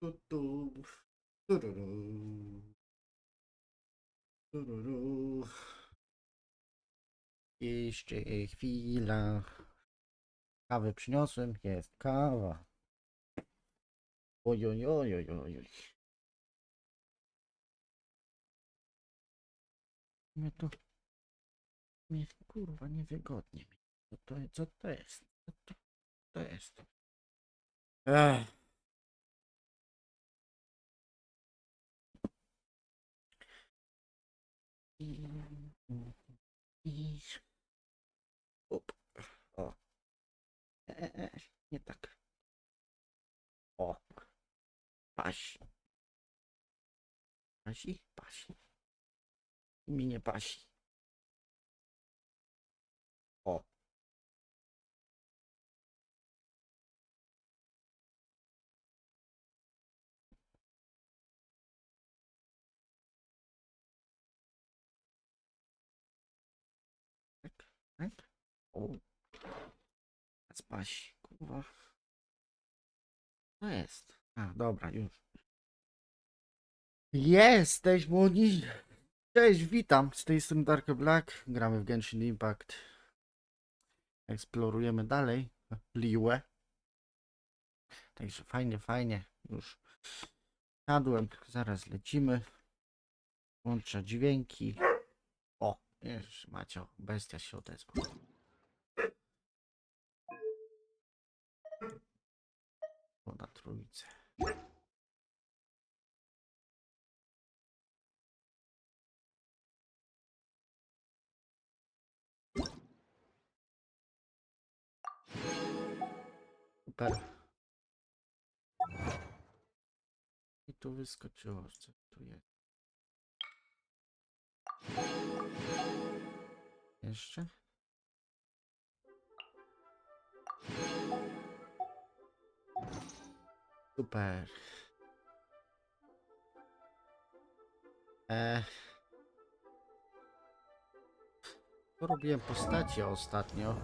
Tu, tu. Tururu. Tururu. Jeszcze chwila. Kawę przyniosłem, jest kawa. Ojojojojoj. Mnie to... Mnie kurwa niewygodnie. Co to jest? Co to jest? Ech. I... Up. O. Nie tak. O. Pasi. Pasi? Pasi. Mi nie pasi. O. Tak, tak. O. Pasi. Kurwa. To jest. A, dobra, już. Jesteś, młodzi. Cześć, witam. Z tej strony Dark Black. Gramy w Genshin Impact. Eksplorujemy dalej. Liyue. Także fajnie, fajnie. Już siadłem. Zaraz lecimy. Włączę dźwięki. O, już Macio, bestia się odezwał. O, na trójce. Super. I tu wyskoczyło, co tu jest. Jeszcze? Super. Robiłem postacie ostatnio.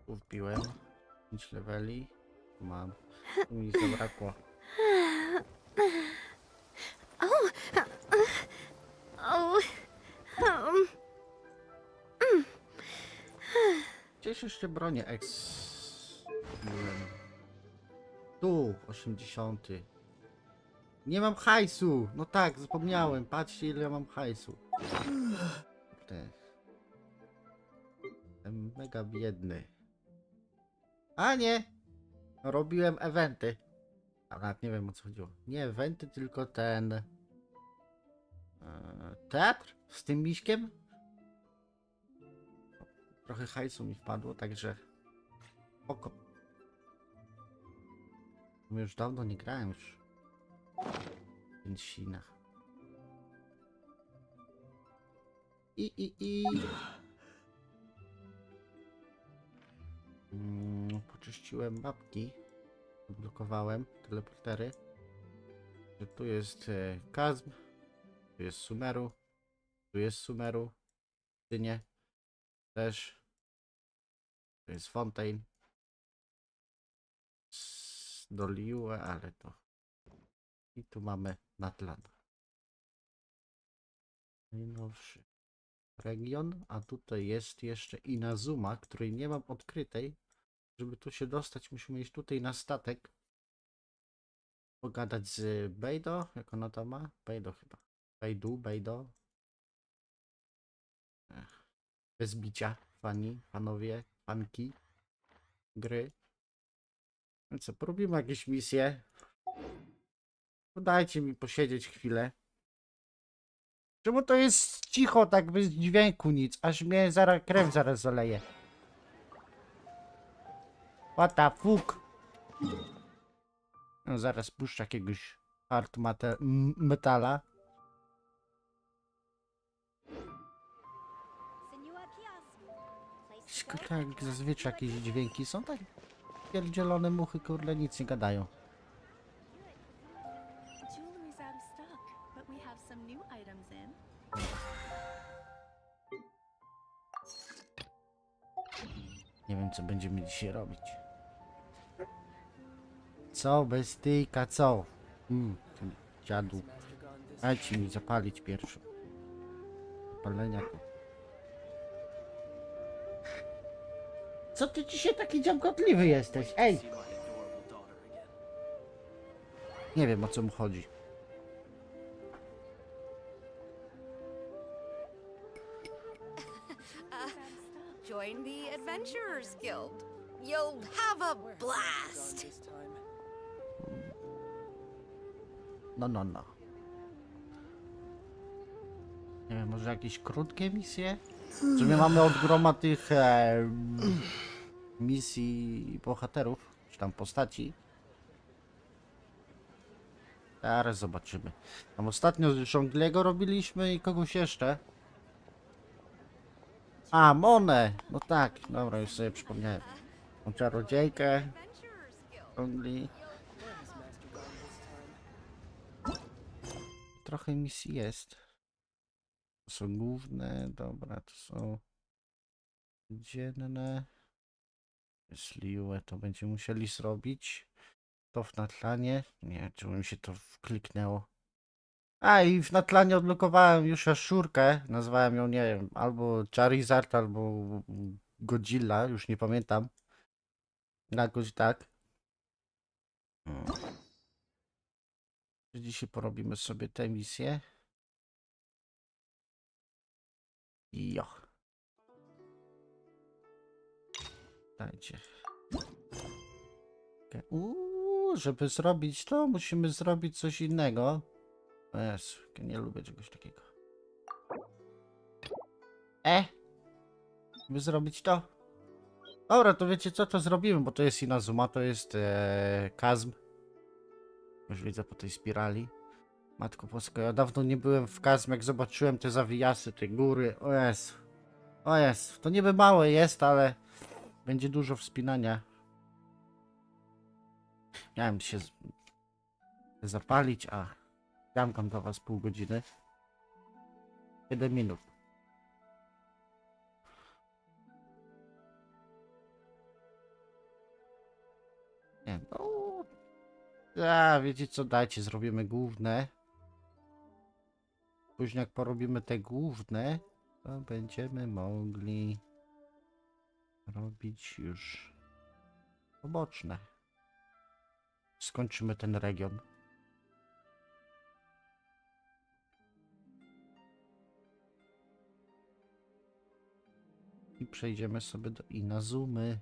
Tu wbiłem 5 leveli. Mam. Tu mi zabrakło. Gdzieś jeszcze bronię Tu 80. Nie mam hajsu! No tak, zapomniałem. Patrzcie, ile mam hajsu. Jestem mega biedny. A nie! Robiłem eventy. A nawet nie wiem, o co chodziło. Nie eventy, tylko ten... teatr z tym miśkiem. Trochę hajsu mi wpadło, także... Oko. Już dawno nie grałem już. W Genshinach. Poczyściłem mapki. Odblokowałem teleportery. Tu jest Kazm. Tu jest Sumeru. Tu jest Sumeru. Dynie. Też. Tu jest Fontaine. Do Liyue, ale to. I tu mamy Natlan. Najnowszy region, a tutaj jest jeszcze Inazuma, której nie mam odkrytej. Żeby tu się dostać, musimy iść tutaj na statek. Pogadać z Bejdo, jak ona tam ma? Bejdo chyba. Bejdo. Bez bicia, panowie, fanki gry. No co, porobimy jakieś misje. Dajcie mi posiedzieć chwilę. Czemu to jest cicho, tak bez dźwięku nic? Aż mnie krew zaraz zaleje. What the fuck? No zaraz puszczę jakiegoś hard metala. Tak jak zazwyczaj jakieś dźwięki są, tak pierdzielone muchy, kurde, nic nie gadają. Nie wiem, co będziemy dzisiaj robić. Co, bestyjka, co? Dziadu. Dajcie mi zapalić pierwszy. Zapalenia to. Co ty dzisiaj taki dziamkotliwy jesteś? Ej! Nie wiem, o co mu chodzi. Join the Adventurers Guild. You'll have a blast. No. Nie wiem, może jakieś krótkie misje? Czy my mamy od groma tych misji bohaterów, czy tam postaci? Zaraz zobaczymy. Tam ostatnio Żonglego robiliśmy i kogoś jeszcze. A, Monę! No tak, dobra, już sobie przypomniałem. Tą czarodziejkę. Adventurers Guild. Żongli. Trochę misji jest. To są główne, dobra, to są dzienne. Jest Liyue, to będziemy musieli zrobić. To w natlanie. Nie, czy mi się to wkliknęło. A i w natlanie odblokowałem już Aszurkę. Nazwałem ją, nie wiem, albo Charizard, albo Godzilla, już nie pamiętam. Jakoś tak. Dzisiaj porobimy sobie tę misję. Jo. Dajcie. Okay. Żeby zrobić to, musimy zrobić coś innego. Jezu, nie lubię czegoś takiego. Żeby zrobić to? Dobra, to wiecie co, to zrobimy, bo to jest Inazuma, to jest Kazm. Już widzę po tej spirali. Matko Boska, ja dawno nie byłem w Kazm, jak zobaczyłem te zawijasy, te góry. O Jezu. O Jezu, to niby małe jest, ale będzie dużo wspinania. Miałem się zapalić, a zamkam do was pół godziny. 7 minut. Nie, no. Wiecie co, dajcie, zrobimy główne. Później jak porobimy te główne, to będziemy mogli robić już poboczne. Skończymy ten region. I przejdziemy sobie do Inazumy.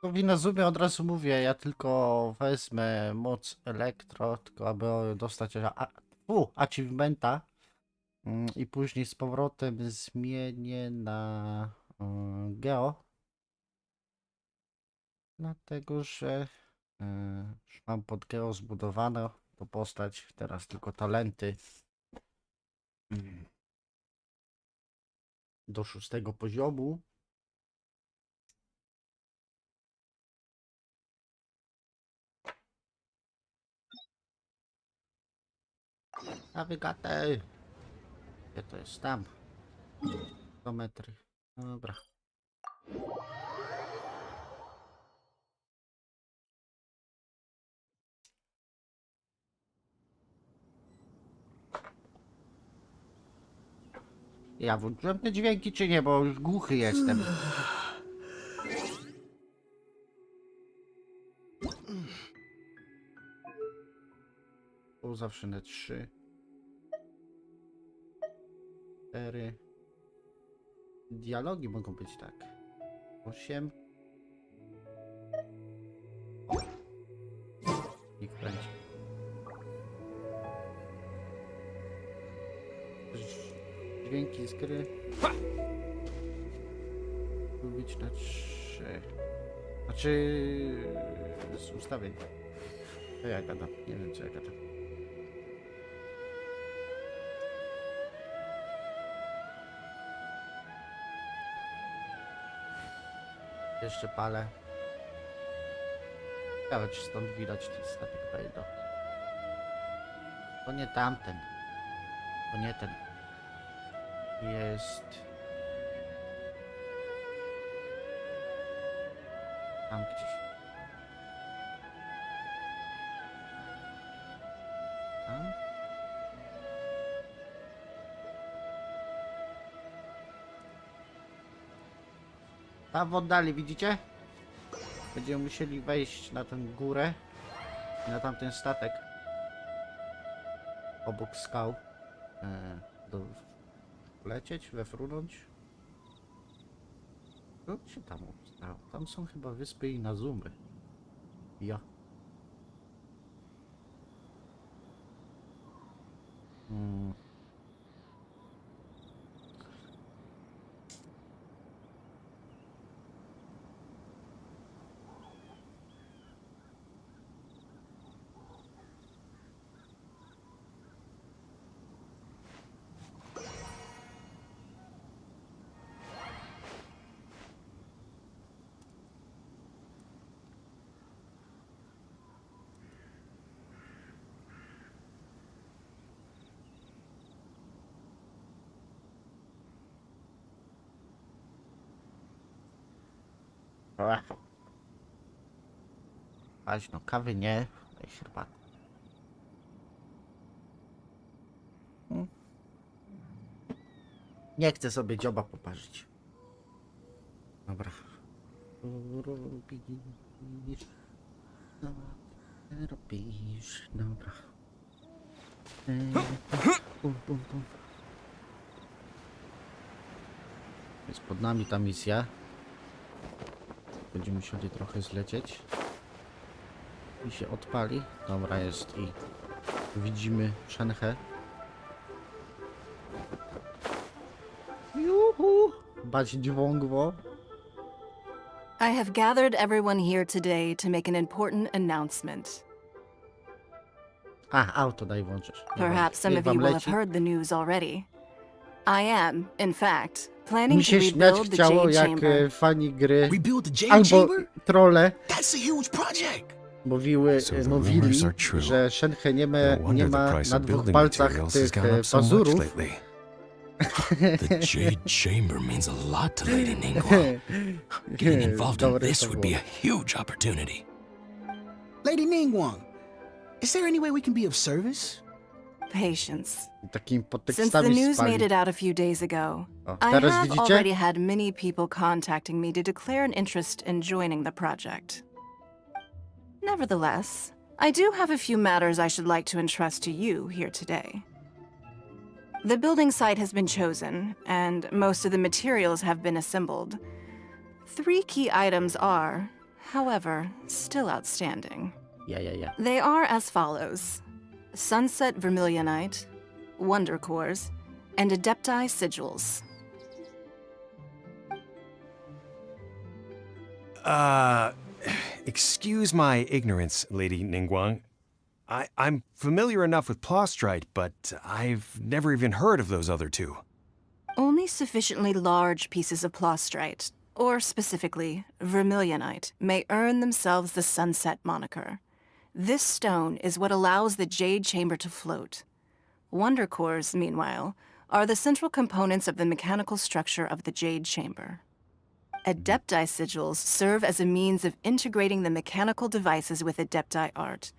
W Inazumie od razu mówię, ja tylko wezmę moc elektro, tylko aby dostać achievementa. I później z powrotem zmienię na geo. Dlatego, że już mam pod geo zbudowane to postać. Teraz tylko talenty. Do 6 poziomu. Nawigator. Gdzie to jest? Tam. 100 metry. Dobra. Ja włączyłem te dźwięki czy nie, bo już głuchy jestem. Tu zawsze na 3. 4. Dialogi mogą być tak. 8. Niech będzie. Dźwięki z gry. Lubić na 3. Znaczy z ustawień. Co ja gadam? Nie wiem co ja gadam. Jeszcze palę. Ciekawe czy stąd widać ten statek wejdą. To nie tamten. To nie ten. Jest... Tam gdzieś. Tam? Tam w oddali, widzicie? Będziemy musieli wejść na tę górę. Na tamten statek. Obok skał. Lecieć, wefrunąć. Co się tam stało? Tam są chyba wyspy i nazumy. Ja. Aś no, kawy nie, daj herbaty. Nie chcę sobie dzioba poparzyć. Dobra. Robisz, dobra. Jest pod nami ta misja. Będziemy musieli trochę zlecieć. I się odpali. Dobra, jest i widzimy Shenhe. Juhu! Bać dźwągwo. I have gathered everyone here today to make an important announcement. A, auto daj włączysz. Perhaps some Niech of wam you will have leci. heard the news already. I am, in fact, planning Mi to się śmiać rebuild the chciało, Jade jak Chamber. fani gry Rebuild the Jade albo Chamber? trolle That's a huge project. mówili, So the rumors are true. że Shenhe nie No ma wonder the price na of dwóch building palcach materials has tych gone up so much pazurów. lately. The Jade Chamber means a lot to Lady Ningguang. Getting involved in Dobre this to would było. be a huge opportunity. Lady Ningguang, is there any way we can be of service? Patience. Takim Since the podtekstami news spali. made it out a few days ago, O, I teraz have widzicie? already had many people contacting me to declare an interest in joining the project. Nevertheless, I do have a few matters I should like to entrust to you here today. The building site has been chosen, and most of the materials have been assembled. 3 key items are, however, still outstanding. Ja. They are as follows: Sunset Vermilionite, Wonder Cores, and Adepti Sigils. Excuse my ignorance, Lady Ningguang. I'm familiar enough with Plostrite, but I've never even heard of those other two. Only sufficiently large pieces of Plostrite, or specifically Vermilionite, may earn themselves the Sunset moniker. This stone is what allows the Jade Chamber to float. Wonder Cores, meanwhile, are the central components of the mechanical structure of the Jade Chamber. Adepti Sigils serve as a means of integrating the mechanical devices with Adepti art.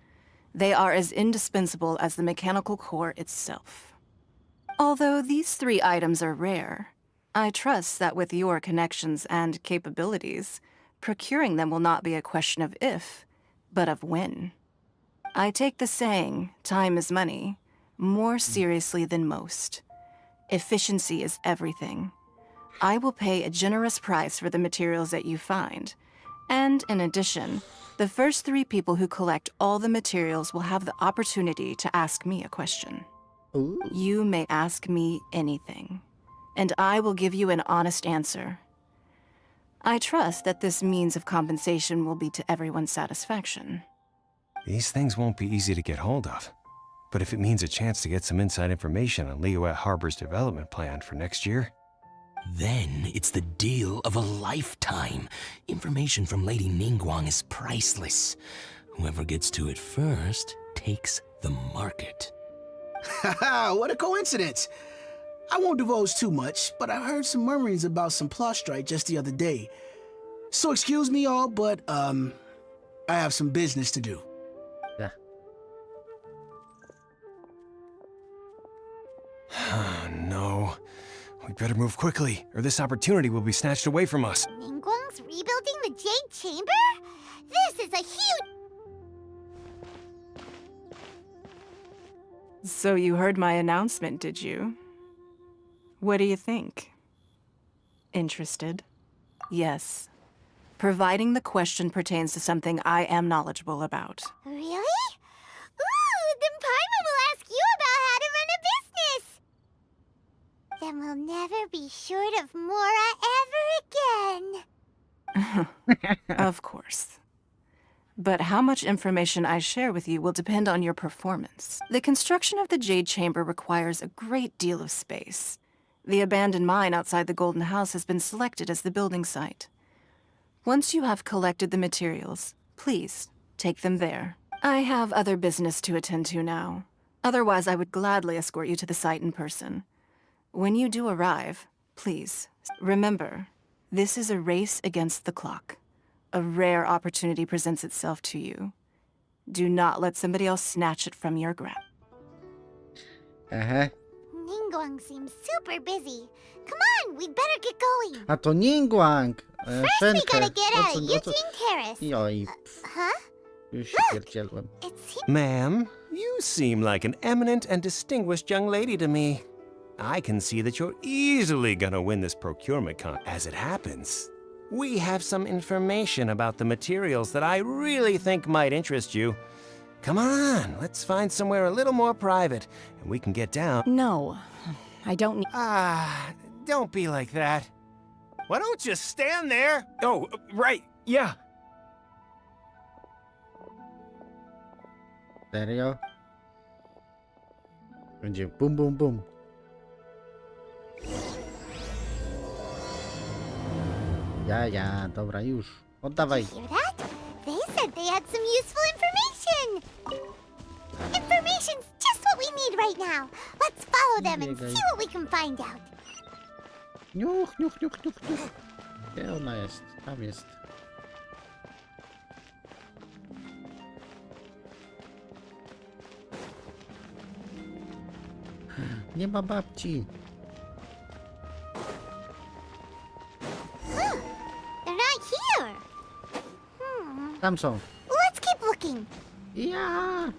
They are as indispensable as the mechanical core itself. Although these 3 items are rare, I trust that with your connections and capabilities, procuring them will not be a question of if, but of when. I take the saying, time is money, more seriously than most. Efficiency is everything. I will pay a generous price for the materials that you find, and in addition, the first 3 people who collect all the materials will have the opportunity to ask me a question. Ooh. You may ask me anything, and I will give you an honest answer. I trust that this means of compensation will be to everyone's satisfaction. These things won't be easy to get hold of. But if it means a chance to get some inside information on Liyue Harbor's development plan for next year, Then it's the deal of a lifetime. Information from Lady Ningguang is priceless. Whoever gets to it first takes the market. Haha, what a coincidence! I won't divulge too much, but I heard some murmurings about some prostrate just the other day. So excuse me all, but, I have some business to do. Yeah. Oh, no. We better move quickly, or this opportunity will be snatched away from us. Ningguang's rebuilding the Jade Chamber? This is a huge... So you heard my announcement, did you? What do you think? Interested? Yes. Providing the question pertains to something I am knowledgeable about. Really? Ooh, then Paimon will ask you about how to run a business! Then we'll never be short of Mora ever again. Of course. But how much information I share with you will depend on your performance. The construction of the Jade Chamber requires a great deal of space. The abandoned mine outside the Golden House has been selected as the building site. Once you have collected the materials, please take them there. I have other business to attend to now. Otherwise, I would gladly escort you to the site in person. When you do arrive, please, remember, this is a race against the clock. A rare opportunity presents itself to you. Do not let somebody else snatch it from your grasp. Ehe. Ningguang seems super busy. Come on, we'd better get going. A to Ningguang. First, we Szenkę. gotta get out of O co- Eugene Terrace. Joj, Huh? już się pierdzielłem. It seems... Ma'am, you seem like an eminent and distinguished young lady to me. I can see that you're easily gonna win this procurement con. As it happens, we have some information about the materials that I really think might interest you. Come on, let's find somewhere a little more private, and we can get down. No, I don't need. Don't be like that. Why don't you stand there? Oh, right, yeah. Serio? Będzie bum bum bum. Ja, dobra, już. Oddawaj. Hear that? They said they had some useful information. Information's just what we need right now. Let's follow them and see what we can find out. Niuch. Gdzie ona jest? Tam jest. Nie ma babci. They're not here. Tam są. Let's keep looking. Ja.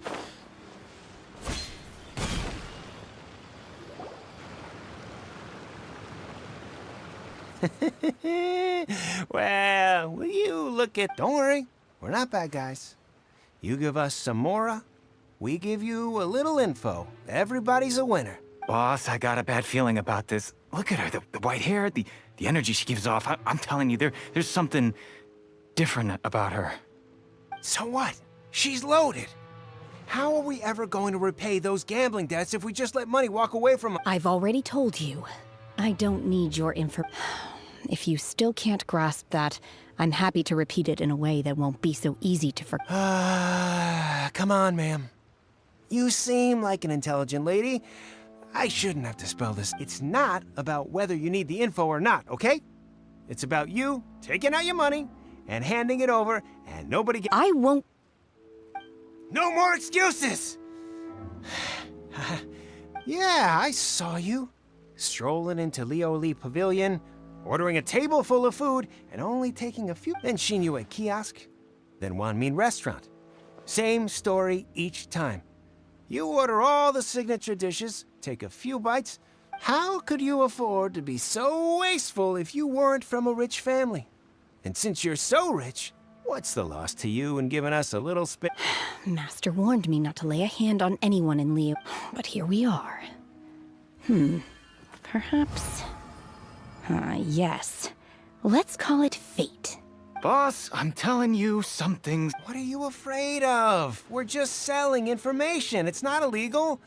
Well, will you look at... Don't worry, we're not bad guys. You give us some Mora, we give you a little info. Everybody's a winner. Boss, I got a bad feeling about this. Look at her, the white hair, the energy she gives off. I'm telling you, there's something different about her. So what? She's loaded. How are we ever going to repay those gambling debts if we just let money walk away from us? I've already told you. I don't need your info. If you still can't grasp that, I'm happy to repeat it in a way that won't be so easy to forget. Come on, ma'am. You seem like an intelligent lady. I shouldn't have to spell this. It's not about whether you need the info or not, okay? It's about you taking out your money and handing it over, and nobody gets... I won't. No more excuses! Yeah, I saw you. Strolling into Liyue Pavilion, ordering a table full of food, and only taking a few... Then Shinyu at kiosk, then Wanmin restaurant. Same story each time. You order all the signature dishes, take a few bites. How could you afford to be so wasteful if you weren't from a rich family? And since you're so rich, what's the loss to you in giving us a little spit? Master warned me not to lay a hand on anyone in Liyue, but here we are. Perhaps... yes. Let's call it fate. Boss, I'm telling you, something's... What are you afraid of? We're just selling information. It's not illegal.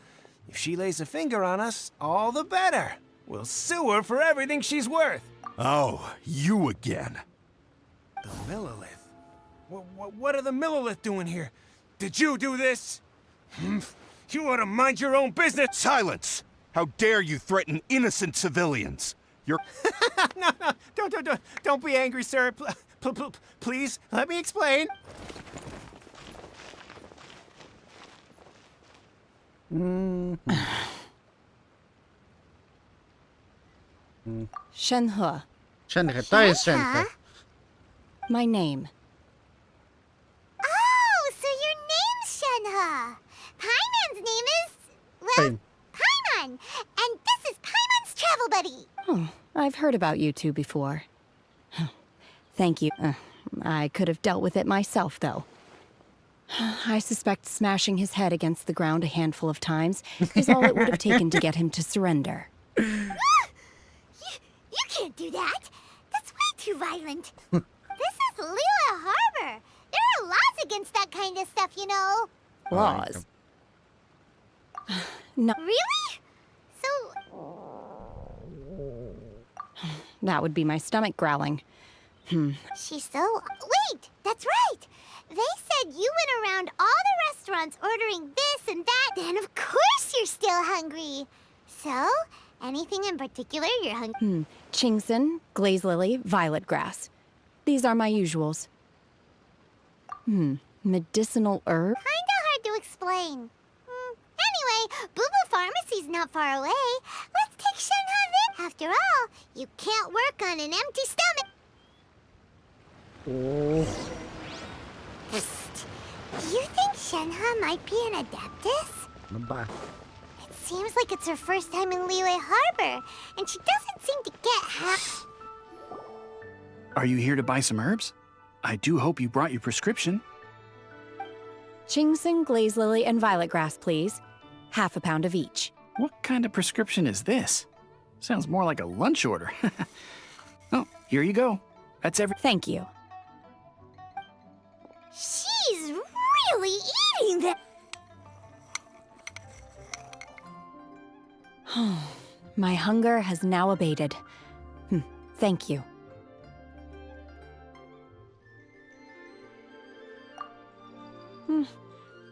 If she lays a finger on us, all the better. We'll sue her for everything she's worth. Oh, you again. The Millilith? What are the Millilith doing here? Did you do this? You ought to mind your own business. Silence! How dare you threaten innocent civilians? You're No, don't be angry, sir. Please, let me explain. Shenhe, Shenhe, to jest Shenhe. my name. Oh, so your name's Shenhe. Paimon's name is, well, Paimon. Paimon. And this is Paimon's travel buddy. Oh, I've heard about you two before. Thank you. I could have dealt with it myself, though. I suspect smashing his head against the ground a handful of times is all it would have taken to get him to surrender. You can't do that. That's way too violent. This is Liyue Harbor. There are laws against that kind of stuff, you know. Laws. No, Really? So, that would be my stomach growling. she's so... Wait, that's right. They said you went around all the restaurants ordering this and that. Then of course you're still hungry. So, anything in particular you're hungry? Chingson, glaze lily, violet grass. These are my usuals. Medicinal herb? Kinda hard to explain. Anyway, Boo Pharmacy's not far away. Let's take Shenhe then. After all, you can't work on an empty stomach. Psst. Do you think Shenhe might be an adeptus? Ba. It seems like it's her first time in Liyue Harbor, and she doesn't seem to get half. Are you here to buy some herbs? I do hope you brought your prescription. Chingson, glaze lily, and violet grass, please. Half a pound of each. What kind of prescription is this? Sounds more like a lunch order. Oh, here you go. That's every. Thank you. She's really eating that. My hunger has now abated. Thank you.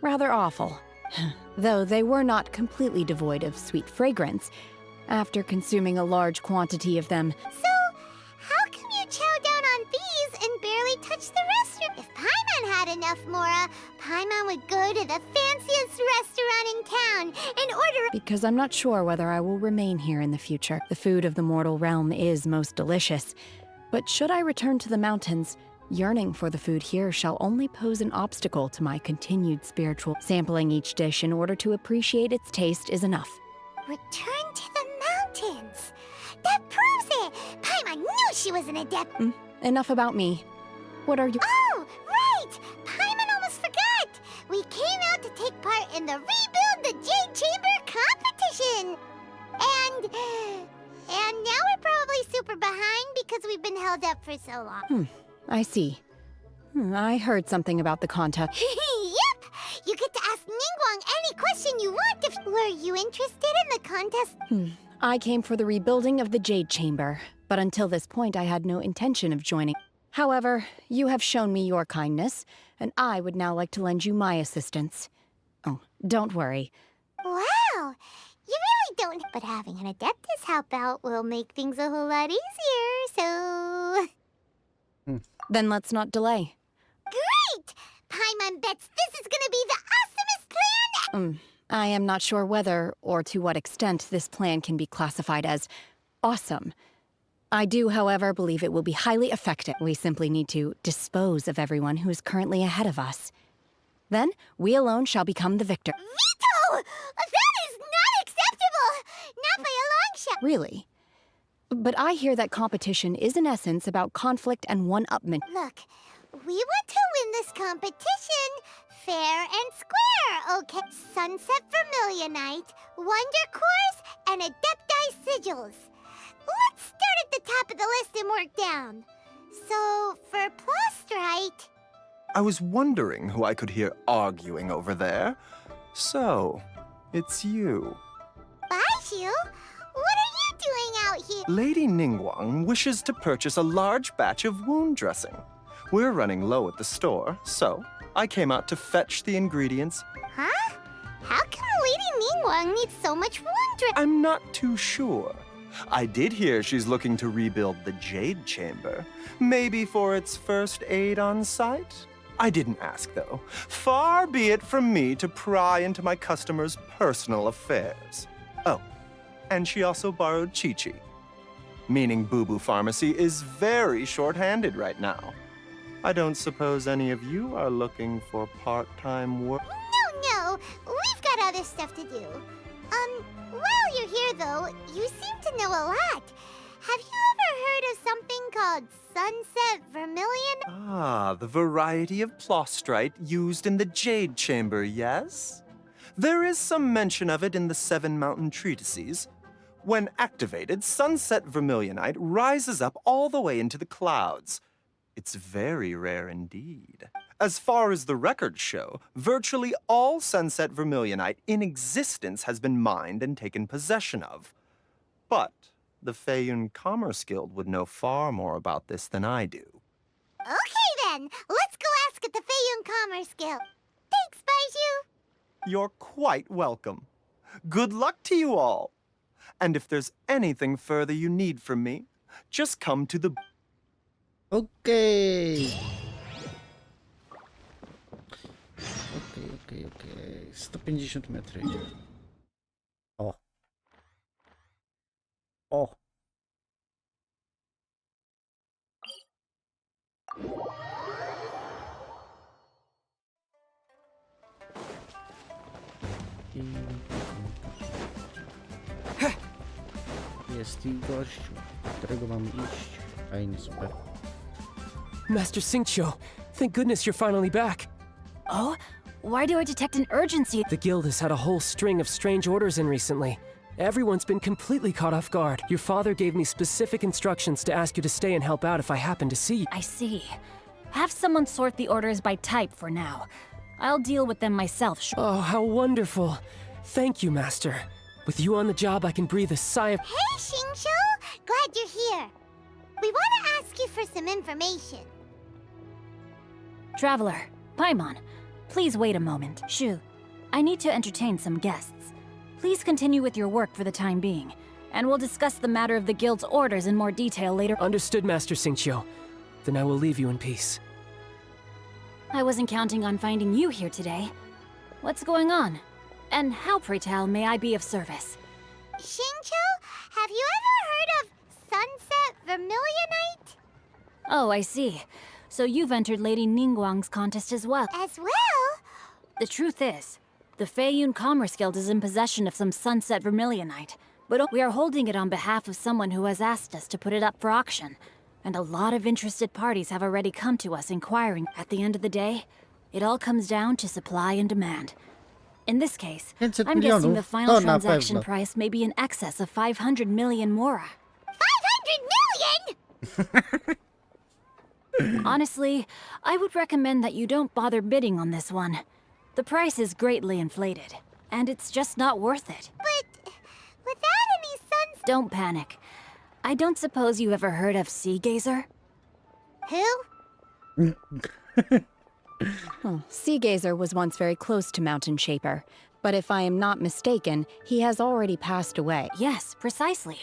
Rather awful. Though they were not completely devoid of sweet fragrance. After consuming a large quantity of them, So, how come you chow down on these and barely touch the restaurant? If Paimon had enough Mora, Paimon would go to the fanciest restaurant in town and order. because I'm not sure whether I will remain here in the future. The food of the mortal realm is most delicious. But should I return to the mountains, yearning for the food here shall only pose an obstacle to my continued spiritual. Sampling each dish in order to appreciate its taste is enough. Return to the mountains. That proves it. Paimon knew she was an adept. Enough about me. What are you? Oh, right! Paimon almost forgot! We came out to take part in the Rebuild the Jade Chamber competition! And now we're probably super behind because we've been held up for so long. I see. I heard something about the contest. Yep! You get to ask Ningguang any question you want if... Were you interested in the contest? I came for the rebuilding of the Jade Chamber, but until this point I had no intention of joining. However, you have shown me your kindness, and I would now like to lend you my assistance. Oh, don't worry. Wow! You really don't... But having an Adeptus help out will make things a whole lot easier, so... Then let's not delay. Great! Paimon bets this is gonna be the awesomest plan! I am not sure whether or to what extent this plan can be classified as awesome. I do, however, believe it will be highly effective. We simply need to dispose of everyone who is currently ahead of us. Then, we alone shall become the victor. Veto! That is not acceptable! Not by a long shot! Really? But I hear that competition is in essence about conflict and one-upment. Look, we want to win this competition fair and square, okay? Sunset Vermilionite, Wonder Cores, and Adepti Sigils. Let's start at the top of the list and work down. So, for Plustrite... I was wondering who I could hear arguing over there. So, it's you. Baiju? What are you doing out here? Lady Ningguang wishes to purchase a large batch of wound dressing. We're running low at the store, so I came out to fetch the ingredients. Huh? How come Lady Ningguang needs so much wondrous? I'm not too sure. I did hear she's looking to rebuild the Jade Chamber. Maybe for its first aid on site? I didn't ask, though. Far be it from me to pry into my customers' personal affairs. Oh, and she also borrowed Chi-Chi. Meaning Boo Boo Pharmacy is very short-handed right now. I don't suppose any of you are looking for part-time work? No, we've got other stuff to do. While you're here though, you seem to know a lot. Have you ever heard of something called Sunset Vermilion? Ah, the variety of plostrite used in the Jade Chamber, yes? There is some mention of it in the Seven Mountain Treatises. When activated, Sunset Vermilionite rises up all the way into the clouds. It's very rare indeed. As far as the records show, virtually all Sunset Vermilionite in existence has been mined and taken possession of. But the Feiyun Commerce Guild would know far more about this than I do. Okay then, let's go ask at the Feiyun Commerce Guild. Thanks, Baiju. You're quite welcome. Good luck to you all. And if there's anything further you need from me, just come to the... Okay. 150 metry. O. O. Jest i gościu, do którego mamy iść. Fajnie, super. Master Xingqiu, thank goodness you're finally back. Oh? Why do I detect an urgency? The guild has had a whole string of strange orders in recently. Everyone's been completely caught off guard. Your father gave me specific instructions to ask you to stay and help out if I happen to see you. I see. Have someone sort the orders by type for now. I'll deal with them myself. Oh, how wonderful. Thank you, Master. With you on the job, I can breathe a sigh of... Hey, Xingqiu! Glad you're here. We want to ask you for some information. Traveler, Paimon, please wait a moment. Shu, I need to entertain some guests. Please continue with your work for the time being, and we'll discuss the matter of the guild's orders in more detail later. Understood, Master Xingqiu. Then I will leave you in peace. I wasn't counting on finding you here today. What's going on? And how, pray tell, may I be of service? Xingqiu, have you ever heard of Sunset Vermilionite? Oh, I see. So you've entered Lady Ningguang's contest as well. As well? The truth is, the Feiyun Commerce Guild is in possession of some Sunset Vermilionite, but we are holding it on behalf of someone who has asked us to put it up for auction. And a lot of interested parties have already come to us inquiring. At the end of the day, it all comes down to supply and demand. In this case, 500 I'm guessing the milionów, final to na transaction pewno. price may be in excess of 500 million mora. 500 million?! Honestly, I would recommend that you don't bother bidding on this one. The price is greatly inflated, and it's just not worth it. But without any suns... Don't panic. I don't suppose you ever heard of Sea Gazer? Who? Sea Gazer was once very close to Mountain Shaper, but if I am not mistaken, he has already passed away. Yes, precisely.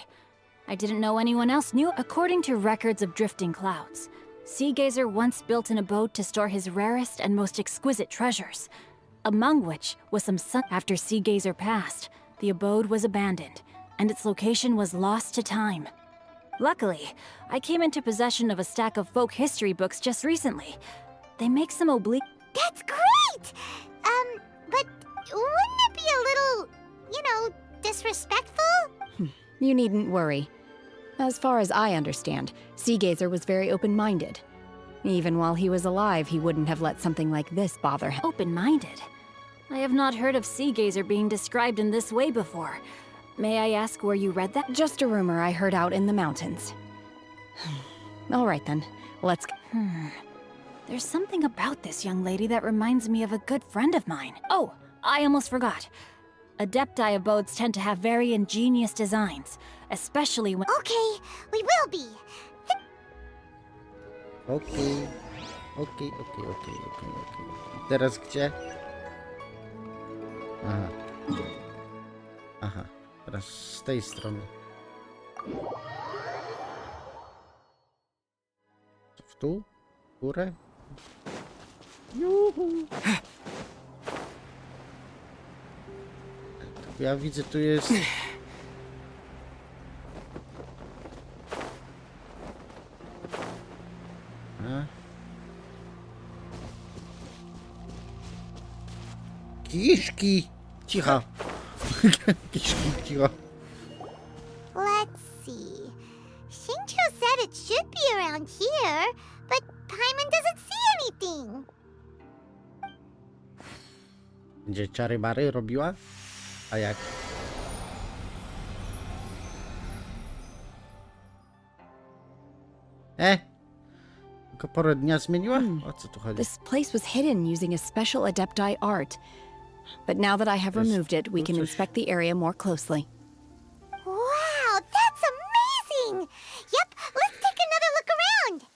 I didn't know anyone else knew. According to records of drifting clouds, Sea Gazer once built an abode to store his rarest and most exquisite treasures, among which was some sun. After Sea Gazer passed, the abode was abandoned, and its location was lost to time. Luckily, I came into possession of a stack of folk history books just recently. They make some oblique... That's great! But wouldn't it be a little, disrespectful? You needn't worry. As far as I understand, Sea Gazer was very open-minded. Even while he was alive, he wouldn't have let something like this bother him. Open-minded? I have not heard of Sea Gazer being described in this way before. May I ask where you read that? Just a rumor I heard out in the mountains. All right then, let's... There's something about this young lady that reminds me of a good friend of mine. Oh, I almost forgot. Adepti abodes tend to have very ingenious designs, especially when... Okay, we will be. Okej. Teraz gdzie? Aha. Aha. Teraz z tej strony. W dół? W górę? Juhu. Ja widzę, tu jest... Kiszki! Cicho! Kiszki, cicho. Let's see. Shincho said it should be around here, but Paimon doesn't see anything. Będzie czary-bary robiła? A jak? Tylko porę dnia zmieniła? O co tu chodzi? This place was hidden using a special Adepti art. But now that I have removed it, we can inspect the area more closely. Wow, that's amazing! Yep, let's take another look around.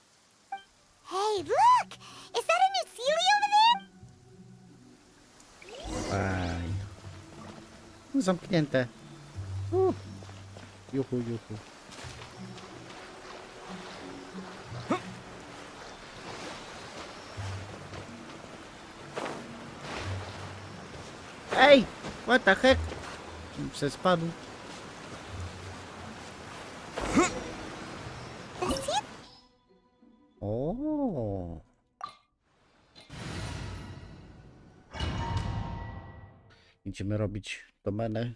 Hey, look! Is that a new Sealy over there? Fajnie. Zamknięte. Juhu, juhu. Ej! What the heck? Se spadł. O. Idziemy robić domenę.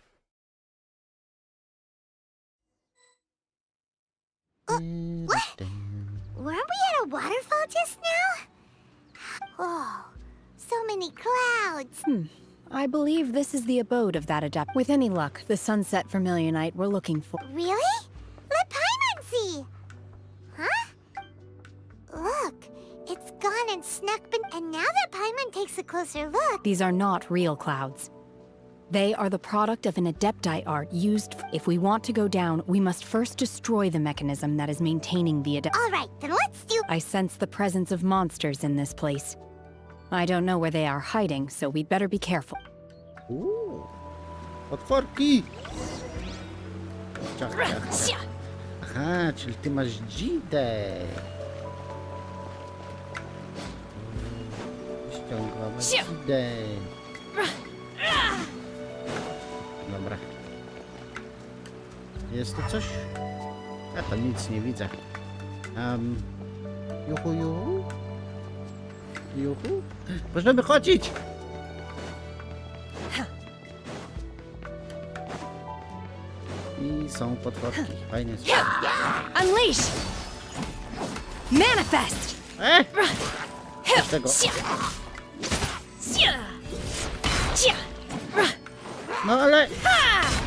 Weren't we at a waterfall just now? Oh, so many clouds. I believe this is the abode of that adept. With any luck, the sunset vermilionite we're looking for. Really? Let Paimon see. Huh? Look, it's gone and snuck and now that Paimon takes a closer look. These are not real clouds. They are the product of an Adepti art used. If we want to go down, we must first destroy the mechanism that is maintaining the adept. All right, then let's do... I sense the presence of monsters in this place. I don't know where they are hiding, so we'd better be careful. Otworki! Aha, czyli ty masz dzidę. Ściągłam dzidę. Dobra. Jest tu coś? Ja to nic nie widzę. Juhu, juhu. Juhu. Możemy chodzić! I są potworki. Fajnie. Unleash! Manifest! Z tego. No ale...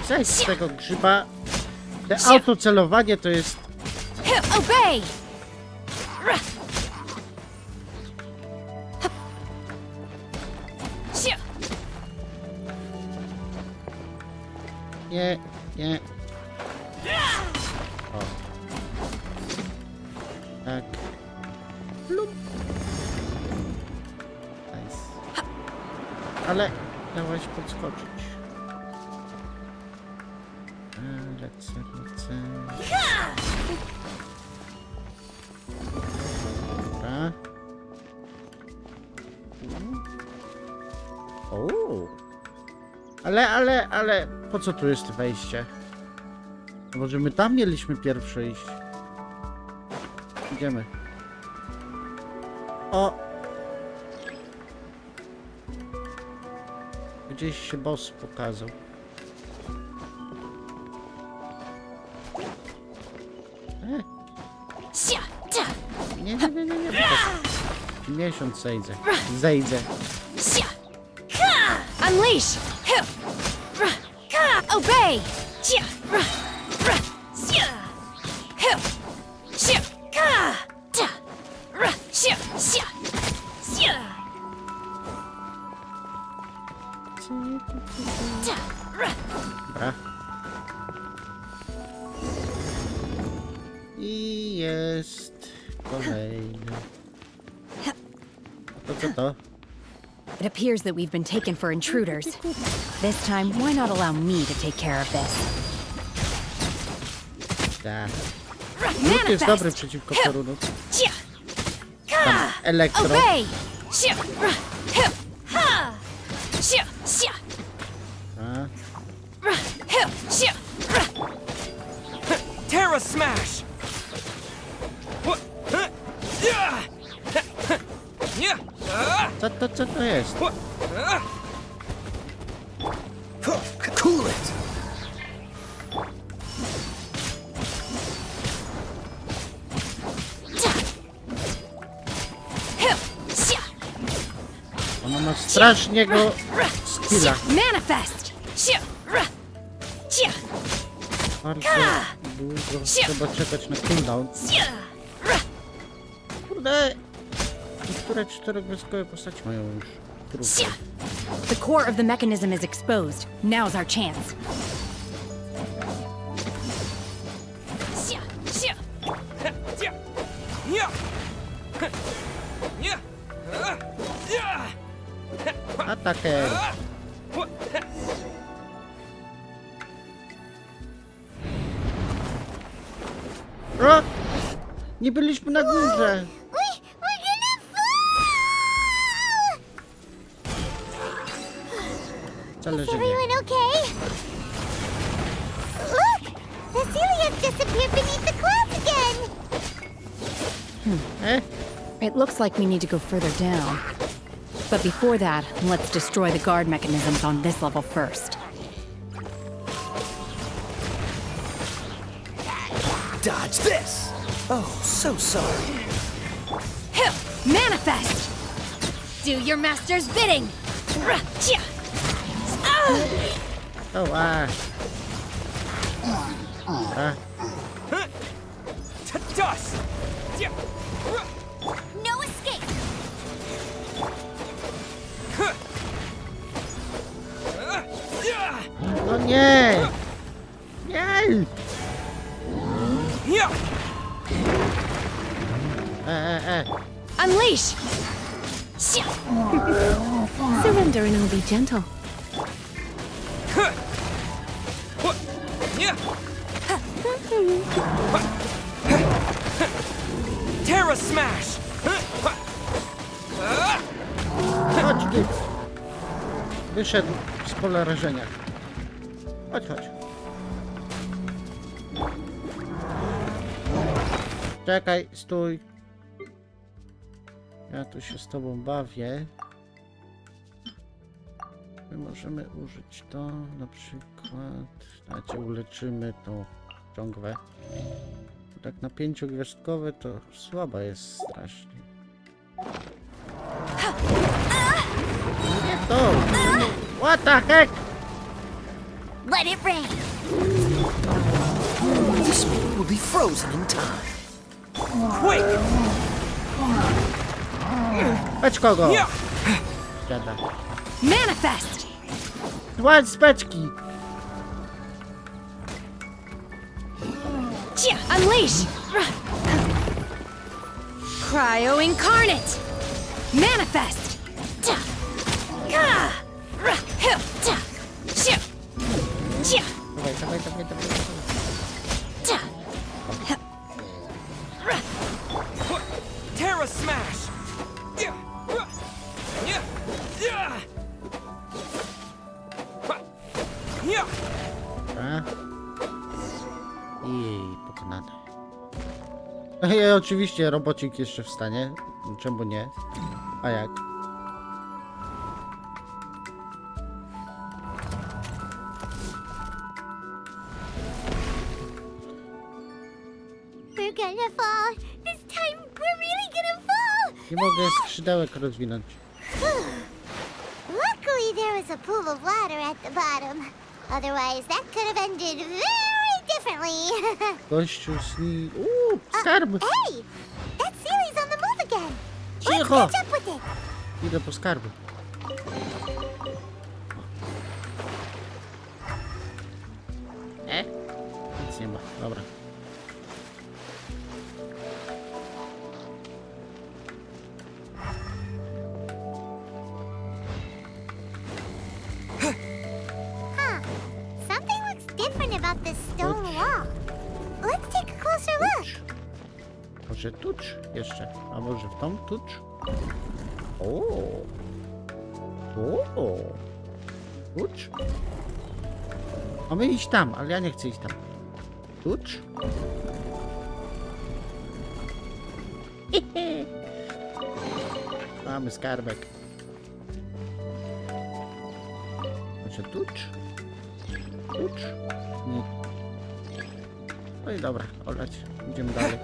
Zejdź z tego grzyba. Te autocelowanie to jest... Obey! Nie, nie. O. Tak. Plum. Nice. Ale miałaś podskoczyć. Lecę, lecę. Dobra. O. Ale, po co tu jest wejście? Może my tam mieliśmy pierwsze iść? Idziemy. O! Gdzieś się boss pokazał. Nie. Miesiąc zejdę. Unleash! Obey! Dobra. I jest kolejny. To co to? It appears that we've been taken for intruders. This time, why not allow me to take care of this? Tak. Lud jest dobry przeciwko piorunu. Tam elektro. Obey! Terra Smash! Co to jest? Cool it! Ona ma strasznego skilla. Manifest! Bardzo długo trzeba czekać na cooldown. Kurde! Niektóre czterogwiazdkowe postaci mają już trudno. The core of the mechanism is exposed. Now's our chance. Ataker! O! Nie byliśmy na górze! We're gonna fall! Wcale, Is że nie. everyone okay? Look! The ceiling has disappeared beneath the clouds again! Eh? It looks like we need to go further down. But before that, let's destroy the guard mechanisms on this level first. Dodge this! Oh, so sorry. Manifest! Do your master's bidding! Oh, To dust! No escape! no nie! Nie! Unleash! Surrender and I'll be gentle. Terra Smash! Chodź ty! Wyszedł z pola rażenia. Chodź, chodź. Czekaj, stój. Ja tu się z tobą bawię. My możemy użyć to, na przykład... Znaczy uleczymy tą ciągwę. Tak na 5-gwiazdkowe to słaba jest strasznie. Nie to! What the heck? Let it rain! This speed will be frozen in time. Quick! Beczko go! Dziada. Manifest! Złaź z beczki! Unleash! Cryo incarnate! Manifest! Dawaj, dawaj, dawaj, dawaj. Terra Smash! Dobra. I pokonane. I oczywiście robocik jeszcze wstanie. Czemu nie? A jak? We're gonna fall! This time we're really gonna fall! Nie mogę skrzydełek rozwinąć. Luckily there was a pool of water at the bottom. Otherwise that could have ended very differently. Gościu sni... skarb! Hey! That ceiling's on the move again! Let's Cicho! catch up with it! Idę po skarby. Nic nie ma. Dobra. Może tucz jeszcze, a może w tą tucz? O, tucz. Mamy iść tam, ale ja nie chcę iść tam. Tucz? Mamy skarbek. Może tucz? Tucz? Nie. No i dobra, olać. Idziemy dalej.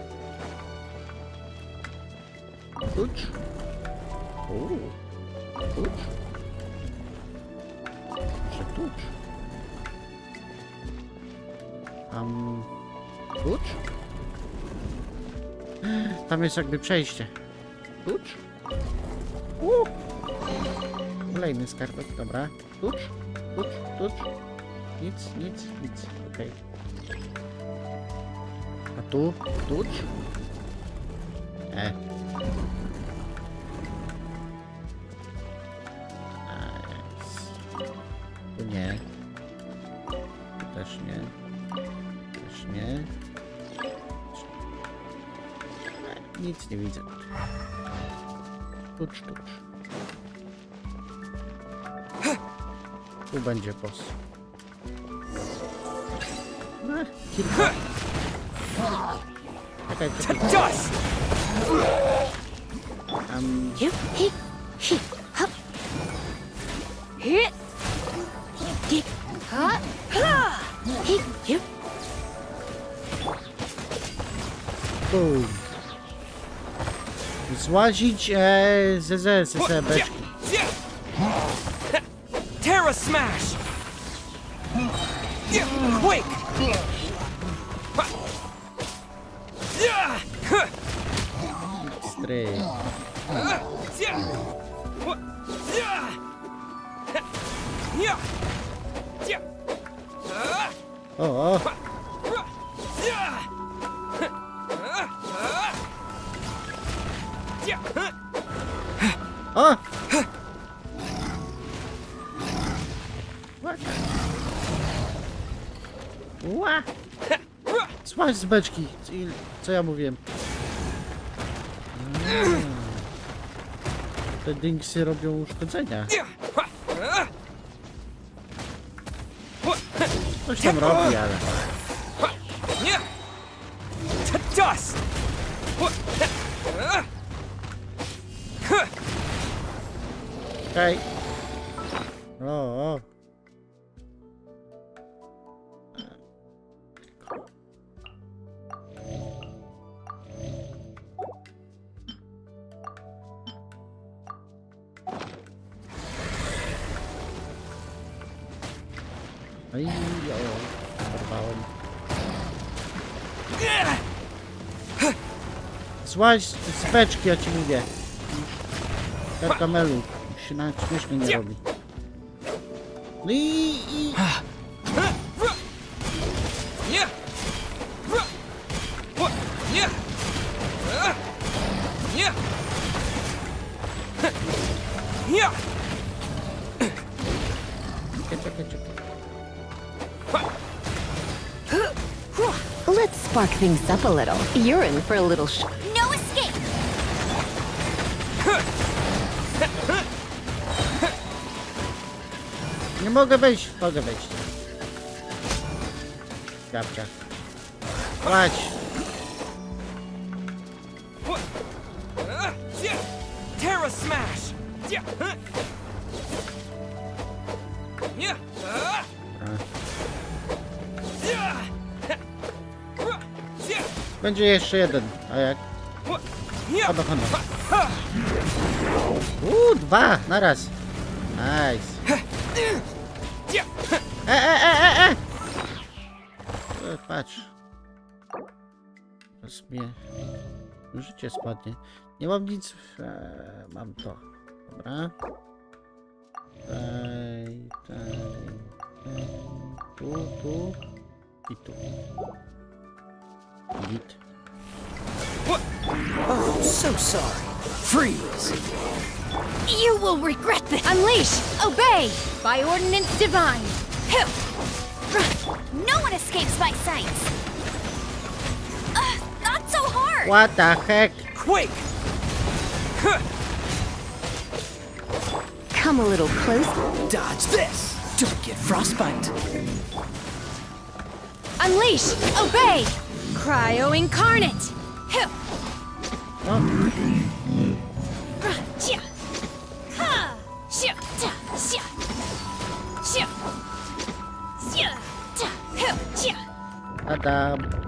Tucz? Tucz? Może tucz? Tucz? Tam jest jakby przejście. Tucz? Kolejny skarbek, dobra. Tucz? Tucz? Tucz? Nic. Okej. A tu? Tucz? Tu nie. Tu też nie. Też nie. Nic nie widzę. Tucz. Tu będzie boss. Kilka. Czekaj. Boom. Złazić ze beczki. Terra smash! Quick! Stry. O. O! Ła! Smaż z beczki. Co ja mówiłem? Te dinksy robią uszkodzenia. Coś tam robi, ale... Hej! O! Ej, porwałem. Złaź z beczki, ja ci mówię. Karkamelu. Się nawet śmiesznie nie robi. No i... Let's spark things up a little. You're in for a little No escape! Nie mogę wejść. Mogę wejść. Kapcia. Płać. Terra smash! Będzie jeszcze jeden. A jak? Hono. 2 naraz. Nice. Patrz. Teraz mnie życie spadnie. Nie mam nic. Mam to. Dobra. Tu i tu. Git. Oh, so sorry. Freeze! You will regret this! Unleash! Obey! By ordinance divine! No one escapes my sight! Not so hard! What the heck? Quake! Come a little close. Dodge this! Don't get frostbite. Unleash! Obey! Cryo incarnate! Huh. Chia. Ha. Shia. Ta. Shia. Shia. Shia. Ta. Huh. Chia. Adam.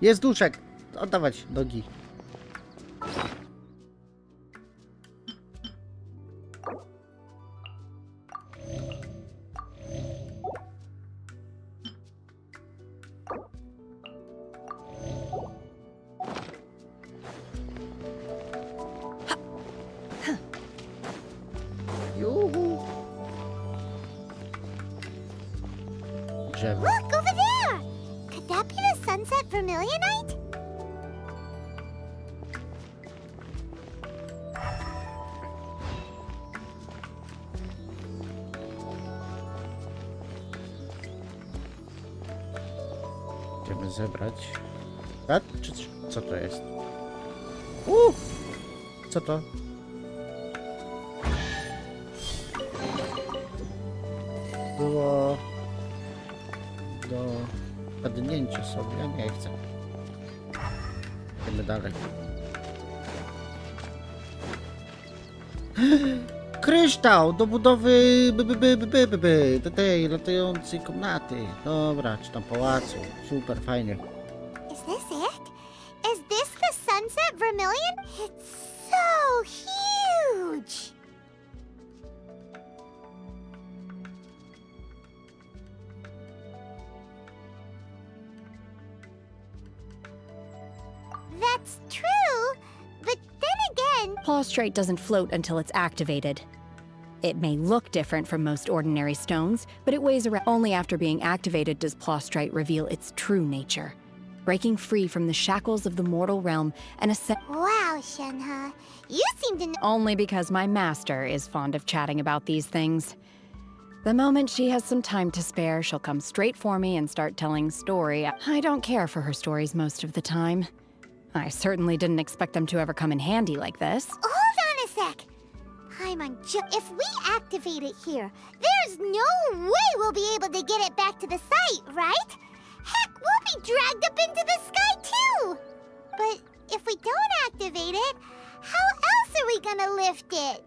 Jest duszek! Oddawać nogi. Juhu. Drzewo. Look, over there! Could that be the sunset vermilionite? Chcemy zebrać. A? Czy co to jest? Co to? Było do padnięcia sobie, ja nie chcę. Idziemy dalej. Kryształ do budowy do tej latającej komnaty. Dobra, czy tam pałacu. Super, fajnie. Is this it? Is this the sunset vermilion? It's so huge! That's true, but then again... Plaustrite doesn't float until it's activated. It may look different from most ordinary stones, but it weighs around. Only after being activated does Plaustrite reveal its true nature, breaking free from the shackles of the mortal realm and Wow, Shenhe, you seem to know... only because my master is fond of chatting about these things. The moment she has some time to spare, she'll come straight for me and start telling story. I don't care for her stories most of the time. I certainly didn't expect them to ever come in handy like this. Hold on a sec. If we activate it here, there's no way we'll be able to get it back to the site, right? Heck, we'll be dragged up into the sky too! But if we don't activate it, how else are we gonna lift it?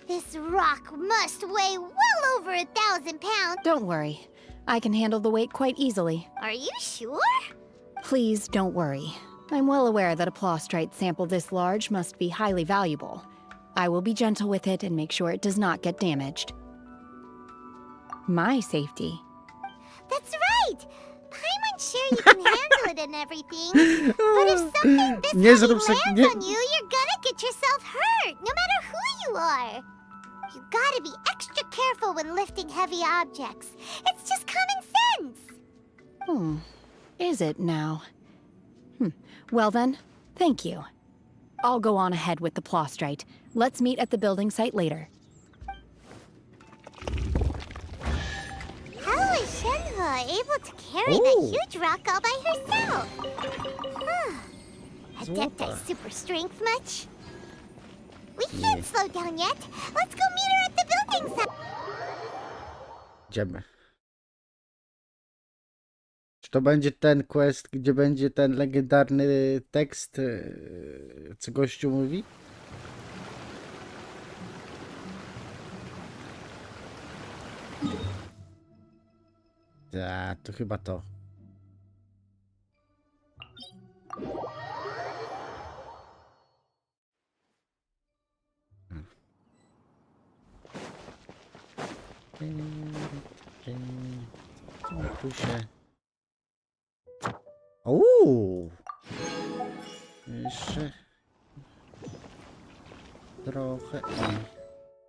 This rock must weigh well over 1,000 pounds. Don't worry. I can handle the weight quite easily. Are you sure? Please don't worry. I'm well aware that a plaustrite sample this large must be highly valuable. I will be gentle with it and make sure it does not get damaged. My safety. That's right! I'm sure you can handle it and everything. But if something this heavy lands on you, you're gonna get yourself hurt, no matter who you are. You gotta be extra careful when lifting heavy objects. It's just common sense. Is it now? Well then, thank you. I'll go on ahead with the plaustrite. Let's meet at the building site later. How is Shenhe able to carry that huge rock all by herself? Adepti super strength much? We can't slow down yet. Let's go meet her at the building site. Idziemy. Czy to będzie ten quest, gdzie będzie ten legendarny tekst, co gościu mówi? To chyba to. Tu się... Jeszcze... trochę i...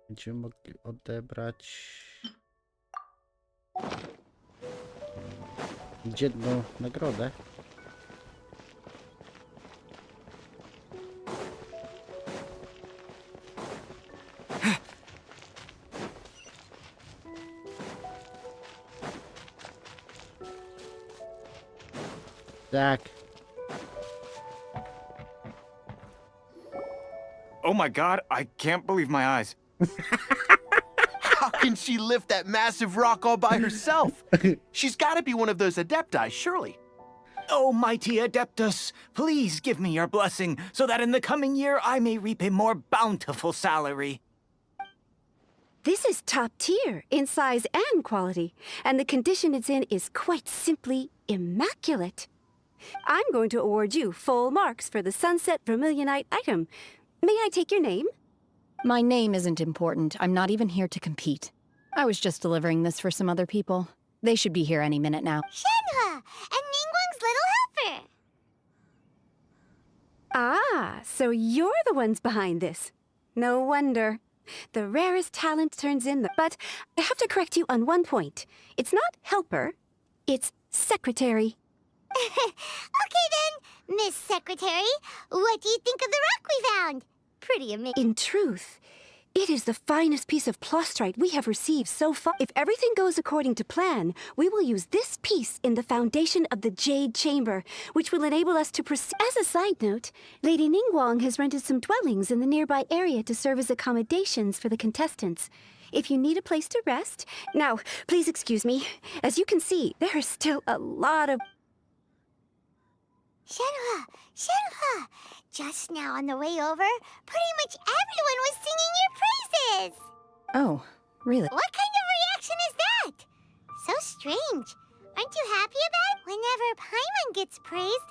będziemy mogli odebrać... dzienną nagrodę. Tak. Oh my god, I can't believe my eyes. How can she lift that massive rock all by herself? She's got to be one of those adepti, surely. Oh, mighty Adeptus, please give me your blessing so that in the coming year I may reap a more bountiful salary. This is top tier in size and quality, and the condition it's in is quite simply immaculate. I'm going to award you full marks for the Sunset Vermilionite item. May I take your name? My name isn't important. I'm not even here to compete. I was just delivering this for some other people. They should be here any minute now. Shenhua and Ningguang's little helper. Ah, so you're the ones behind this. No wonder. The rarest talent turns in the... But I have to correct you on one point. It's not helper, it's secretary. Okay then, Miss Secretary, what do you think of the rock we found? Pretty amazing. In truth, it is the finest piece of plostrite we have received so far. If everything goes according to plan, we will use this piece in the foundation of the Jade Chamber, which will enable us to proceed. As a side note, Lady Ningguang has rented some dwellings in the nearby area to serve as accommodations for the contestants. If you need a place to rest... Now, please excuse me. As you can see, there is still a lot of... Shenhua! Just now on the way over, pretty much everyone was singing your praises! Oh, really? What kind of reaction is that? So strange. Aren't you happy about it? Whenever Paimon gets praised,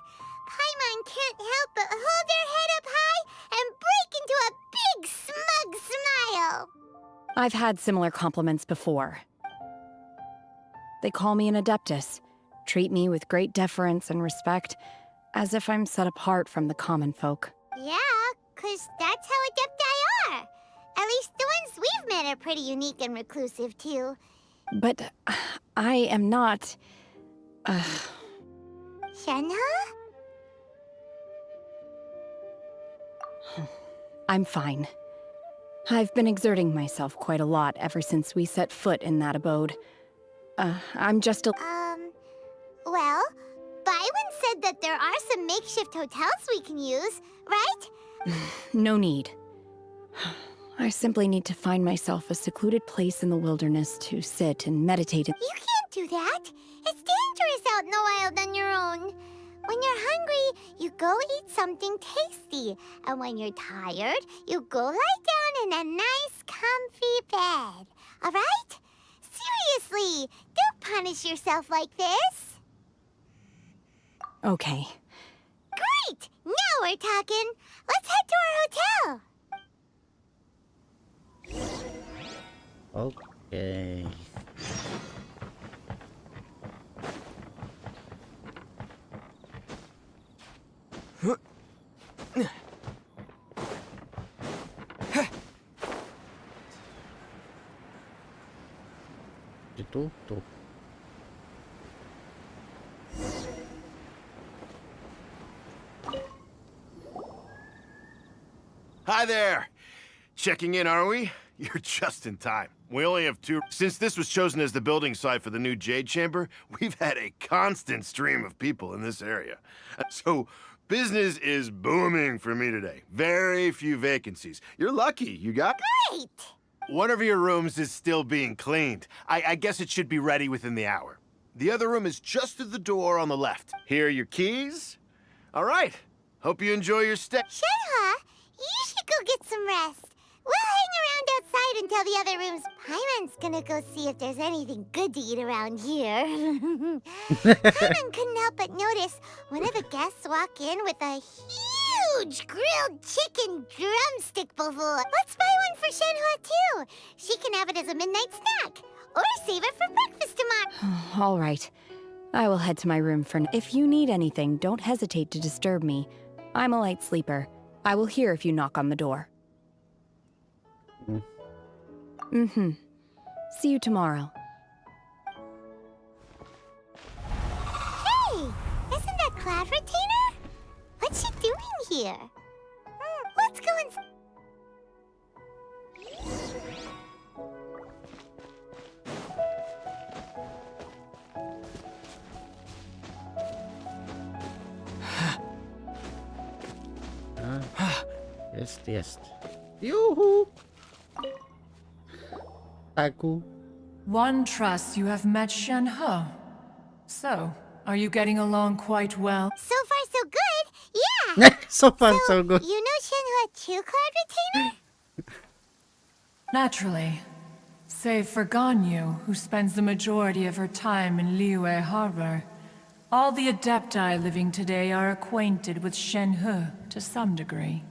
Paimon can't help but hold their head up high and break into a big smug smile. I've had similar compliments before. They call me an adeptus, treat me with great deference and respect, as if I'm set apart from the common folk. Yeah, 'cause that's how adepti are. At least the ones we've met are pretty unique and reclusive, too. But I am not... Shenhua? I'm fine. I've been exerting myself quite a lot ever since we set foot in that abode. I'm just a... Well, Byron said that there are some makeshift hotels we can use, right? No need. I simply need to find myself a secluded place in the wilderness to sit and meditate. You can't do that. It's dangerous out in the wild on your own. When you're hungry, you go eat something tasty. And when you're tired, you go lie down in a nice, comfy bed. All right? Seriously, don't punish yourself like this. Okay. Great! Now we're talking. Let's head to our hotel. Okay. Tu. Hi there. Checking in, are we? You're just in time. We only have 2. Since this was chosen as the building site for the new Jade Chamber, we've had a constant stream of people in this area. So business is booming for me today. Very few vacancies. You're lucky. You got... Great! One of your rooms is still being cleaned. I guess it should be ready within the hour. The other room is just through the door on the left. Here are your keys. All right. Hope you enjoy your stay. Shenhua, you should go get some rest. We'll hang around outside until the other rooms. Paimon's gonna go see if there's anything good to eat around here. Paimon couldn't help but notice one of the guests walk in with a huge grilled chicken drumstick before. Let's buy one for Shenhua too. She can have it as a midnight snack. Or save it for breakfast tomorrow. All right. I will head to my room for now. If you need anything, don't hesitate to disturb me. I'm a light sleeper. I will hear if you knock on the door. See you tomorrow. Hey! Isn't that Cloud Retainer? What's she doing here? Let's go and... Jest. Juhu! Taku. One trusts you have met Shen-He. So, are you getting along quite well? So far, so good. Yeah. So far, so good. You know Shenhua True Card Retainer? Naturally. Save for Ganyu, who spends the majority of her time in Liyue Harbor. All the Adepti living today are acquainted with Shen-He to some degree.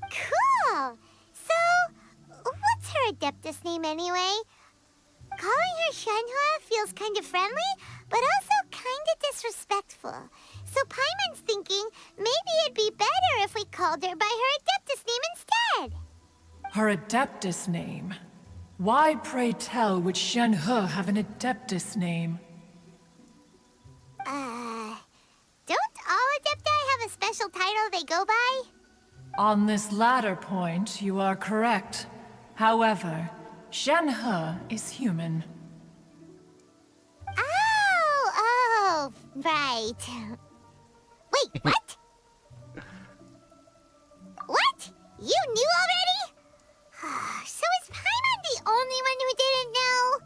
Cool. So, what's her Adeptus name anyway? Calling her Shenhua feels kind of friendly, but also kind of disrespectful. So Paimon's thinking maybe it'd be better if we called her by her Adeptus name instead. Her Adeptus name? Why, pray tell, would Shen-He have an Adeptus name? Don't all Adepti have a special title they go by? On this latter point, you are correct. However, Shen-He is human. Oh, right. Wait, what? What? You knew already? So is Paimon the only one who didn't know?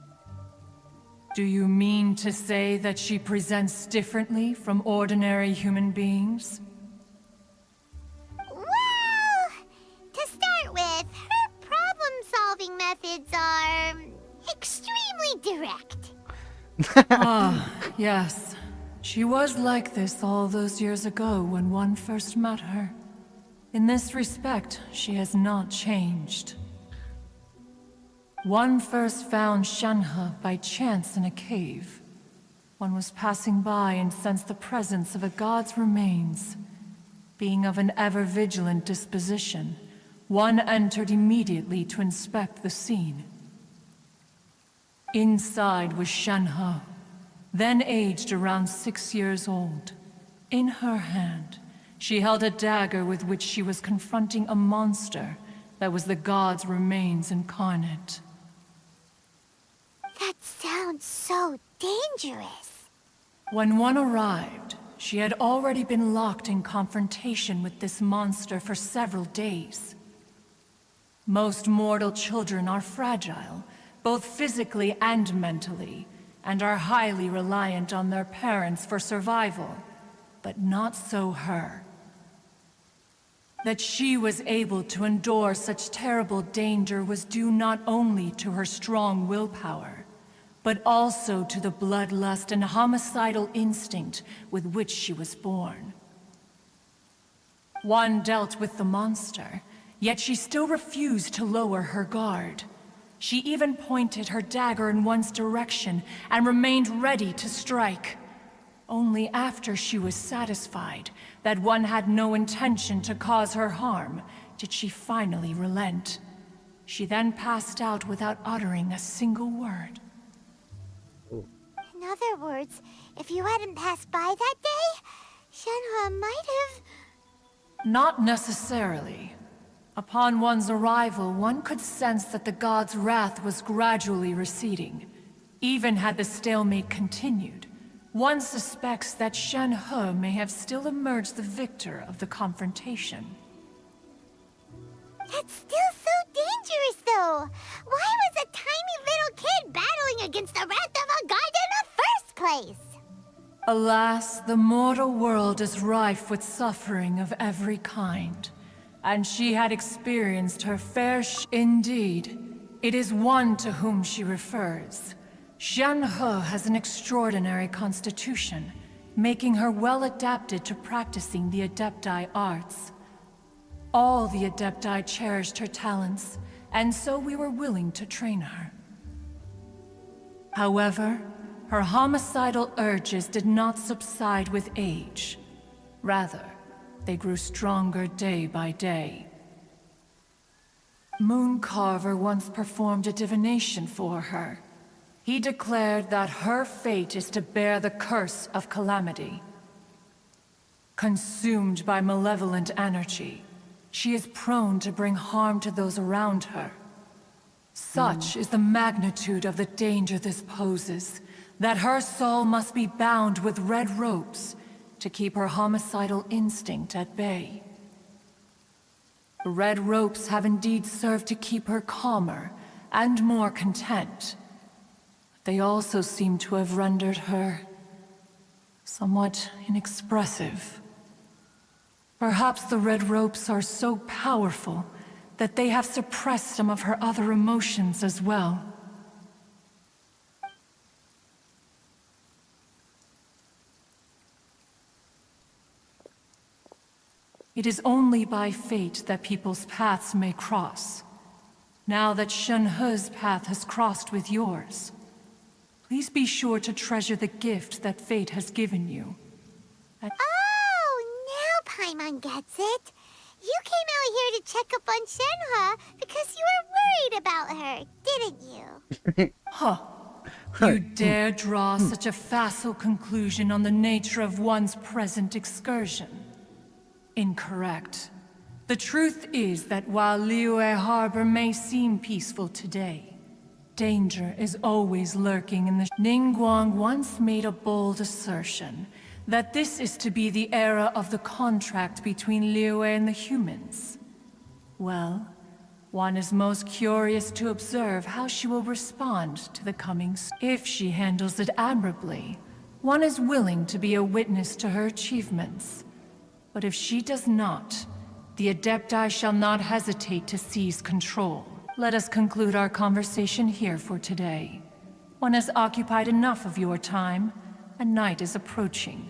Do you mean to say that she presents differently from ordinary human beings? Well, to start with, her problem-solving methods are extremely direct. Ah, yes. She was like this all those years ago when one first met her. In this respect, she has not changed. One first found Shen-He by chance in a cave. One was passing by and sensed the presence of a god's remains. Being of an ever-vigilant disposition, one entered immediately to inspect the scene. Inside was Shen-He, then aged around 6 years old. In her hand, she held a dagger with which she was confronting a monster that was the god's remains incarnate. That sounds so dangerous. When one arrived, she had already been locked in confrontation with this monster for several days. Most mortal children are fragile, both physically and mentally, and are highly reliant on their parents for survival. But not so her. That she was able to endure such terrible danger was due not only to her strong willpower, but also to the bloodlust and homicidal instinct with which she was born. One dealt with the monster, yet she still refused to lower her guard. She even pointed her dagger in one's direction and remained ready to strike. Only after she was satisfied that one had no intention to cause her harm did she finally relent. She then passed out without uttering a single word. In other words, if you hadn't passed by that day, Shenhua might have... Not necessarily. Upon one's arrival, one could sense that the god's wrath was gradually receding. Even had the stalemate continued, one suspects that Shen-He may have still emerged the victor of the confrontation. That's still so dangerous, though. Why was a tiny little kid battling against the wrath of a god in the first place? Alas, the mortal world is rife with suffering of every kind. And she had experienced her fair Indeed, it is one to whom she refers. Shen-He has an extraordinary constitution, making her well adapted to practicing the Adepti arts. All the Adepti cherished her talents, and so we were willing to train her. However, her homicidal urges did not subside with age. Rather, they grew stronger day by day. Mooncarver once performed a divination for her. He declared that her fate is to bear the curse of calamity. Consumed by malevolent energy, she is prone to bring harm to those around her. Such is the magnitude of the danger this poses, that her soul must be bound with red ropes to keep her homicidal instinct at bay. The red ropes have indeed served to keep her calmer and more content. But they also seem to have rendered her somewhat inexpressive. Perhaps the red ropes are so powerful that they have suppressed some of her other emotions as well. It is only by fate that people's paths may cross. Now that Shenhe's path has crossed with yours, please be sure to treasure the gift that fate has given you. Oh, now Paimon gets it. You came out here to check up on Shenhe because you were worried about her, didn't you? Huh. You dare draw such a facile conclusion on the nature of one's present excursion? Incorrect. The truth is that while Liyue Harbor may seem peaceful today, danger is always lurking in the... Ningguang once made a bold assertion that this is to be the era of the contract between Liyue and the humans. Well, one is most curious to observe how she will respond to the coming... If she handles it admirably, one is willing to be a witness to her achievements. But if she does not, the Adepti shall not hesitate to seize control. Let us conclude our conversation here for today. One has occupied enough of your time, and night is approaching.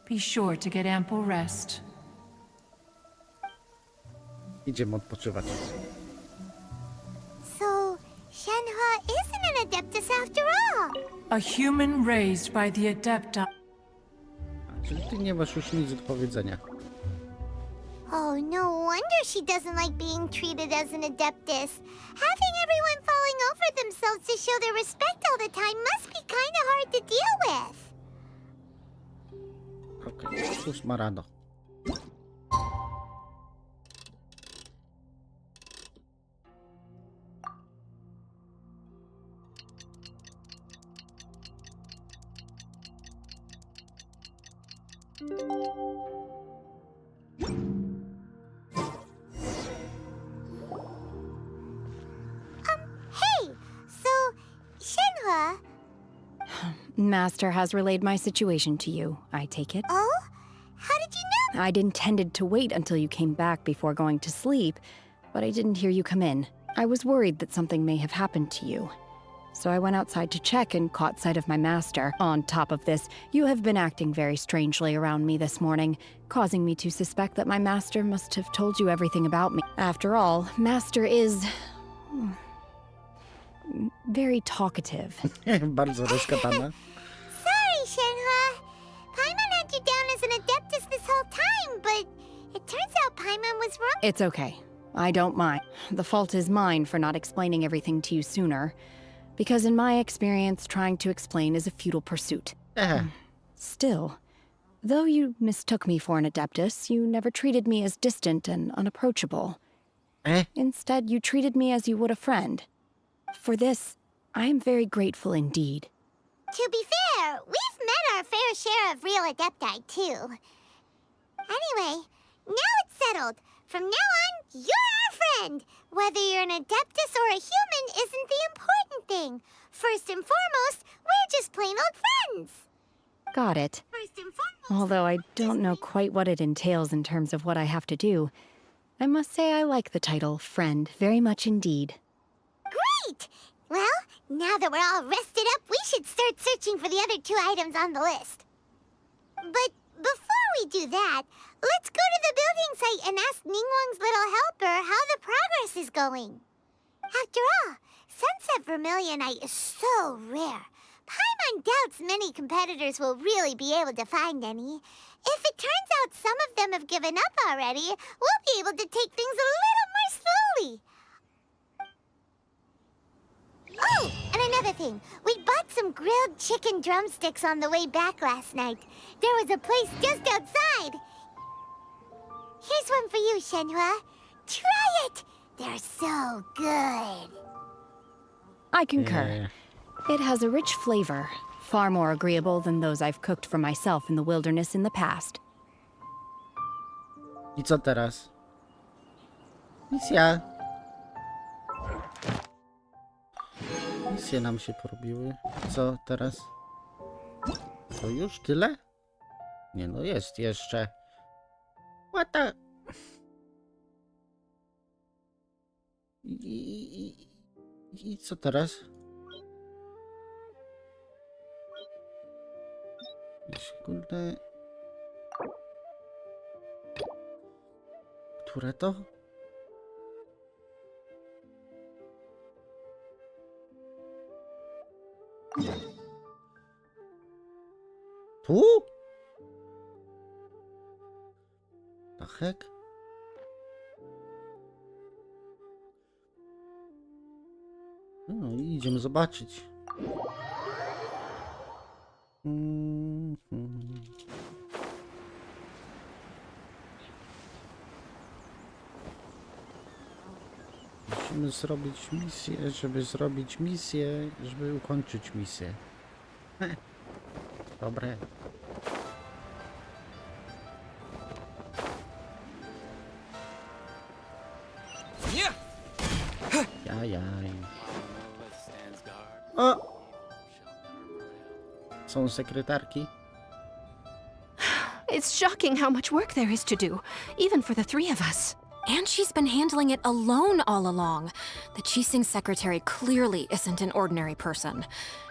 Be sure to get ample rest. Idziemy odpoczywać. So, Shenhe isn't an Adeptus after all. A human raised by the Adepti. Czyli ty nie masz już nic do powiedzenia. Oh, no wonder she doesn't like being treated as an Adeptus. Having everyone falling over themselves to show their respect all the time must be kind of hard to deal with. Okej, cóż ma rano. Hey, so, Shenhe... Master has relayed my situation to you, I take it. Oh? How did you know? I'd intended to wait until you came back before going to sleep, but I didn't hear you come in. I was worried that something may have happened to you. So I went outside to check and caught sight of my master. On top of this, you have been acting very strangely around me this morning, causing me to suspect that my master must have told you everything about me. After all, master is... very talkative. Bardzo rozkatana. Sorry, Shenhe. Paimon had you down as an Adeptus this whole time, but it turns out Paimon was wrong. It's okay. I don't mind. The fault is mine for not explaining everything to you sooner. Because in my experience, trying to explain is a futile pursuit. Still, though you mistook me for an Adeptus, you never treated me as distant and unapproachable. Instead, you treated me as you would a friend. For this, I am very grateful indeed. To be fair, we've met our fair share of real Adepti, too. Anyway, now it's settled. From now on, you're our friend. Whether you're an Adeptus or a human isn't the important thing. First and foremost, we're just plain old friends. Got it. First and foremost, Although I don't know quite what it entails in terms of what I have to do, I must say I like the title friend very much indeed. Great! Well, now that we're all rested up, we should start searching for the other 2 items on the list. But before we do that, let's go to the building site and ask Ningguang's little helper how the progress is going. After all, Sunset Vermilionite is so rare. Paimon doubts many competitors will really be able to find any. If it turns out some of them have given up already, we'll be able to take things a little more slowly. Oh, and another thing. We bought some grilled chicken drumsticks on the way back last night. There was a place just outside. Here's one for you, Shenhe. Try it! They're so good. I concur. It has a rich flavor, far more agreeable than those I've cooked for myself in the wilderness in the past. I co teraz? Misja. Misje nam się porobiły. Co teraz? To już tyle? Nie no, jest jeszcze. What the... I co teraz? Kurde. Które to? Tu? The heck? No i idziemy zobaczyć. Musimy zrobić misję, żeby ukończyć misję. Dobre. Jajaj. O! Są sekretarki. It's shocking how much work there is to do, even for the three of us. And she's been handling it alone all along. The Qixing secretary clearly isn't an ordinary person.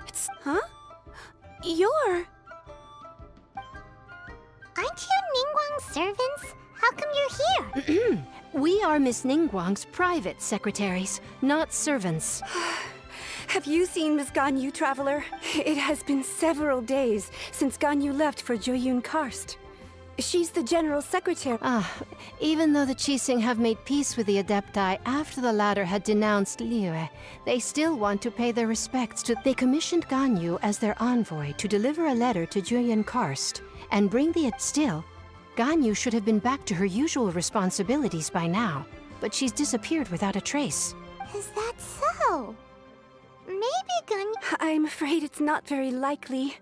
It's... Huh? You're... Aren't you Ningguang's servants? How come you're here? We are Miss Ningguang's private secretaries, not servants. Have you seen Miss Ganyu, Traveler? It has been several days since Ganyu left for Joyun Karst. She's the general secretary. Even though the Qixing have made peace with the Adepti after the latter had denounced Liyue, they still want to pay their respects to... They commissioned Ganyu as their envoy to deliver a letter to Joyun Karst and bring the... Still, Ganyu should have been back to her usual responsibilities by now, but she's disappeared without a trace. Is that so? Maybe Ganyu... I'm afraid it's not very likely.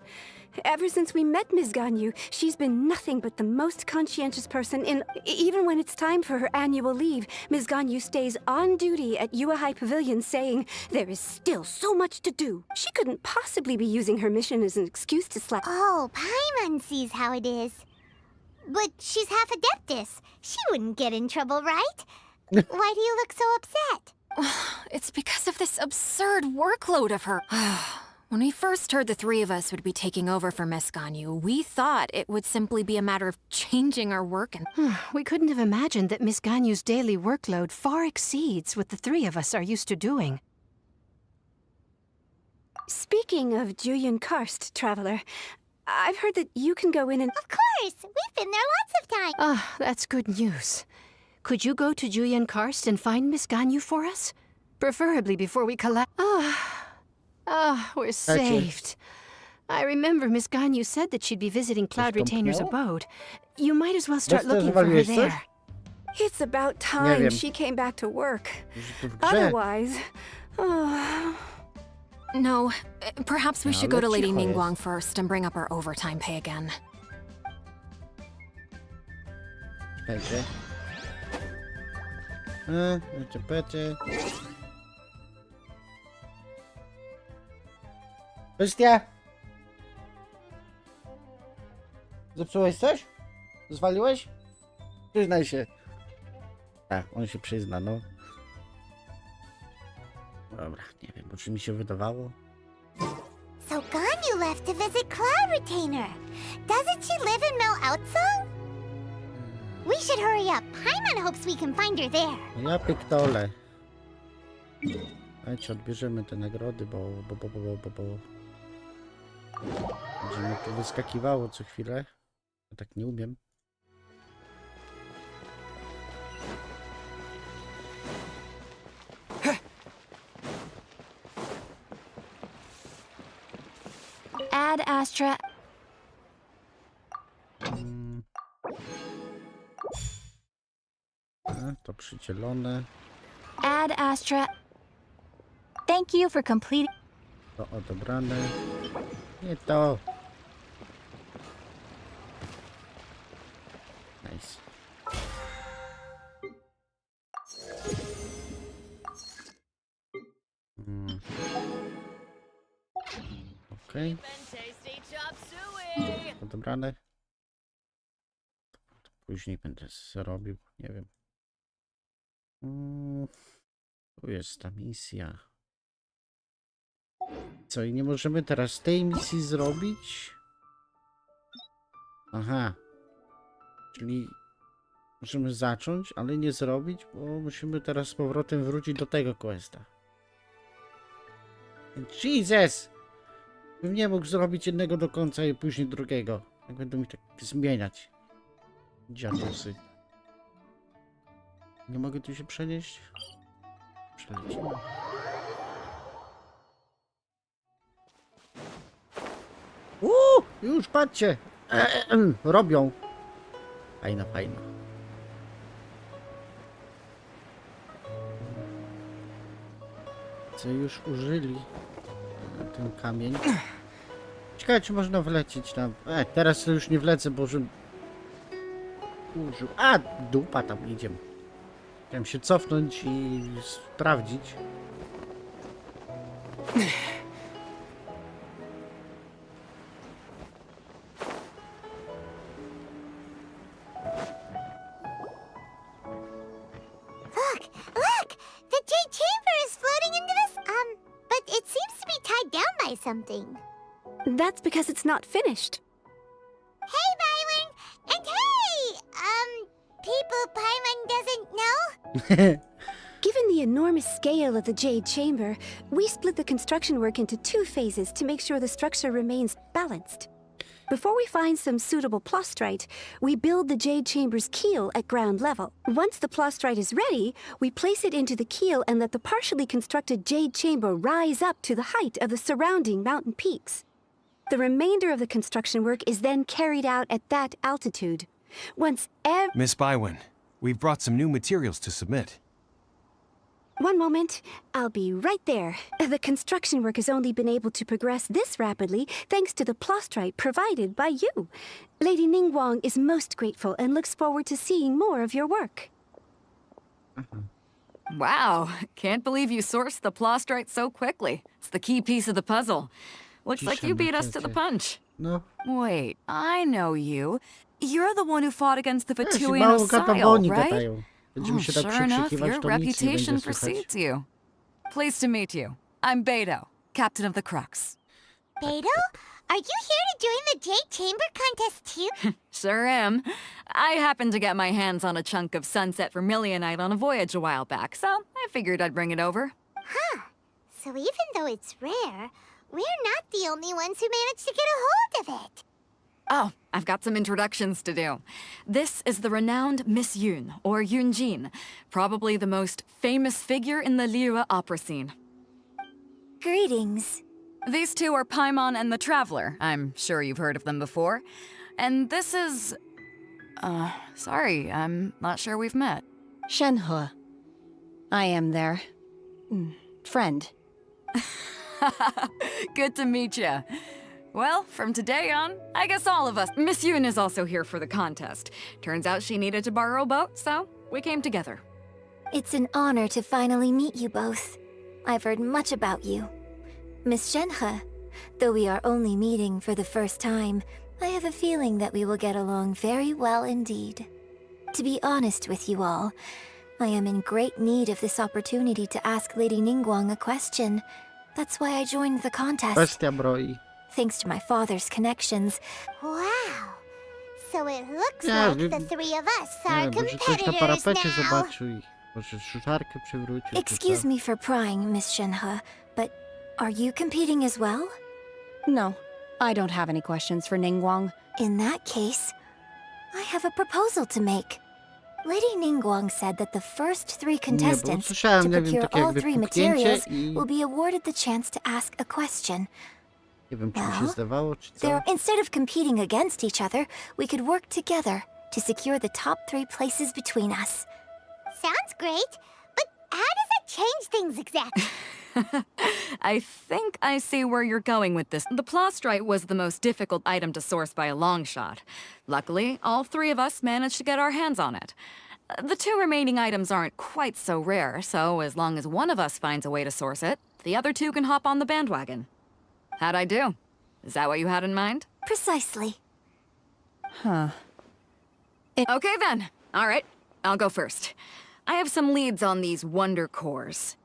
Ever since we met Ms. Ganyu, she's been nothing but the most conscientious person in... Even when it's time for her annual leave, Ms. Ganyu stays on duty at Yuehai Pavilion saying there is still so much to do. She couldn't possibly be using her mission as an excuse to slack... Oh, Paimon sees how it is. But she's half Adeptus. She wouldn't get in trouble, right? Why do you look so upset? It's because of this absurd workload of her. When we first heard the three of us would be taking over for Miss Ganyu, we thought it would simply be a matter of changing our work and... We couldn't have imagined that Miss Ganyu's daily workload far exceeds what the three of us are used to doing. Speaking of Joyun Karst, Traveler, I've heard that you can go in and... Of course! We've been there lots of times! That's good news. Could you go to Joyun Karst and find Miss Ganyu for us? Preferably before we collapse. We're saved. I remember Miss Ganyu said that she'd be visiting Cloud Retainer's abode. You might as well start looking for her there. It's about time she came back to work. Otherwise... No, perhaps we should go to Lady Ningguang first and bring up our overtime pay again. Okay. Bestia! Zepsułeś coś? Zwaliłeś? Przyznaj się. Tak, on się przyzna, no. Dobra, nie wiem, bo czy mi się wydawało? So Ganyu left to visit Cloud Retainer. Doesn't she live in Mel-Outsong? We should hurry up. Paimon hopes we can find her there. No ja piktole. Dajcie, odbierzemy te nagrody, bo... Będzie mi to wyskakiwało co chwilę. Ja tak nie umiem. Ad Astra. To przycielone. Ad Astra. Thank you for completing. To odebrane. Nie to. Nice. Okej. Odebrane. Później będę zrobił, nie wiem. Tu jest ta misja. Co, i nie możemy teraz tej misji zrobić? Aha. Czyli możemy zacząć, ale nie zrobić, bo musimy teraz z powrotem wrócić do tego questa. Jesus! Bym nie mógł zrobić jednego do końca i później drugiego. Jak będą mi tak zmieniać. Dziadusy. Nie mogę tu się przenieść? Przelecimy. Już patrzcie! Robią. Fajna, fajna. Co już użyli na ten kamień. Ciekawe, czy można wlecieć tam. Teraz to już nie wlecę, bo że użył. A, dupa, tam idziemy. Chciałem się cofnąć i sprawdzić. Look! The Jade Chamber is floating into this, but it seems to be tied down by something. That's because it's not finished. Hey, Byron! And hey! People Paimon doesn't know? Given the enormous scale of the Jade Chamber, we split the construction work into 2 phases to make sure the structure remains balanced. Before we find some suitable plastrite, we build the Jade Chamber's keel at ground level. Once the plastrite is ready, we place it into the keel and let the partially constructed Jade Chamber rise up to the height of the surrounding mountain peaks. The remainder of the construction work is then carried out at that altitude. Once Miss Bywin, we've brought some new materials to submit. One moment, I'll be right there. The construction work has only been able to progress this rapidly thanks to the plastrite provided by you. Lady Ningguang is most grateful and looks forward to seeing more of your work. Wow, can't believe you sourced the plastrite so quickly. It's the key piece of the puzzle. Looks like you beat us to the punch. No. Wait, I know you. You're the one who fought against the Fatuian mało Osile, gadawoni right? gadają. Będziemy się tak Sure enough, przekrzykiwać, your to nic nie reputation będzie słychać. precedes you. Pleased to meet you. I'm Beto, captain of the Crux. Beto? Are you here to join the Jade Chamber contest too? Sure am. I happened to get my hands on a chunk of sunset vermilionite on a voyage a while back, so I figured I'd bring it over. Huh. So even though it's rare, we're not the only ones who managed to get a hold of it. Oh, I've got some introductions to do. This is the renowned Miss Yun, or Yunjin, probably the most famous figure in the Liyue opera scene. Greetings. These two are Paimon and the Traveler. I'm sure you've heard of them before. And this is... sorry, I'm not sure we've met. Shenhe. I am their friend. Good to meet you. Well, from today on, I guess all of us. Miss Yun is also here for the contest. Turns out she needed to borrow a boat, so we came together. It's an honor to finally meet you both. I've heard much about you. Miss Shenhe, though we are only meeting for the first time, I have a feeling that we will get along very well indeed. To be honest with you all, I am in great need of this opportunity to ask Lady Ningguang a question. That's why I joined the contest. Kwestia broi. Thanks to my father's connections. Wow. So it looks Yeah, like the three of us are Nie, może coś na competitors parapecie now. zobaczył i może szusarkę przywrócił. czy Excuse co. me for prying, Miss Shenhe, but are you competing as well? No, I don't have any questions for Ningguang. In that case, I have a proposal to make. Lady Ningguang said that the first 3 contestants to słyszałem, nie wiem, procure takie all jakby 3 puknięcie materials i- will be awarded the chance to ask a question. Nie wiem, czy mi się Well, zdawało, czy co. Instead of competing against each other, we could work together to secure the top 3 places between us. Sounds great, but how does that change things exactly? I think I see where you're going with this. The plastrite was the most difficult item to source by a long shot. Luckily, all 3 of us managed to get our hands on it. The 2 remaining items aren't quite so rare, so as long as one of us finds a way to source it, the other 2 can hop on the bandwagon. How'd I do? Is that what you had in mind? Precisely. Huh. Okay then. All right, I'll go first. I have some leads on these wonder cores.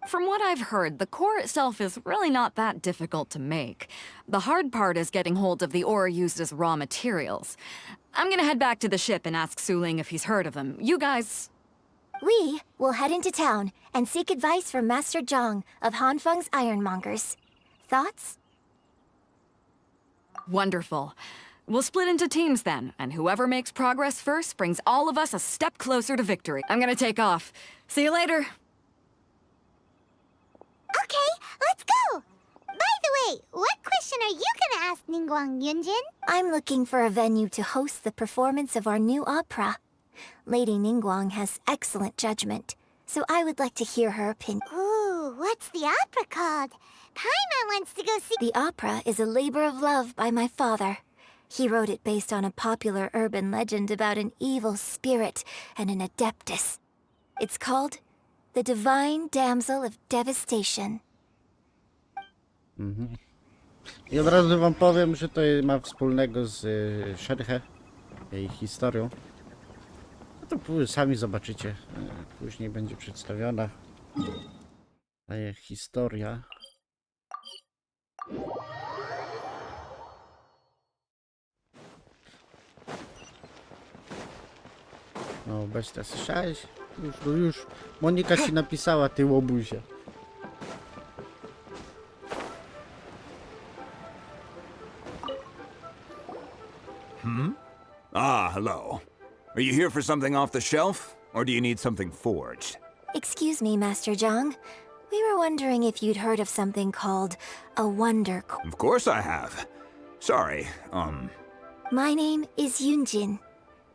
From what I've heard, the core itself is really not that difficult to make. The hard part is getting hold of the ore used as raw materials. I'm gonna head back to the ship and ask Suling if he's heard of them. You guys... We will head into town and seek advice from Master Zhang of Hanfeng's Ironmongers. Thoughts? Wonderful. We'll split into teams then, and whoever makes progress first brings all of us a step closer to victory. I'm gonna take off. See you later. Okay, let's go! By the way, what question are you gonna ask Ningguang Yunjin? I'm looking for a venue to host the performance of our new opera. Lady Ningguang has excellent judgment, so I would like to hear her opinion. Ooh, what's the opera called? Paimon wants to go see... The opera is a labor of love by my father. He wrote it based on a popular urban legend about an evil spirit and an adeptus. It's called The Divine Damsel of Devastation. I od razu wam powiem, że to ma wspólnego z Sherhe, jej historią. No to sami zobaczycie. Później będzie przedstawiona ta jej historia. No, bestia, słyszałeś? Już. Monika ci napisała, ty łobuzie. Ah, hello. Are you here for something off the shelf, or do you need something forged? Excuse me, Master Zhang. We were wondering if you'd heard of something called a wonder core. Of course I have. Sorry, My name is Yunjin.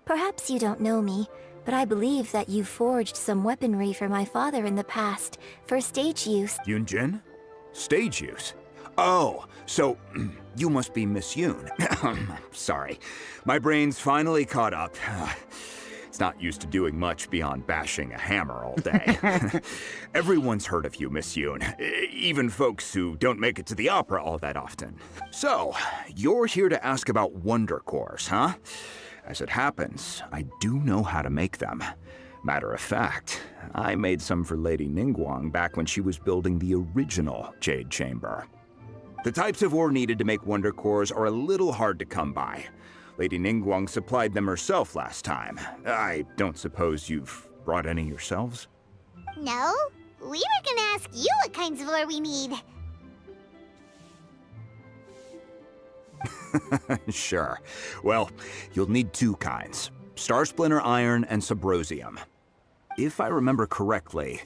Perhaps you don't know me, but I believe that you forged some weaponry for my father in the past, for stage use. Yunjin? Stage use? Oh, so you must be Miss Yoon. Sorry. My brain's finally caught up. It's not used to doing much beyond bashing a hammer all day. Everyone's heard of you, Miss Yoon. Even folks who don't make it to the opera all that often. So, you're here to ask about wonder cores, huh? As it happens, I do know how to make them. Matter of fact, I made some for Lady Ningguang back when she was building the original Jade Chamber. The types of ore needed to make wonder cores are a little hard to come by. Lady Ningguang supplied them herself last time. I don't suppose you've brought any yourselves? No, we were gonna ask you what kinds of ore we need. Sure. Well, you'll need two kinds. Star Splinter Iron and Subrosium. If I remember correctly,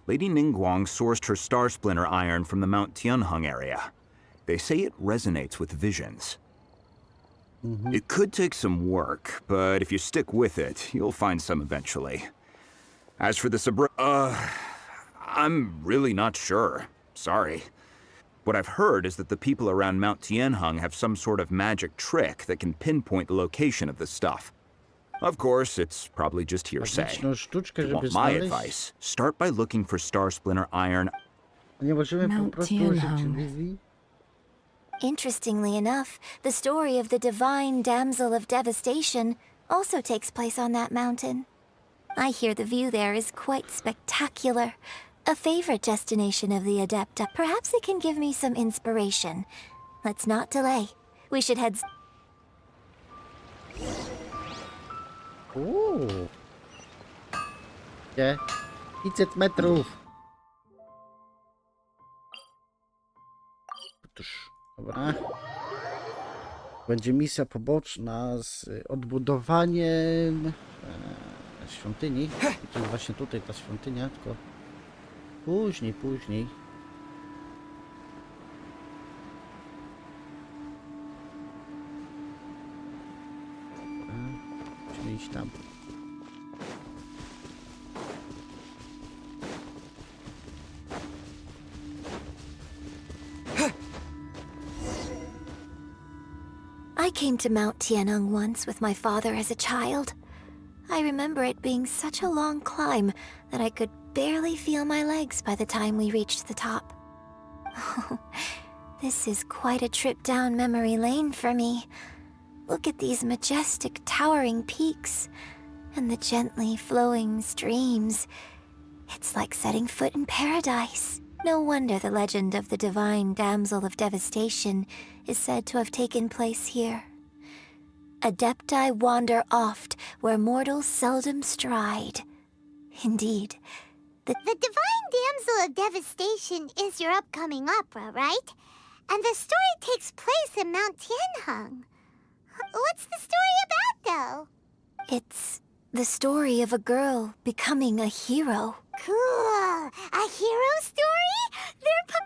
Lady Ningguang sourced her Star Splinter Iron from the Mount Tianheng area. They say it resonates with visions. It could take some work, but if you stick with it, you'll find some eventually. As for the I'm really not sure. Sorry. What I've heard is that the people around Mount Tianheng have some sort of magic trick that can pinpoint the location of the stuff. Of course, it's probably just hearsay. If you want my advice, start by looking for Star Splinter Iron. Mount Tianheng. Interestingly enough, the story of the Divine Damsel of Devastation also takes place on that mountain. I hear the view there is quite spectacular. A favorite destination of the Adepta. Perhaps it can give me some inspiration. Let's not delay. We should head... Uuu. Gdzie? 500 metrów. Otóż, dobra. Będzie misja poboczna z odbudowaniem świątyni. I to jest właśnie tutaj ta świątynia, tylko później. Musimy iść tam. I came to Mount Tianheng once with my father as a child. I remember it being such a long climb that I could barely feel my legs by the time we reached the top. This is quite a trip down memory lane for me. Look at these majestic, towering peaks and the gently flowing streams. It's like setting foot in paradise. No wonder the legend of the divine damsel of devastation is said to have taken place here. Adepti wander oft where mortals seldom stride. Indeed, The Divine Damsel of Devastation is your upcoming opera, right? And the story takes place in Mount Tianheng. What's the story about, though? it's the story of a girl becoming a hero. Cool. A hero story?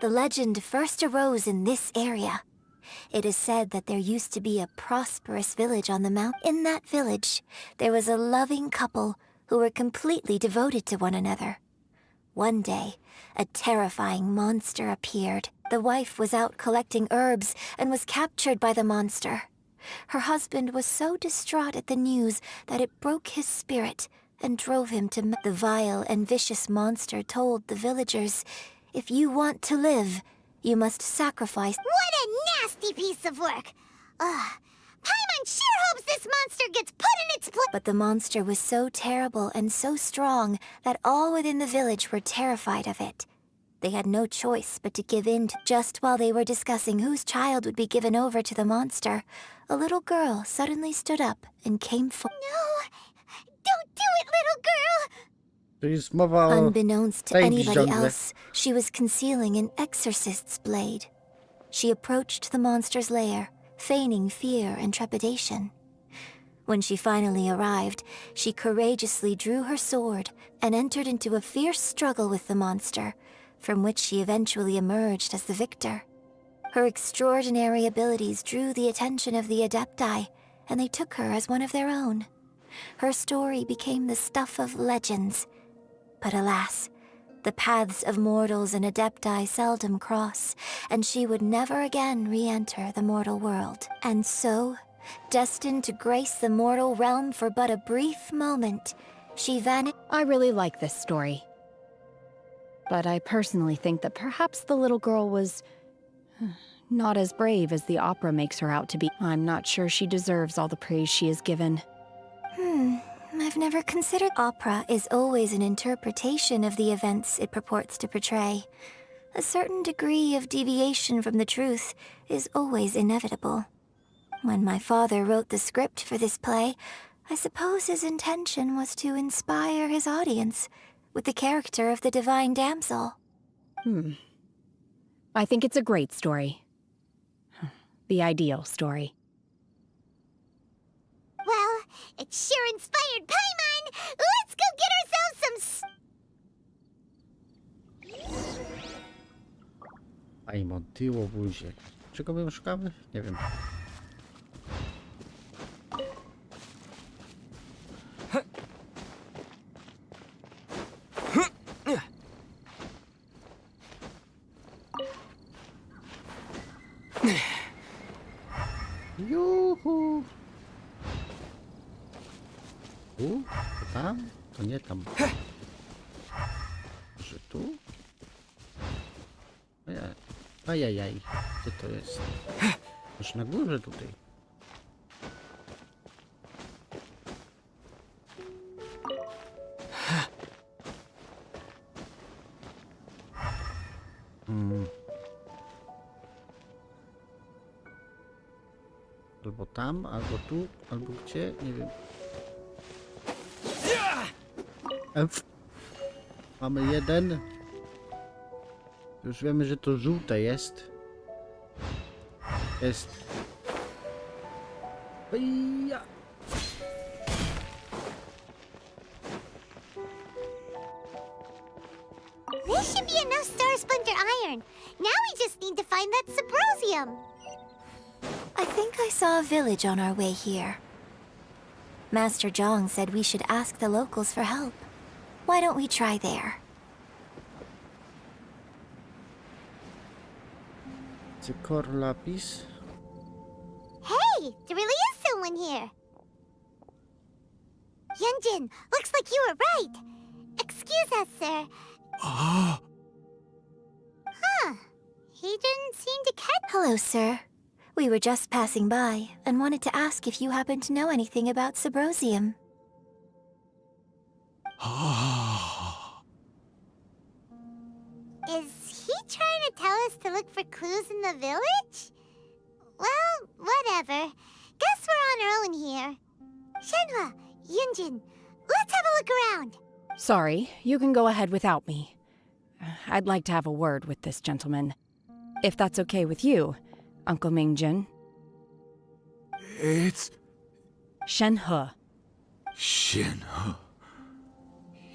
The legend first arose in this area. It is said that there used to be a prosperous village on the mount. In that village, there was a loving couple who were completely devoted to one another. One day, a terrifying monster appeared. The wife was out collecting herbs and was captured by the monster. Her husband was so distraught at the news that it broke his spirit and drove him to the vile and vicious monster told the villagers, "If you want to live, you must sacrifice." What a nasty piece of work! Ugh. Paimon sure hopes this monster gets put in its place. But the monster was so terrible and so strong that all within the village were terrified of it. They had no choice but to give in. Just while they were discussing whose child would be given over to the monster, a little girl suddenly stood up and came forward. No! Don't do it, little girl! To jest mowa o Unbeknownst to tej anybody wziągle. else, she was concealing an exorcist's blade. She approached the monster's lair, feigning fear and trepidation. When she finally arrived, she courageously drew her sword and entered into a fierce struggle with the monster, from which she eventually emerged as the victor. Her extraordinary abilities drew the attention of the Adepti, and they took her as one of their own. Her story became the stuff of legends. But alas, the paths of mortals and Adepti seldom cross, and she would never again re-enter the mortal world. And so, destined to grace the mortal realm for but a brief moment, she vanished. I really like this story. But I personally think that perhaps the little girl was not as brave as the opera makes her out to be. I'm not sure she deserves all the praise she is given. I've never considered. Opera is always an interpretation of the events it purports to portray. A certain degree of deviation from the truth is always inevitable. When my father wrote the script for this play, I suppose his intention was to inspire his audience with the character of the divine damsel. I think it's a great story. The ideal story. Well, it sure inspired Paimon! Let's go get ourselves some Paimon, tyło buzie. Czego my szukamy? Nie wiem. Juhu! Tu? To tam? To nie tam. Może tu? Ajajaj. Gdzie to jest? Już na górze tutaj. Albo tam, albo tu, albo gdzie? Nie wiem. Mamy jeden. Już wiemy, że to żółte jest. Jest. Ija. This should be enough star splinter iron. Now we just need to find that Subrosium. I think I saw a village on our way here. Master Zhang said we should ask the locals for help. Why don't we try there? Cykor lapis. Hey, there really is someone here. Yunjin, looks like you were right. Excuse us, sir. Huh. He didn't seem to catch. Hello, sir. We were just passing by and wanted to ask if you happen to know anything about Subrosium. Is he trying to tell us to look for clues in the village? Well, whatever. Guess we're on our own here. Shenhua, Yunjin, let's have a look around. Sorry, you can go ahead without me. I'd like to have a word with this gentleman. If that's okay with you, Uncle Mingjin. It's... Shenhe. Shenhe.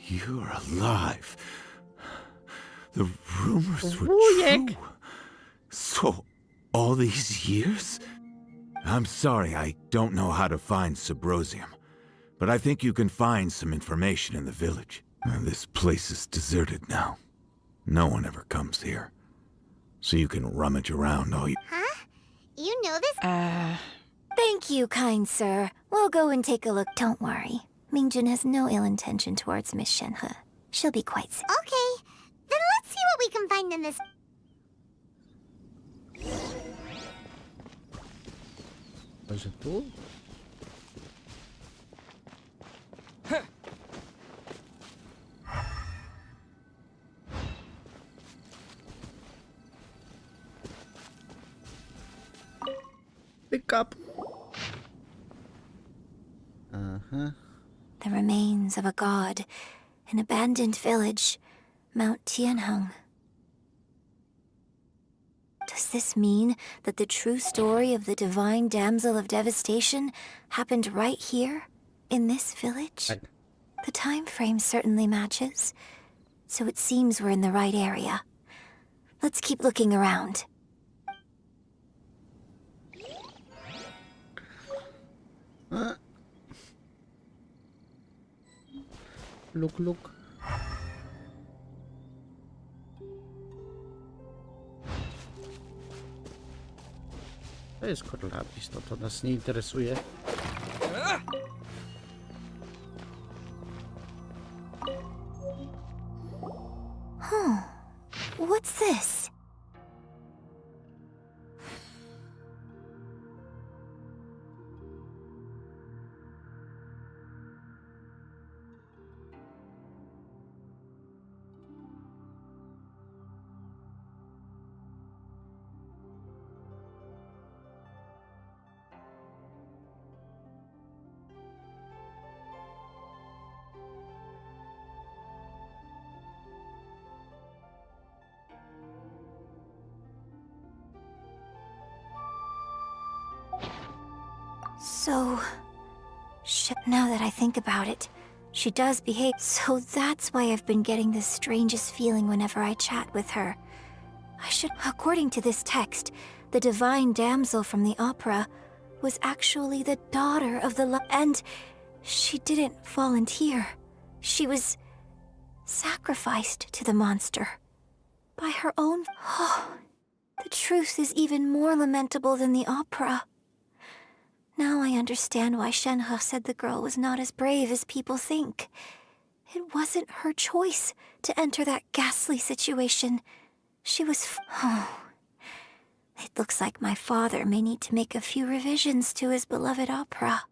You're alive. The rumors were true. So, all these years? I'm sorry, I don't know how to find Subrosium. But I think you can find some information in the village. This place is deserted now. No one ever comes here. So you can rummage around all you... Huh? You know this? Thank you, kind sir. We'll go and take a look. Don't worry. Mingjin has no ill intention towards Miss Shenhe. She'll be quite safe. Okay, then let's see what we can find in this. Może tu? Pick up. The remains of a god, an abandoned village, Mount Tianheng. Does this mean that the true story of the divine damsel of devastation happened right here, in this village? The time frame certainly matches, so it seems we're in the right area. Let's keep looking around. Look. To jest korlapis, to nas nie interesuje. What's this? So... now that I think about it, she does behave. So that's why I've been getting the strangest feeling whenever I chat with her. According to this text, the divine damsel from the opera was actually the daughter of the and she didn't volunteer. She was sacrificed to the monster by her own... the truth is even more lamentable than the opera. Now I understand why Shenhe said the girl was not as brave as people think. It wasn't her choice to enter that ghastly situation. She was It looks like my father may need to make a few revisions to his beloved opera.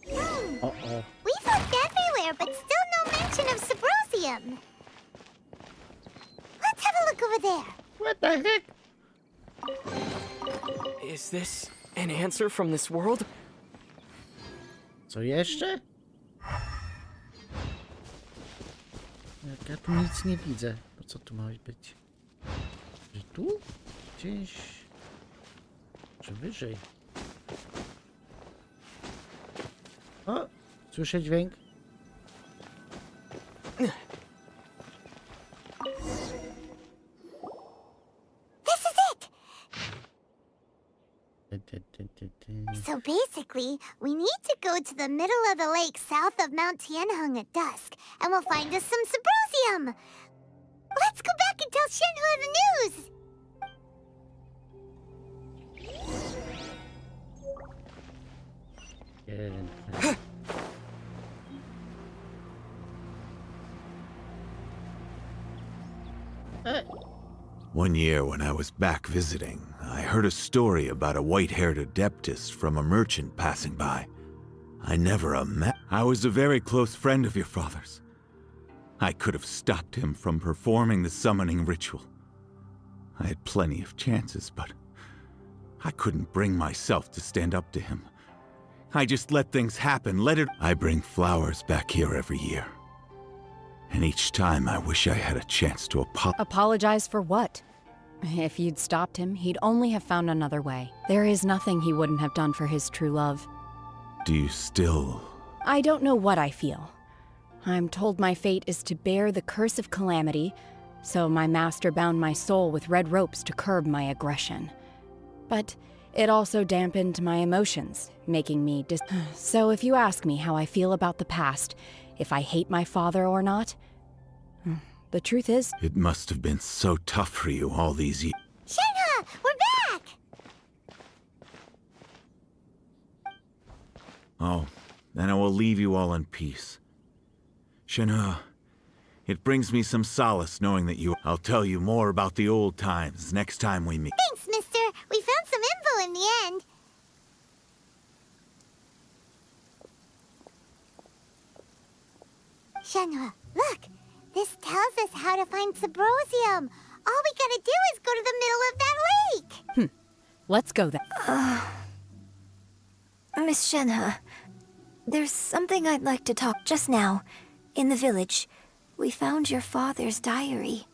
We've looked everywhere, but still no mention of Subrosium. Let's have a look over there. What the heck? Is this an answer from this world? Co jeszcze? Ja tu nic nie widzę. Po co tu ma być? Że tu? Gdzieś? Czy wyżej? O! Słyszę dźwięk. So basically, we need to go to the middle of the lake south of Mount Tianheng at dusk, and we'll find us some Subrosium! Let's go back and tell Shenhua the news! One year when I was back visiting, I heard a story about a white-haired adeptus from a merchant passing by. I never met. I was a very close friend of your father's. I could have stopped him from performing the summoning ritual. I had plenty of chances, but I couldn't bring myself to stand up to him. I just let things happen, I bring flowers back here every year. And each time I wish I had a chance to Apologize for what? If you'd stopped him, he'd only have found another way. There is nothing he wouldn't have done for his true love. Do you still... I don't know what I feel. I'm told my fate is to bear the curse of calamity, so my master bound my soul with red ropes to curb my aggression. But it also dampened my emotions, making me So if you ask me how I feel about the past, if I hate my father or not, the truth is... It must have been so tough for you all these years. Shenhe, we're back! Oh, then I will leave you all in peace. Shenhe, it brings me some solace knowing that you... I'll tell you more about the old times next time we meet. Thanks, mister. We found some info in the end. Shenhe, look! This tells us how to find Sabrosium. All we gotta do is go to the middle of that lake. Let's go then. Miss Shenhe, there's something I'd like to talk just now. In the village, we found your father's diary.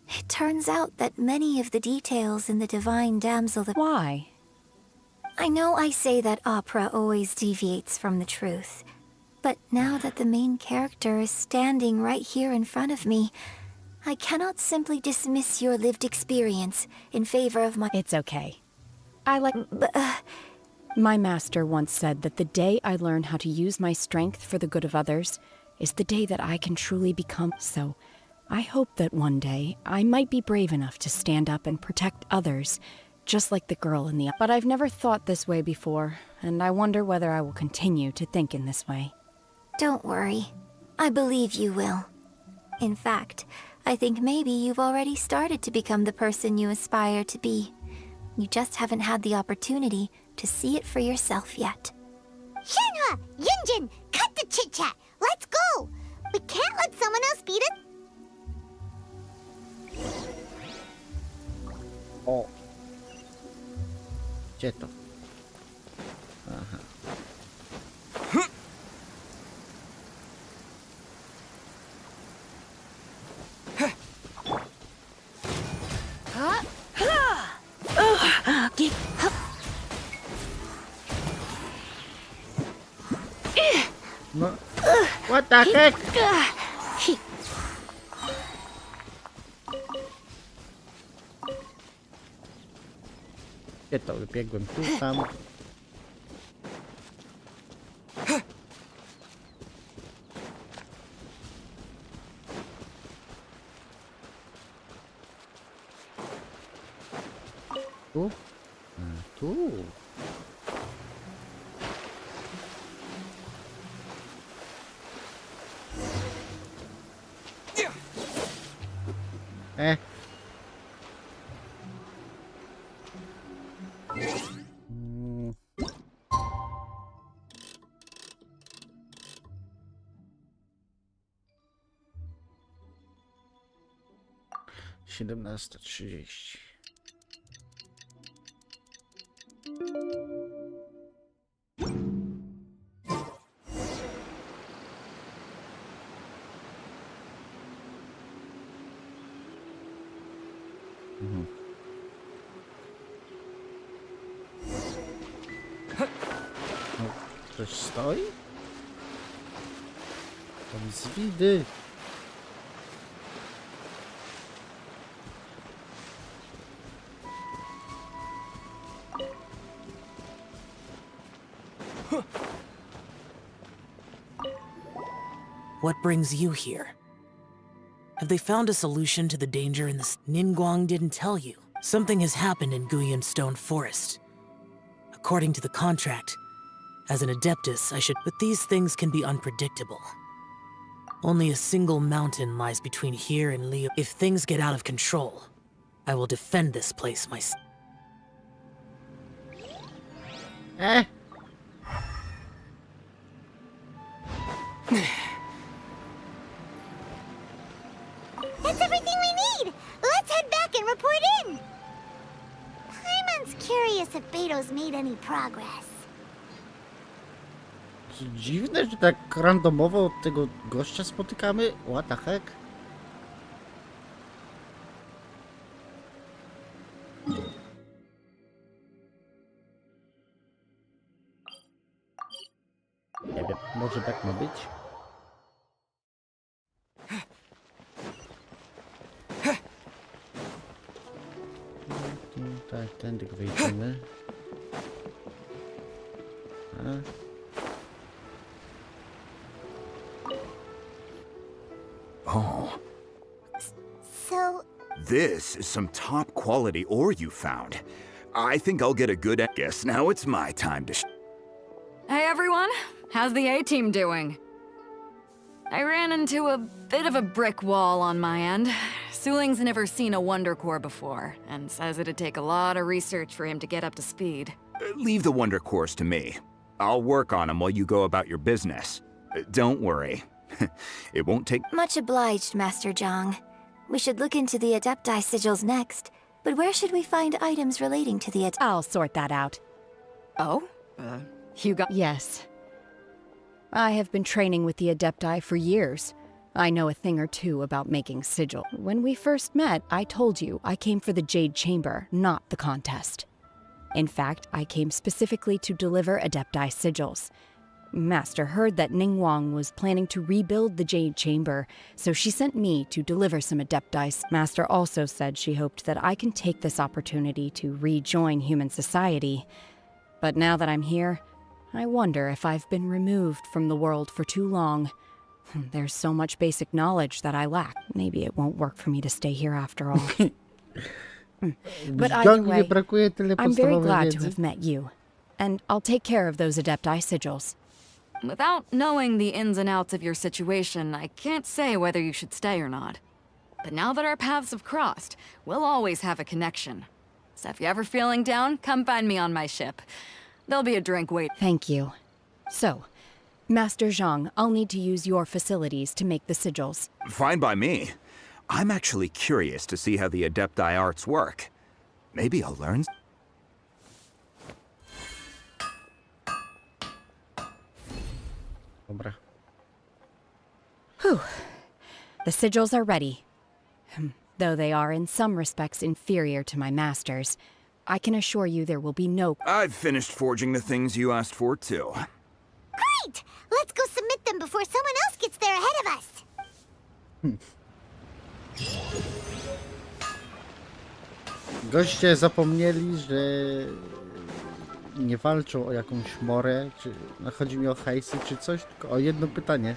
It turns out that many of the details in the Divine Damsel... Why? I know I say that opera always deviates from the truth. But now that the main character is standing right here in front of me, I cannot simply dismiss your lived experience in favor of my... It's okay. My master once said that the day I learn how to use my strength for the good of others is the day that I can truly become... So, I hope that one day I might be brave enough to stand up and protect others, just like the girl in the... But I've never thought this way before, and I wonder whether I will continue to think in this way. Don't worry. I believe you will. In fact, I think maybe you've already started to become the person you aspire to be. You just haven't had the opportunity to see it for yourself yet. Shenhe! Yunjin! Cut the chit-chat! Let's go! We can't let someone else beat it. O. Gdzie to? Aha. No. What the heck? Gdzie to? Wybiegłem tu, tam. Tu? A, tu. Mm. Siedemnasta 30. Ktoś stoi? Tam z widy. What brings you here? Have they found a solution to the danger in the... Ningguang didn't tell you. Something has happened in Guyun Stone Forest. According to the contract, as an adeptus, I should... But these things can be unpredictable. Only a single mountain lies between here and Liyue. If things get out of control, I will defend this place myself. That's everything we need! Let's head back and report in! Paimon's curious if Beto's made any progress. Dziwne, że tak randomowo tego gościa spotykamy. What the heck? Nie wiem, może tak ma być? Tak, tędy wyjdziemy. Oh. So... This is some top quality ore you found. I think I'll get a good guess. Now it's my time to Hey everyone, how's the A-team doing? I ran into a bit of a brick wall on my end. Suling's never seen a Wonder Core before, and says it'd take a lot of research for him to get up to speed. Leave the Wonder Cores to me. I'll work on them while you go about your business. Don't worry. It won't take... Much obliged, Master Zhang. We should look into the Adepti sigils next. But where should we find items relating to the I'll sort that out. Oh? You got... Yes. I have been training with the Adepti for years. I know a thing or two about making sigil. When we first met, I told you I came for the Jade Chamber, not the contest. In fact, I came specifically to deliver Adepti sigils. Master heard that Ningguang was planning to rebuild the Jade Chamber, so she sent me to deliver some Adepti. Master also said she hoped that I can take this opportunity to rejoin human society. But now that I'm here, I wonder if I've been removed from the world for too long. There's so much basic knowledge that I lack. Maybe it won't work for me to stay here after all. But either way, I'm very glad to have met you. And I'll take care of those Adepti sigils. Without knowing the ins and outs of your situation, I can't say whether you should stay or not. But now that our paths have crossed, we'll always have a connection. So if you're ever feeling down, come find me on my ship. There'll be a drink waiting. Thank you. So, Master Zhang, I'll need to use your facilities to make the sigils. Fine by me. I'm actually curious to see how the Adepti arts work. Maybe I'll learn... Dobra. Whew. The sigils are ready. Though they are in some respects inferior to my master's, I can assure you there will be no... I've finished forging the things you asked for, too. Great! Let's go submit them before someone else gets there ahead of us. Goście zapomnieli, że nie walczą o jakąś morę, czy no, chodzi mi o hejsy, czy coś, tylko o jedno pytanie.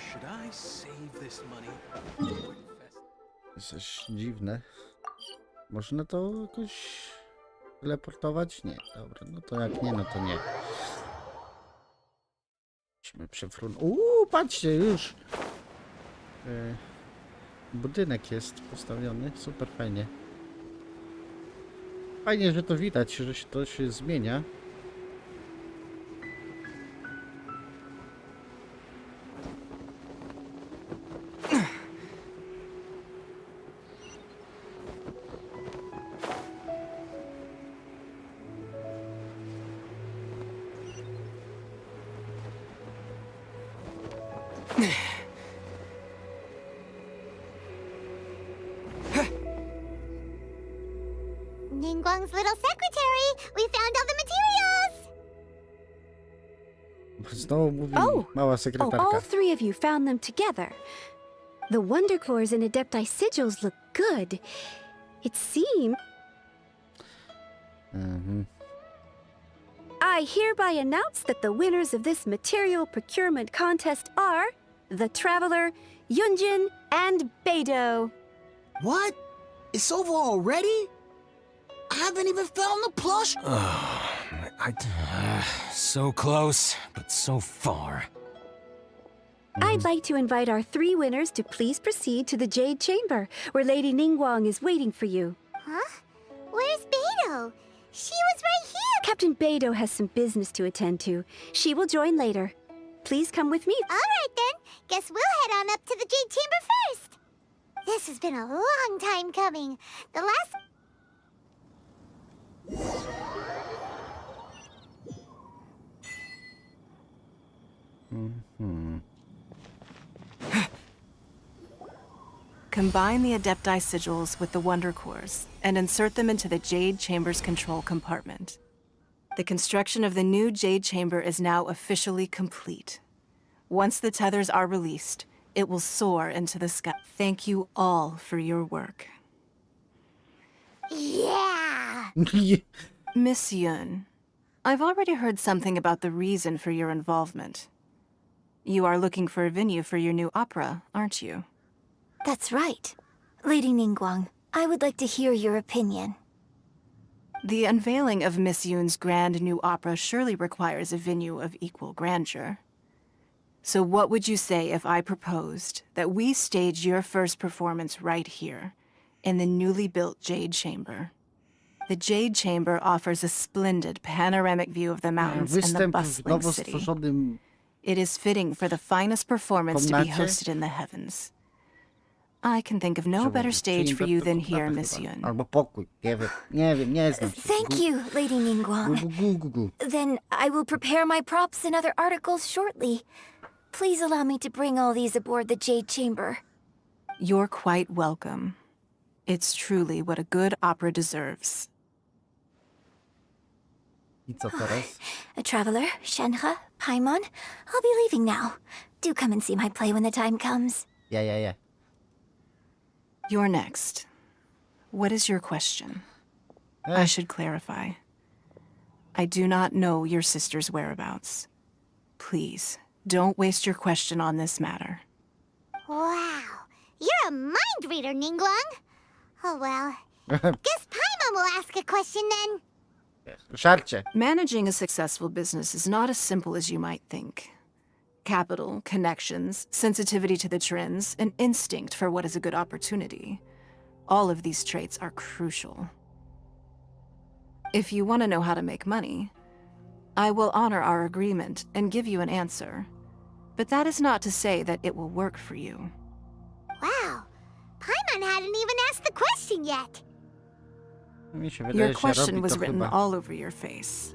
Jest coś dziwne. Można to jakoś teleportować? Nie, dobra, no to jak nie, no to nie. Musimy przefrunąć. Patrzcie, już! Budynek jest postawiony, super fajnie. Fajnie, że to widać, że to się zmienia. Ningguang's little secretary! We found all the materials! Znowu mówi mała sekretarka. all three of you found them together. The Wonder Cores and Adepti sigils look good. It seems... I hereby announce that the winners of this material procurement contest are the Traveler, Yunjin, and Beidou. What? It's over already? I haven't even found the plush. So close, but so far. I'd like to invite our three winners to please proceed to the Jade Chamber, where Lady Ningguang is waiting for you. Huh? Where's Beto? She was right here. Captain Beto has some business to attend to. She will join later. Please come with me. All right, then. Guess we'll head on up to the Jade Chamber first. This has been a long time coming. The last... Combine the Adepti sigils with the Wonder Cores and insert them into the Jade Chamber's control compartment. The construction of the new Jade Chamber is now officially complete. Once the tethers are released, it will soar into the sky. Thank you all for your work. Yeah! Miss Yun, I've already heard something about the reason for your involvement. You are looking for a venue for your new opera, aren't you? That's right. Lady Ningguang, I would like to hear your opinion. The unveiling of Miss Yun's grand new opera surely requires a venue of equal grandeur. So what would you say if I proposed that we stage your first performance right here, in the newly built Jade Chamber? The Jade Chamber offers a splendid panoramic view of the mountains and the bustling city. It is fitting for the finest performance to be hosted in the heavens. I can think of no better stage for you than here, Miss Yun. Thank you, Lady Ningguang. Then I will prepare my props and other articles shortly. Please allow me to bring all these aboard the Jade Chamber. You're quite welcome. It's truly what a good opera deserves. A traveler, Shenhe, Paimon, I'll be leaving now. Do come and see my play when the time comes. Yeah. You're next. What is your question? I should clarify. I do not know your sister's whereabouts. Please, don't waste your question on this matter. Wow. You're a mind reader, Ningguang. Oh, well. Guess Paimon will ask a question then. Managing a successful business is not as simple as you might think. Capital, connections, sensitivity to the trends, and instinct for what is a good opportunity. All of these traits are crucial. If you want to know how to make money, I will honor our agreement and give you an answer. But that is not to say that it will work for you. Wow. Paimon hadn't even asked the question yet. Your question was written all over your face.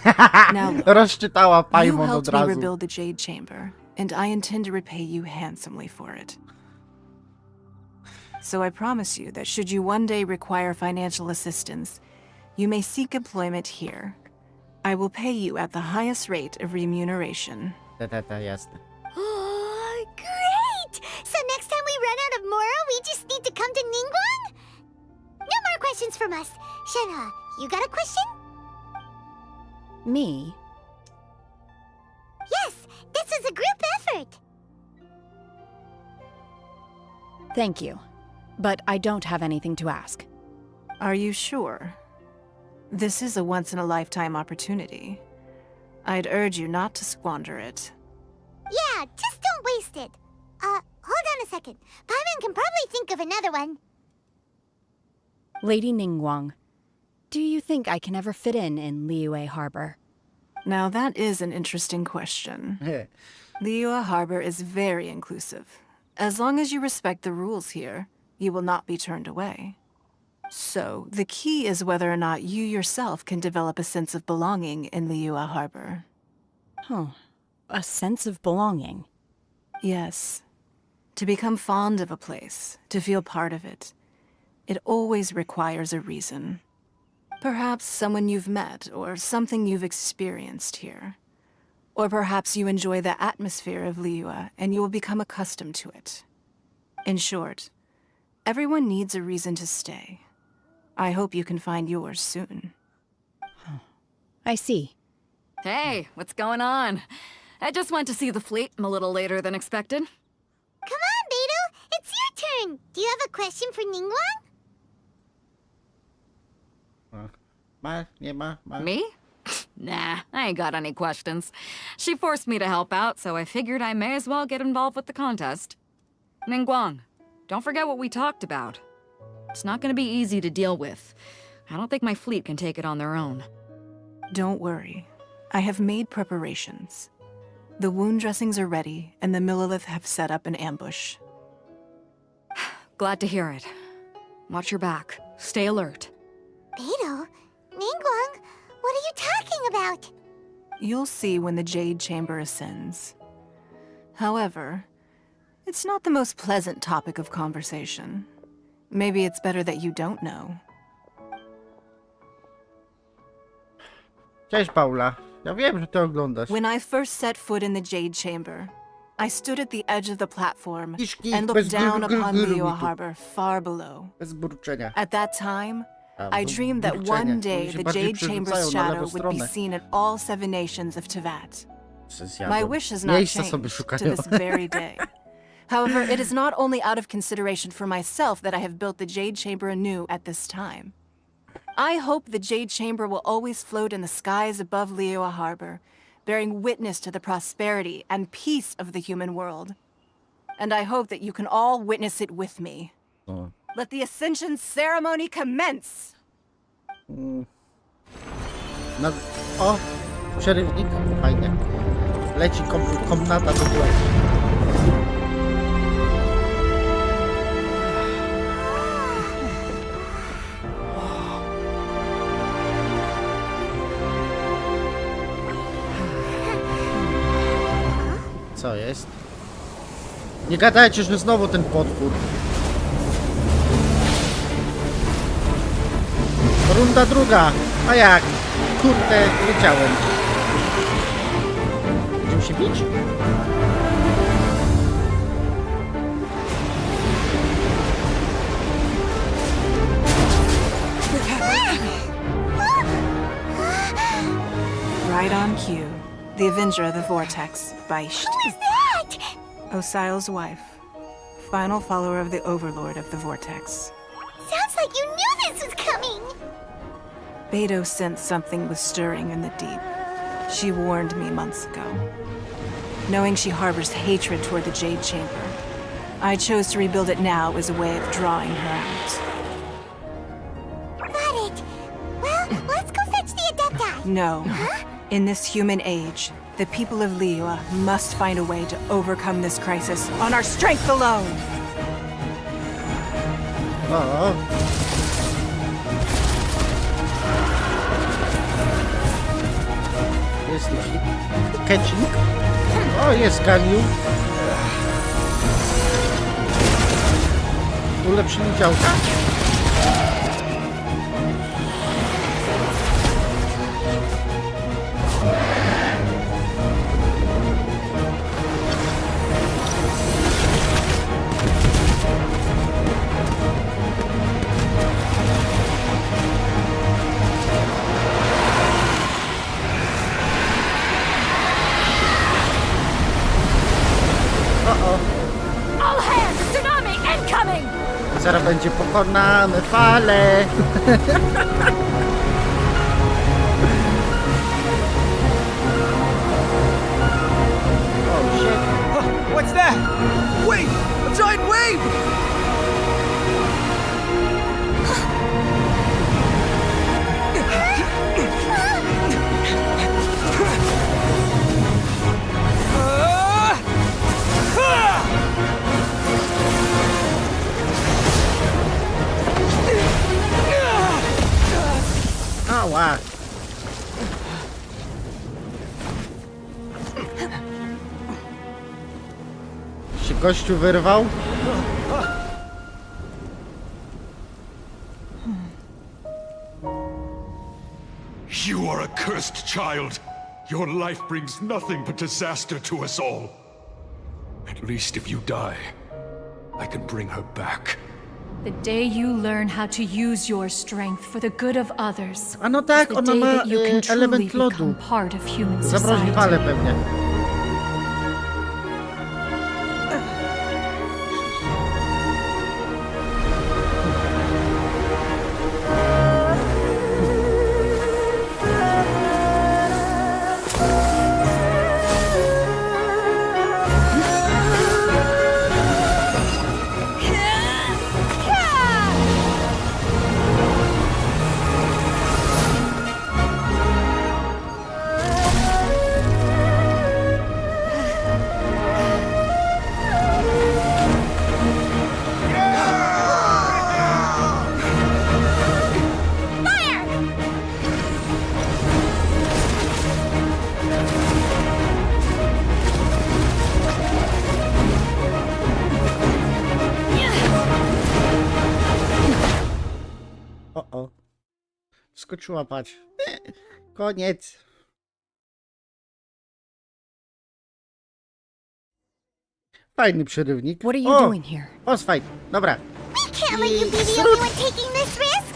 Now look, you helped me rebuild the Jade Chamber, and I intend to repay you handsomely for it. So I promise you that should you one day require financial assistance, you may seek employment here. I will pay you at the highest rate of remuneration. Oh, great! So next time we run out of Moro, we just need to come to Ningguang? No more questions from us. Shenhe, you got a question? Me? Yes, this is a group effort. Thank you. But I don't have anything to ask. Are you sure? This is a once-in-a-lifetime opportunity. I'd urge you not to squander it. Yeah, just don't waste it. Hold on a second. Paimon can probably think of another one. Lady Ningguang, do you think I can ever fit in Liyue Harbor? Now that is an interesting question. Liyue Harbor is very inclusive. As long as you respect the rules here, you will not be turned away. So, the key is whether or not you yourself can develop a sense of belonging in Liyue Harbor. Huh. A sense of belonging? Yes. To become fond of a place, to feel part of it, it always requires a reason. Perhaps someone you've met, or something you've experienced here. Or perhaps you enjoy the atmosphere of Liyue, and you will become accustomed to it. In short, everyone needs a reason to stay. I hope you can find yours soon. I see. Hey, what's going on? I just went to see the fleet. I'm a little later than expected. Come on, Beto. It's your turn. Do you have a question for Ningguang? Me? Nah, I ain't got any questions. She forced me to help out, so I figured I may as well get involved with the contest. Ningguang, don't forget what we talked about. It's not gonna be easy to deal with. I don't think my fleet can take it on their own. Don't worry. I have made preparations. The wound dressings are ready, and the Millilith have set up an ambush. Glad to hear it. Watch your back. Stay alert. Beidou, Ningguang, what are you talking about? You'll see when the Jade Chamber ascends. However, it's not the most pleasant topic of conversation. Maybe it's better that you don't know. Cześć, Paula. Ja wiem, że ty oglądasz. When I first set foot in the Jade Chamber, I stood at the edge of the platform Kiszki, and bez looked down upon gru- Liyue tu. Harbor far below. Bez burczenia. At that time, I dreamed that burczenie. one day Oni się the bardziej Jade Chamber's przerzucają na lewą shadow would be stronę. seen in all 7 nations of Tevat. My wish has not Miejsca sobie changed to szukają. this very day. However, it is not only out of consideration for myself that I have built the Jade Chamber anew at this time. I hope the Jade Chamber will always float in the skies above Liyue Harbor, bearing witness to the prosperity and peace of the human world. And I hope that you can all witness it with me. O. Let the Ascension ceremony commence! O! Przerywnik. Fajnie. Leci komnata do góry. Co jest? Nie gadajcie, że znowu ten potwór. Runda druga. A jak? Kurde, wiedziałem. Będziemy się bić? Right on cue. The Avenger of the Vortex, Beisht. Who is that? Osial's wife. Final follower of the Overlord of the Vortex. Sounds like you knew this was coming. Beidou sensed something was stirring in the deep. She warned me months ago. Knowing she harbors hatred toward the Jade Chamber, I chose to rebuild it now as a way of drawing her out. Got it. Well, let's go fetch the Adepti. No. In this human age, the people of Liyue must find a way to overcome this crisis on our strength alone! O. Jest catching. O, jest Ganiu. Ulepszyli działka. All hands! Tsunami incoming! Zaraz będzie pokonane fale. Oh shit. What's that? Wait! A giant wave! Ała. Się gościu wyrwał? You are a cursed child. Your life brings nothing but disaster to us all. At least if you die, I can bring her back. The day you learn how to use your strength for the good of others A no tak, is the ona day ma that you can truly element lodu. become part of human Zamrozi society. fale pewnie. skoczyła, patrz. Koniec. Fajny przerywnik. What are you doing here? Boss fight. Dobra. We can't let you be the only one taking this risk.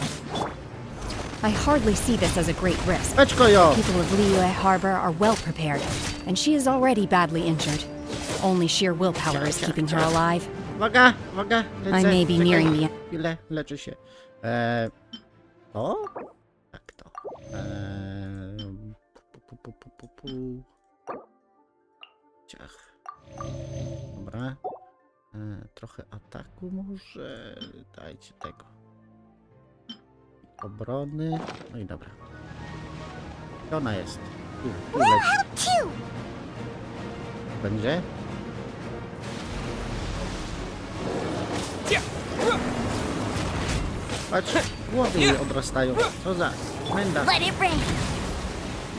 I hardly see this as a great risk. Beczkojo. People of Liyue Harbor are well prepared, and she is already badly injured. Only sheer willpower is keeping her alive. Uwaga, uwaga. I may be nearing the end. Chwilę, leczę się. O? Tak to. Ciach. Dobra. Trochę ataku może. Dajcie tego. Obrony. No i dobra. Gdzie ona jest? Tu leci. Będzie? Patrz, głowy jej odrastają. Co za menda. Let it rain.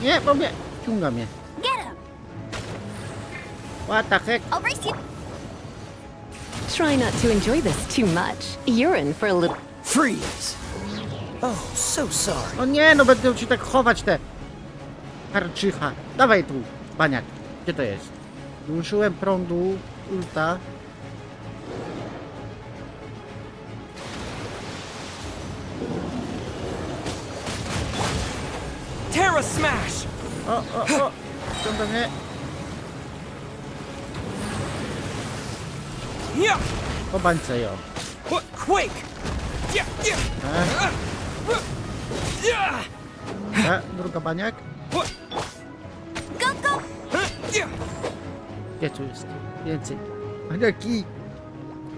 Nie, bo mnie ciąga mnie. Get him. What the heck? I'll brace you. Try not to enjoy this too much. You're in for a little. Freeze! Oh, so sorry. No nie, no będę ci tak chować te harczycha. Dawaj tu, baniak. Gdzie to jest? Użyłem prądu, ulta. Terra Smash! O, ściąga mnie. Po bańce ją. Quake! Druga baniak. Gdzie tu jest? Więcej. Baniaki!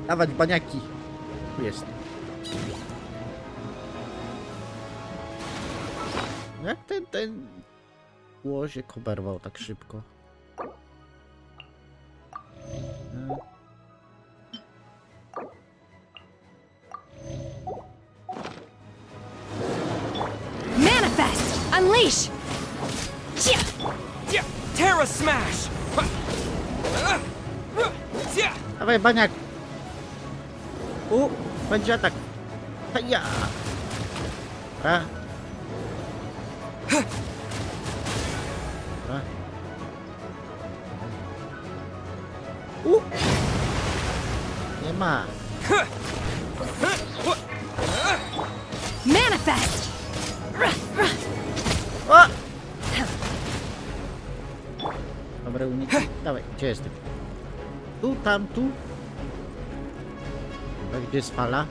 Dawać baniaki. Tu jest. Jak ten łoziek oberwał tak szybko? Manifest! Unleash! Terra Smash! Dawaj, baniak! Będzie atak! Haja! Dobra. Dobra. Nie ma! Manifest! O! Dobre uniki. Dawaj, gdzie jesteś? Tu, tam, tu. A gdzie jest fala?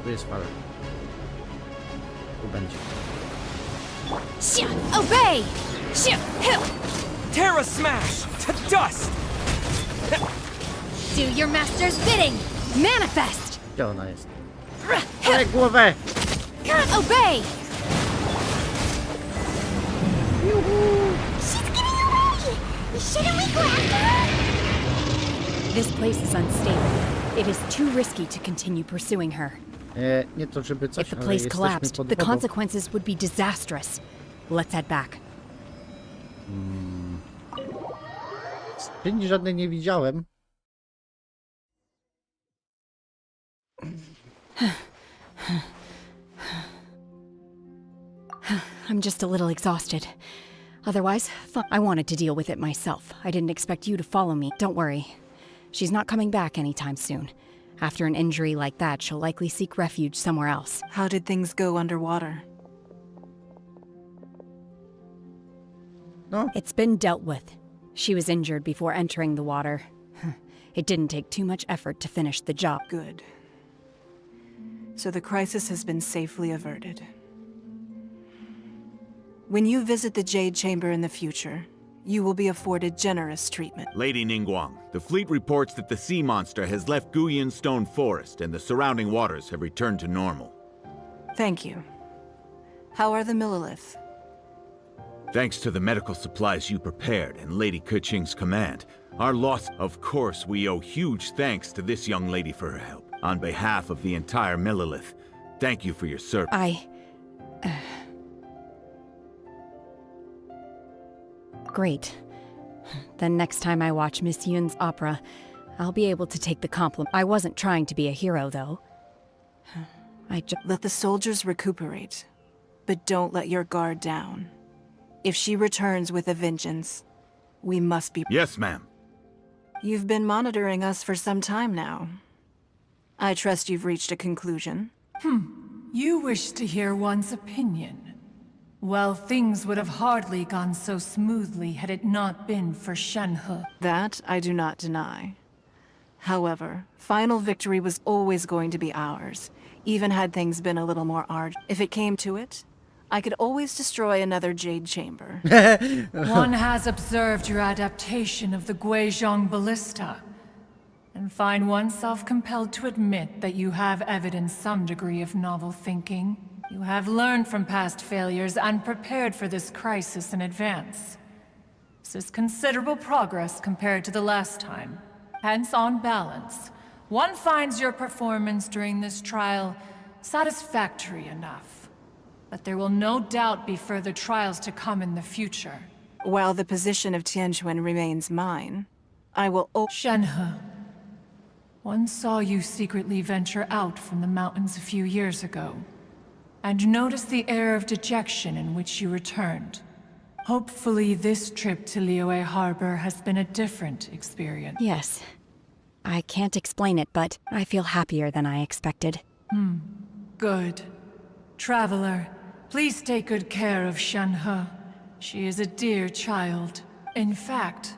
Tu jest fala. Tu będzie. Obey! Terra Smash! To dust! Do your master's bidding! Manifest! Gdzie ona jest? Dawaj głowę! Obey! She's getting away. Shouldn't we go after her? This place is unstable. It is too risky to continue pursuing her. Nie to żeby coś, If the ale place jesteśmy collapsed, pod the wodą. consequences would be disastrous. Let's head back. Skrzyni żadnej nie widziałem. I'm just a little exhausted. Otherwise, I wanted to deal with it myself. I didn't expect you to follow me. Don't worry. She's not coming back anytime soon. After an injury like that, she'll likely seek refuge somewhere else. How did things go underwater? No. It's been dealt with. She was injured before entering the water. It didn't take too much effort to finish the job. Good. So the crisis has been safely averted. When you visit the Jade Chamber in the future, you will be afforded generous treatment. Lady Ningguang, the fleet reports that the sea monster has left Guyun Stone Forest and the surrounding waters have returned to normal. Thank you. How are the Millilith? Thanks to the medical supplies you prepared and Lady Keqing's command, our loss... Of course, we owe huge thanks to this young lady for her help. On behalf of the entire Millilith, thank you for your service. Great. Then next time I watch Miss Yun's opera, I'll be able to take the compliment. I wasn't trying to be a hero, though. Let the soldiers recuperate. But don't let your guard down. If she returns with a vengeance, we must be... Yes, ma'am. You've been monitoring us for some time now. I trust you've reached a conclusion. You wish to hear one's opinion. Well, things would have hardly gone so smoothly had it not been for Shenhe. That I do not deny. However, final victory was always going to be ours, even had things been a little more arduous. If it came to it, I could always destroy another Jade Chamber. One has observed your adaptation of the Guizhong Ballista, and find oneself compelled to admit that you have evidenced some degree of novel thinking. You have learned from past failures and prepared for this crisis in advance. This is considerable progress compared to the last time. Hence, on balance, one finds your performance during this trial satisfactory enough. But there will no doubt be further trials to come in the future. While the position of Tianquan remains mine, I will... Shenhe, one saw you secretly venture out from the mountains a few years ago, and noticed the air of dejection in which you returned. Hopefully this trip to Liyue Harbor has been a different experience. Yes. I can't explain it, but I feel happier than I expected. Good. Traveler, please take good care of Shenhe. She is a dear child. In fact,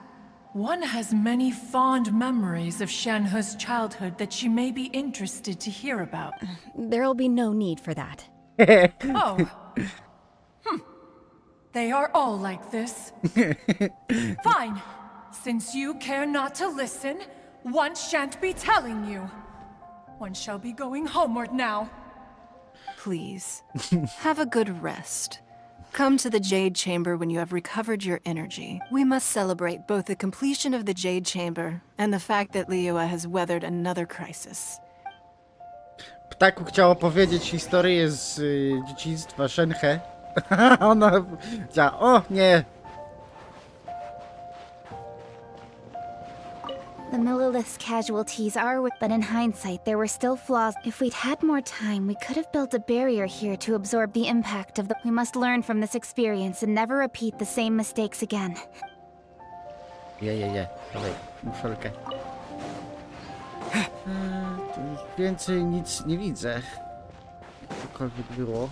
one has many fond memories of Shenhe's childhood that she may be interested to hear about. There'll be no need for that. Oh. They are all like this. Fine. Since you care not to listen, one shan't be telling you. One shall be going homeward now. Please, have a good rest. Come to the Jade Chamber when you have recovered your energy. We must celebrate both the completion of the Jade Chamber and the fact that Liyue has weathered another crisis. Ptaku chciał opowiedzieć historię z dzieciństwa Shenhe. Ona powiedziała, o nie! The Millilith's casualties are but in hindsight, there were still flaws. If we'd had more time, we could have built a barrier here to absorb the impact of the... We must learn from this experience and never repeat the same mistakes again. Dawaj, muszelkę. Tu już więcej nic nie widzę. Cokolwiek było.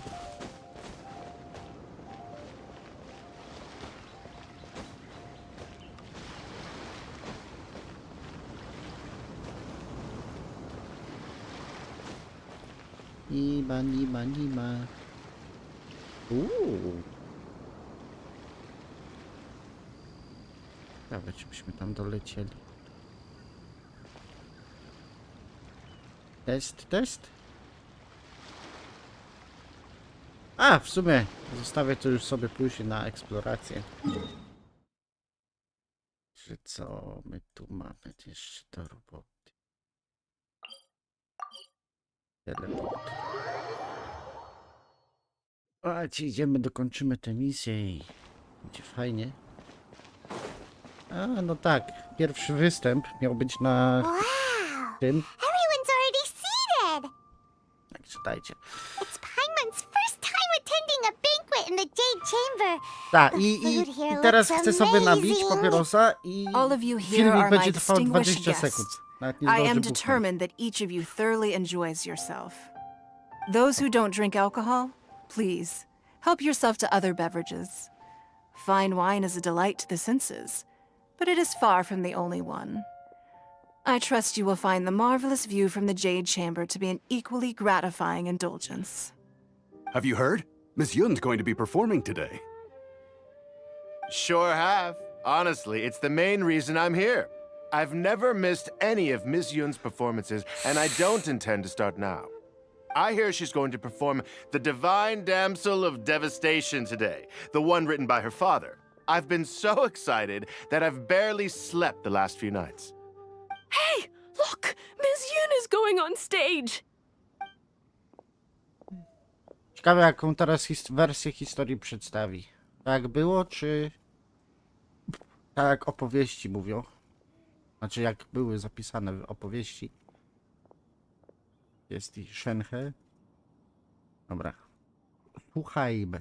Nie ma. Ciekawe, czy byśmy tam dolecieli. Test? A, w sumie zostawię to już sobie później na eksplorację. Że co my tu mamy jeszcze do roboty? Teleport. A, ci idziemy, dokończymy tę misję i będzie fajnie. A, no tak, pierwszy występ miał być na tym. Everyone's already seated. Tak, czytajcie. It's Paimon's first time attending a banquet in the Jade Chamber. Tak, i teraz chcę sobie nabić papierosa i All of you here filmik are my będzie trwał distinguished 20 guests. sekund. Nawet nie I zdążę am buchnąć. determined that each of you thoroughly enjoys yourself. Those who don't drink alcohol, please, help yourself to other beverages. Fine wine is a delight to the senses, but it is far from the only one. I trust you will find the marvelous view from the Jade Chamber to be an equally gratifying indulgence. Have you heard? Miss Yun's going to be performing today. Sure have. Honestly, it's the main reason I'm here. I've never missed any of Miss Yun's performances, and I don't intend to start now. I hear she's going to perform The Divine Damsel of Devastation today, the one written by her father. I've been so excited that I've barely slept the last few nights. Hey, look! Miss Yun is going on stage! Ciekawe, jaką teraz wersję historii przedstawi. Tak jak było, czy tak jak opowieści mówią? Znaczy, jak były zapisane w opowieści. Jest i Shenhe. Dobra. Słuchajmy.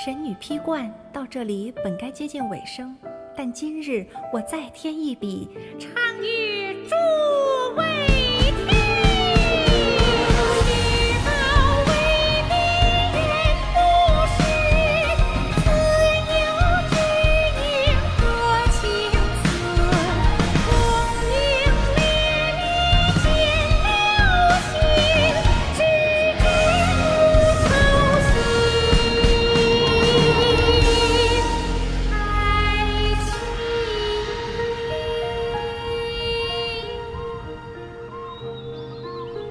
神女披冠到这里本该接近尾声，但今日我再添一笔，唱与诸位听。日报为敌人不识，自有知音和情思。功名烈烈见了心，只知无愁心。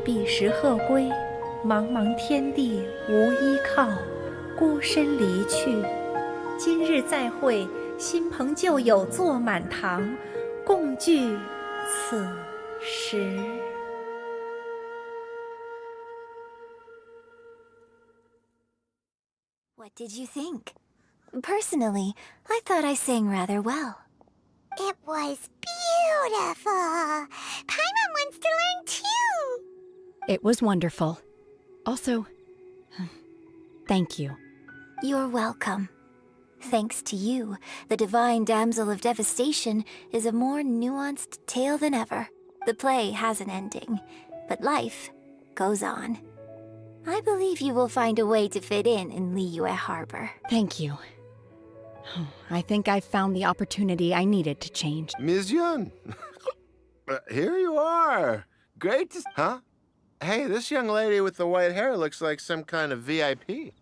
彼时鹤归，茫茫天地无依靠，孤身离去。今日再会，新朋旧友坐满堂，共聚此时。What did you think? Personally, I thought I sang rather well. It was beautiful. Paimon wants to learn too. It was wonderful. Also, thank you. You're welcome. Thanks to you, the Divine Damsel of Devastation is a more nuanced tale than ever. The play has an ending, but life goes on. I believe you will find a way to fit in Liyue Harbor. Thank you. I think I've found the opportunity I needed to change. Ms. Yun, here you are. Great to... Huh? Hey, this young lady with the white hair looks like some kind of VIP.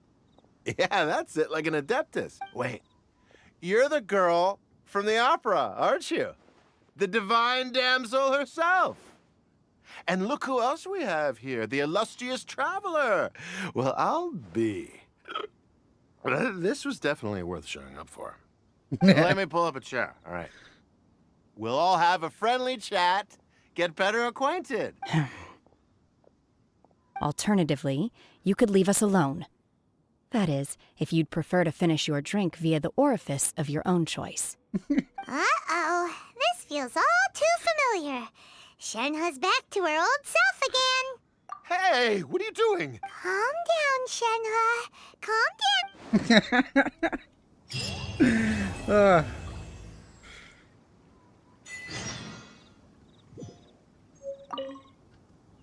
Yeah, that's it, like an adeptus. Wait, you're the girl from the opera, aren't you? The divine damsel herself. And look who else we have here, the illustrious traveler. Well, I'll be. This was definitely worth showing up for. Let me pull up a chair, all right. We'll all have a friendly chat, get better acquainted. Alternatively, you could leave us alone. That is, if you'd prefer to finish your drink via the orifice of your own choice. Uh-oh, this feels all too familiar. Shenhe's back to her old self again. Hey, what are you doing? Calm down, Shenhe. Calm down.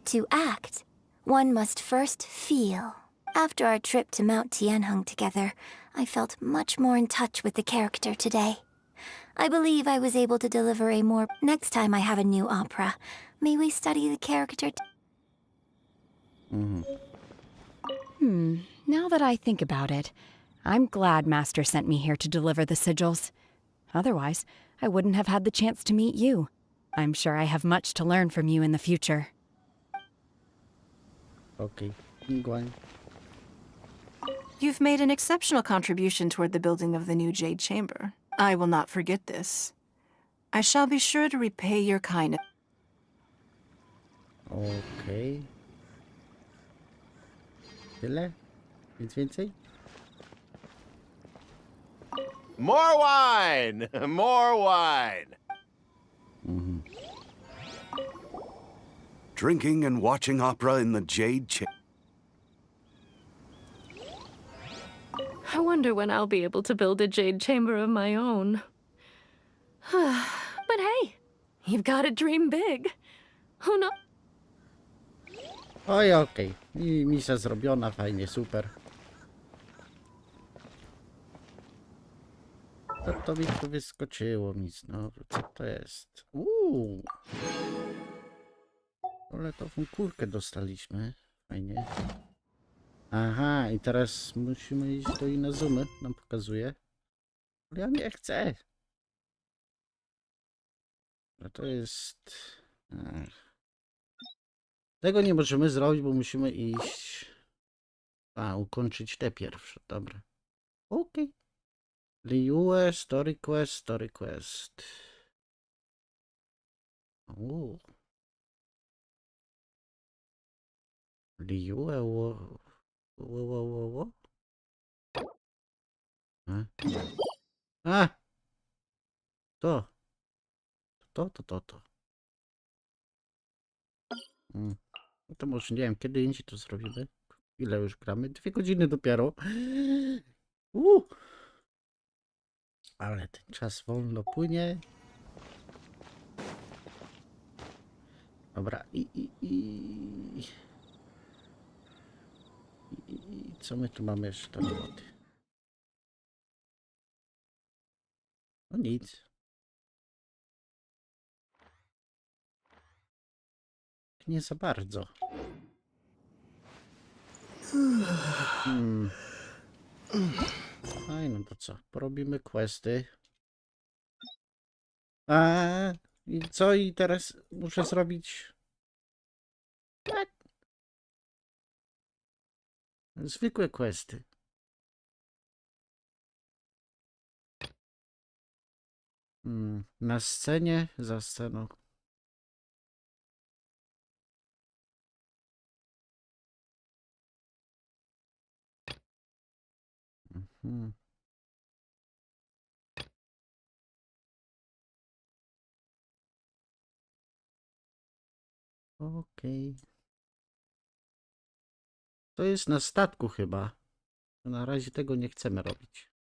To act, one must first feel. After our trip to Mount Tianheng together, I felt much more in touch with the character today. I believe I was able to deliver a more... Next time I have a new opera, may we study the character... Now that I think about it, I'm glad Master sent me here to deliver the sigils. Otherwise, I wouldn't have had the chance to meet you. I'm sure I have much to learn from you in the future. Okay, I'm going. You've made an exceptional contribution toward the building of the new Jade Chamber. I will not forget this. I shall be sure to repay your kindness. Okej. Tyle? Nic więcej? More wine! More wine! Drinking and watching opera in the Jade Chamber. I wonder when I'll be able to build a jade chamber of my own. But hey, you've got to dream big. Who knows? Oj, okej. I misja zrobiona, fajnie, super. Co to mi tu wyskoczyło mi znowu? Co to jest? Ale to kulkę dostaliśmy. Fajnie. Aha, i teraz musimy iść do Inazumy, nam pokazuje. Ale ja nie chcę. A to jest... Tego nie możemy zrobić, bo musimy iść... ukończyć te pierwsze, dobra. Okej. Liyue, story quest. Liyue, To. No to może nie wiem, kiedy indziej to zrobimy. Ile już gramy? 2 godziny dopiero. Ale ten czas wolno płynie. Dobra, i co my tu mamy jeszcze do roboty? No nic. Nie za bardzo. No i no to co? Porobimy questy. I co? I teraz muszę zrobić... Zwykłe questy. Na scenie, za sceną. Okej. To jest na statku chyba. Na razie tego nie chcemy robić.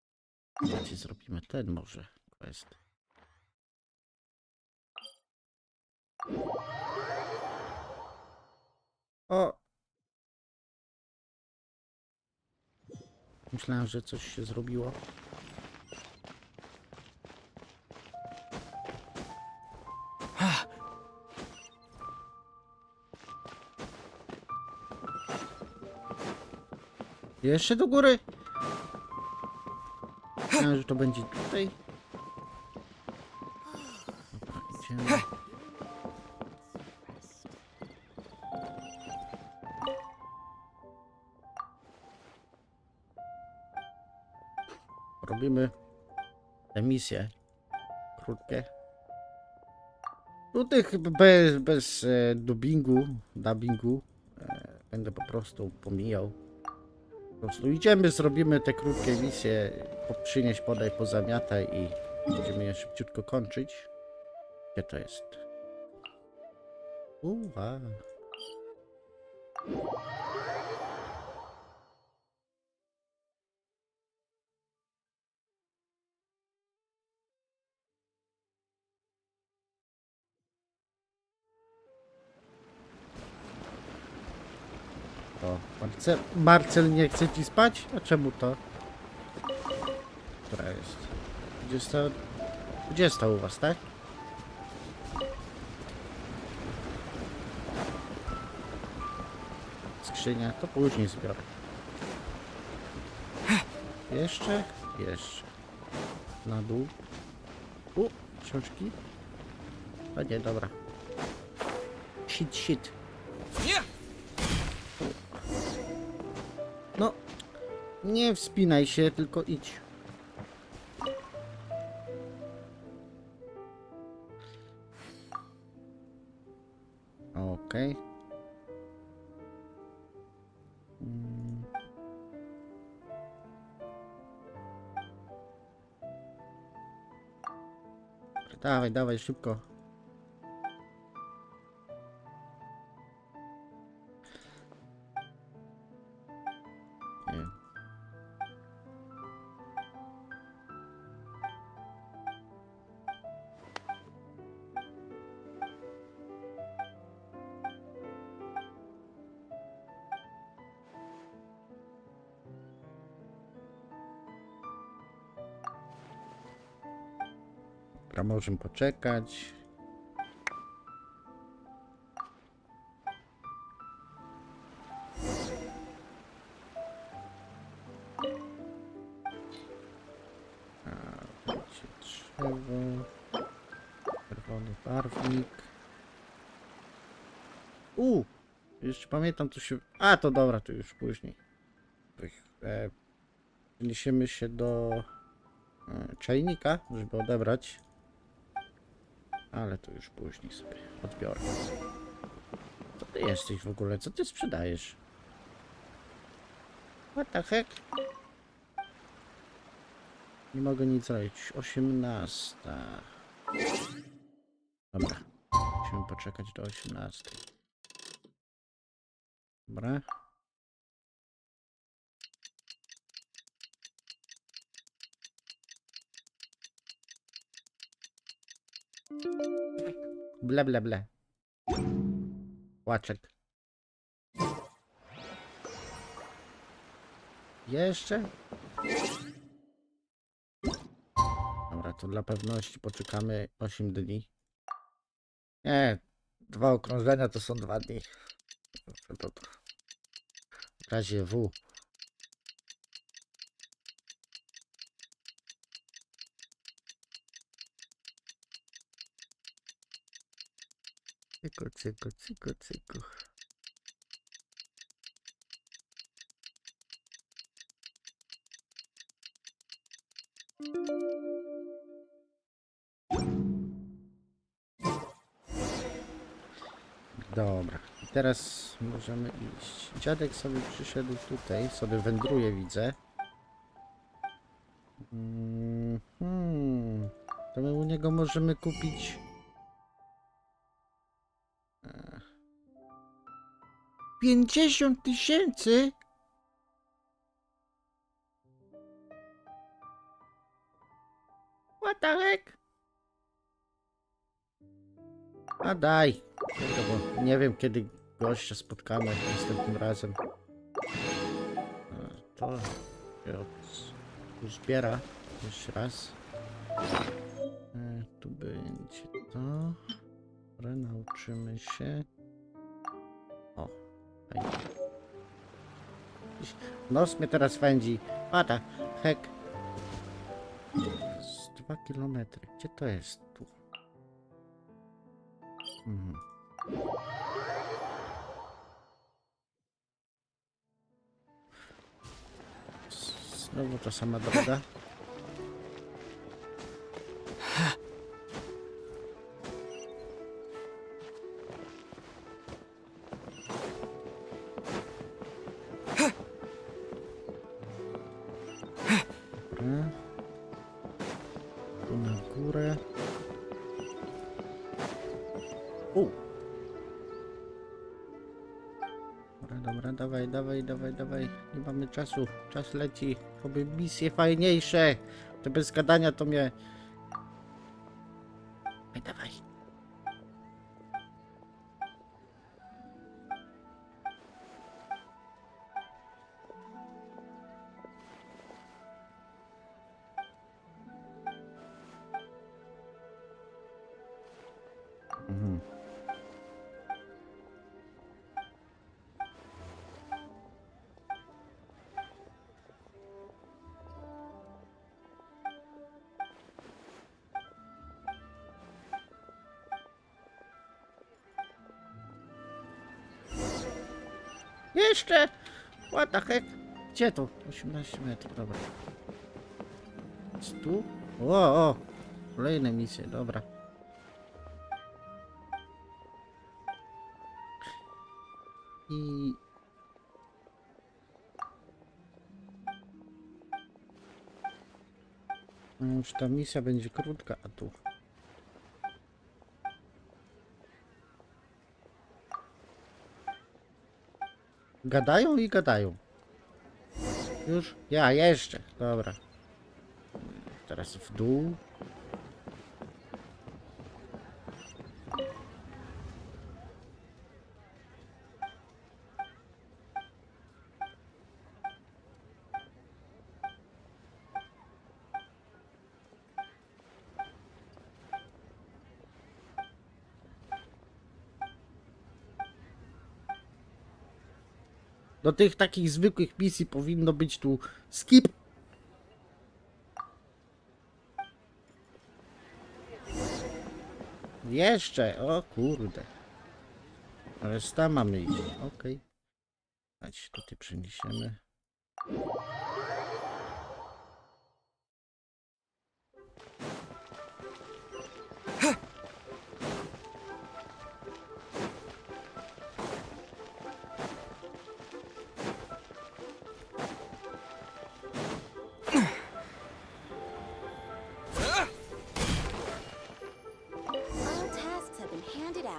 Gdzie zrobimy ten może quest. O! Myślałem, że coś się zrobiło. Jeszcze do góry. Myślałem, że to będzie tutaj. Dobra, idziemy. Robimy te misje krótkie. Tutaj chyba bez dubbingu będę po prostu pomijał. Po prostu idziemy, zrobimy te krótkie misje, przynieś, podaj, pozamiataj i będziemy je szybciutko kończyć. Gdzie to jest? O, Marcel nie chce ci spać? A czemu to? Która jest? 20 u was, tak? Skrzynia, to później zbiorę. Jeszcze. Na dół. Książki. A nie, dobra. Shit. No. Nie wspinaj się, tylko idź. Okej. Dawaj, dawaj, szybko. Nie. Dobra, możemy poczekać. Drzewo. Czerwony barwnik. Jeszcze pamiętam, co się... A, to dobra, to już później. Przeniesiemy się do czajnika, żeby odebrać. Ale to już później sobie odbiorę. Co ty jesteś w ogóle? Co ty sprzedajesz? What the heck? Nie mogę nic zrobić. 18. Dobra. Musimy poczekać do 18. Dobra. Ble, ble, ble. Łaczek. Jeszcze? Dobra, to dla pewności poczekamy 8 dni. Nie, 2 okrążenia to są 2 dni. To. W razie W. Cyku, cyku, cyku, cyku. Dobra, i teraz możemy iść. Dziadek sobie przyszedł tutaj, sobie wędruje, widzę. To my u niego możemy kupić 50 000? What the heck? A daj. Bo nie wiem, kiedy gościa spotkamy następnym razem. To się uzbiera jeszcze raz. Tu będzie to. Dobra, nauczymy się. O, fajnie. Nos mnie teraz pędzi. Pada, hek. 2 kilometry. Gdzie to jest? Tu. Znowu ta sama droga. Dobra. Tu na górę. Dobra, dawaj, dawaj, dawaj, dawaj. Nie mamy czasu. Czas leci. Oby misje fajniejsze. To bez gadania to mnie... Dawaj, dawaj. Jeszcze! What the heck? Gdzie to? 18 metrów, dobra. Jest tu? O! Kolejne misje, dobra. I... No już ta misja będzie krótka, a tu... Gadają i gadają. Już? Ja jeszcze. Dobra. Teraz w dół. Do tych takich zwykłych misji powinno być tu skip. Jeszcze, o kurde. Ale tam mamy iść, okej. Chodź, tutaj przeniesiemy.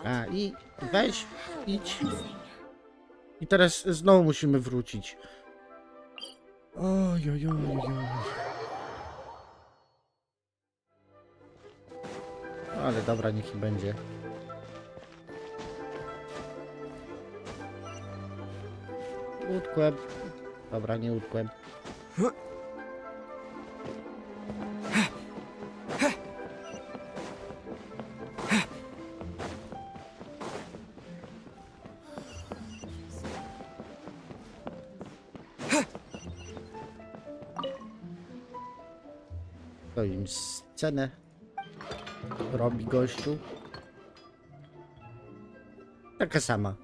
A i weź, idź. I teraz znowu musimy wrócić. Ojojojoj. Ale dobra, niech i będzie. Utkłem. Dobra, nie utkłem. To im scenę robi gościu. Taka sama.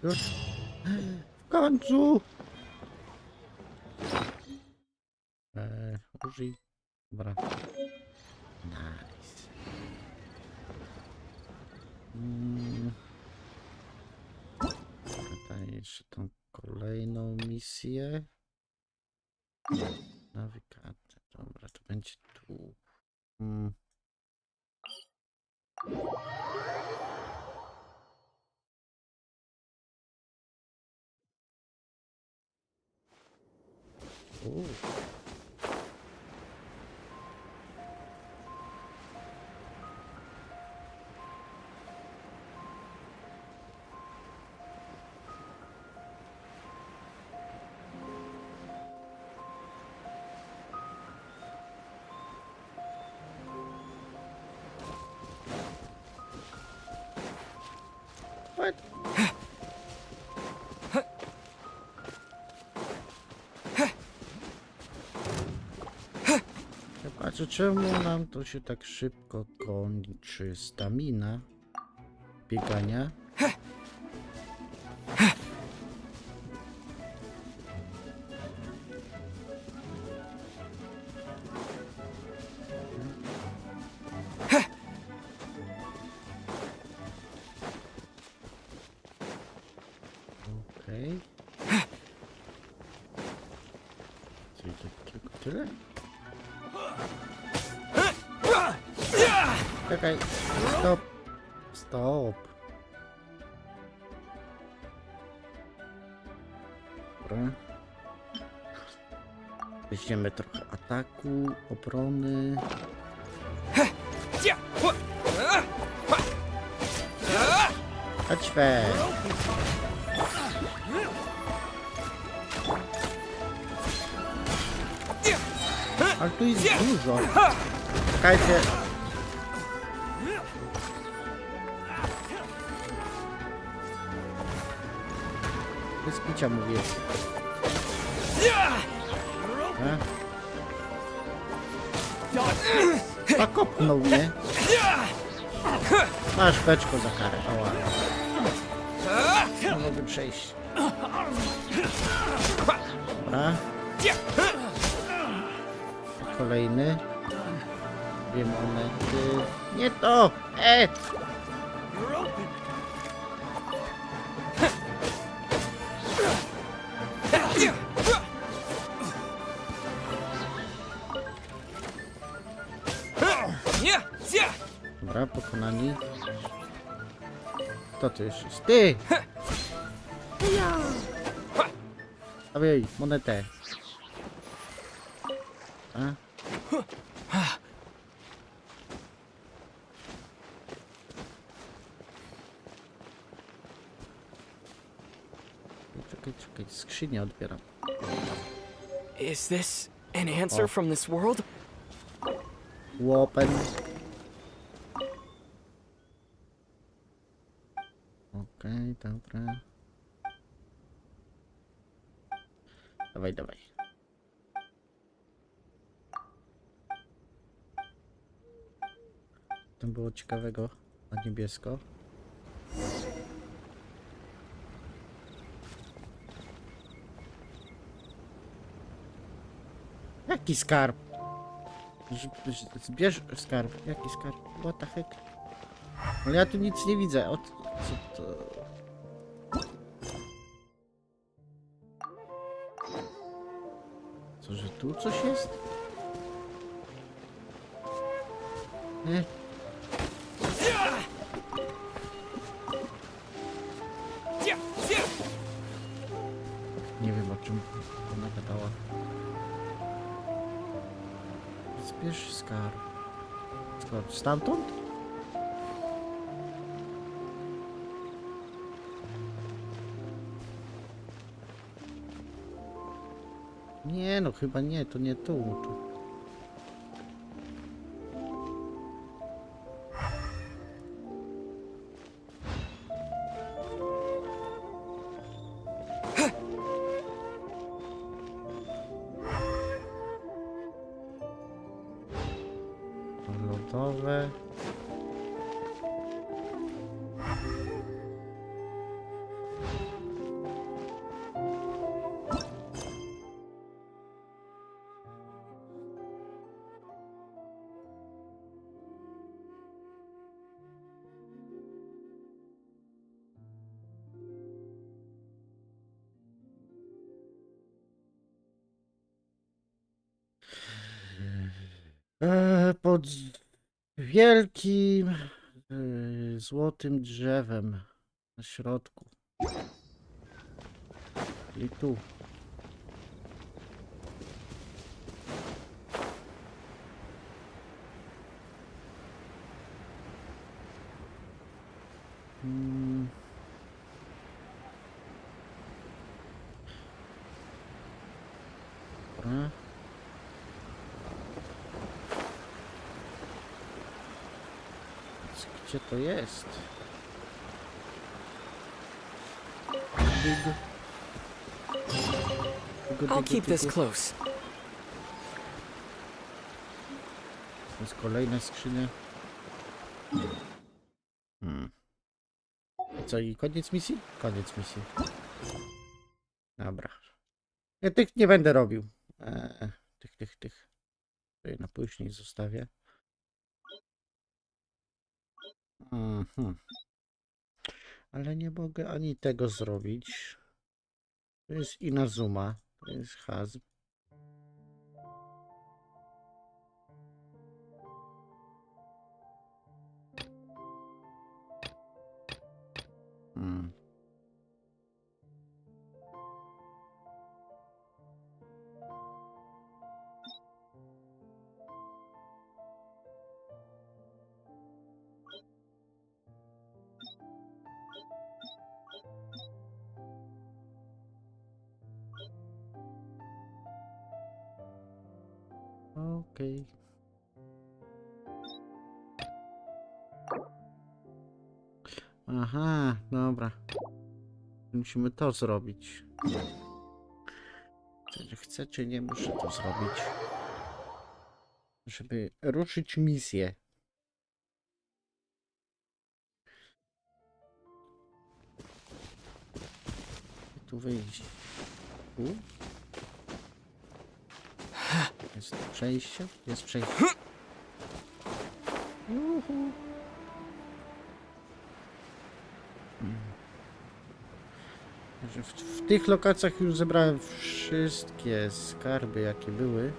Już. W końcu. Użyj. Dobra. Nice. Tutaj jeszcze tą kolejną misję. Nawigacja. Dobra, to będzie tu. What? Patrzę, czemu nam to się tak szybko kończy stamina biegania. Okej. Tylko tyle? Czekaj, stop, stop. Dobra. Weźmiemy trochę ataku, obrony. Chodź we. Ale tu jest dużo. Czekajcie. Bez picia mówię. Zakopnął mnie. Masz beczko za karę. Ała. Nie mogę przejść. Dobra. Kolejny. 2 monety. Nie to! Dobra, pokonani. Kto to jeszcze jest? Ty! Dawaj, monetę. A? Czekaj, skrzynię odbieram. Is this an answer from this world? Open. Okej, dobra. Dawaj. Tam było ciekawego na niebiesko. Jaki skarb? Zbierz skarb. Jaki skarb? What the heck? Ale ja tu nic nie widzę. Co to? Co, że tu coś jest? Nie. Nie wiem, o czym ona gadała. Zbierz skarb. Skąd? Stamtąd? Nie, no chyba nie, to nie tu. Lodowe. Pod wielkim złotym drzewem na środku. I tu. Dobra. Gdzie to jest? I'll keep this close. To jest kolejna skrzynia. I co, i koniec misji? Koniec misji. Dobra. Ja tych nie będę robił. Tych. Tutaj na później zostawię. Ale nie mogę ani tego zrobić. To jest Inazuma. To jest Hazb. Okej. Aha, dobra. Musimy to zrobić. Czy chcę, czy nie, muszę to zrobić. Żeby ruszyć misję. Tu wyjść. Tu? Jest przejście? Jest przejście. Juhu. W tych lokacjach już zebrałem wszystkie skarby, jakie były.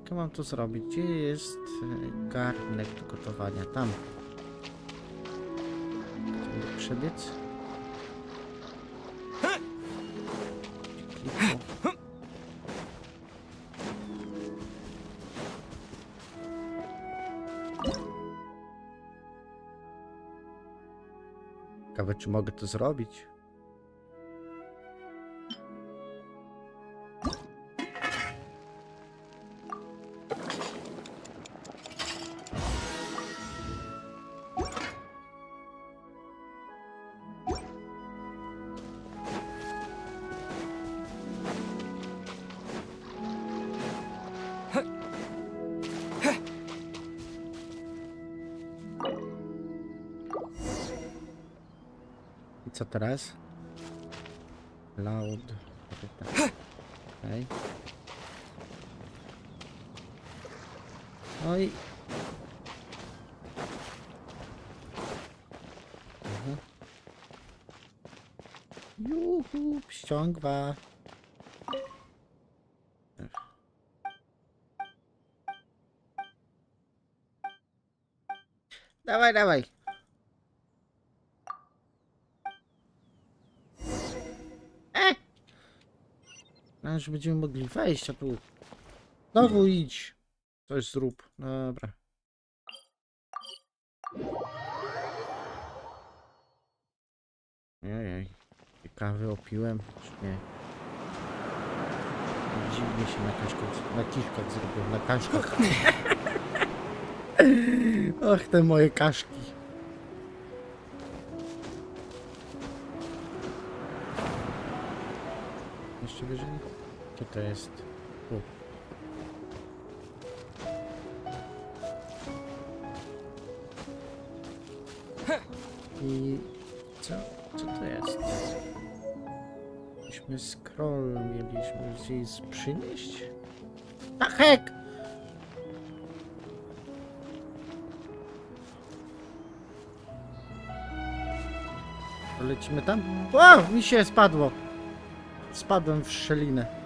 Jak mam to zrobić? Gdzie jest garnek do gotowania? Tam. Chcę przebiec. Ciekawe, czy mogę to zrobić? I co teraz? Loud. Okay. Oj. Juhu, ściągwa. Dawaj, dawaj. Że będziemy mogli wejść, a tu znowu idź. Coś zrób. Dobra. Ojej. Kawy opiłem. Nie. Dziwnie się na kiszkach zrobił. Na kaszkach. Och, te moje kaszki. Jeszcze wyżej? Gdzie to jest? Tu. I co to jest? Myśmy scroll mieliśmy gdzieś przynieść? A hek! Lecimy tam? O! Mi się spadło! Spadłem w szczelinę.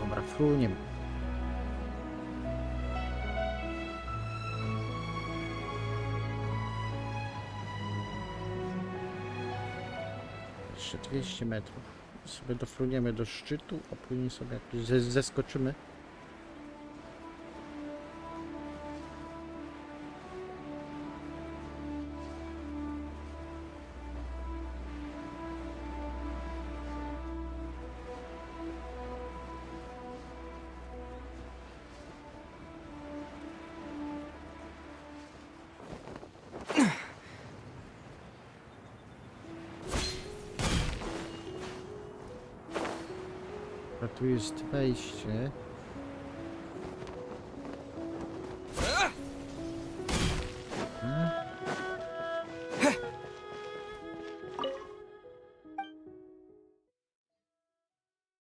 Dobra, fruniem. Jeszcze 200 metrów. Sobie dofruniemy do szczytu, a później sobie jakoś zeskoczymy. A tu jest wejście.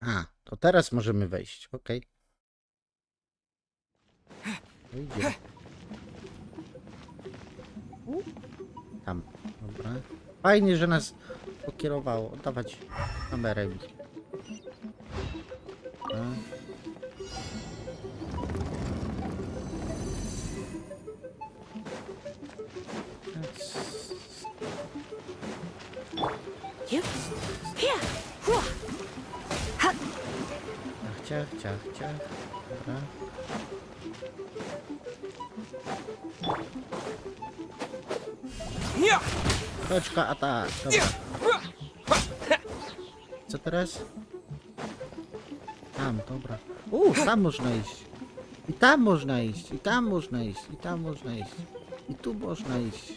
A, to teraz możemy wejść, okej. Idziemy. Tam, dobra. Fajnie, że nas pokierowało. Oddawać kamerę mi. Ciach. Dobra. Toczka, atak. Dobra. Co teraz? Tam, dobra. Tam można iść. I tam można iść. I tam można iść. I tam można iść. I tu można iść.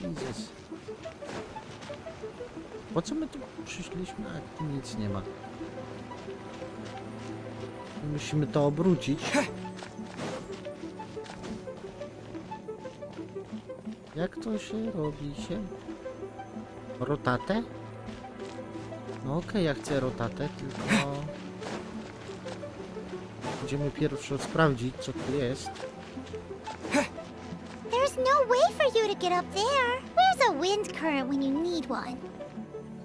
Jezus. Po co my tu przyszliśmy? A tu nic nie ma. Musimy to obrócić. Jak to się robi się? Rotatę? No okej, ja chcę rotatę, tylko... Będziemy pierwszy sprawdzić, co tu jest. There's no way for you to get up there. Where's a wind current when you need one?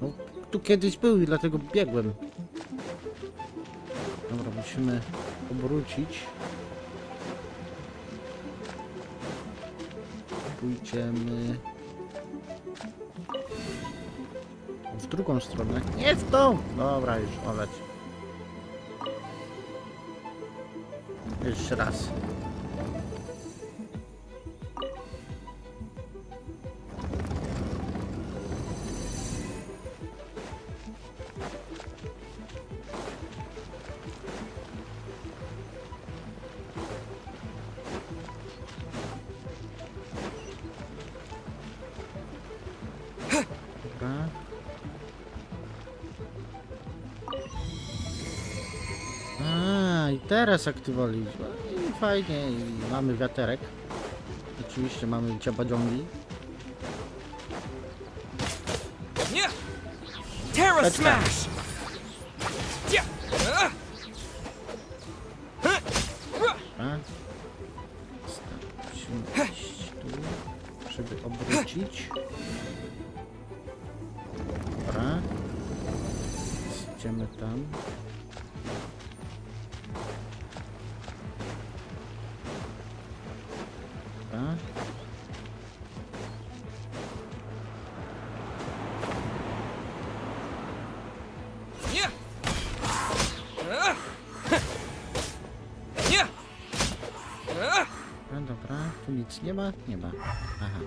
No, tu kiedyś był i dlatego biegłem. Dobra, musimy obrócić. Pójdziemy... w drugą stronę. Nie w tą! Dobra, już oleć. Jeszcze raz. Dobra. I teraz aktywowaliśmy. I fajnie, i mamy wiaterek. Oczywiście mamy ciabadziongi. Terra Smash! Dobra. Musimy iść tu, żeby obrócić. Dobra. Idziemy tam. Dobra. Dobra, tu nic nie ma? Nie ma. Aha.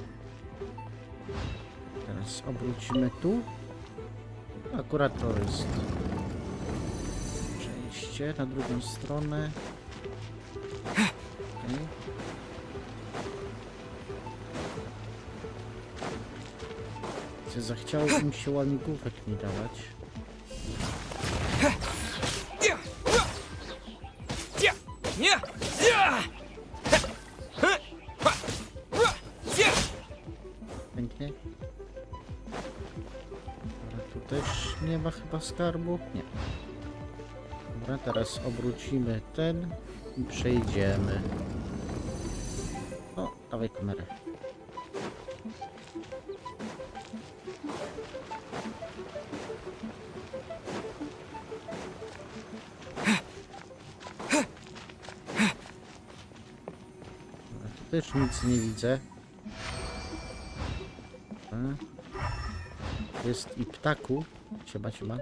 Teraz obrócimy tu. Akurat to jest przejście na drugą stronę. Okay. Zachciało mi się łamigłówek nie dawać. Pięknie. Dobra, tu też nie ma chyba skarbu. Nie. Dobra, teraz obrócimy ten i przejdziemy. O, dawaj kamerę. Też nic nie widzę. Jest i ptaku. Siema.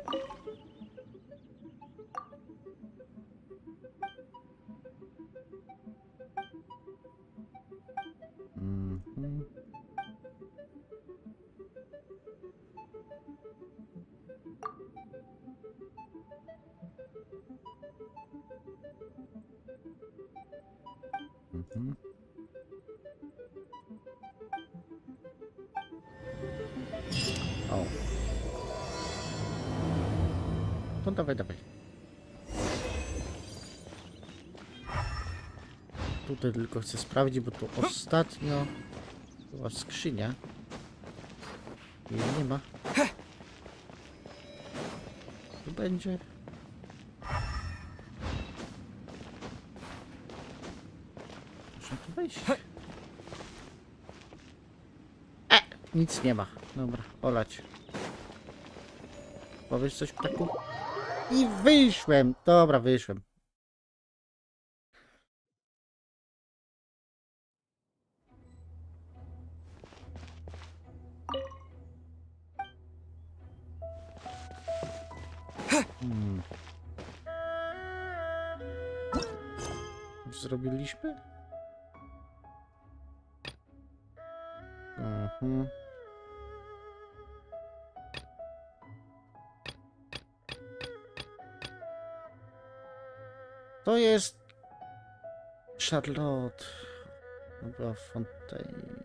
O. To dawaj. Tutaj tylko chcę sprawdzić, bo tu ostatnio była skrzynia. Jej nie ma. Tu będzie. Muszę tu wejść. Nic nie ma. Dobra, olać. Powiesz coś, ptaku? I wyszłem. Dobra, wyszłem. Już zrobiliśmy? To jest Charlotte. Dobra, Fontaine.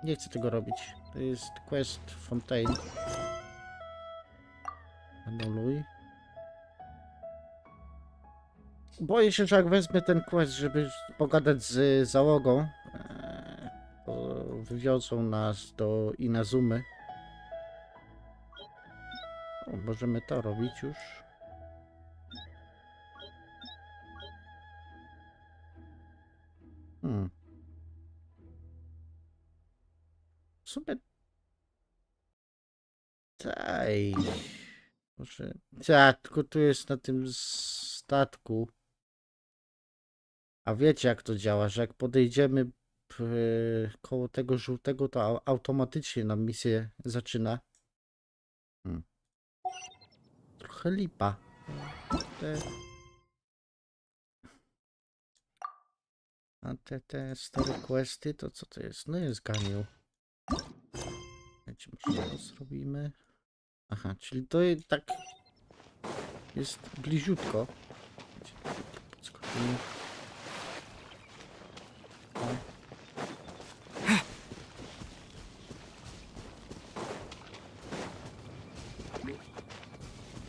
Nie chcę tego robić. To jest quest Fontaine. Anuluj. Boję się, że jak wezmę ten quest, żeby pogadać z załogą, to wywiozą nas do Inazumy. Możemy to robić już. W sumie... Taj. Może... tylko tu jest na tym statku. A wiecie jak to działa, że jak podejdziemy koło tego żółtego, to automatycznie nam misję zaczyna. Trochę lipa. A te stare questy, to co to jest? No jest ganiu. Może to zrobimy. Aha, czyli to jest tak... Jest bliziutko. Podskocimy.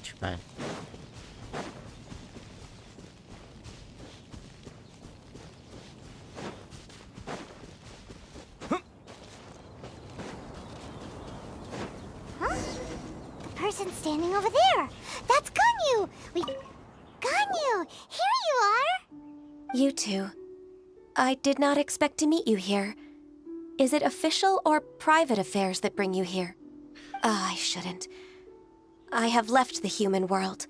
Ciekawe. Person standing over there. That's Ganyu. Ganyu, here you are. You two. I did not expect to meet you here. Is it official or private affairs that bring you here? I shouldn't. I have left the human world.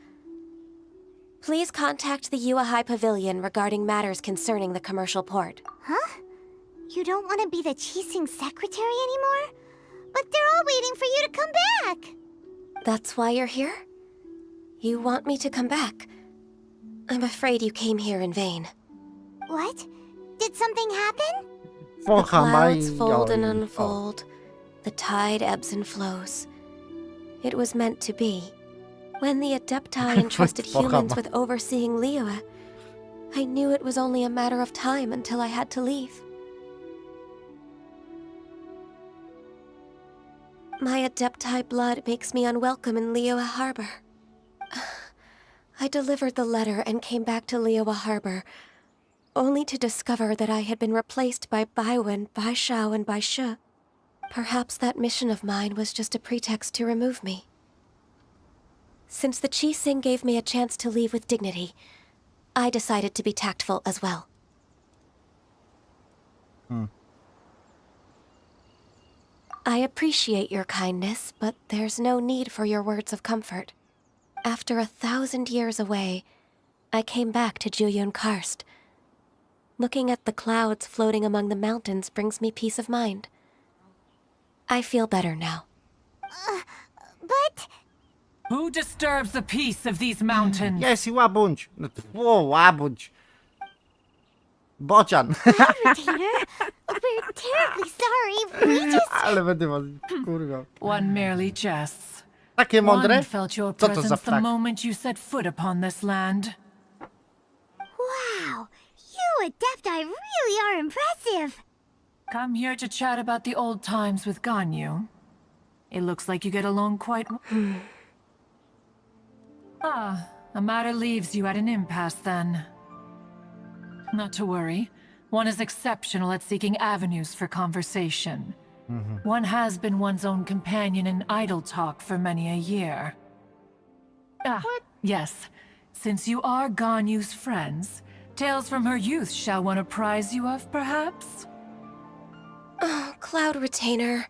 Please contact the Yuehai Pavilion regarding matters concerning the commercial port. Huh? You don't want to be the Qixing secretary anymore? But they're all waiting for you to come back. That's why you're here? You want me to come back? I'm afraid you came here in vain. What? Did something happen? The clouds fold and unfold. The tide ebbs and flows. It was meant to be. When the Adepti entrusted humans with overseeing Liyue, I knew it was only a matter of time until I had to leave. My Adepti blood makes me unwelcome in Liyue Harbor. I delivered the letter and came back to Liyue Harbor, only to discover that I had been replaced by Baiwen, Baishao, and Baishe. Perhaps that mission of mine was just a pretext to remove me. Since the Qixing gave me a chance to leave with dignity, I decided to be tactful as well. I appreciate your kindness, but there's no need for your words of comfort. After 1,000 years away, I came back to Juyun Karst. Looking at the clouds floating among the mountains brings me peace of mind. I feel better now. But... Who disturbs the peace of these mountains? Yes, łabędź. O, łabędź. Bocian. Retainer, we're terribly sorry. We just... Ale będę was kurwa. One merely jests. Takie mądre? One felt your Co to za presence the ptak? moment you set foot upon this land. Wow, you Adepti really are impressive. Come here to chat about the old times with Ganyu. It looks like you get along quite well. A matter leaves you at an impasse then. Not to worry. One is exceptional at seeking avenues for conversation. One has been one's own companion in idle talk for many a year. Yes. Since you are Ganyu's friends, tales from her youth shall one apprise you of, perhaps? Oh, Cloud Retainer.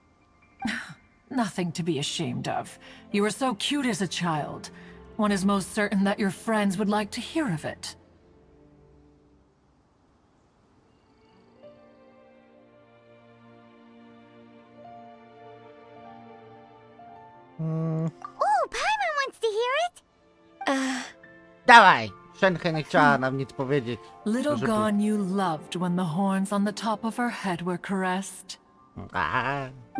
Nothing to be ashamed of. You were so cute as a child. One is most certain that your friends would like to hear of it. Oh, Paimon wants to hear it. Dawaj, Shenhe nie chciała nam nic powiedzieć. Little żeby- Ganyu loved when the horns on the top of her head were caressed.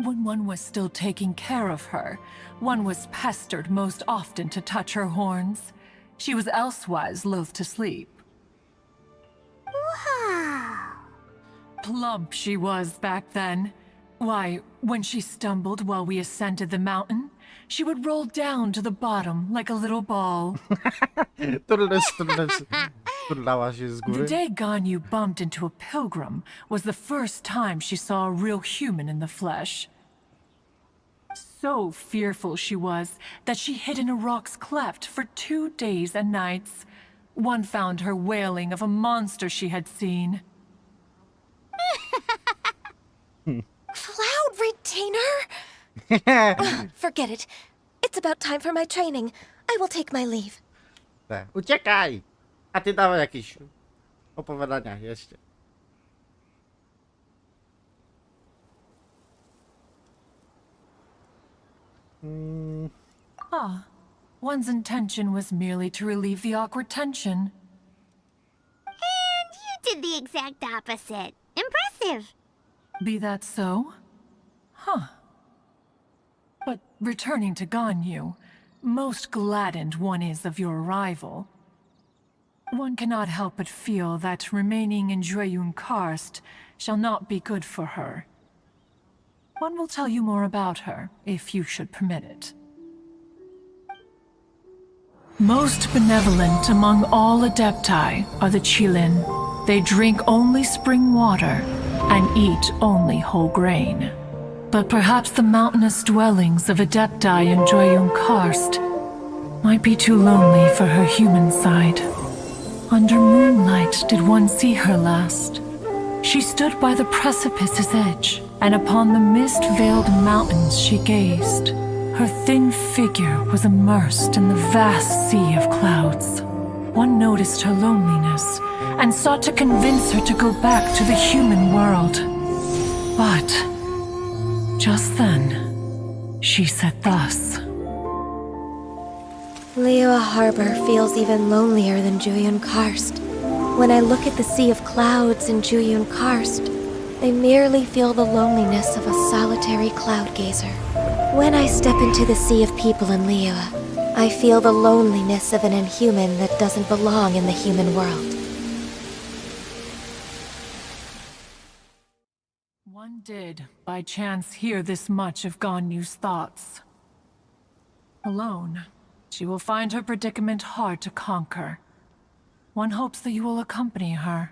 When one was still taking care of her, one was pestered most often to touch her horns. She was elsewise loath to sleep. Wow. Plump she was back then. Why, when she stumbled while we ascended the mountain, she would roll down to the bottom like a little ball. Turlała się z The góry. day Ganyu bumped into a pilgrim was the first time she saw a real human in the flesh. So fearful she was that she hid in a rock's cleft for 2 days and nights. One found her wailing of a monster she had seen. Cloud retainer? Forget it. It's about time for my training. I will take my leave. Uciekaj! A ty dawaj jakieś opowiadania jeszcze. Ah, one's intention was merely to relieve the awkward tension. And you did the exact opposite. Impressive. Be that so? Huh. But returning to Ganyu, most gladdened one is of your arrival. One cannot help but feel that remaining in Jueyun Karst shall not be good for her. One will tell you more about her, if you should permit it. Most benevolent among all Adepti are the Qilin. They drink only spring water and eat only whole grain. But perhaps the mountainous dwellings of Adepti in Jueyun Karst might be too lonely for her human side. Under moonlight did one see her last. She stood by the precipice's edge, and upon the mist-veiled mountains she gazed. Her thin figure was immersed in the vast sea of clouds. One noticed her loneliness, and sought to convince her to go back to the human world. But just then, she said thus. Liyue Harbor feels even lonelier than Jueyun Karst. When I look at the sea of clouds in Jueyun Karst, I merely feel the loneliness of a solitary cloud gazer. When I step into the sea of people in Liyue, I feel the loneliness of an inhuman that doesn't belong in the human world. One did, by chance, hear this much of Ganyu's thoughts. Alone, she will find her predicament hard to conquer. One hopes that you will accompany her.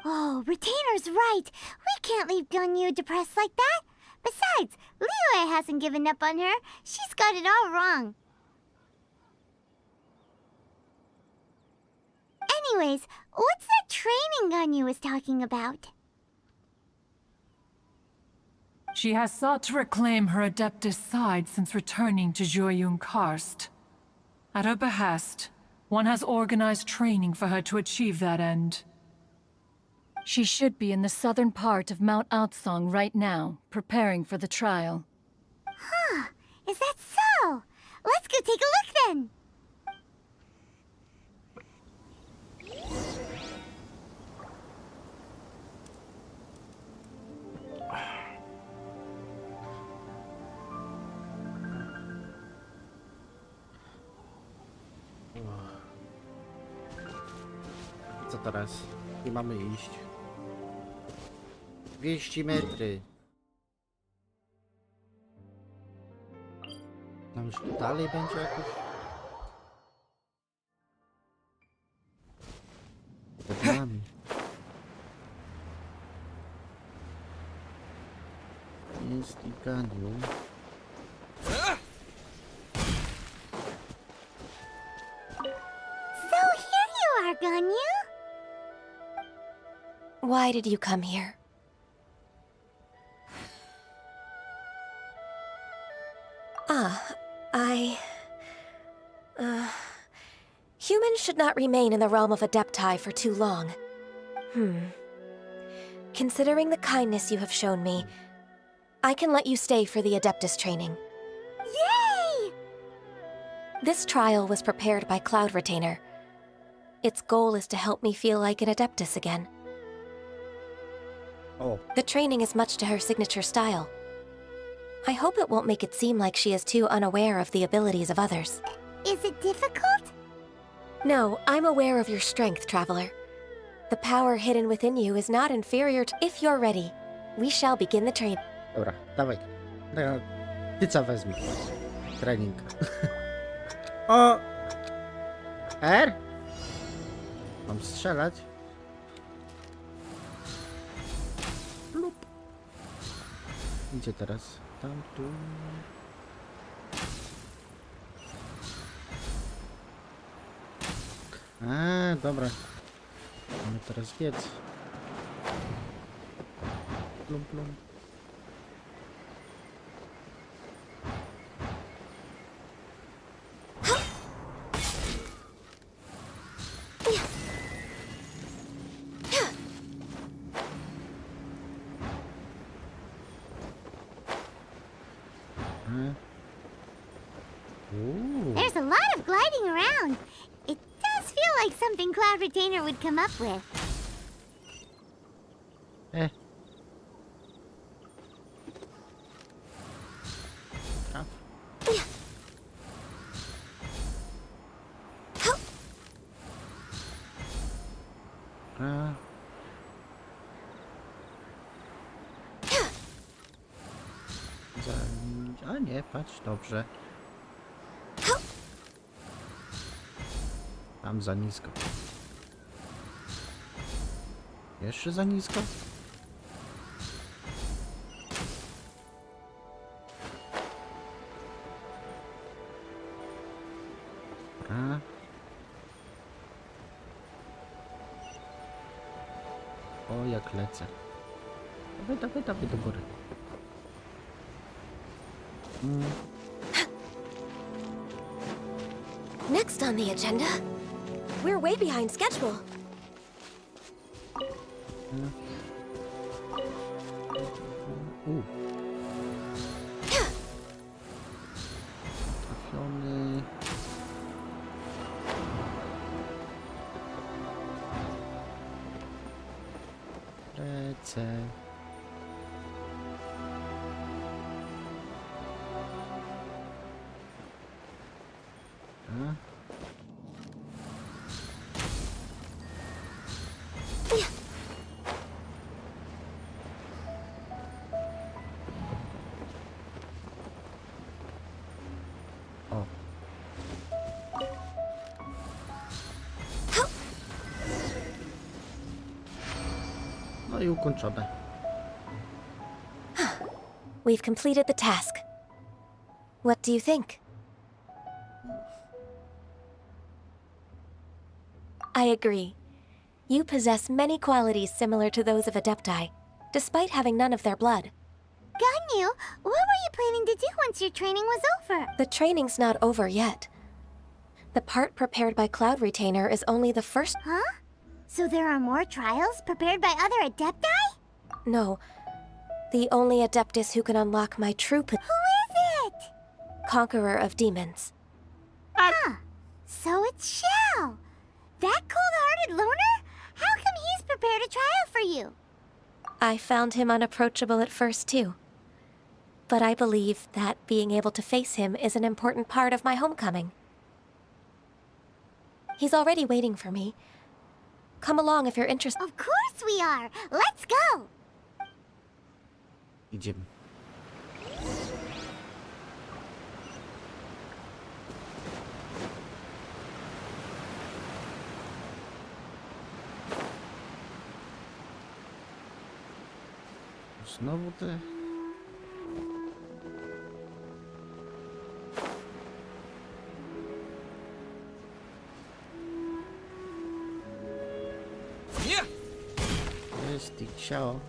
Oh, Retainer's right. We can't leave Ganyu depressed like that. Besides, Liyue hasn't given up on her. She's got it all wrong. Anyways, what's that training Ganyu was talking about? She has sought to reclaim her Adeptus side since returning to Jueyun Karst. At her behest, one has organized training for her to achieve that end. She should be in the southern part of Mount Aotsong right now, preparing for the trial. Huh, is that so? Let's go take a look then. Co teraz? Gdzie mamy iść? 200 metry. Tam już dalej będzie jakoś? Przed nami. Jest i Ganyu. So here you are, Ganyu. Why did you come here? Humans should not remain in the realm of Adepti for too long. Considering the kindness you have shown me, I can let you stay for the Adeptus training. Yay! This trial was prepared by Cloud Retainer. Its goal is to help me feel like an adeptus again. Oh. The training is much to her signature style. I hope it won't make it seem like she is too unaware of the abilities of others. Is it difficult? No, I'm aware of your strength, Traveler. The power hidden within you is not inferior to... If you're ready, we shall begin the train. Dobra, dawaj. Tyca wezmę. Trening. O! R? Mam strzelać? Plup. Gdzie teraz? Tam, tu. A, dobra. Mamy teraz biec. Plum, plum. There's a lot of gliding around. It does feel like something Cloud Retainer would come up with. Eh. Ah. Ah. A nie, patrz, dobrze. Tam za nisko. Jeszcze za nisko? Dobra. O, jak lecę. Dawaj, dawaj, dawaj do góry. Next on the agenda, we're way behind schedule. Trafiony. Lecę. O. No i ukończone. We've completed the task. What do you think? I agree. You possess many qualities similar to those of Adepti, despite having none of their blood. Ganyu, what were you planning to do once your training was over? The training's not over yet. The part prepared by Cloud Retainer is only the first... Huh? So there are more trials prepared by other Adepti? No. The only Adeptus who can unlock my true Who is it? Conqueror of Demons. Huh. So it's Shell. That cold-hearted loner? How come he's prepared a trial for you? I found him unapproachable at first, too. But I believe that being able to face him is an important part of my homecoming. He's already waiting for me. Come along if you're interested. Of course we are. Let's go. Idziemy. Znowu te... Jest i ciało.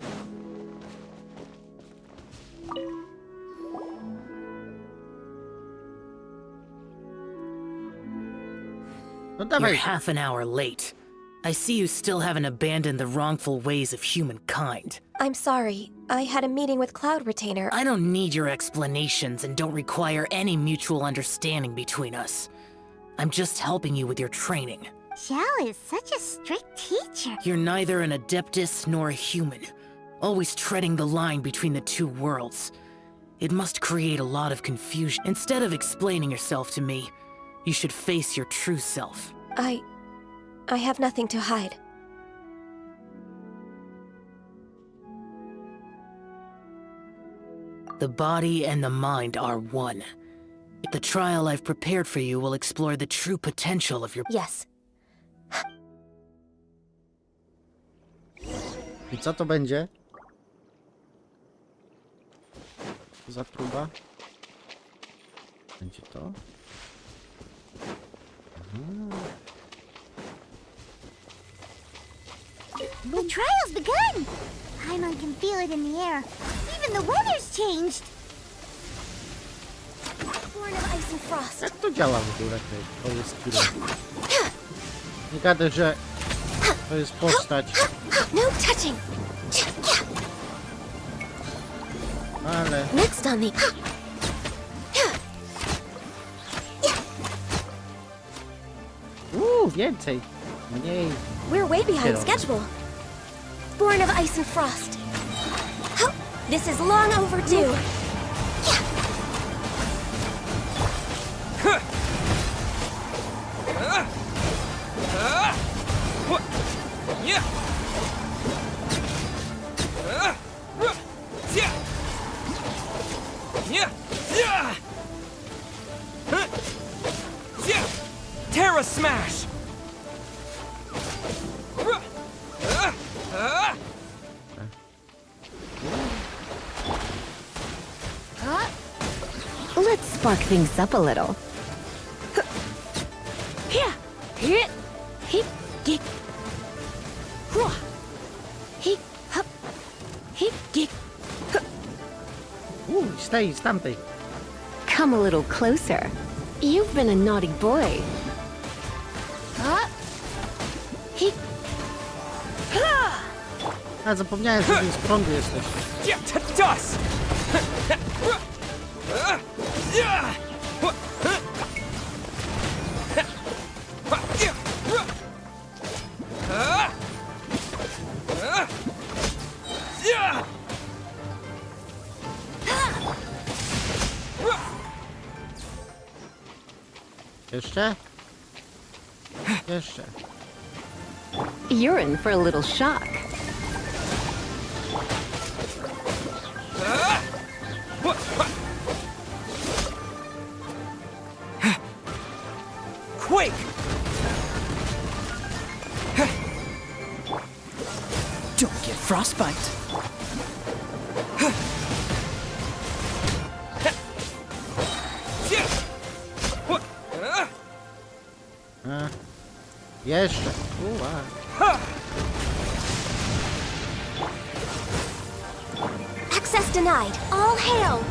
No dawaj. You're half an hour late. I see you still haven't abandoned the wrongful ways of humankind. I'm sorry. I had a meeting with Cloud Retainer. I don't need your explanations and don't require any mutual understanding between us. I'm just helping you with your training. Xiao is such a strict teacher. You're neither an adeptus nor a human, always treading the line between the two worlds. It must create a lot of confusion. Instead of explaining yourself to me, you should face your true self. I have nothing to hide. The body and the mind are one. The trial I've prepared for you will explore the true potential of your... Yes. I co to będzie? Co za próba? Będzie to? The trial's begun! Paimon can feel it in the air. Even the weather's changed. Born of ice and frost. Jak to działa w ogóle? To jest chwila. Nie gadaj, że to jest postać. No touching. Ale... Next on me. Więcej. Mniej. We're way behind Kill. schedule. Born of ice and frost. This is long overdue. Terra Smash! Let's spark things up a little. Stay z tamtej. Come a little closer. You've been a naughty boy. A, zapomniałem, że z prądu jesteś. Dust! Jeszcze? Jeszcze. You're in for a little shock. Quake! Don't get frostbite. Jeszcze. Access denied. All hail.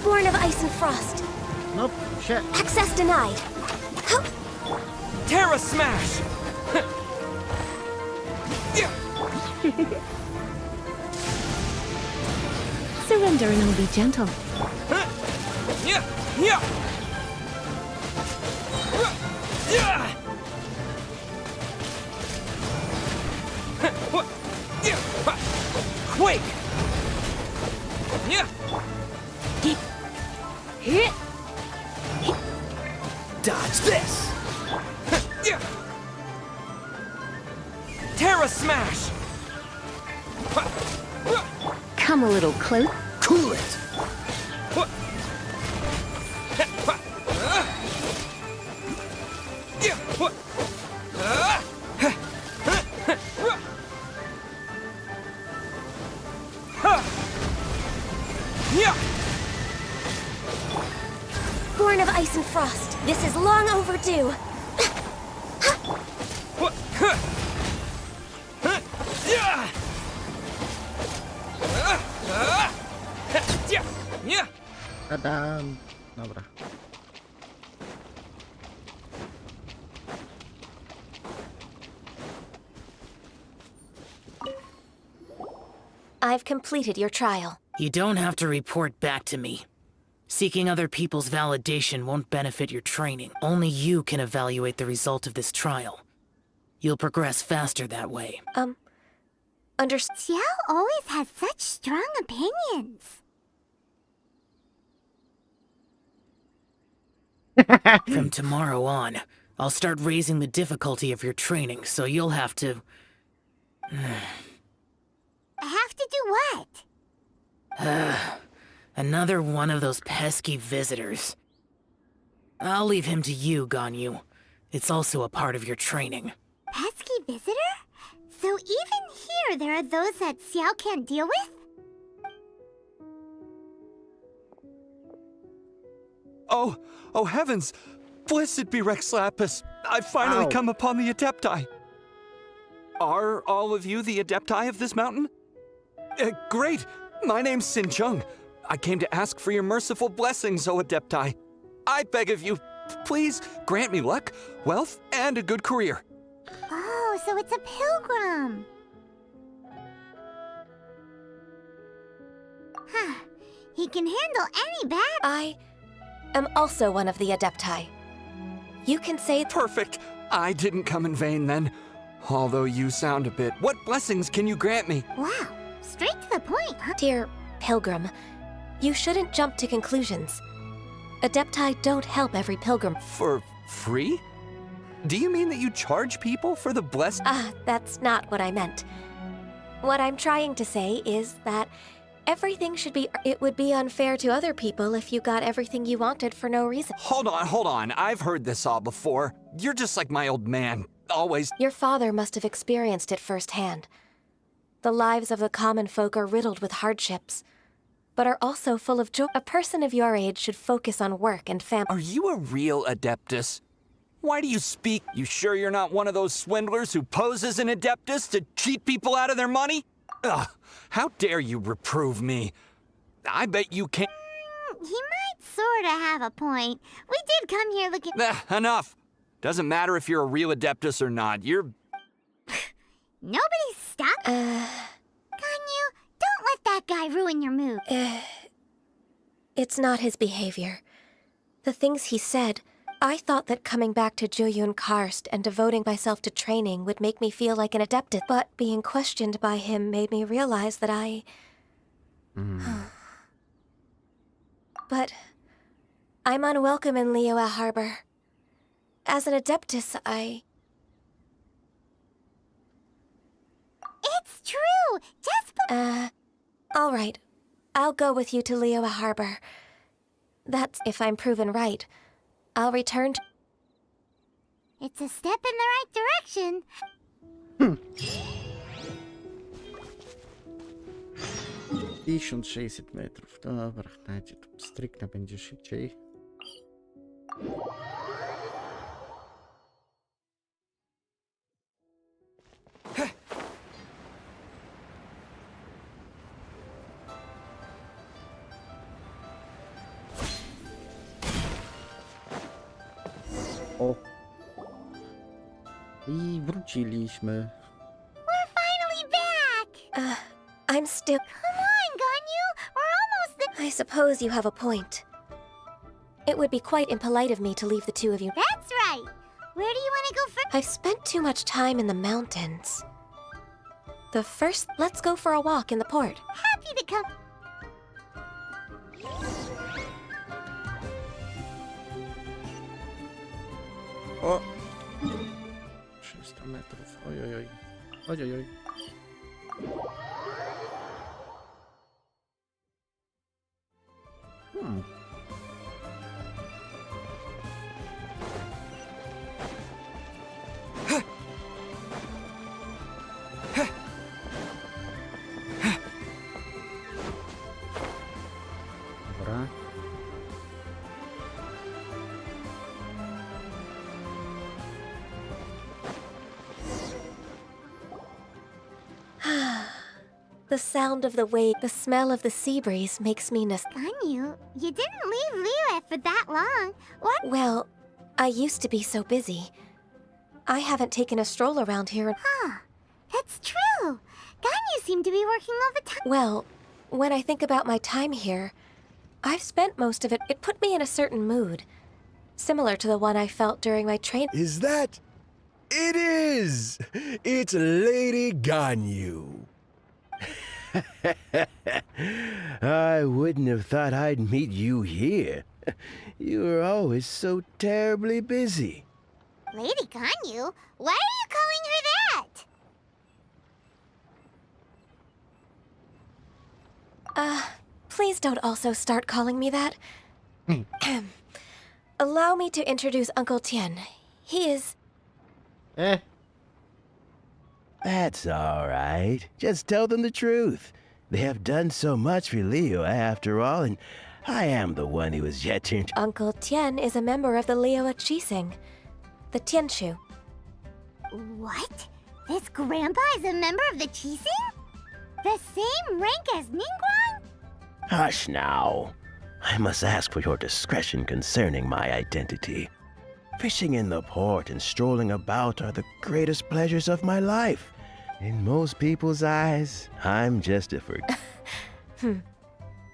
Born of ice and frost. Nope, shit. Access denied. Terra Smash! Surrender and I'll be gentle. Quake! Dodge this! Terra Smash! Come a little close. Cool it! Born of ice and frost. This is long overdue. Tadam. Dobra. I've completed your trial. You don't have to report back to me. Seeking other people's validation won't benefit your training. Only you can evaluate the result of this trial. You'll progress faster that way. Xiao always has such strong opinions. From tomorrow on, I'll start raising the difficulty of your training, so you'll have to... Have to do what? Another one of those pesky visitors. I'll leave him to you, Ganyu. It's also a part of your training. Pesky visitor? So even here there are those that Xiao can't deal with? Oh heavens! Blessed be Rex Lapis! I've finally come upon the Adepti! Are all of you the Adepti of this mountain? Great! My name's Sin Chung. I came to ask for your merciful blessings, O Adepti. I beg of you, please grant me luck, wealth, and a good career. Oh, so it's a pilgrim. Huh. He can handle any bad... I am also one of the Adepti. You can say... Perfect. I didn't come in vain then. Although you sound a bit... What blessings can you grant me? Wow. Straight to the point, huh? Dear Pilgrim, you shouldn't jump to conclusions. Adepti don't help every pilgrim. For free? Do you mean that you charge people for the blessing? That's not what I meant. What I'm trying to say is that everything should be... It would be unfair to other people if you got everything you wanted for no reason. Hold on. I've heard this all before. You're just like my old man. Always... Your father must have experienced it firsthand. The lives of the common folk are riddled with hardships, but are also full of joy. A person of your age should focus on work and family. Are you a real Adeptus? Why do you speak? You sure you're not one of those swindlers who pose as an Adeptus to cheat people out of their money? Ugh, how dare you reprove me? I bet you can't... He might sorta have a point. We did come here looking... Enough. Doesn't matter if you're a real Adeptus or not. You're... Nobody stop. Ganyu, don't let that guy ruin your mood. It's not his behavior. The things he said, I thought that coming back to Jueyun Karst and devoting myself to training would make me feel like an Adeptus, but being questioned by him made me realize that I... But I'm unwelcome in Liyue Harbor. As an Adeptus, It's true! Just... all right. I'll go with you to Liyue Harbor. That's if I'm proven right. I'll return to... It's a step in the right direction. 1600 metrów. Dobra, dajcie tu strykna, będzie szybciej. O. I wróciliśmy. We're finally back! I'm still... Come on, Ganyu! We're almost there! I suppose you have a point. It would be quite impolite of me to leave the two of you. That's right! Where do you want to go first? I've spent too much time in the mountains. Let's go for a walk in the port. Happy to come. O! 300 metrów. Ojojoj. Ojojoj. Dobra. The sound of the wave, the smell of the sea breeze makes me Ganyu, you didn't leave Liyue for that long. What? Well, I used to be so busy. I haven't taken a stroll around here in... Huh. It's true. Ganyu seemed to be working all the time. Well, When I think about my time here, I've spent most of it. It put me in a certain mood, similar to the one I felt during my train. Is that? It is! It's Lady Ganyu. I wouldn't have thought I'd meet you here. You were always so terribly busy. Lady Ganyu? Why are you calling her that? Please don't also start calling me that. Allow me to introduce Uncle Tian. He is... That's all right. Just tell them the truth. They have done so much for Liyue after all, and I am the one who is yet to... Uncle Tian is a member of the Liyue Qixing, the Tianshu. What? This grandpa is a member of the Qixing? The same rank as Ningguang? Hush now. I must ask for your discretion concerning my identity. Fishing in the port and strolling about are the greatest pleasures of my life. In most people's eyes, I'm just a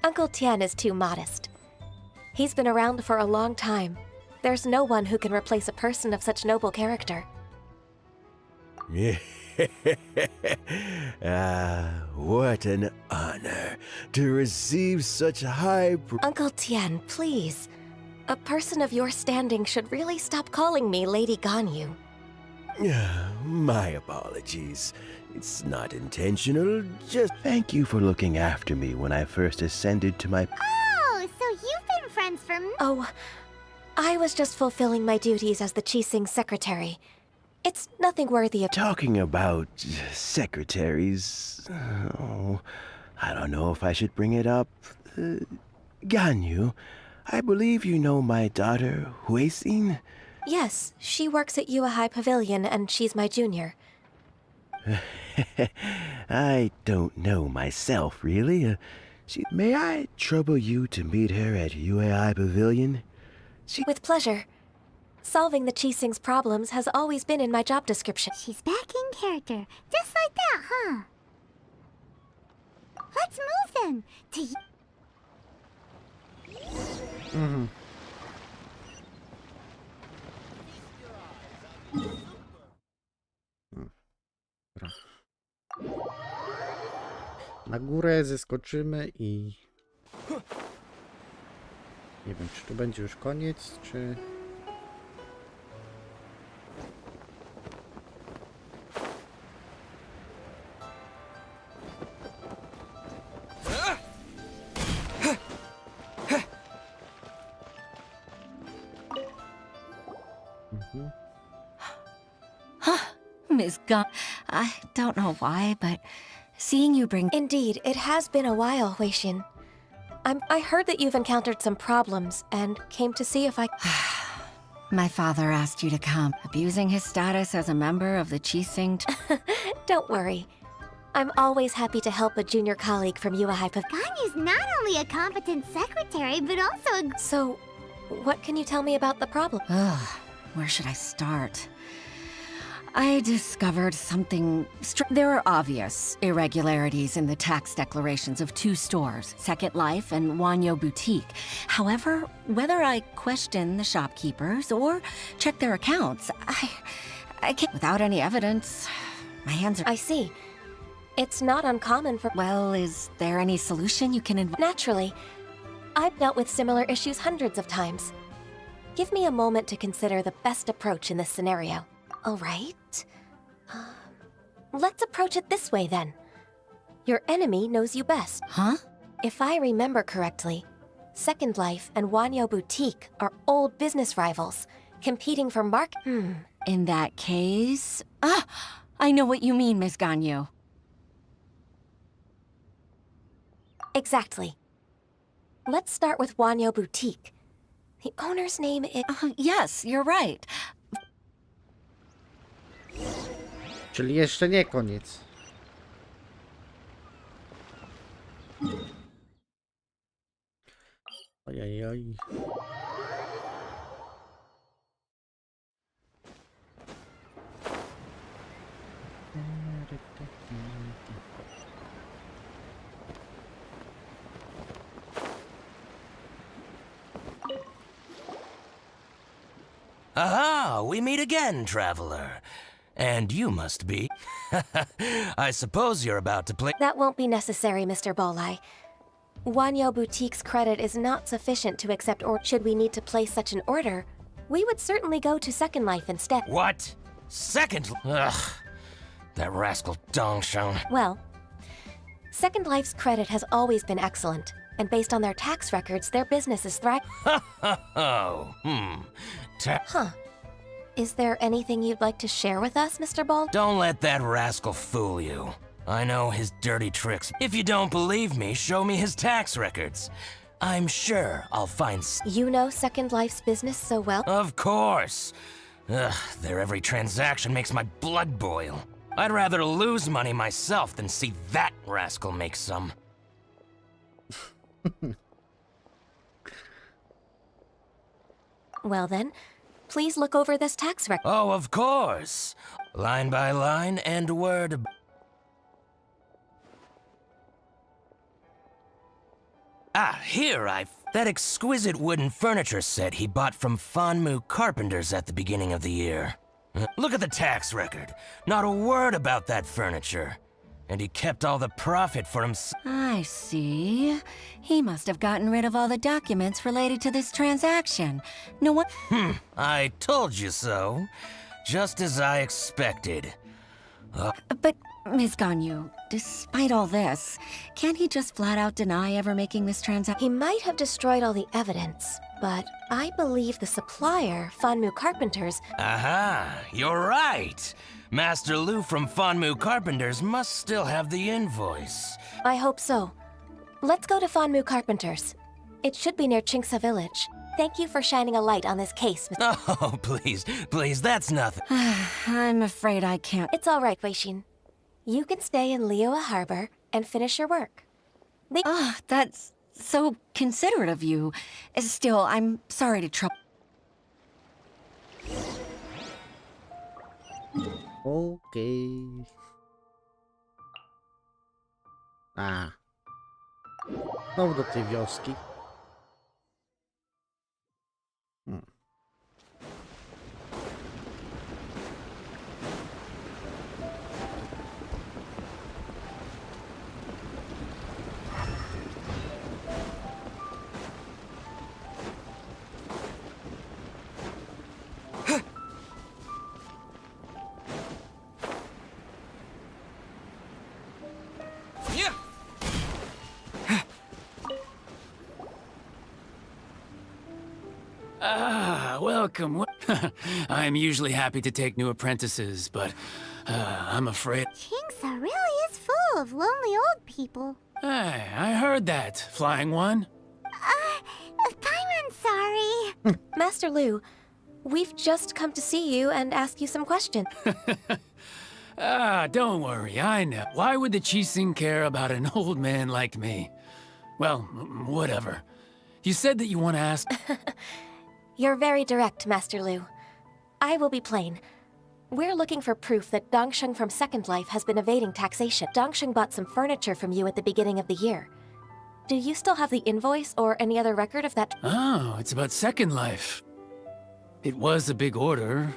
Uncle Tian is too modest. He's been around for a long time. There's no one who can replace a person of such noble character. What an honor to receive such high... Uncle Tian, please. A person of your standing should really stop calling me Lady Ganyu. My apologies. It's not intentional. Just thank you for looking after me when I first ascended to my... Oh, so you've been friends for... Oh, I was just fulfilling my duties as the Qixing secretary. It's nothing worthy of... Talking about secretaries... Oh, I don't know if I should bring it up. Ganyu, I believe you know my daughter, Huixin? Yes, she works at Yuehai Pavilion and she's my junior. I don't know myself, really. May I trouble you to meet her at Yuehai Pavilion? With pleasure. Solving the Qixing's problems has always been in my job description. She's back in character. Just like that, huh? Let's move then. Na górę zeskoczymy i... Nie wiem, czy tu będzie już koniec, czy... Miss Gun, I don't know why, but seeing you bring... Indeed, it has been a while, Huixin. I heard that you've encountered some problems and came to see if I... My father asked you to come, abusing his status as a member of the Qixing... Don't worry. I'm always happy to help a junior colleague from Yuehai Pavilion. Ganyu's not only a competent secretary, but also a... So, what can you tell me about the problem? Ugh, where should I start? I discovered something... There are obvious irregularities in the tax declarations of two stores, Second Life and Wanyo Boutique. However, whether I question the shopkeepers or check their accounts, I can't... Without any evidence, my hands are... I see. It's not uncommon for... Well, is there any solution you can... Naturally. I've dealt with similar issues hundreds of times. Give me a moment to consider the best approach in this scenario. All right. Let's approach it this way, then. Your enemy knows you best. Huh? If I remember correctly, Second Life and Wanyo Boutique are old business rivals, competing for market... In that case... I know what you mean, Miss Ganyu. Exactly. Let's start with Wanyo Boutique. The owner's name is... Yes, you're right. Czyli jeszcze nie koniec. Ojej. Aha, we meet again, traveler. And you must be. I suppose you're about to play. That won't be necessary, Mr. Bolai. Wanyo Boutique's credit is not sufficient to accept, or should we need to place such an order, we would certainly go to Second Life instead. What? Second? Ugh. That rascal Dongsheng. Well, Second Life's credit has always been excellent, and based on their tax records, their business is thriving. Oh, Huh. Is there anything you'd like to share with us, Mr. Ball? Don't let that rascal fool you. I know his dirty tricks. If you don't believe me, show me his tax records. I'm sure I'll find You know Second Life's business so well? Of course. Ugh, their every transaction makes my blood boil. I'd rather lose money myself than see that rascal make some. Well then, please look over this tax record. Oh, of course. Line by line and word. Ah, here that exquisite wooden furniture set he bought from Fanmu Carpenters at the beginning of the year. Look at the tax record. Not a word about that furniture. And he kept all the profit for himself. I see. He must have gotten rid of all the documents related to this transaction. No one. I told you so. Just as I expected. But, Ms. Ganyu, despite all this, can't he just flat out deny ever making this transaction? He might have destroyed all the evidence, but I believe the supplier, Fanmu Carpenters... Aha, you're right. Master Lu from Fanmu Carpenters must still have the invoice. I hope so. Let's go to Fanmu Carpenters. It should be near Chinksa Village. Thank you for shining a light on this case, Mr. Oh, please, that's nothing. I'm afraid I can't. It's all right, Weishin. You can stay in Liyue Harbor and finish your work. That's so considerate of you. Still, I'm sorry to trouble. Okej. Znowu do tej wioski. Welcome. I'm usually happy to take new apprentices, but I'm afraid... Chinksa really is full of lonely old people. Hey, I heard that, Flying One. Paimon's sorry. Master Lu, we've just come to see you and ask you some questions. Don't worry, I know. Why would the Qixing care about an old man like me? Well, whatever. You said that you want to ask... You're very direct, Master Lu. I will be plain. We're looking for proof that Dongsheng from Second Life has been evading taxation. Dongsheng bought some furniture from you at the beginning of the year. Do you still have the invoice or any other record of that? Oh, it's about Second Life. It was a big order.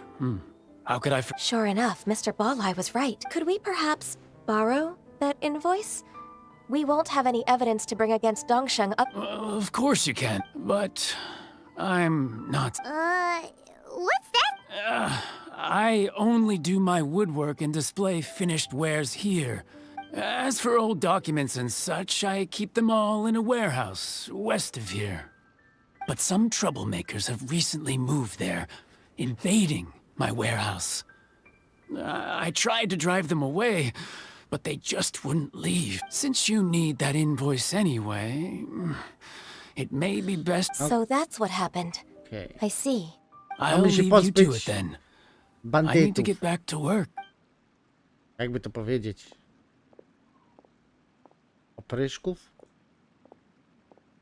How could I... Sure enough, Mr. Bolai was right. Could we perhaps borrow that invoice? We won't have any evidence to bring against Dongsheng up... Of course you can, but... I'm not... What's that? I only do my woodwork and display finished wares here. As for old documents and such, I keep them all in a warehouse west of here. But some troublemakers have recently moved there, invading my warehouse. I tried to drive them away, but they just wouldn't leave. Since you need that invoice anyway... It may be best... So that's what happened. Okay. I see. I'll leave you to it then. I need to get back to work. Jakby to powiedzieć? Opryszków?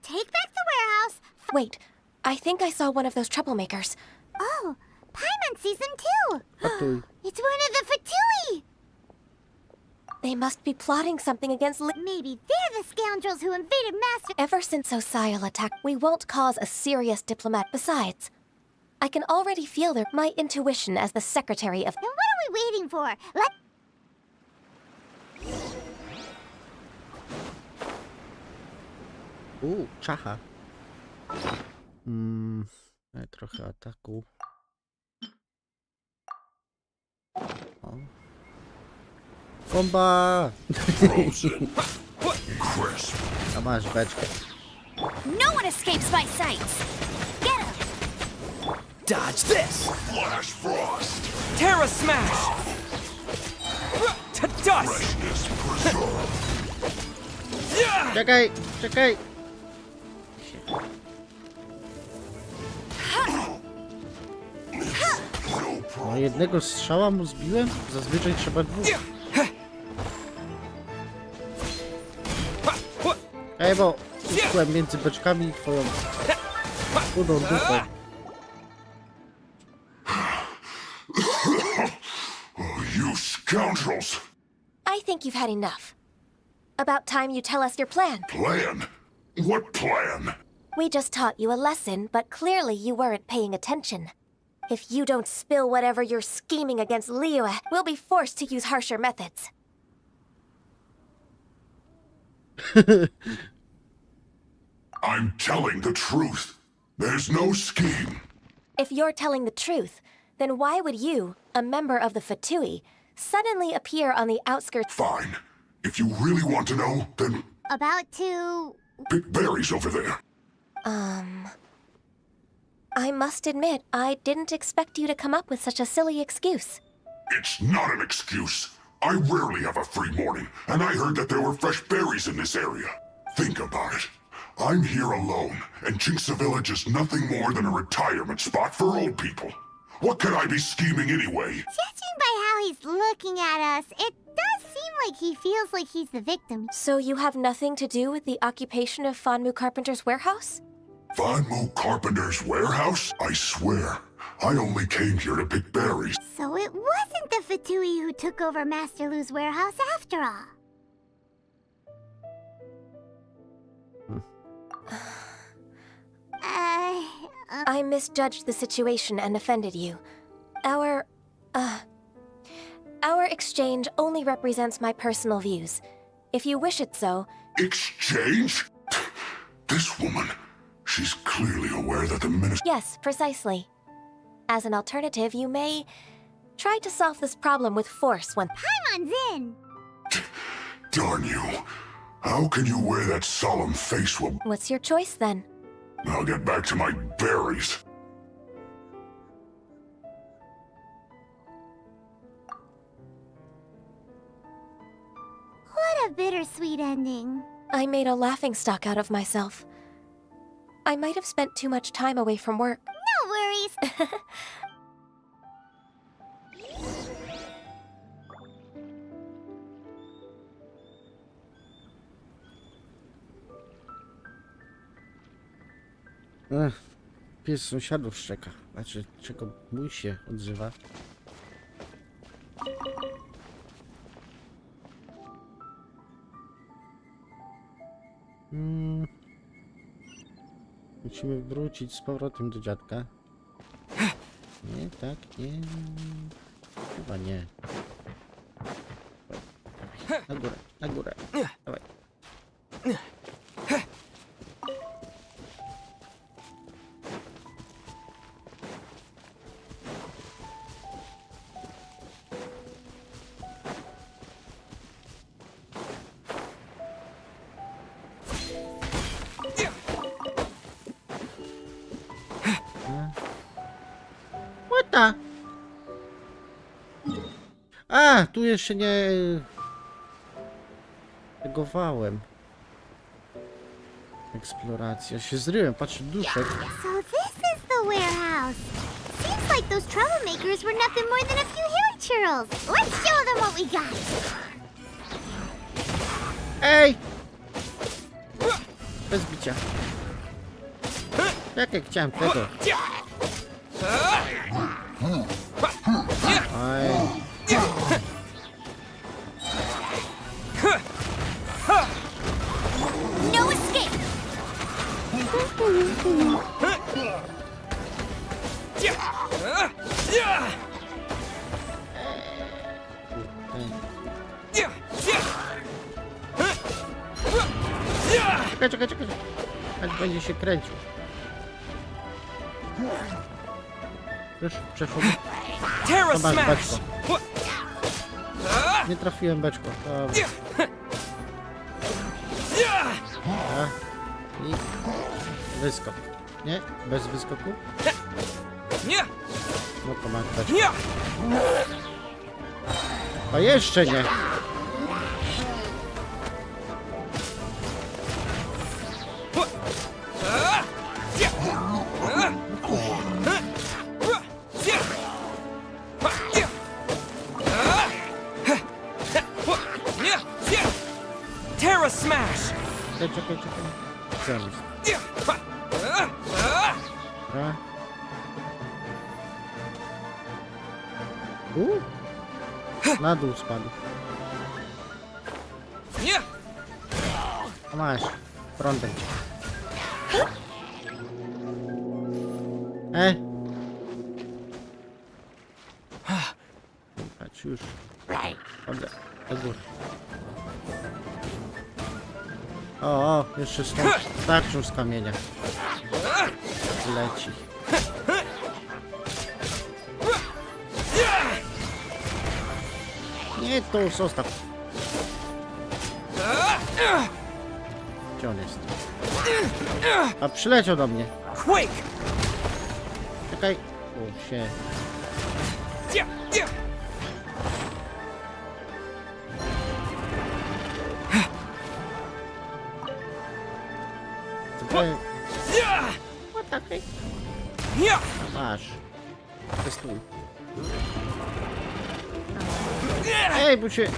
Take back the warehouse. Wait, I think I saw one of those troublemakers. Oh, Paimon sees them too. Fatui. It's one of the Fatui. They must be plotting something against Maybe they're the scoundrels who invaded Master... Ever since Osial attacked, we won't cause a serious diplomat. Besides, I can already feel my intuition as the secretary of... Then what are we waiting for? Czacha. Trochę ataku. O. Bomba! A masz beczkę. No one escapes my sights! Get him! Dodge this! Flash frost! Terra smash! To dust! Czekaj, czekaj! No jednego strzała mu zbiłem? Zazwyczaj trzeba dwóch. Ej, bo utkłem między beczkami i twoją chudą dupą. You scoundrels! I think you've had enough. About time you tell us your plan. Plan? What plan? We just taught you a lesson, but clearly you weren't paying attention. If you don't spill whatever you're scheming against Liyue, we'll be forced to use harsher methods. I'm telling the truth. There's no scheme. If you're telling the truth, then why would you, a member of the Fatui, suddenly appear on the outskirts? Fine. If you really want to know, then About to... pick berries over there. I must admit, I didn't expect you to come up with such a silly excuse. It's not an excuse. I rarely have a free morning, and I heard that there were fresh berries in this area. Think about it. I'm here alone, and Chinxa Village is nothing more than a retirement spot for old people. What could I be scheming anyway? Judging by how he's looking at us, it does seem like he feels like he's the victim. So you have nothing to do with the occupation of Fanmu Carpenter's warehouse? Fanmu Carpenter's warehouse? I swear, I only came here to pick berries. So it wasn't the Fatui who took over Master Lu's warehouse after all. I misjudged the situation and offended you. Our exchange only represents my personal views. If you wish it so... Exchange? This woman, she's clearly aware that the minister... Yes, precisely. As an alternative, you may try to solve this problem with force when... Paimon's in! Darn you. How can you wear that solemn face while... What's your choice, then? I'll get back to my berries. What a bittersweet ending. I made a laughingstock out of myself. I might have spent too much time away from work. No worries. Pies sąsiadów szczeka. Znaczy, czego mój się odzywa. Musimy wrócić z powrotem do dziadka. Nie, tak, nie. Chyba nie. Na górę, na górę. Dawaj. A, tu jeszcze nie tegowałem. Eksploracja. Się zryłem, patrzę, duszek. So this is the warehouse. Seems like those troublemakers were nothing more than a few hill churls. Let's show them what we got. Ej! Bez bicia. Jak chciałem tego. Oj. No escape. Czekaj. Aż będzie się kręcił. Już przeszło. Zobacz, beczko. Nie trafiłem beczko. Dobra. I wyskok. Nie? Bez wyskoku? No to masz beczko. A jeszcze nie. Terra smash! Czekaj. Zamysł. Dobra. Na dół spadł. A masz. Prądem. Patrz już. Chodzę do góry. O, jeszcze z tą tarczą z kamienia. Leci. Nie, to zostaw. Gdzie on jest? A przyleciał do mnie. Czekaj. O, się. Masz. Testuj. Ej, bo się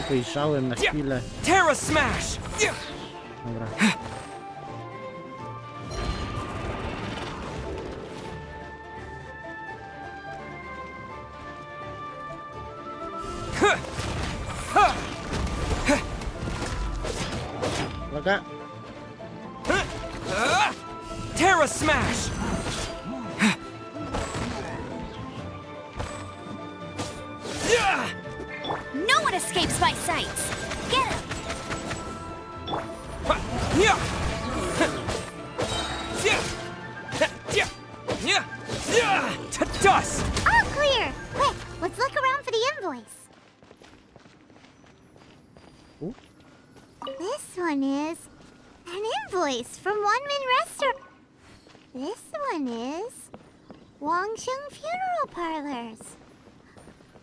wyjrzałem na chwilę. Terra smash! Dobra. Uwaga. Terra smash! No one escapes my sights! Get him! To dust! All clear! Quick, let's look around for the invoice. Ooh. This one is an invoice from One-Man Restaurant. This one is Wangsheng Funeral Parlors.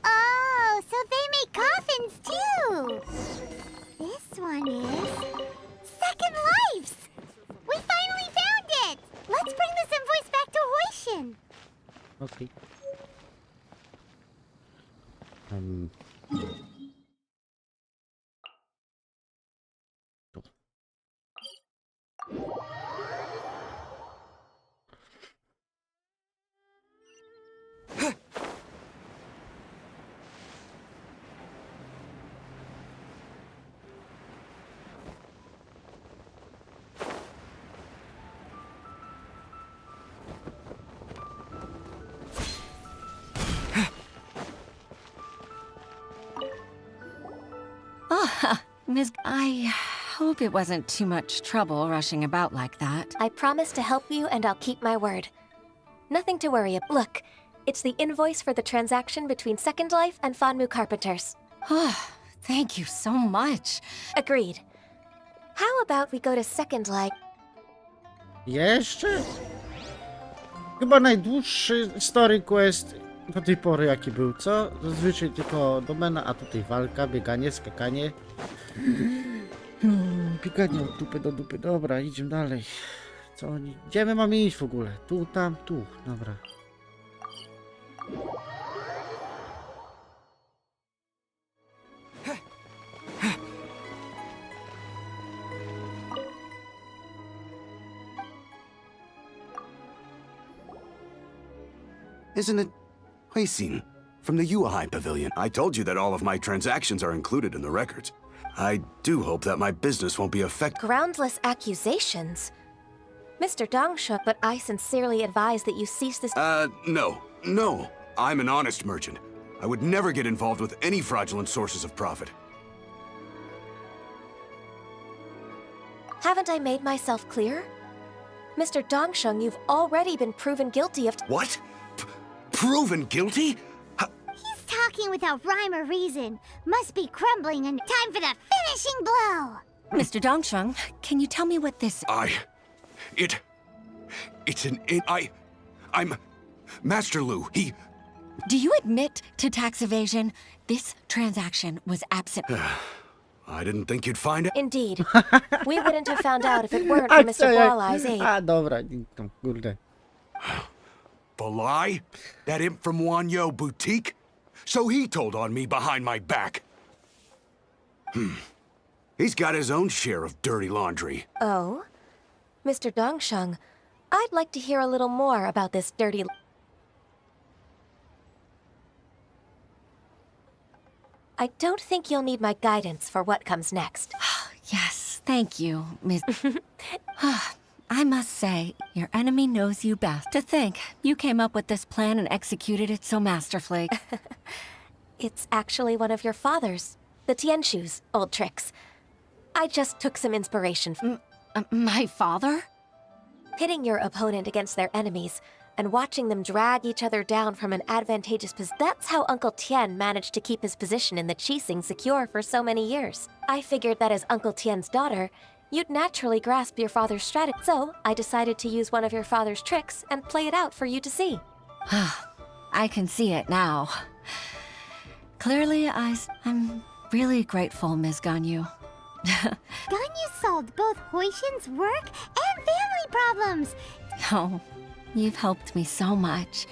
Oh, so they make coffins too. This one is Second Lives. We finally found it. Let's bring this invoice back to Hoishin. Okay. Miss, I hope it wasn't too much trouble rushing about like that. I promise to help you, and I'll keep my word. Nothing to worry about. Look, it's the invoice for the transaction between Second Life and Fanmu Carpenters. Thank you so much. Agreed. How about we go to Second Life? Jeszcze? Chyba najdłuższy story quest do tej pory jaki był, co? Zazwyczaj tylko domena, a tutaj walka, bieganie, skakanie. Bieganie od dupy do dupy. Dobra, idziemy dalej. Co oni... Gdzie my mamy iść w ogóle? Tu, tam, tu. Dobra. Isn't it Huixin from the Yuehai Pavilion? I told you that all of my transactions are included in the records. I do hope that my business won't be affected. Groundless accusations? Mr. Dongsha, but I sincerely advise that you cease this— No. I'm an honest merchant. I would never get involved with any fraudulent sources of profit. Haven't I made myself clear? Mr. Dongsheng, you've already been proven guilty of— What? Proven guilty? He's talking without rhyme or reason. Must be crumbling and time for the finishing blow. Mr. Dongsheng, can you tell me what this— I'm Master Lu. Do you admit to tax evasion? This transaction was absent. I didn't think you'd find it. Indeed. We wouldn't have found out if it weren't for Mr. Walley's aid. Dobra, kurde. The lie? That imp from Wanyo Boutique? So he told on me behind my back. He's got his own share of dirty laundry. Oh? Mr. Dongsheng, I'd like to hear a little more about this dirty— I don't think you'll need my guidance for what comes next. Yes, thank you, Miss... I must say, your enemy knows you best. To think, you came up with this plan and executed it so masterfully. It's actually one of your father's, the Tianshu's, old tricks. I just took some inspiration from— my father? Pitting your opponent against their enemies and watching them drag each other down from an advantageous position. That's how Uncle Tien managed to keep his position in the Qixing secure for so many years. I figured that as Uncle Tien's daughter, you'd naturally grasp your father's strategy. So I decided to use one of your father's tricks and play it out for you to see. I can see it now. Clearly, I'm really grateful, Ms. Ganyu. Ganyu solved both Huixin's work and family problems. Oh, you've helped me so much.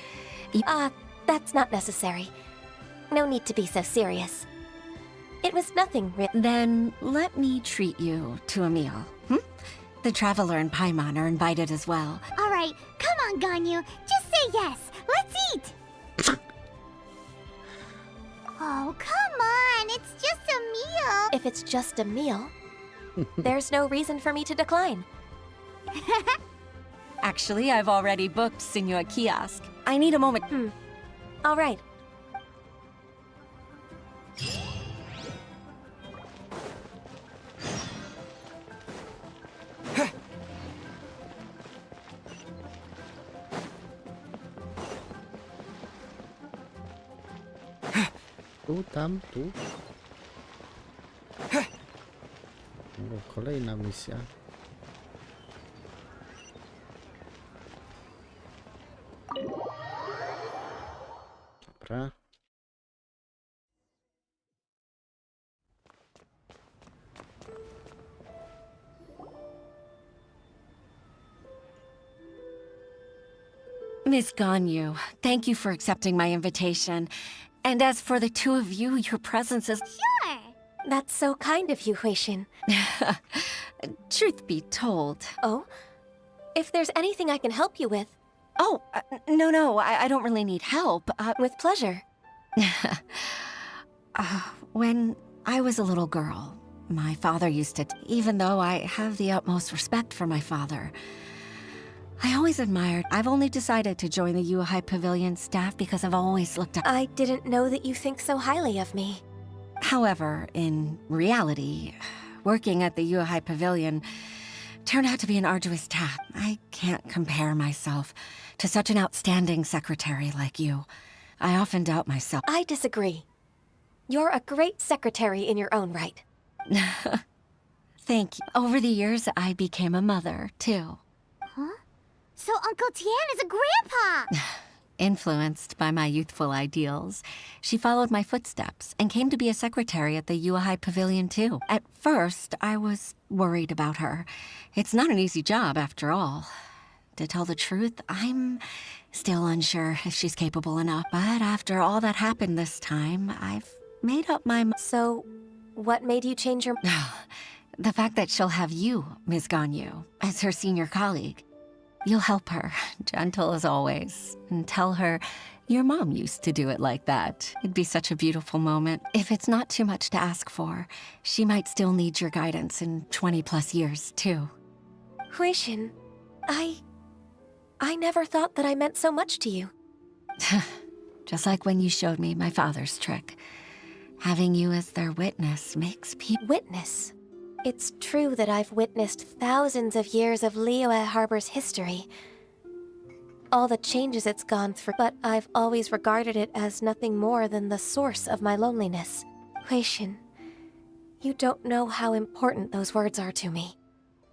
That's not necessary. No need to be so serious. It was nothing Then let me treat you to a meal. The Traveler and Paimon are invited as well. All right, come on, Ganyu. Just say yes. Let's eat. Oh, come on. It's just a meal. If it's just a meal, there's no reason for me to decline. Actually, I've already booked Senor Kiosk. I need a moment. All right. Tu, tam, tu. Kolejna misja. Dobra. Miss Ganyu, thank you for accepting my invitation. And as for the two of you, your presence is— Sure. That's so kind of you, Huixin. Truth be told— Oh? If there's anything I can help you with— Oh, no, I don't really need help. With pleasure. When I was a little girl, my father used to— Even though I have the utmost respect for my father, I always admired— I've only decided to join the Yuehai Pavilion staff because I've always looked up— I didn't know that you think so highly of me. However, in reality, working at the Yuehai Pavilion turned out to be an arduous task. I can't compare myself to such an outstanding secretary like you. I often doubt myself. I disagree. You're a great secretary in your own right. Thank you. Over the years, I became a mother, too. Huh? So Uncle Tien is a grandpa! Influenced by my youthful ideals, she followed my footsteps and came to be a secretary at the Yuehai Pavilion, too. At first, I was worried about her. It's not an easy job, after all. To tell the truth, I'm still unsure if she's capable enough. But after all that happened this time, I've made up my mind. So, what made you change your— The fact that she'll have you, Ms. Ganyu, as her senior colleague. You'll help her, gentle as always, and tell her your mom used to do it like that. It'd be such a beautiful moment. If it's not too much to ask for, she might still need your guidance in 20+ years, too. Huixin, I never thought that I meant so much to you. Just like when you showed me my father's trick. Having you as their witness makes people— Witness? It's true that I've witnessed thousands of years of Liyue Harbor's history. All the changes it's gone through, but I've always regarded it as nothing more than the source of my loneliness. Huixin, you don't know how important those words are to me.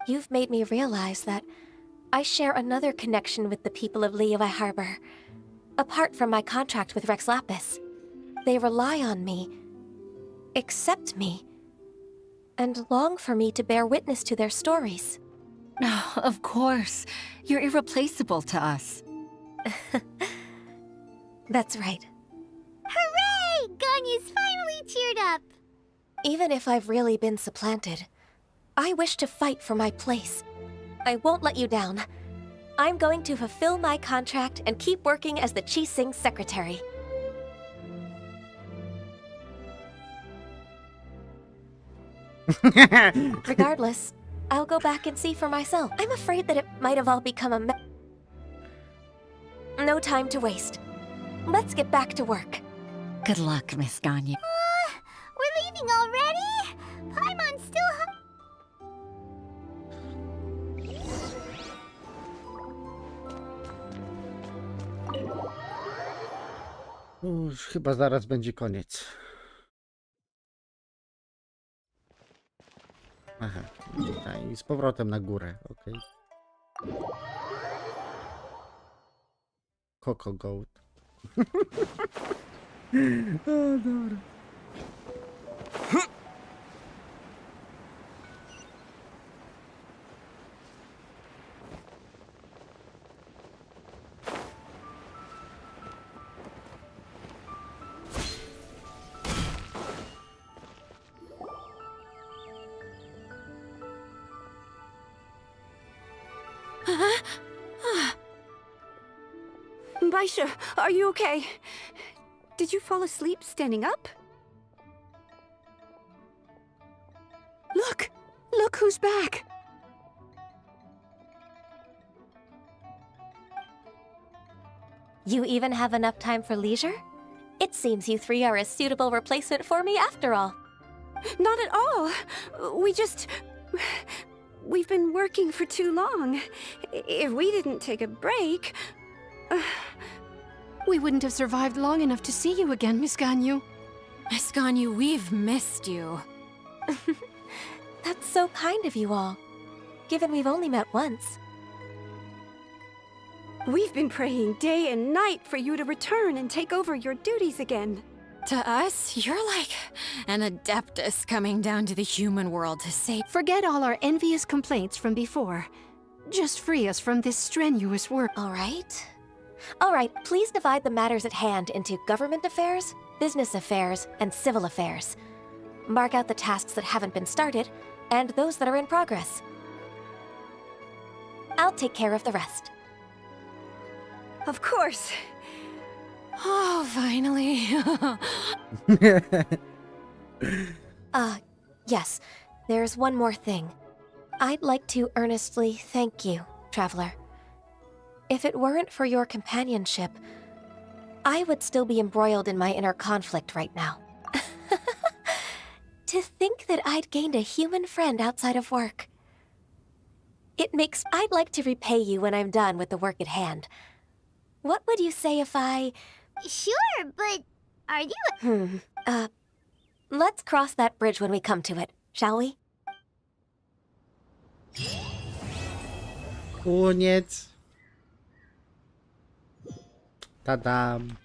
You've made me realize that I share another connection with the people of Liyue Harbor. Apart from my contract with Rex Lapis, they rely on me, accept me, and long for me to bear witness to their stories. Of course. You're irreplaceable to us. That's right. Hooray! Ganyu's finally cheered up! Even if I've really been supplanted, I wish to fight for my place. I won't let you down. I'm going to fulfill my contract and keep working as the Qixing's secretary. Regardless, I'll go back and see for myself. I'm afraid that it might have all become a mess. No time to waste. Let's get back to work. Good luck, Miss Ganyu. We're leaving already? Paimon's still Już chyba zaraz będzie koniec. Aha, i z powrotem na górę, okej. Coco Goat. O, dobra. Baisha, are you okay? Did you fall asleep standing up? Look! Look who's back! You even have enough time for leisure? It seems you three are a suitable replacement for me after all. Not at all. We've been working for too long. If we didn't take a break... We wouldn't have survived long enough to see you again, Miss Ganyu. Miss Ganyu, we've missed you. That's so kind of you all, given we've only met once. We've been praying day and night for you to return and take over your duties again. To us, you're like an adeptus coming down to the human world to save... Forget all our envious complaints from before. Just free us from this strenuous work. All right, please divide the matters at hand into government affairs, business affairs, and civil affairs. Mark out the tasks that haven't been started, and those that are in progress. I'll take care of the rest. Of course. Oh, finally. Yes, there's one more thing. I'd like to earnestly thank you, Traveler. If it weren't for your companionship, I would still be embroiled in my inner conflict right now. To think that I'd gained a human friend outside of work. I'd like to repay you when I'm done with the work at hand. What would you say if I... Sure, but are you... Let's cross that bridge when we come to it, shall we? Koniec. Tadam.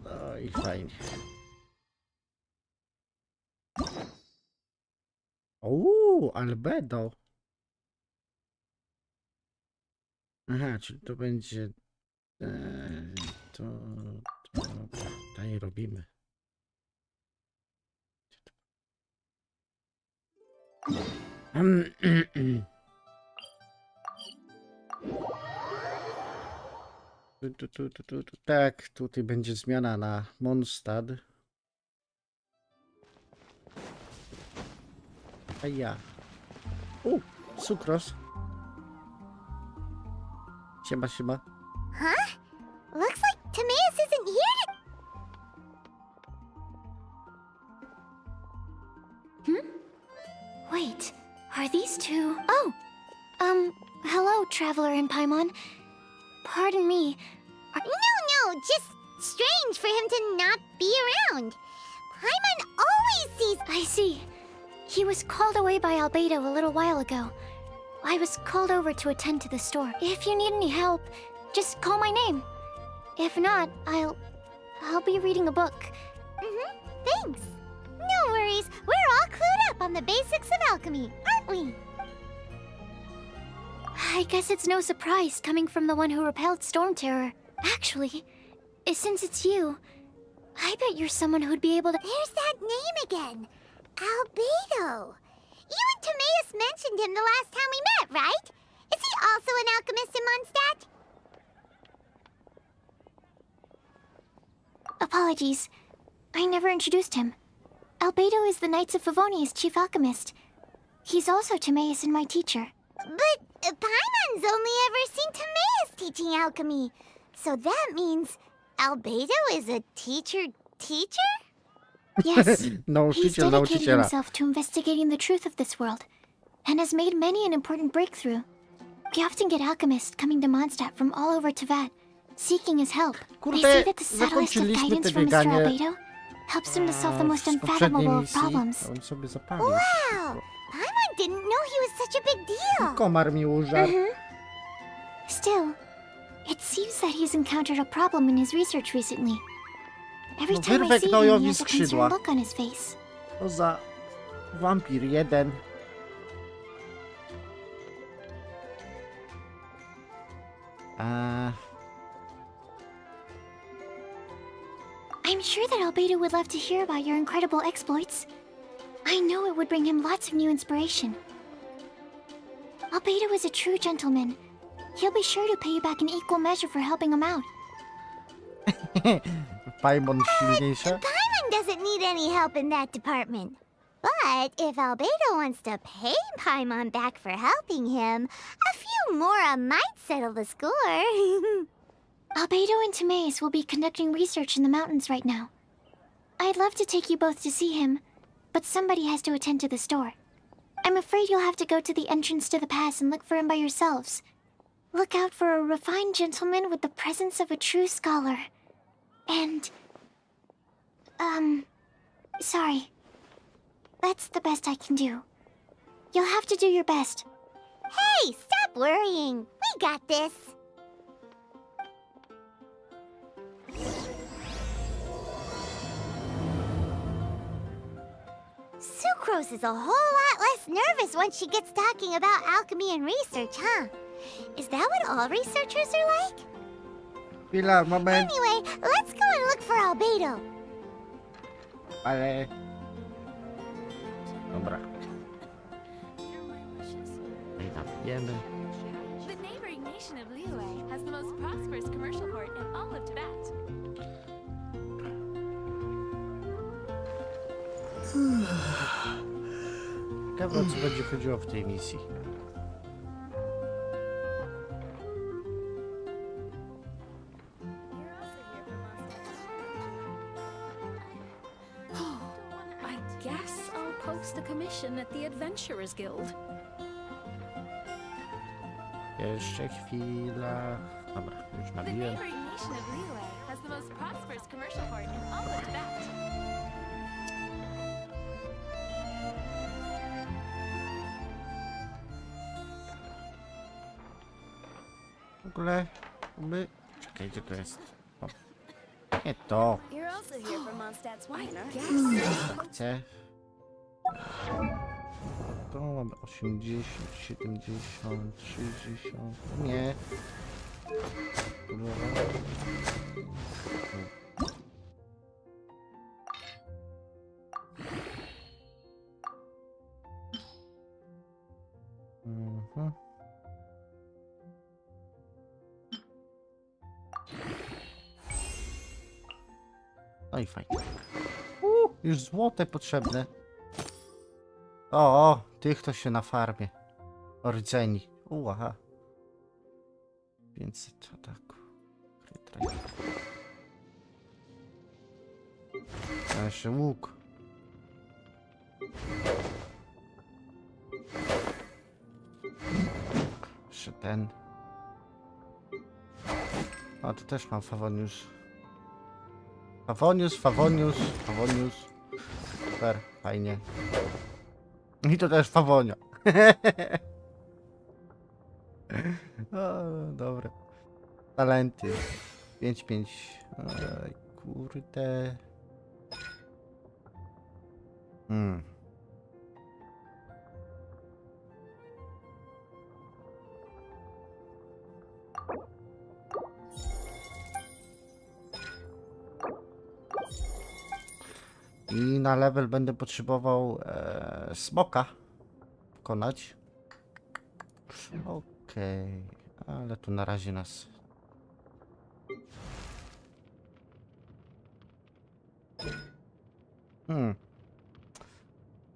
Oj, fajnie. Albedo. Aha, czyli to będzie... To tutaj robimy. Tak, tutaj będzie zmiana na Mondstadt. A ja. Sucros. Siema. Huh? Looks like Timaeus isn't here time, Paimon. Pardon me. No, just strange for him to not be around. Paimon always sees... I see. He was called away by Albedo a little while ago. I was called over to attend to the store. If you need any help, just call my name. If not, I'll be reading a book. Thanks. No worries. We're all clued up on the basics of alchemy, aren't we? I guess it's no surprise coming from the one who repelled Storm Terror. Actually, since it's you, I bet you're someone who'd be able to... There's that name again. Albedo. You and Timaeus mentioned him the last time we met, right? Is he also an alchemist in Mondstadt? Apologies. I never introduced him. Albedo is the Knights of Favonia's chief alchemist. He's also Timaeus and my teacher. But Paimon's only ever seen Timaeus teaching alchemy. So that means Albedo is a teacher? Yes. No He's teacher, no dedicated teacher. himself to investigating the truth of this world, and has made many an important breakthrough. We often get alchemists coming to Mondstadt from all over Teyvat, seeking his help. They say that the subtlest of guidance from Mr. Albedo helps him to solve the most unfathomable of problems. Wow! Paimon didn't know he was such a big deal. Komar mi użarł. Still, it seems that he's encountered a problem in his research recently. Every No, time I wyrwę see him, gnojowi he has a skrzydła. concerned look on his face. To za wampir jeden. I'm sure that Albedo would love to hear about your incredible exploits. I know it would bring him lots of new inspiration. Albedo is a true gentleman. He'll be sure to pay you back in equal measure for helping him out. Paimon silniejsze. Paimon doesn't need any help in that department. But if Albedo wants to pay Paimon back for helping him, a few more might settle the score. Albedo and Timaeus will be conducting research in the mountains right now. I'd love to take you both to see him, but somebody has to attend to the store. I'm afraid you'll have to go to the entrance to the pass and look for him by yourselves. Look out for a refined gentleman with the presence of a true scholar. And... sorry. That's the best I can do. You'll have to do your best. Hey, stop worrying. We got this. Sucrose is a whole lot less nervous once she gets talking about alchemy and research, huh? Is that what all researchers are like? Chwila, moment. Anyway, let's go and look for Albedo. Ale... Dobra. I tam wiemy. The neighboring nation of Liyue has the most prosperous commercial port in all of Teyvat. Ciekawe, o co będzie chodziło w tej misji. I guess I'll post a commission at the Adventurers Guild. Jeszcze chwila. Dobra, już The nabiłem. neighboring nation of Liyue has the most prosperous commercial port in all of Teyvat. W ogóle... My... Czekaj, gdzie to jest? O. Nie to. You're also here for Mondstadt's wine, Chcę. To mamy 80, 70, 60. Nie. Mhm. No i fajnie. Już złote potrzebne. O, tych to się na farmie. Rdzeni. Aha. 500 ataku. A jeszcze łuk. Jeszcze ten. A, tu też mam Favonius. Favonius. Super, fajnie. I to też Favonia. O, dobra. Talenty. 5-5. Oj, kurde. I na level będę potrzebował smoka pokonać. Okej, ale tu na razie nas...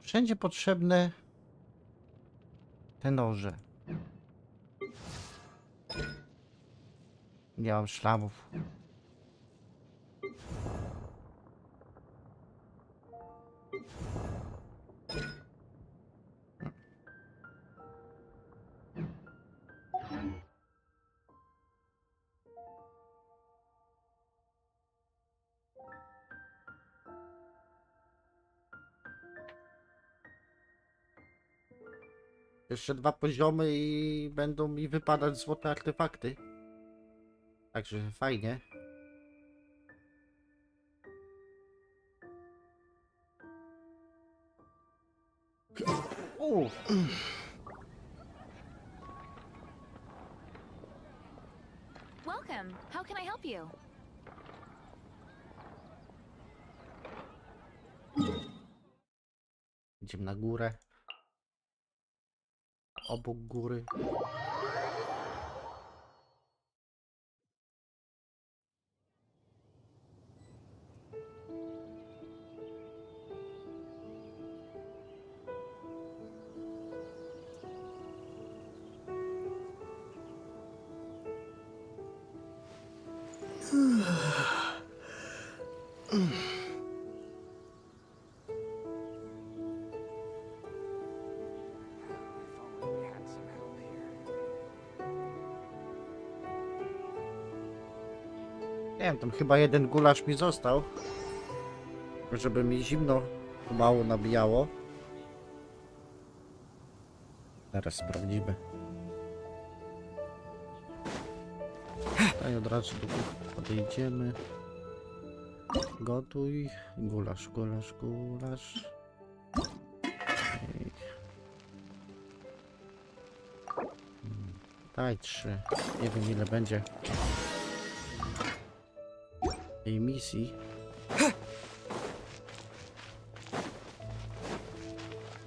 Wszędzie potrzebne te noże. Nie mam szlamów. Jeszcze 2 poziomy i będą mi wypadać złote artefakty. Także fajnie. Welcome. How can I help you? Idziemy na górę. Obok góry. Nie wiem, tam chyba jeden gulasz mi został. Żeby mi zimno mało nabijało. Teraz sprawdzimy. Tutaj od razu do kuchni podejdziemy. Gotuj. Gulasz. Ej. Daj 3. Nie wiem ile będzie tej misji.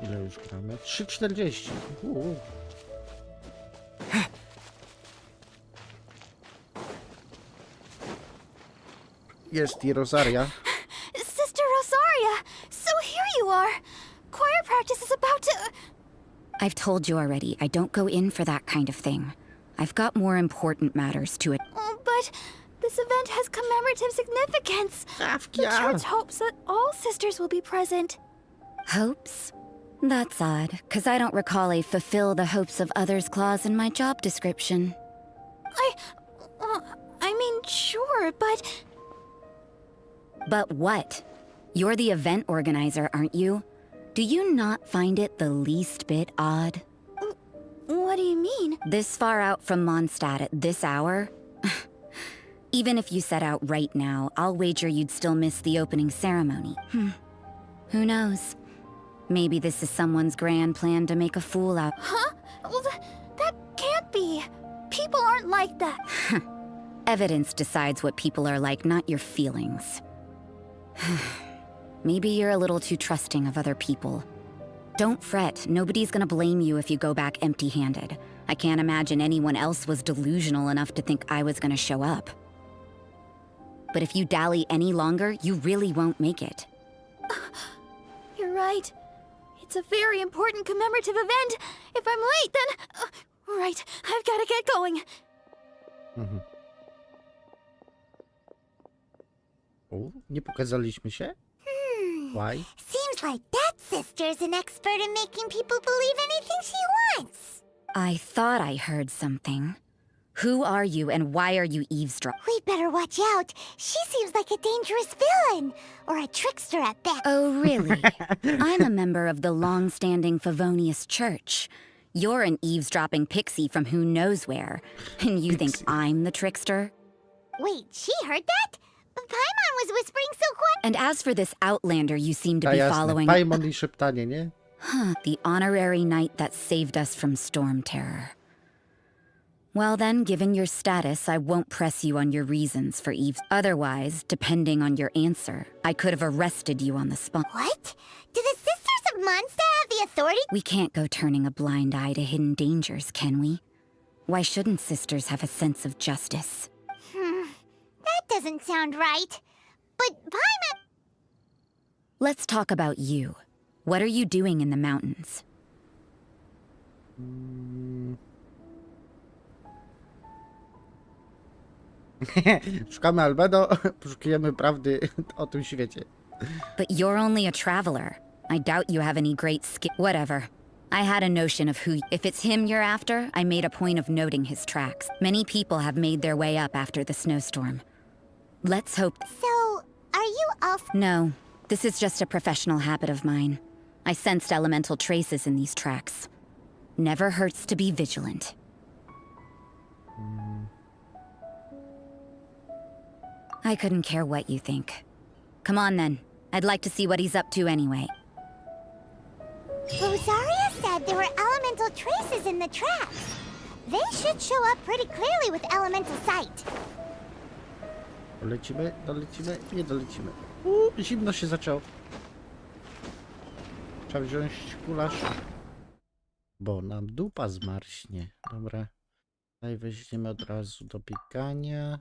Ile już gramy? 3,40. Jest i Rosaria. Sister Rosaria! So here you are! Choir practice is about to... I've told you already, I don't go in for that kind of thing. I've got more important matters to it. Oh, but this event has commemorative significance. The church hopes that all sisters will be present. Hopes? That's odd, because I don't recall a fulfill the hopes of others clause in my job description. I mean, sure, but... But what? You're the event organizer, aren't you? Do you not find it the least bit odd? What do you mean? This far out from Mondstadt at this hour? Even if you set out right now, I'll wager you'd still miss the opening ceremony. Who knows? Maybe this is someone's grand plan to make a fool out. Huh? Well, that can't be. People aren't like that. Evidence decides what people are like, not your feelings. Maybe you're a little too trusting of other people. Don't fret, nobody's gonna blame you if you go back empty-handed. I can't imagine anyone else was delusional enough to think I was gonna show up. But if you dally any longer, you really won't make it. You're right. It's a very important commemorative event. If I'm late, then... right, I've gotta get going. O, nie pokazaliśmy się? Why? Seems like that sister's an expert in making people believe anything she wants. I thought I heard something. Who are you and why are you eavesdropping? We better watch out. She seems like a dangerous villain. Or a trickster at best. Oh, really? I'm a member of the long-standing Favonius Church. You're an eavesdropping pixie from who knows where. And you think I'm the trickster? Wait, she heard that? But Paimon was whispering so quiet. And as for this outlander you seem to be following... Paimon i szeptanie, nie? Huh, the honorary knight that saved us from storm terror. Well then, given your status, I won't press you on your reasons for eaves. Otherwise, depending on your answer, I could have arrested you on the spot. What? Do the Sisters of Mondstadt have the authority? We can't go turning a blind eye to hidden dangers, can we? Why shouldn't sisters have a sense of justice? That doesn't sound right. But Paimon... Let's talk about you. What are you doing in the mountains? Szukamy albedo, poszukiwamy prawdy o tym świecie. But you're only a traveler. I doubt you have any great skill. Whatever. I had a notion of who... If it's him you're after, I made a point of noting his tracks. Many people have made their way up after the snowstorm. Let's hope... So, are you also... No, this is just a professional habit of mine. I sensed elemental traces in these tracks. Never hurts to be vigilant. I couldn't care what you think. Come on then. I'd like to see what he's up to anyway. Rosaria said there were elemental traces in the tracks. They should show up pretty clearly with elemental sight. Dolecimy, nie dolecimy. Zimno się zaczęło. Trzeba wziąć kulasz, bo nam dupa zmarznie. Dobra. Tutaj weźmiemy od razu do biegania.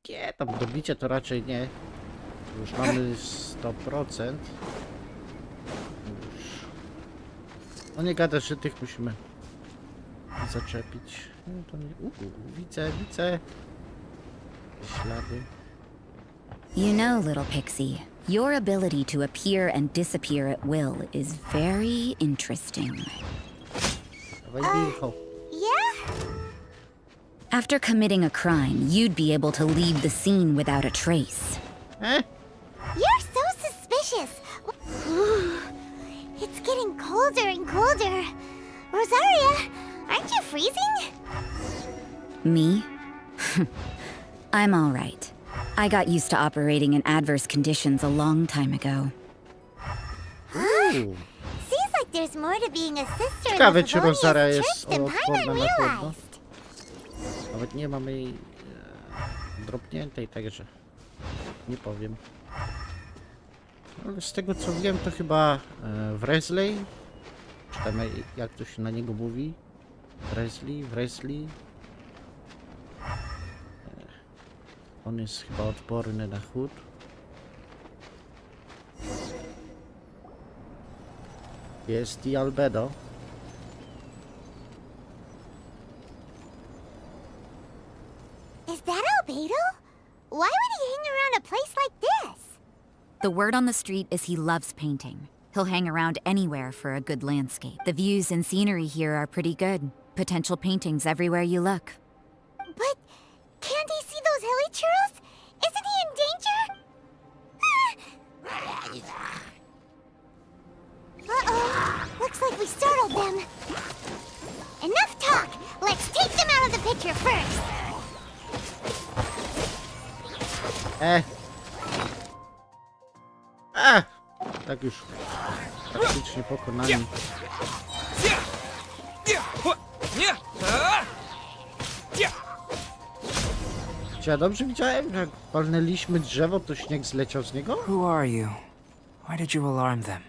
Nie, tam dobicie to raczej nie. Już mamy 100%. Już. No nie gadasz, że tych musimy zaczepić. No to nie... widzę. Ślady. You know, little pixie, your ability to appear and disappear at will is very interesting. Yeah? After committing a crime, you'd be able to leave the scene without a trace. You're so suspicious. It's getting colder and colder. Rosaria, aren't you freezing? Me? I'm all right. I got used to operating in adverse conditions a long time ago. Seems like there's more to being a sister Ciekawe, in the czy Rosaria Favonius jest Church than odporna Paimon na chłodno. realized. Nawet nie mamy jej dropniętej, także nie powiem. Ale z tego co wiem, to chyba Wrestling, czy tam jak to się na niego mówi, Wrestling. On jest chyba odporny na chłód. Jest i albedo. Is that albedo? Why would he hang around a place like this? The word on the street is he loves painting. He'll hang around anywhere for a good landscape. The views and scenery here are pretty good. Potential paintings everywhere you look. But can't he see those hilly churros? Isn't he in danger? Uh-oh. Looks like we startled them. Enough talk. Let's take them out of the picture first. Tak już praktycznie pokonani. Czy ja dobrze widziałem, że jak palnęliśmy drzewo, to śnieg zleciał z niego? Who are you? Why did you alarm them?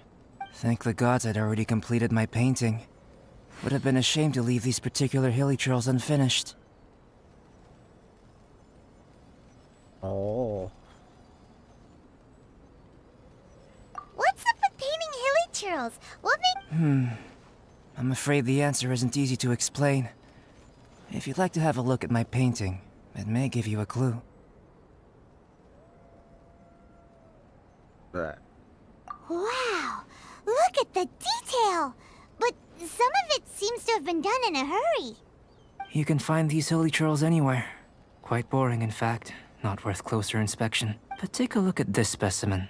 Thank the gods I'd already completed my painting. Would have been a shame to leave these particular hilly trails unfinished. Oh. What's up with painting hilly churros? What made... I'm afraid the answer isn't easy to explain. If you'd like to have a look at my painting, it may give you a clue. Wow! Look at the detail! But some of it seems to have been done in a hurry. You can find these hilly churls anywhere. Quite boring, in fact. Not worth closer inspection. But take a look at this specimen.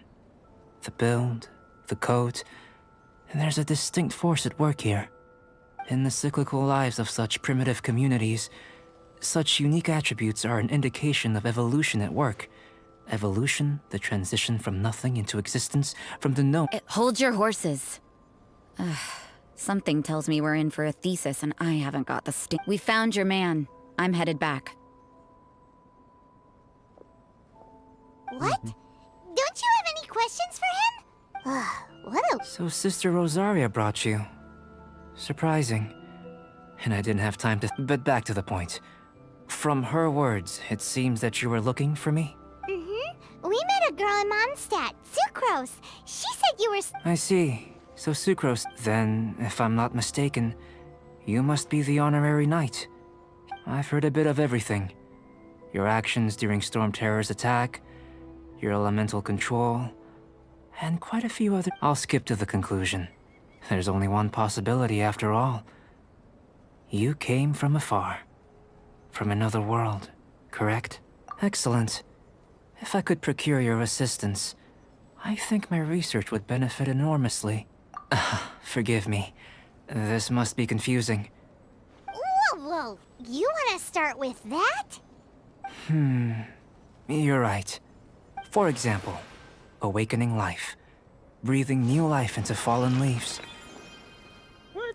The build, the coat, and there's a distinct force at work here. In the cyclical lives of such primitive communities, such unique attributes are an indication of evolution at work. Evolution, the transition from nothing into existence, from the known. Hold your horses. Something tells me we're in for a thesis and I haven't got the We found your man. I'm headed back. What? Don't you have any questions for him? What a... So Sister Rosaria brought you. Surprising. And I didn't have time to... But back to the point. From her words, it seems that you were looking for me? Mm-hmm. We met a girl in Mondstadt, Sucrose. She said you were... I see. So Sucrose, then, if I'm not mistaken, you must be the honorary knight. I've heard a bit of everything. Your actions during Storm Terror's attack, your elemental control, and quite a few other... I'll skip to the conclusion. There's only one possibility after all. You came from afar. From another world, correct? Excellent. If I could procure your assistance, I think my research would benefit enormously. Forgive me. This must be confusing. Whoa. You want to start with that? You're right. For example, awakening life. Breathing new life into fallen leaves. What?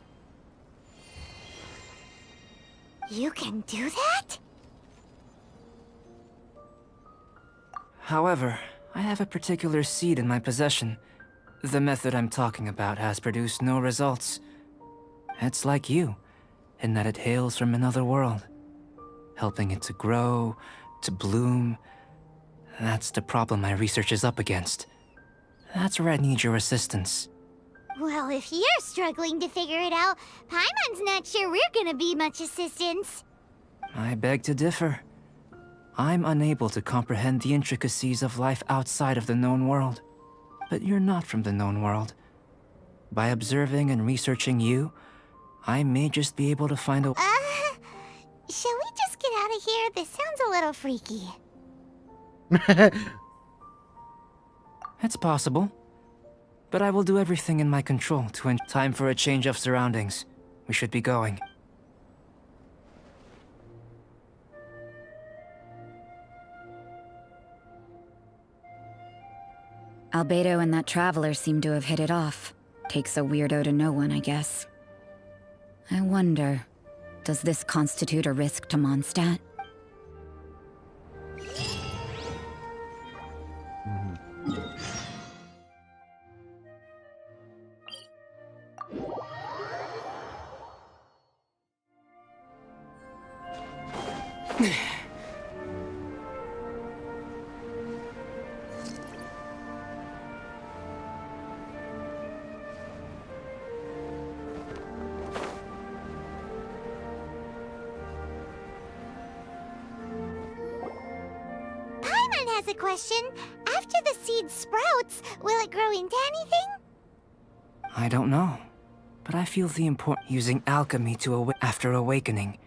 You can do that? However, I have a particular seed in my possession. The method I'm talking about has produced no results. It's like you, in that it hails from another world. Helping it to grow, to bloom. That's the problem my research is up against. That's where I need your assistance. Well, if you're struggling to figure it out, Paimon's not sure we're gonna be much assistance. I beg to differ. I'm unable to comprehend the intricacies of life outside of the known world. But you're not from the known world. By observing and researching you, I may just be able to find a... Shall we just get out of here? This sounds a little freaky. It's possible. But I will do everything in my control to time for a change of surroundings. We should be going. Albedo and that traveler seem to have hit it off. Takes a weirdo to know one, I guess. I wonder, does this constitute a risk to Mondstadt? Has a question. After the seed sprouts, will it grow into anything? I don't know. But I feel the importance using alchemy to after awakening.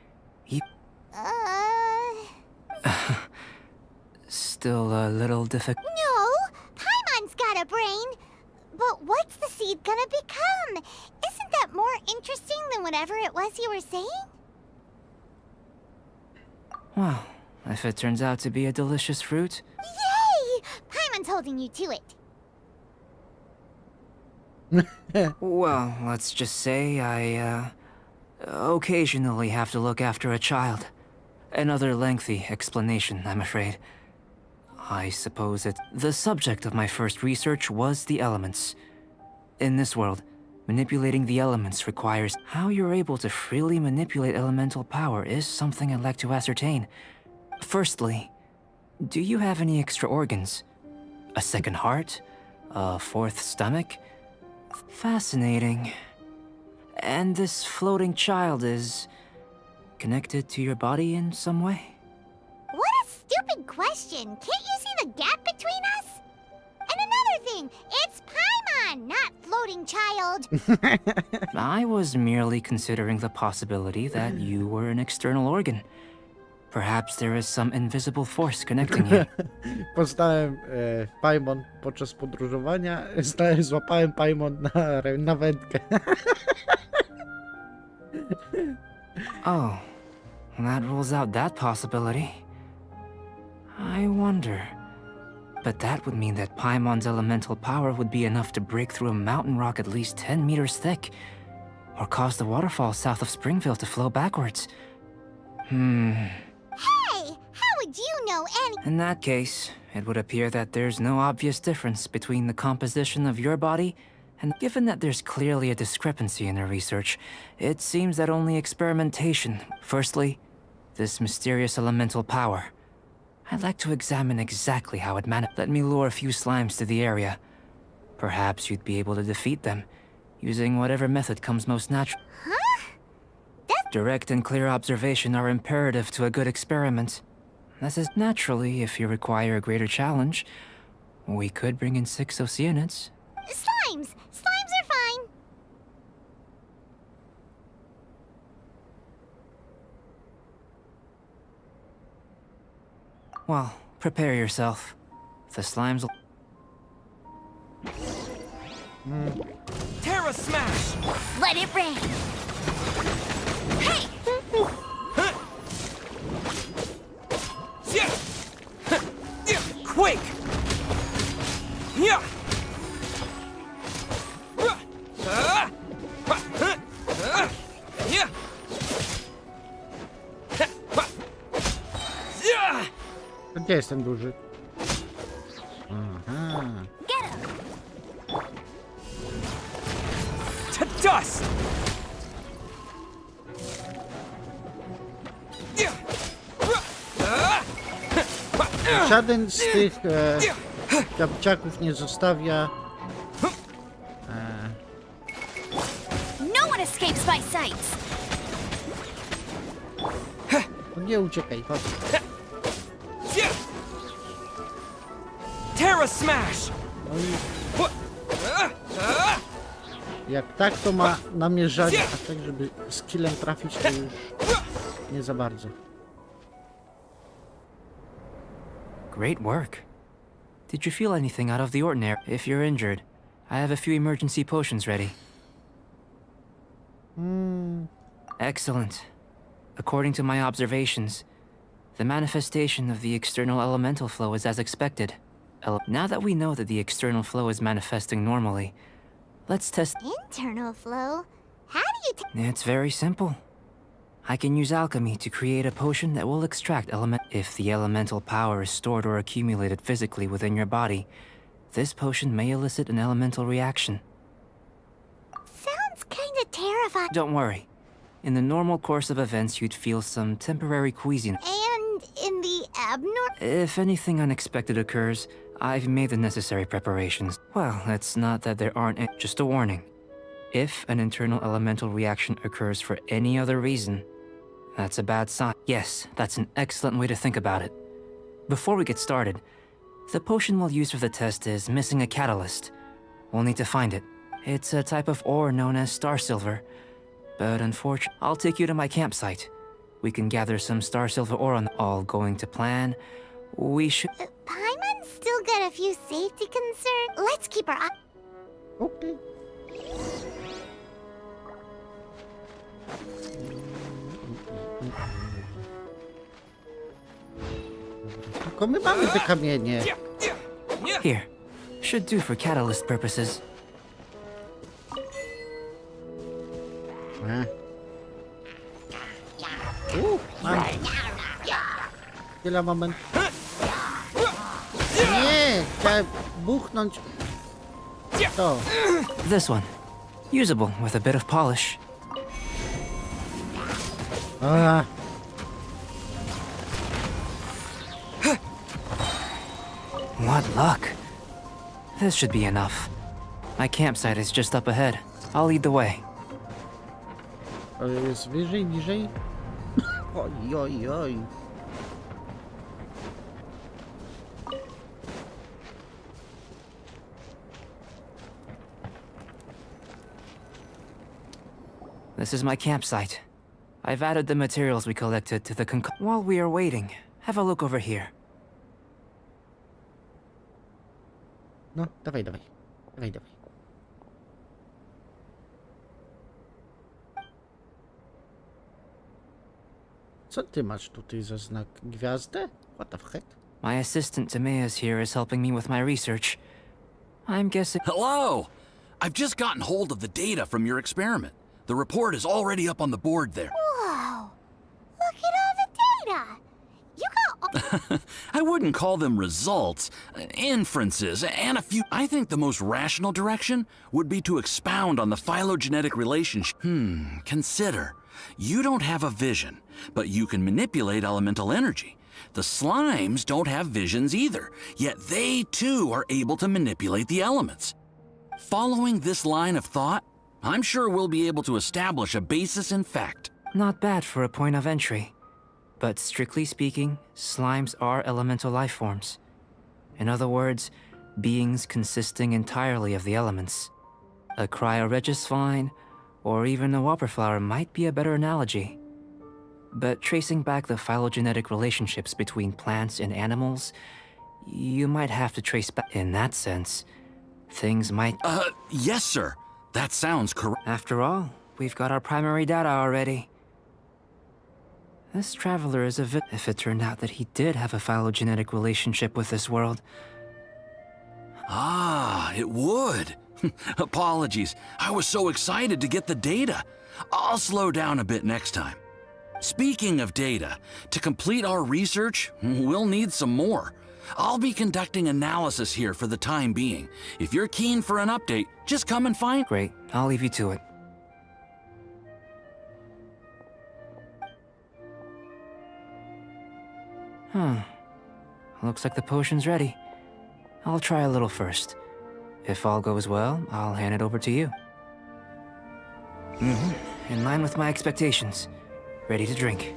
Still a little difficult. No! Paimon's got a brain! But what's the seed gonna become? Isn't that more interesting than whatever it was you were saying? Well, if it turns out to be a delicious fruit... Yay! Paimon's holding you to it. Well, let's just say I, occasionally have to look after a child. Another lengthy explanation, I'm afraid. I suppose the subject of my first research was the elements. In this world, manipulating the elements requires... How you're able to freely manipulate elemental power is something I'd like to ascertain. Firstly, do you have any extra organs? A second heart? A fourth stomach? Fascinating. And this floating child is... connected to your body in some way? What a stupid question! Can't you see the gap between us? And another thing, it's Paimon! on, not floating child. I was merely considering the possibility that you were an external organ. Perhaps there is some invisible force connecting you. Poznałem Paimon podczas podróżowania. Złapałem Paimon na wędkę. Oh, that rules out that possibility. I wonder. But that would mean that Paimon's elemental power would be enough to break through a mountain rock at least 10 meters thick, or cause the waterfall south of Springfield to flow backwards. Hey, how would you know any? In that case, it would appear that there's no obvious difference between the composition of your body, and given that there's clearly a discrepancy in our research, it seems that only experimentation. Firstly, this mysterious elemental power. I'd like to examine exactly how it Let me lure a few slimes to the area. Perhaps you'd be able to defeat them, using whatever method comes most natural. Huh? Direct and clear observation are imperative to a good experiment. This is naturally, if you require a greater challenge, we could bring in 6 Oceanids. Slimes! Slimes are fine. Well, prepare yourself. The slimes will... Terra Smash! Let it rain. Hey! Quake! Yeah! Gdzie jest ten duży? Aha. To dust! Żaden z tych kapciaków nie zostawia. No one escapes my sights. No nie uciekaj, chodź. Terra Smash! No i jak tak, to ma namierzanie, a tak, żeby skillem trafić, to już nie za bardzo. Great work. Did you feel anything out of the ordinary? If you're injured, I have a few emergency potions ready. Excellent. According to my observations, the manifestation of the external elemental flow is as expected. Now that we know that the external flow is manifesting normally, let's test... Internal flow? How do you It's very simple. I can use alchemy to create a potion that will extract element. If the elemental power is stored or accumulated physically within your body, this potion may elicit an elemental reaction. Sounds kinda terrifying. Don't worry. In the normal course of events, you'd feel some temporary queasiness. And in the abnormal... If anything unexpected occurs, I've made the necessary preparations. Well, it's not that there aren't just a warning. If an internal elemental reaction occurs for any other reason, that's a bad sign. Yes, that's an excellent way to think about it. Before we get started, the potion we'll use for the test is missing a catalyst. We'll need to find it. It's a type of ore known as star silver, but unfortunately, I'll take you to my campsite. We can gather some star silver ore on all going to plan. We should... Paimon's still got a few safety concerns. Let's keep our eye... Okay. Tylko my mamy te kamienie. Here. Should do for catalyst purposes. Mam. Chwila, moment. Nie! Chciałem buchnąć to. This one. Usable with a bit of polish. What luck. This should be enough. My campsite is just up ahead. I'll lead the way. Jest wyżej, niżej? Oj, oj, oj. This is my campsite. I've added the materials we collected to the While we are waiting, have a look over here. No, dawaj, dawaj. Dawaj, dawaj. Co ty masz tutaj za znak? Gwiazdę? What the heck? My assistant Timaeus here is helping me with my research. I'm guessing... Hello! I've just gotten hold of the data from your experiment. The report is already up on the board there. Whoa! Look at all the data! You got... I wouldn't call them results, inferences, and a few... I think the most rational direction would be to expound on the phylogenetic relationship. Consider. You don't have a vision, but you can manipulate elemental energy. The slimes don't have visions either, yet they too are able to manipulate the elements. Following this line of thought, I'm sure we'll be able to establish a basis in fact. Not bad for a point of entry. But strictly speaking, slimes are elemental life forms. In other words, beings consisting entirely of the elements. A cryoregisvine, or even a whopperflower might be a better analogy. But tracing back the phylogenetic relationships between plants and animals, you might have to trace back. In that sense, things might... Yes, sir. That sounds correct. After all, we've got our primary data already. This traveler is a if it turned out that he did have a phylogenetic relationship with this world. Ah, it would. Apologies. I was so excited to get the data. I'll slow down a bit next time. Speaking of data, to complete our research, we'll need some more. I'll be conducting analysis here for the time being. If you're keen for an update, just come and find... Great. I'll leave you to it. Looks like the potion's ready. I'll try a little first. If all goes well, I'll hand it over to you. In line with my expectations. Ready to drink.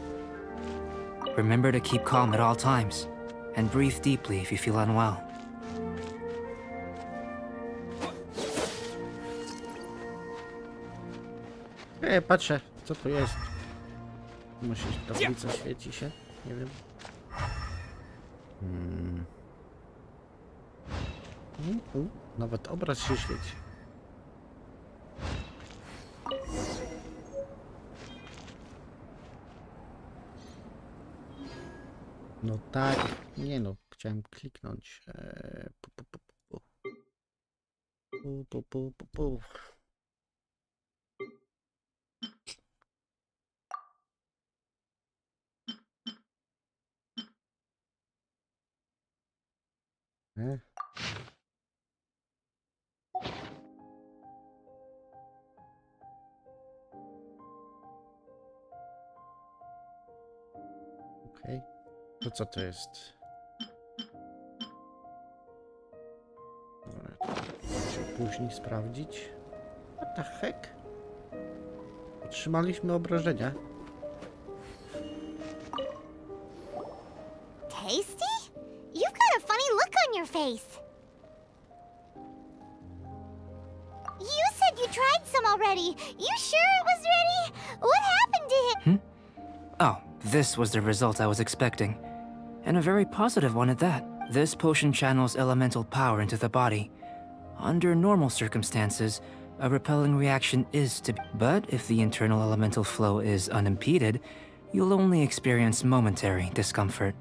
Remember to keep calm at all times, and breathe deeply if you feel unwell. Patrzę, co to jest. Musi tablica świeci się? Nie wiem. Nawet obraz się świeci. No tak, nie no, chciałem kliknąć. Okej. To co to jest? Dobra, muszę później sprawdzić. What the heck? Otrzymaliśmy obrażenia. Tasty? You've got a funny look on your face. You said you tried some already. You sure it was ready? What happened to him? Oh, this was the result I was expecting. And a very positive one at that. This potion channels elemental power into the body. Under normal circumstances, a repelling reaction is to be. But if the internal elemental flow is unimpeded, you'll only experience momentary discomfort.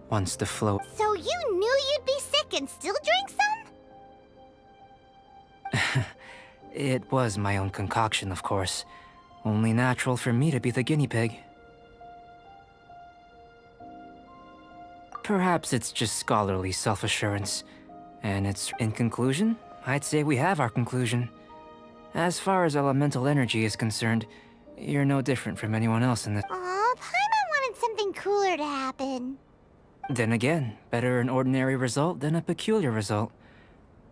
Once the flow... So you knew you'd be sick and still drank some? It was my own concoction, of course. Only natural for me to be the guinea pig. Perhaps it's just scholarly self-assurance. And it's... In conclusion, I'd say we have our conclusion. As far as elemental energy is concerned, you're no different from anyone else in this... Aw, Paimon wanted something cooler to happen. Then again, better an ordinary result than a peculiar result.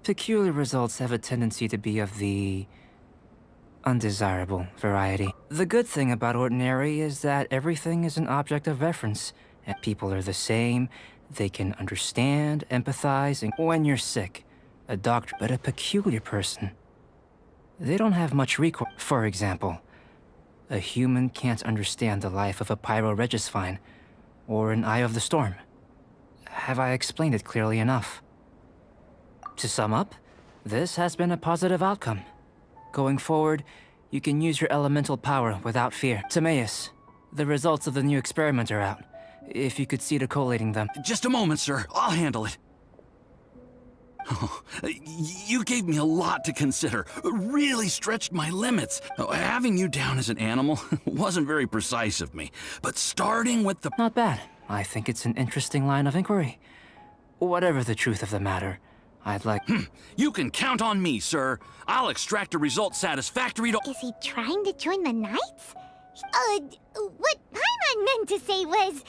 Peculiar results have a tendency to be of the... undesirable variety. The good thing about ordinary is that everything is an object of reference, and people are the same, they can understand, empathize, and when you're sick, a doctor, but a peculiar person. They don't have much recourse. For example, A human can't understand the life of a pyroregisvine, or an eye of the storm. Have I explained it clearly enough? To sum up, this has been a positive outcome. Going forward, you can use your elemental power without fear. Timaeus, the results of the new experiment are out. If you could see to collating them. Just a moment, sir. I'll handle it. Oh, you gave me a lot to consider. Really stretched my limits. Having you down as an animal wasn't very precise of me. But starting with the... Not bad. I think it's an interesting line of inquiry. Whatever the truth of the matter, I'd like... You can count on me, sir. I'll extract a result satisfactory to... Is he trying to join the Knights? What Paimon meant to say was,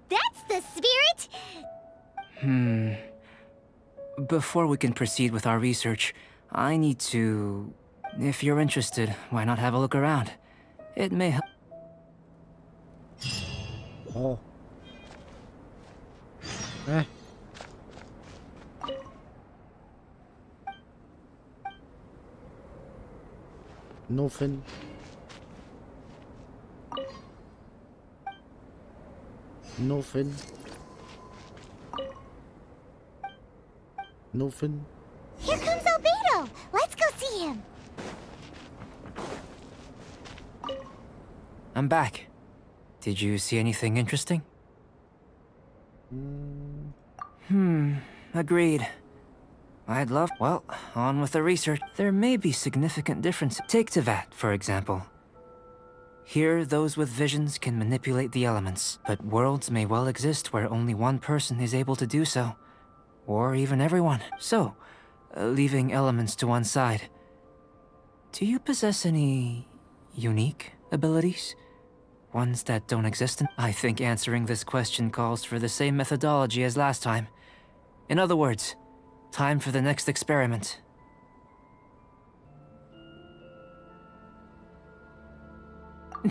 that's the spirit? Before we can proceed with our research, I need to... If you're interested, why not have a look around? It may help... Oh. Eh. Nothing. Nothing. Nothing. Here comes Albedo! Let's go see him! I'm back. Did you see anything interesting? Agreed. I'd love... Well, on with the research. There may be significant differences. Take Tevat, for example. Here, those with visions can manipulate the elements, but worlds may well exist where only one person is able to do so. Or even everyone. So, leaving elements to one side. Do you possess any... unique abilities? Ones that don't exist in... I think answering this question calls for the same methodology as last time. In other words, time for the next experiment.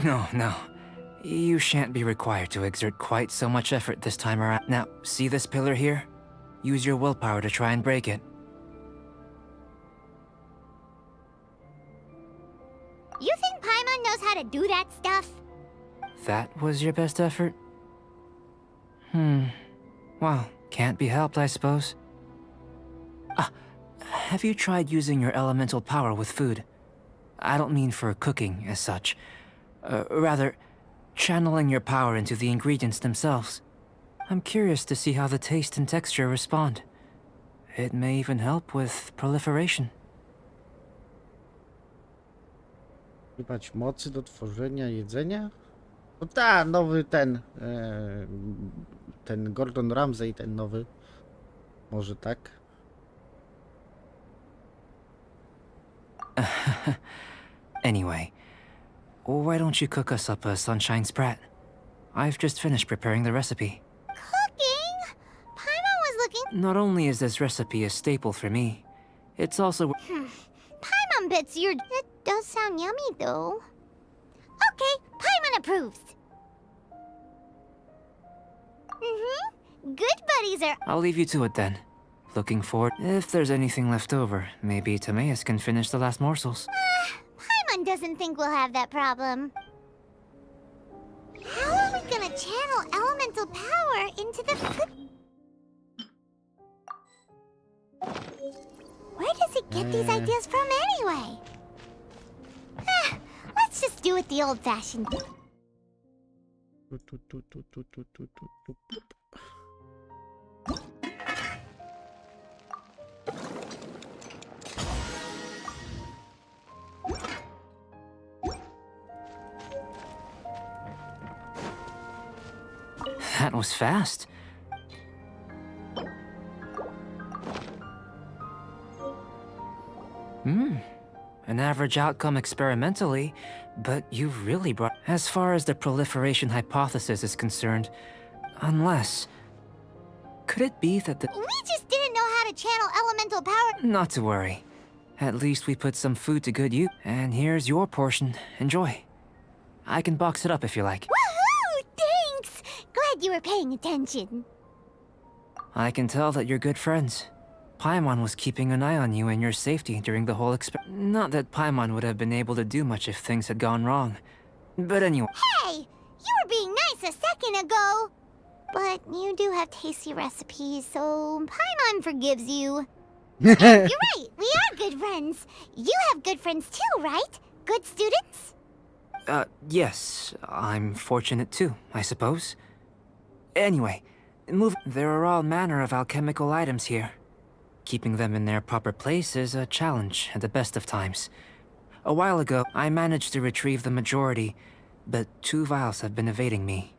No. You shan't be required to exert quite so much effort this time around. Now, see this pillar here? Use your willpower to try and break it. You think Paimon knows how to do that stuff? That was your best effort? Well, can't be helped, I suppose. Have you tried using your elemental power with food? I don't mean for cooking, as such. Rather, channeling your power into the ingredients themselves. I'm curious to see how the taste and texture respond. It may even help with proliferation. Używać mocy do tworzenia jedzenia? No ta, nowy ten... ten Gordon Ramsay, ten nowy. Może tak? Anyway, why don't you cook us up a sunshine sprat? I've just finished preparing the recipe. Cooking? Paimon was looking... Not only is this recipe a staple for me, it's also... Paimon bets you're... That does sound yummy, though. Okay, Paimon approves. Good buddies are... I'll leave you to it then. Looking forward... If there's anything left over, maybe Timaeus can finish the last morsels. Paimon doesn't think we'll have that problem. How are we gonna channel elemental power into the food? Where does he get these ideas from anyway? Let's just do it the old-fashioned way. That was fast. An average outcome experimentally, but you've really brought... As far as the proliferation hypothesis is concerned, unless... Could it be that the... We just didn't know how to channel elemental power... Not to worry. At least we put some food to good use. And here's your portion. Enjoy. I can box it up if you like. Woohoo! Thanks! Glad you were paying attention. I can tell that you're good friends. Paimon was keeping an eye on you and your safety during the whole Not that Paimon would have been able to do much if things had gone wrong. But anyway, Hey, you were being nice a second ago. But you do have tasty recipes, so Paimon forgives you. And you're right, we are good friends. You have good friends too, right? Good students? yes, I'm fortunate too, I suppose. Anyway, there are all manner of alchemical items here. Keeping them in their proper place is a challenge at the best of times. A while ago, I managed to retrieve the majority, but 2 vials have been evading me.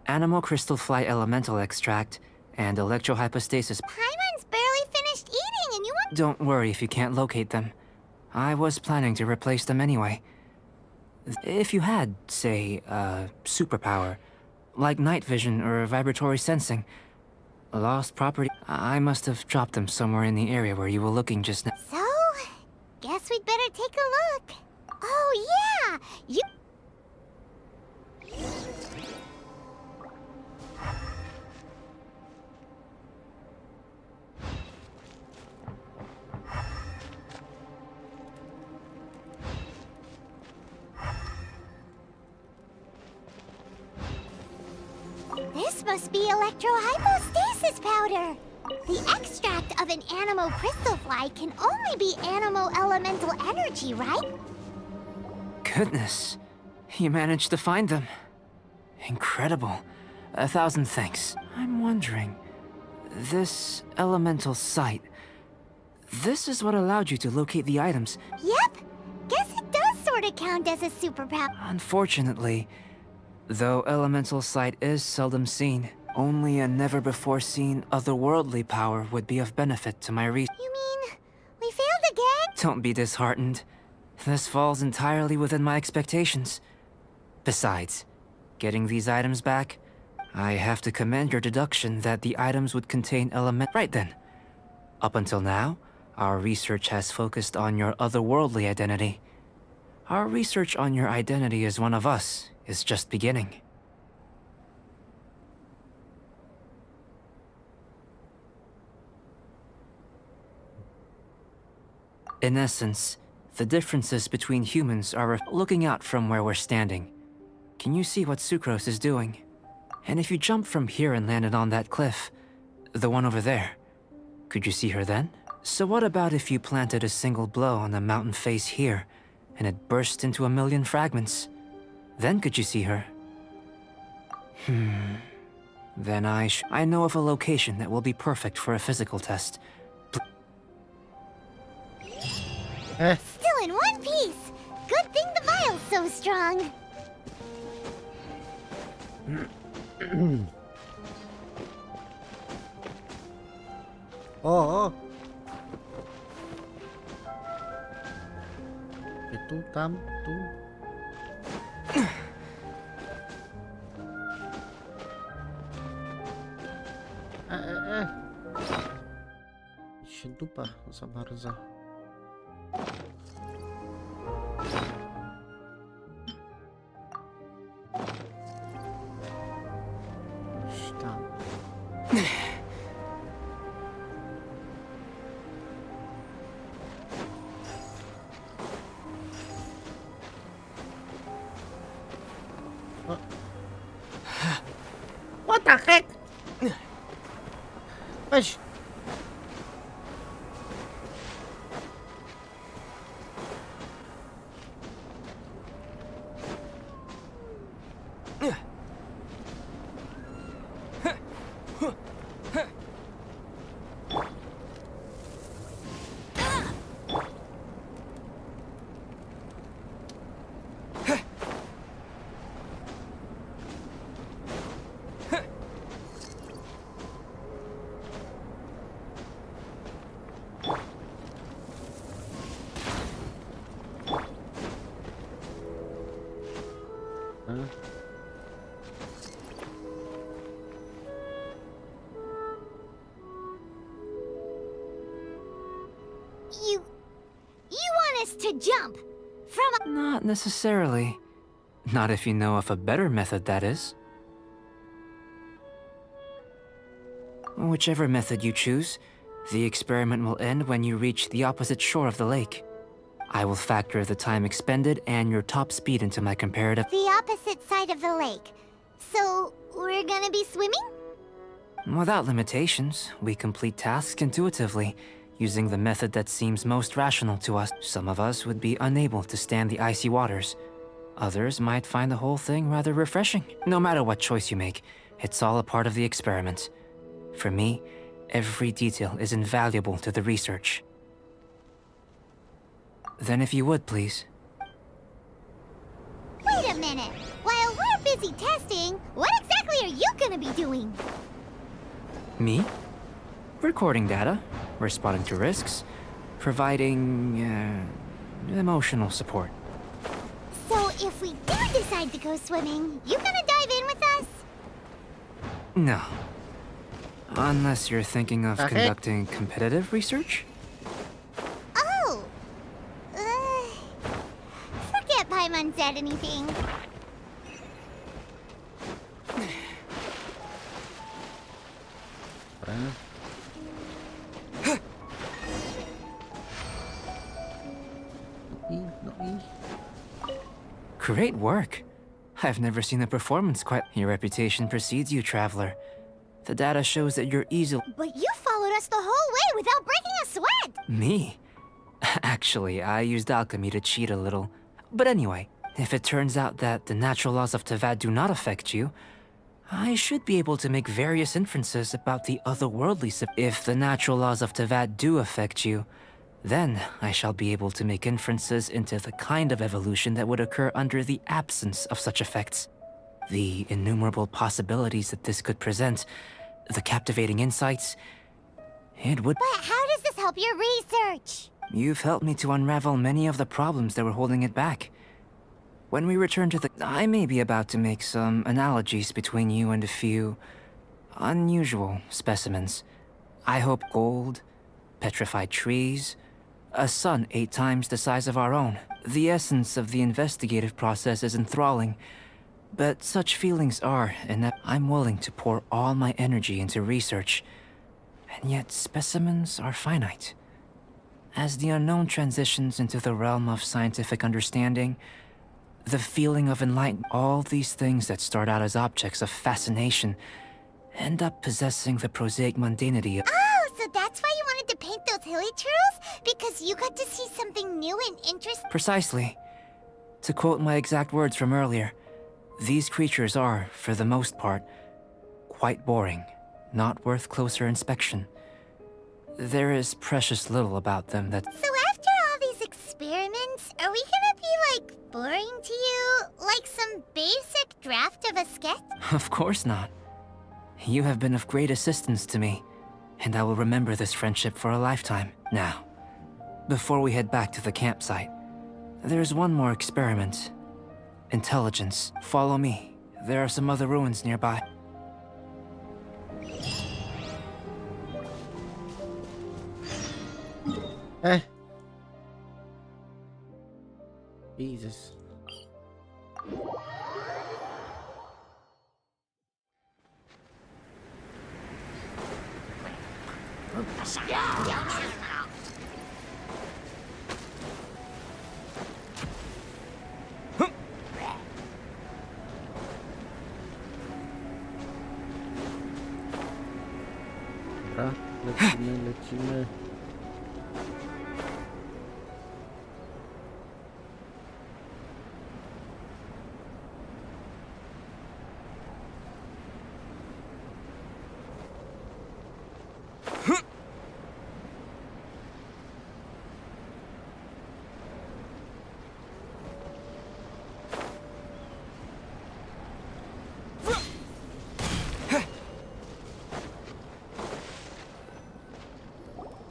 Animal crystal fly elemental extract and electrohypostasis. Paimon's barely finished eating and you want— Don't worry if you can't locate them. I was planning to replace them anyway. If you had, say, a superpower, like night vision or vibratory sensing, lost property, I must have dropped them somewhere in the area where you were looking just now. So, guess we'd better take a look. Oh yeah, you— This must be electrohypostasis powder. The extract of an animal crystal fly can only be animal elemental energy, right? Goodness, you managed to find them. Incredible. 1,000 thanks. I'm wondering, this elemental sight, this is what allowed you to locate the items. Yep. Guess it does sort of count as a superpower. Unfortunately, though elemental sight is seldom seen, only a never-before-seen otherworldly power would be of benefit to my research. You mean, we failed again? Don't be disheartened. This falls entirely within my expectations. Besides, getting these items back, I have to commend your deduction that the items would contain element. Right then. Up until now, our research has focused on your otherworldly identity. Our research on your identity as one of us is just beginning. In essence, the differences between humans are looking out from where we're standing. Can you see what Sucrose is doing? And if you jumped from here and landed on that cliff, the one over there, could you see her then? So what about if you planted a single blow on the mountain face here, and it burst into 1,000,000 fragments? Then could you see her? Then I know of a location that will be perfect for a physical test. Still in one piece. Good thing the vial's so strong. O! I tu, tam, tu. Mi się dupa za bardzo. Tam. What the heck? Weź. You want us to jump from a— Not necessarily. Not if you know of a better method, that is. Whichever method you choose, the experiment will end when you reach the opposite shore of the lake. I will factor the time expended and your top speed into my comparative. The opposite side of the lake. So, we're gonna be swimming? Without limitations, we complete tasks intuitively, using the method that seems most rational to us. Some of us would be unable to stand the icy waters. Others might find the whole thing rather refreshing. No matter what choice you make, it's all a part of the experiment. For me, every detail is invaluable to the research. Then if you would, please. Wait a minute! While we're busy testing, what exactly are you gonna be doing? Me? Recording data, responding to risks, providing, emotional support. So if we do decide to go swimming, you gonna dive in with us? No. Unless you're thinking of Okay. conducting competitive research? Oh! Forget Paimon said anything. Great work. I've never seen a performance quite. Your reputation precedes you, traveler. The data shows that you're easily. But you followed us the whole way without breaking a sweat! Me? Actually, I used alchemy to cheat a little. But anyway, if it turns out that the natural laws of Tavad do not affect you, I should be able to make various inferences about the otherworldly. If the natural laws of Tavad do affect you, then I shall be able to make inferences into the kind of evolution that would occur under the absence of such effects. The innumerable possibilities that this could present, the captivating insights, it would. But how does this help your research? You've helped me to unravel many of the problems that were holding it back. When we return to the... I may be about to make some analogies between you and a few unusual specimens. I hope gold, petrified trees, a sun 8 times the size of our own. The essence of the investigative process is enthralling, but such feelings are inept. I'm willing to pour all my energy into research, and yet specimens are finite. As the unknown transitions into the realm of scientific understanding, the feeling of enlightenment, all these things that start out as objects of fascination end up possessing the prosaic mundanity of... Oh, so that's why you wanted to paint those hilly turtles? Because you got to see something new and interesting? Precisely. To quote my exact words from earlier, these creatures are, for the most part, quite boring, not worth closer inspection. There is precious little about them that... So after all these experiments, are we gonna be, like, boring to you? Like some basic draft of a sketch? Of course not. You have been of great assistance to me, and I will remember this friendship for a lifetime. Now, before we head back to the campsite, there's one more experiment. Intelligence. Follow me. There are some other ruins nearby. Eh. Jesus. Dobra, lecimy.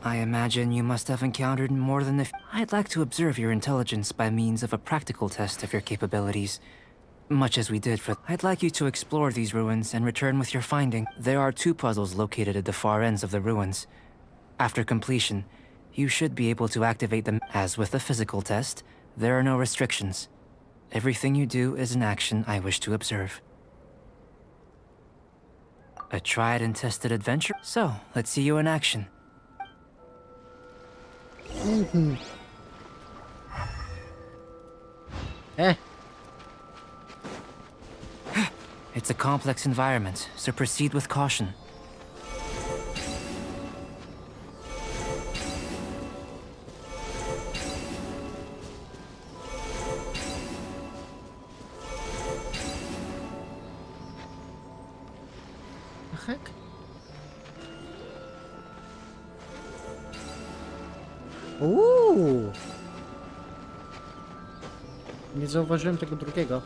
I imagine you must have encountered more than I'd like to observe your intelligence by means of a practical test of your capabilities. Much as we did for... I'd like you to explore these ruins and return with your finding. There are 2 puzzles located at the far ends of the ruins. After completion, you should be able to activate them. As with the physical test, there are no restrictions. Everything you do is an action I wish to observe. A tried and tested adventure? So, let's see you in action. It's a complex environment, so proceed with caution. Heck? Nie zauważyłem tego drugiego.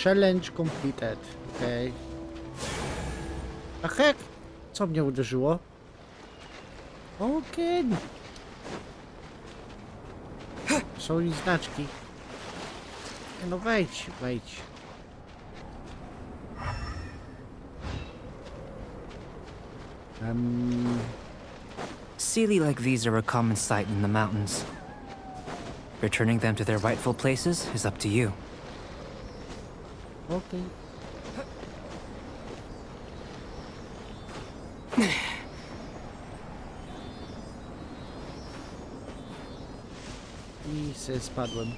Challenge completed. Okej. A heck? Co mnie uderzyło? Okej. Są i znaczki. No wejdź, wejdź. Sealy like these are a common sight in the mountains. Returning them to their rightful places is up to you. Okay. I se spadłem.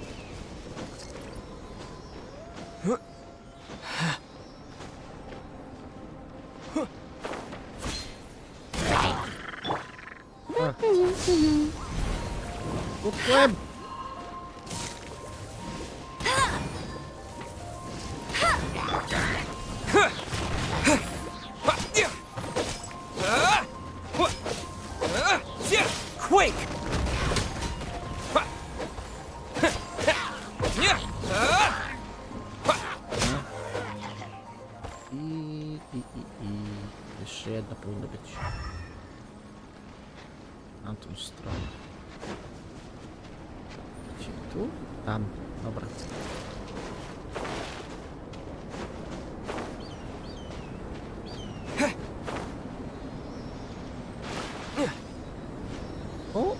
Utkłem! Quake! Jeszcze jedna powinna być. Na tą stronę. Gdzie tu? Tam. Dobra. O!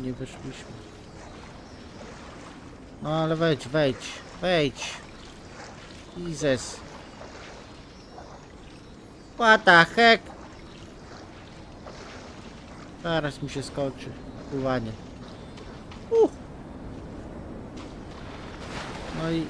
Nie wyszliśmy. No ale wejdź, wejdź, wejdź. Jesus. What the heck? Zaraz mi się skończy pływanie. No i...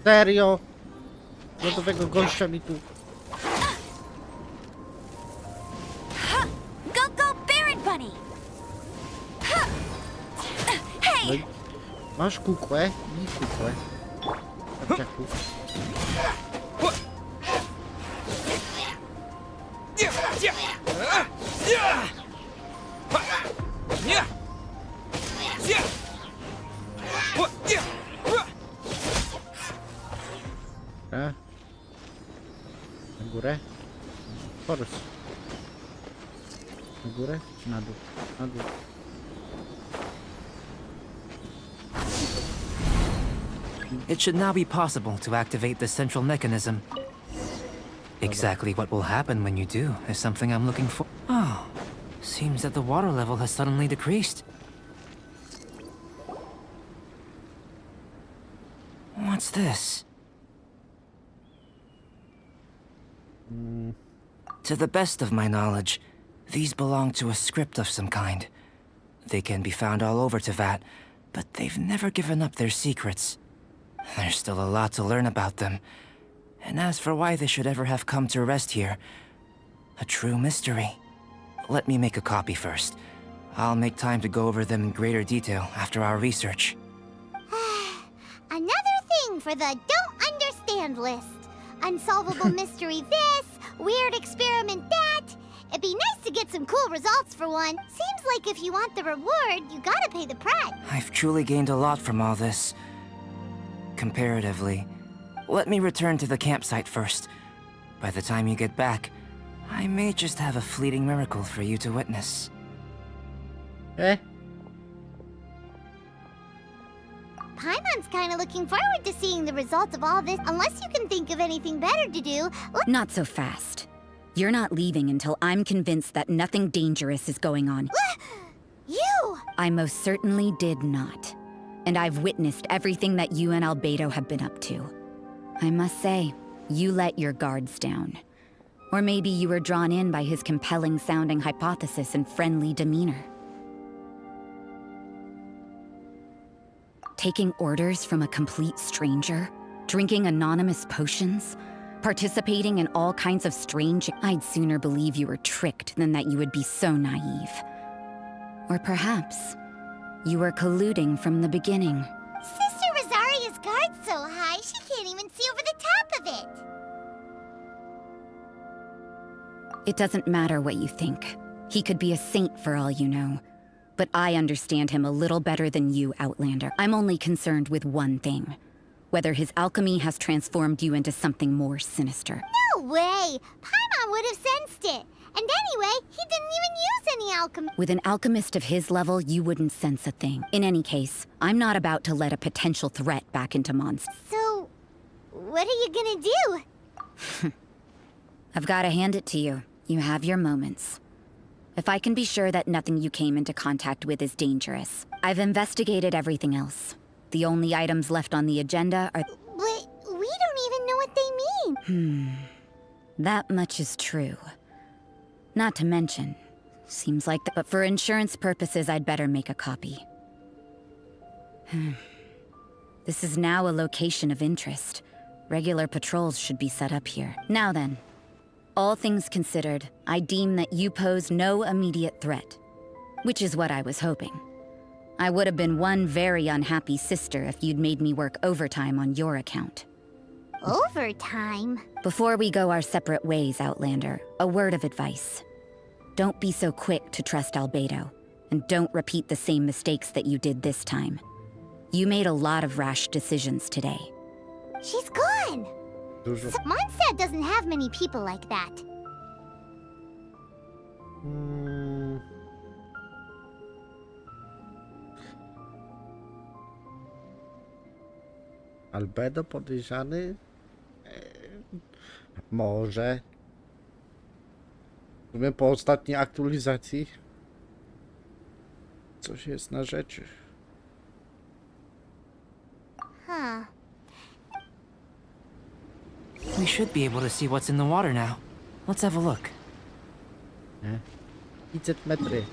Serio? Lodowego gościa mi tu... No i masz kukłę i kukłę. Kapciaku. Dobra. Na górę. Forus. Na górę czy na dół? Na dół. It should now be possible to activate the central mechanism. Exactly what will happen when you do is something I'm looking for. Oh, seems that the water level has suddenly decreased. What's this? To the best of my knowledge, these belong to a script of some kind. They can be found all over Teyvat, but they've never given up their secrets. There's still a lot to learn about them. And as for why they should ever have come to rest here, a true mystery. Let me make a copy first. I'll make time to go over them in greater detail after our research. Another thing for the don't understand list. Unsolvable mystery this, weird experiment that. It'd be nice to get some cool results for one. Seems like if you want the reward, you gotta pay the price. I've truly gained a lot from all this. Comparatively. Let me return to the campsite first. By the time you get back, I may just have a fleeting miracle for you to witness. Eh? Paimon's kinda looking forward to seeing the results of all this. Unless you can think of anything better to do, Not so fast. You're not leaving until I'm convinced that nothing dangerous is going on. You! I most certainly did not. And I've witnessed everything that you and Albedo have been up to. I must say, you let your guards down. Or maybe you were drawn in by his compelling-sounding hypothesis and friendly demeanor. Taking orders from a complete stranger? Drinking anonymous potions? Participating in all kinds of strange... I'd sooner believe you were tricked than that you would be so naive. Or perhaps, you were colluding from the beginning. Sister Rosaria's guard's so high, she can't even see over the top of it. It doesn't matter what you think. He could be a saint for all you know. But I understand him a little better than you, Outlander. I'm only concerned with one thing. Whether his alchemy has transformed you into something more sinister. No way! Paimon would have sensed it. And anyway, he didn't even use any alchemy. With an alchemist of his level, you wouldn't sense a thing. In any case, I'm not about to let a potential threat back into monsters. So, what are you gonna do? I've got to hand it to you. You have your moments. If I can be sure that nothing you came into contact with is dangerous. I've investigated everything else. The only items left on the agenda are... But we don't even know what they mean. That much is true. Not to mention, seems like but for insurance purposes, I'd better make a copy. This is now a location of interest. Regular patrols should be set up here. Now then, all things considered, I deem that you pose no immediate threat. Which is what I was hoping. I would have been one very unhappy sister if you'd made me work overtime on your account. Overtime? Before we go our separate ways, Outlander, a word of advice. Don't be so quick to trust Albedo, and don't repeat the same mistakes that you did this time. You made a lot of rash decisions today. She's gone! Mondstadt doesn't have many people like that. Albedo podejrzany? Może. W sumie po ostatniej aktualizacji coś jest na rzeczy. Huh. We should be able to see what's in the water now. Let's have a look. 500 metry.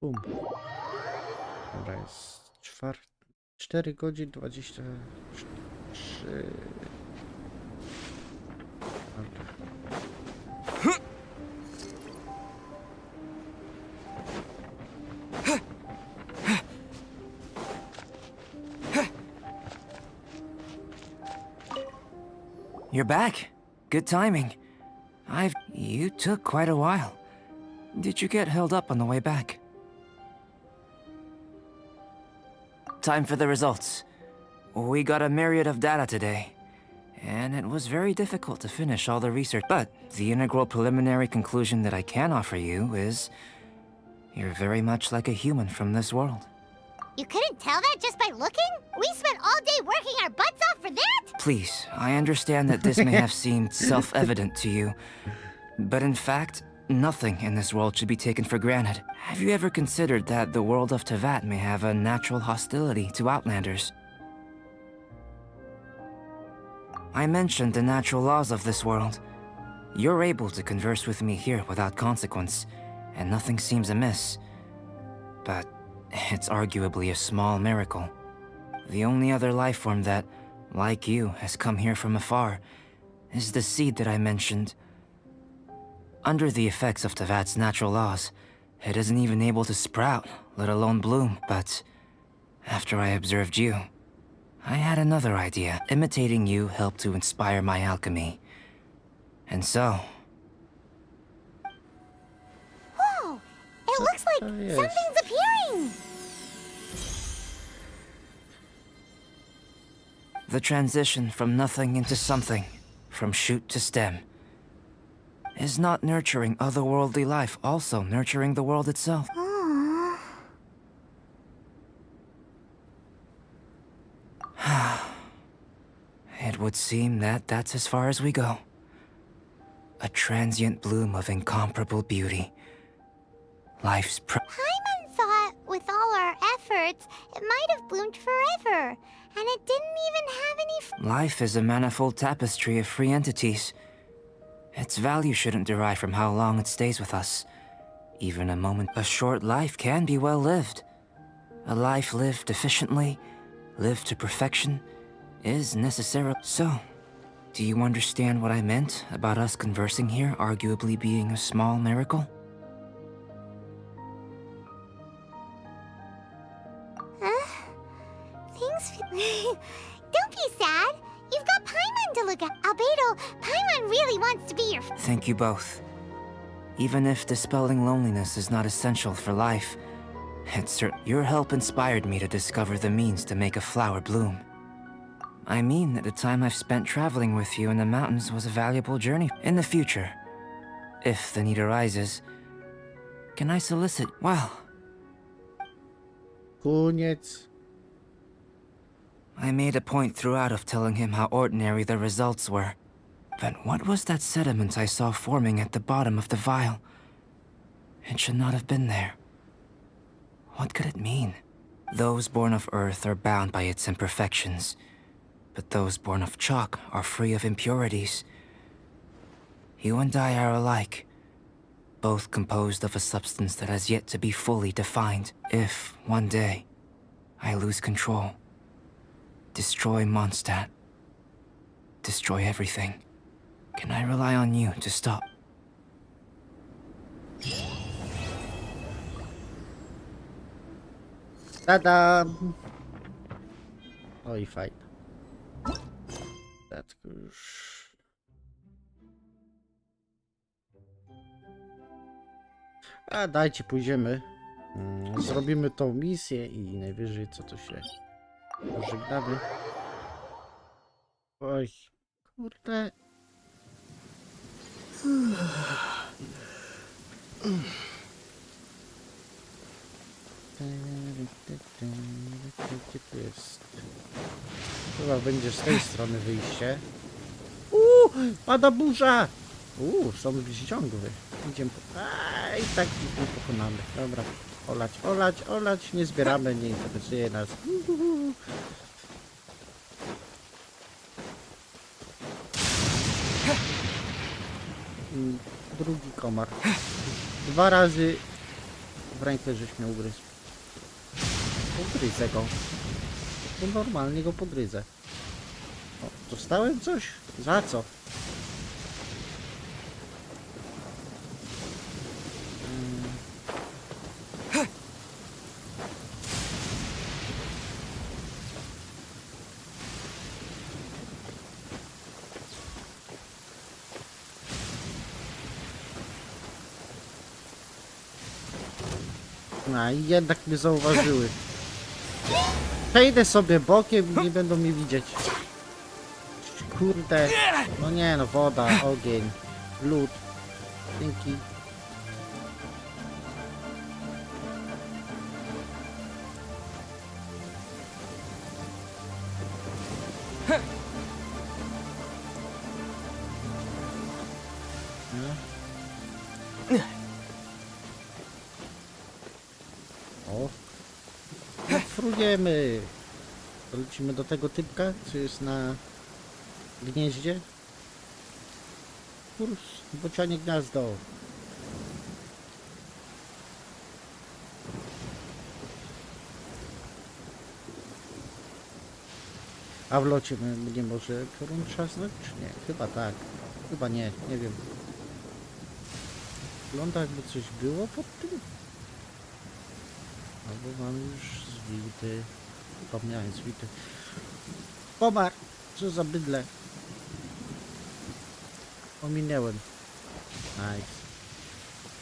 Bum. Dobra, jest 4 godzin 23. You're back. Good timing. You took quite a while. Did you get held up on the way back? Time for the results. We got a myriad of data today, and it was very difficult to finish all the research. But the integral preliminary conclusion that I can offer you is you're very much like a human from this world. You couldn't tell that just by looking? We spent all day working our butts off for that? Please, I understand that this may have seemed self-evident to you, but in fact, nothing in this world should be taken for granted. Have you ever considered that the world of Teyvat may have a natural hostility to Outlanders? I mentioned the natural laws of this world. You're able to converse with me here without consequence, and nothing seems amiss. But it's arguably a small miracle. The only other life form that, like you, has come here from afar is the seed that I mentioned. Under the effects of Teyvat's natural laws, it isn't even able to sprout, let alone bloom. But after I observed you, I had another idea. Imitating you helped to inspire my alchemy. And so... Whoa! It looks like something's appearing! The transition from nothing into something, from shoot to stem. Is not nurturing otherworldly life also nurturing the world itself? Aww. It would seem that that's as far as we go. A transient bloom of incomparable beauty. Life's Paimon thought, with all our efforts, it might have bloomed forever, and it didn't even have any Life is a manifold tapestry of free entities. Its value shouldn't derive from how long it stays with us. Even a short life can be well lived. A life lived efficiently, lived to perfection, is necessary. So, do you understand what I meant about us conversing here arguably being a small miracle? Don't be sad. You've got Paimon to look at. Albedo, Paimon really wants to be your Thank you both. Even if dispelling loneliness is not essential for life, your help inspired me to discover the means to make a flower bloom. I mean that the time I've spent traveling with you in the mountains was a valuable journey. In the future, if the need arises, can I solicit, well... Koniec. I made a point throughout of telling him how ordinary the results were. But what was that sediment I saw forming at the bottom of the vial? It should not have been there. What could it mean? Those born of Earth are bound by its imperfections, but those born of chalk are free of impurities. You and I are alike, both composed of a substance that has yet to be fully defined. If, one day, I lose control, destroy Mondstadt, destroy everything, can I rely on you to stop? Ta-da! Oj, fajnie. Tak już. A dajcie, pójdziemy. Zrobimy tą misję i najwyżej co to się pożegnamy. Oj, kurde. Gdzie to jest? Chyba będzie z tej strony wyjście. Pada burza! Są ściągły. Idziemy. I tak ich nie pokonamy. Dobra, olać, nie zbieramy, nie interesuje nas. Drugi komar. 2 razy w rękę żeś mnie ugryzł. Pogryzę go. To normalnie go pogryzę. O, dostałem coś? Za co? I jednak mnie zauważyły. Przejdę sobie bokiem i nie będą mnie widzieć. Kurde. No nie no, woda, ogień, lód. Dzięki. O. Frujemy. Lecimy do tego typka, co jest na gnieździe. Kurs, bocianie gniazdo. A w locie mnie może piorun trzasnąć, czy nie? Chyba tak. Chyba nie, nie wiem. Wygląda jakby coś było pod tym. Albo mam już zwity. Chyba miałem zwity. Komar! Co za bydle. Ominęłem. Nice.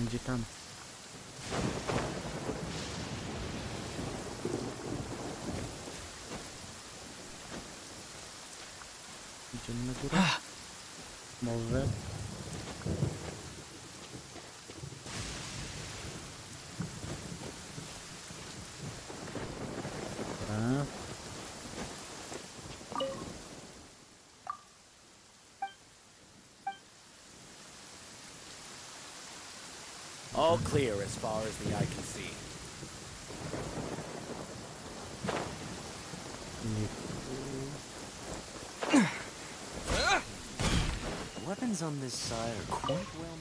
Będzie tam. Idziemy na górę. Może. All clear as far as the eye can see. Weapons on this side are quite well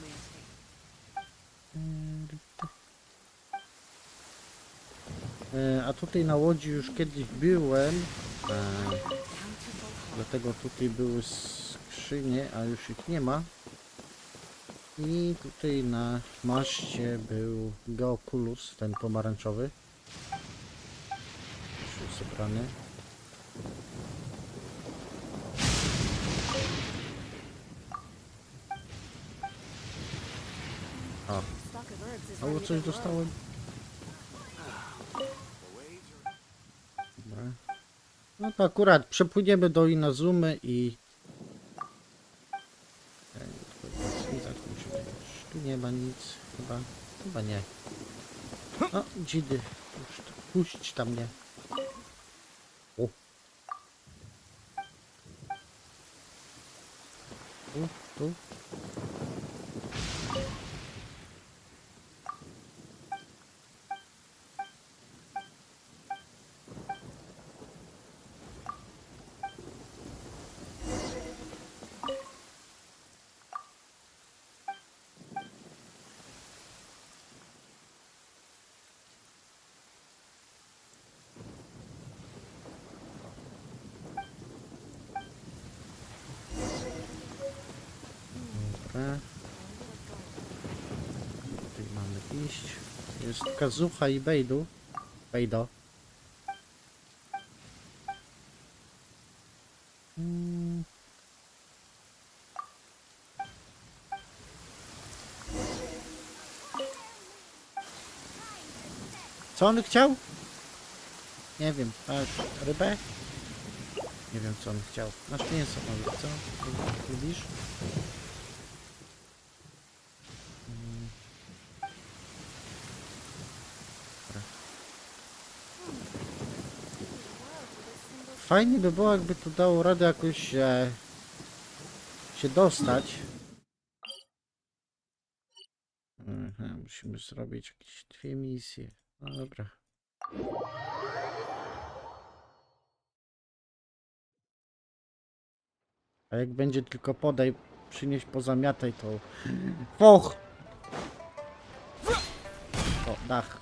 maintained. A tutaj na łodzi już kiedyś byłem. Dlatego tutaj były skrzynie, a już ich nie ma. I tutaj na maszcie był geokulus, ten pomarańczowy. Już jest zebrany. O, albo coś dostałem. Dobra. No to akurat przepłyniemy do Inazumy i... Tu nie ma nic, chyba nie. O, dzidy, puść tam mnie. O. Tu. Tutaj mamy iść. Jest Kazucha i Bejdo. Co on chciał? Nie wiem. Rybę? Nie wiem co on chciał. Masz mięso, mamy, co? Lubisz? Fajnie by było, jakby tu dało radę jakoś się dostać. Musimy zrobić jakieś 2 misje. No dobra. A jak będzie tylko podaj, przynieść, pozamiataj, to... Foch! O, dach.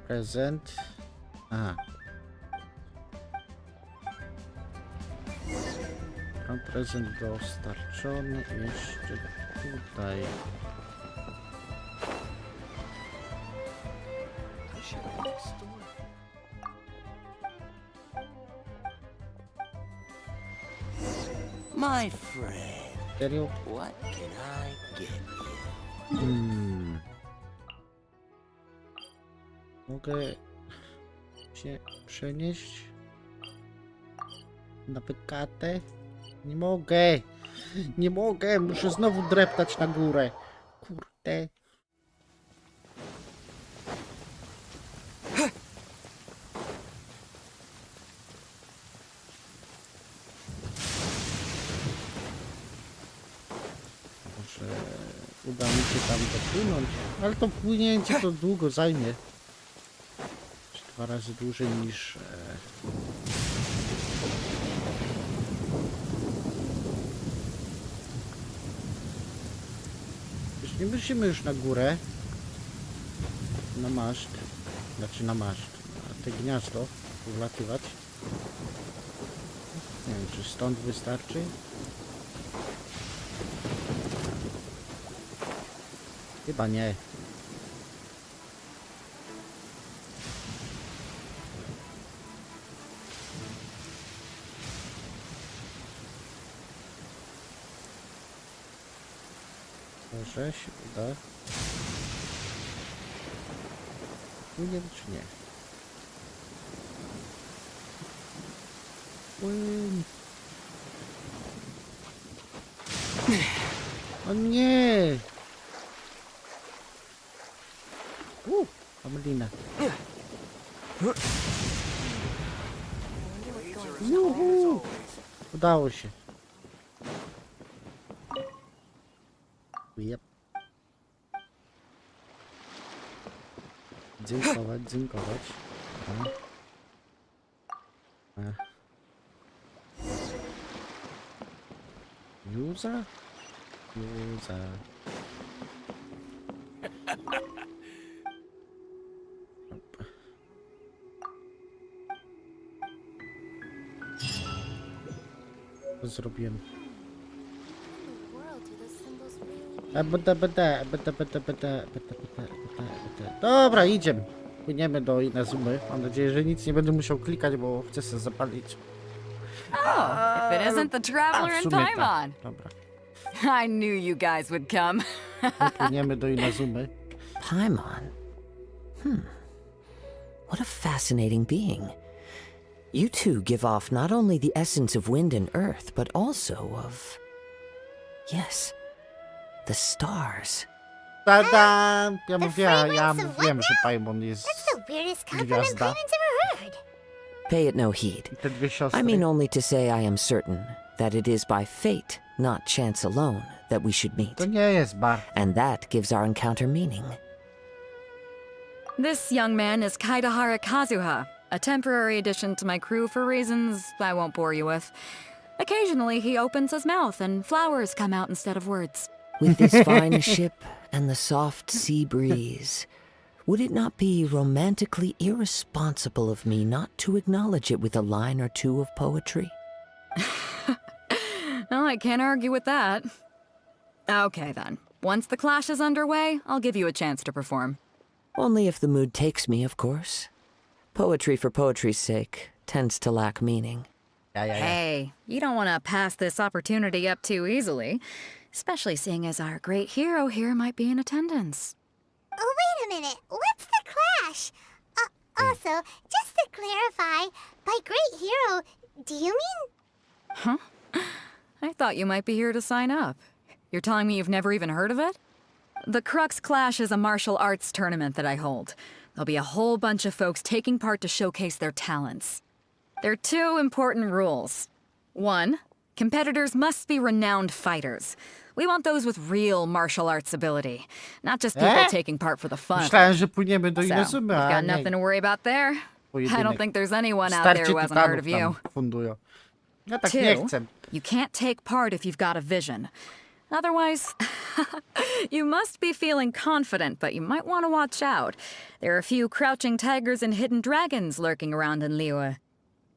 Prezent. Aha. Mam prezent dostarczony. Jeszcze tutaj. My friend, Serio? what can I get you? Mogę się przenieść na pykatę? Nie mogę! Nie mogę! Muszę znowu dreptać na górę. Kurde. Może uda mi się tam dopłynąć, ale to płynięcie to długo zajmie. 2 razy dłużej niż... Nie musimy już na górę. Na maszt. Znaczy na maszt. Na te gniazdo wlatywać. Nie wiem, czy stąd wystarczy? Chyba nie. Może się uda. Nie wiem czy nie. Płyn. O nie! Mam linę. Juhu! Udało się. Yep. Dziękować, dziękować. Aha. User? User. Co zrobiłem? Dobra, idziemy. Płyniemy do Inazumy. Mam nadzieję, że nic nie będę musiał klikać, bo chcę sobie zapalić. Oh, if it isn't the traveler in Paimon. Dobra. I knew you guys would come. Płyniemy do Inazumy. Paimon? What a fascinating being. You two give off not only the essence of wind and earth, but also of... Yes, the stars. Ta-dam! Ja mówiłem, że Paimon jest That's the weirdest compliment gwiazda. Paimon's ever heard. Pay it no heed. Te dwie siostry. I mean only to say I am certain that it is by fate, not chance alone, that we should meet. To nie jest bar. And that gives our encounter meaning. This young man is Kaidahara Kazuha, a temporary addition to my crew for reasons I won't bore you with. Occasionally he opens his mouth and flowers come out instead of words. With this fine ship and the soft sea breeze, would it not be romantically irresponsible of me not to acknowledge it with a line or two of poetry? Well, I can't argue with that. Okay then. Once the clash is underway, I'll give you a chance to perform. Only if the mood takes me, of course. Poetry for poetry's sake tends to lack meaning. Hey, you don't want to pass this opportunity up too easily, especially seeing as our great hero here might be in attendance. Oh, wait a minute. What's the clash? Also, just to clarify, by great hero, do you mean... Huh? I thought you might be here to sign up. You're telling me you've never even heard of it? The Crux Clash is a martial arts tournament that I hold. There'll be a whole bunch of folks taking part to showcase their talents. There are two important rules. One, competitors must be renowned fighters. We want those with real martial arts ability, not just people taking part for the fun. Myślałem, że płyniemy do Inazumy, You've a got nie. nothing to worry about there. I don't think there's anyone out there Starcie who hasn't heard of tytanów you. tam fundują. Ja tak nie chcę. You can't take part if you've got a vision. Otherwise, you must be feeling confident, but you might want to watch out. There are a few crouching tigers and hidden dragons lurking around in Liyue.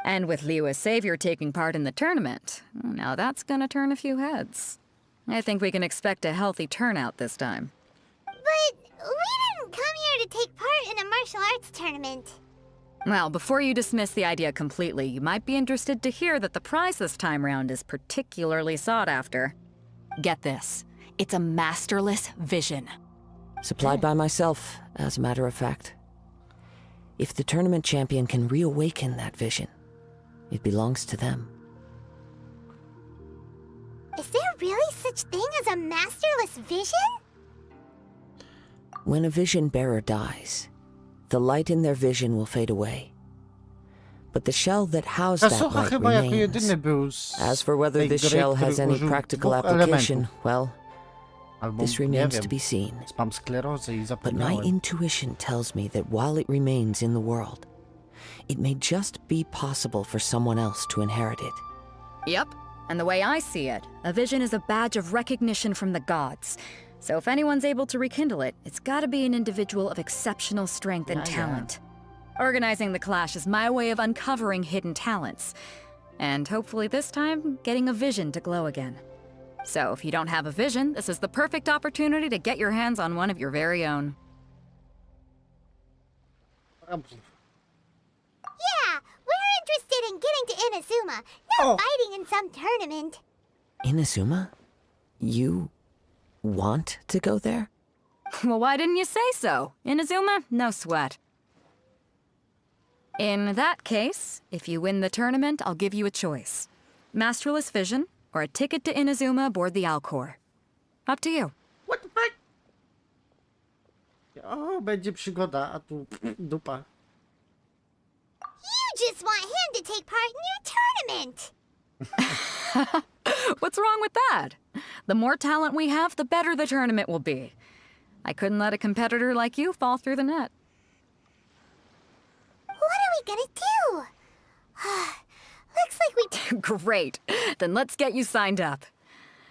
And with Liyue's savior taking part in the tournament, now that's gonna turn a few heads. I think we can expect a healthy turnout this time. But we didn't come here to take part in a martial arts tournament. Well, before you dismiss the idea completely, you might be interested to hear that the prize this time round is particularly sought after. Get this. It's a masterless vision. Supplied by myself, as a matter of fact. If the tournament champion can reawaken that vision, it belongs to them. Is there really such thing as a masterless vision? When a vision bearer dies, the light in their vision will fade away. But the shell that housed that Kasucha light chyba jako remains. jedyny był z As for whether tej this gry, shell który has any użył practical dwóch application, elementów. well, Albo, this nie remains wiem, to be seen. mam sklerozę i But my zapomniałem. intuition tells me that while it remains in the world, it may just be possible for someone else to inherit it. Yep. And the way I see it, a vision is a badge of recognition from the gods. So if anyone's able to rekindle it, it's gotta be an individual of exceptional strength and talent. Organizing the clash is my way of uncovering hidden talents. And hopefully this time, getting a vision to glow again. So if you don't have a vision, this is the perfect opportunity to get your hands on one of your very own. Yeah, we're interested in getting to Inazuma, not fighting in some tournament. Inazuma? You want to go there? Well, why didn't you say so? Inazuma? No sweat. In that case, if you win the tournament, I'll give you a choice. Masterless Vision, or a ticket to Inazuma aboard the Alcor. Up to you. What the fuck? O, będzie przygoda, a tu dupa. You just want him to take part in your tournament. What's wrong with that? The more talent we have, the better the tournament will be. I couldn't let a competitor like you fall through the net. What are we gonna do? Looks like we... Great. Then let's get you signed up.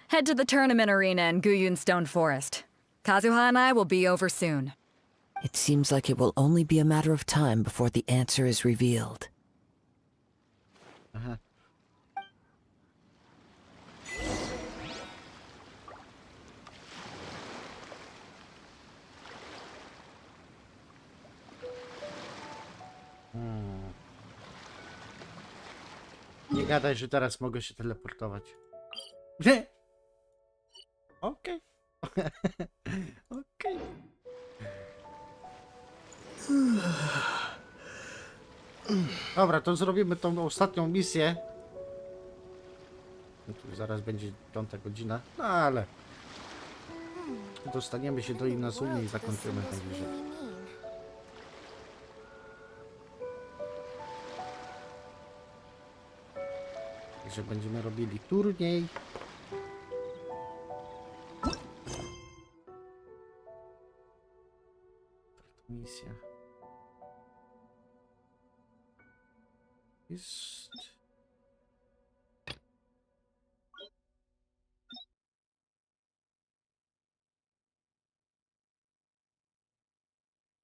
Head to the tournament arena in Guyun Stone Forest. Kazuha and I will be over soon. It seems like it will only be a matter of time before the answer is revealed. Nie gadaj, że teraz mogę się teleportować. Nie. Okej. Okej. Dobra, to zrobimy tą ostatnią misję. No tu zaraz będzie 5 godzina, no ale dostaniemy się do Inazumy i zakończymy najwyżej. Także będziemy robili turniej. Misja. Jest.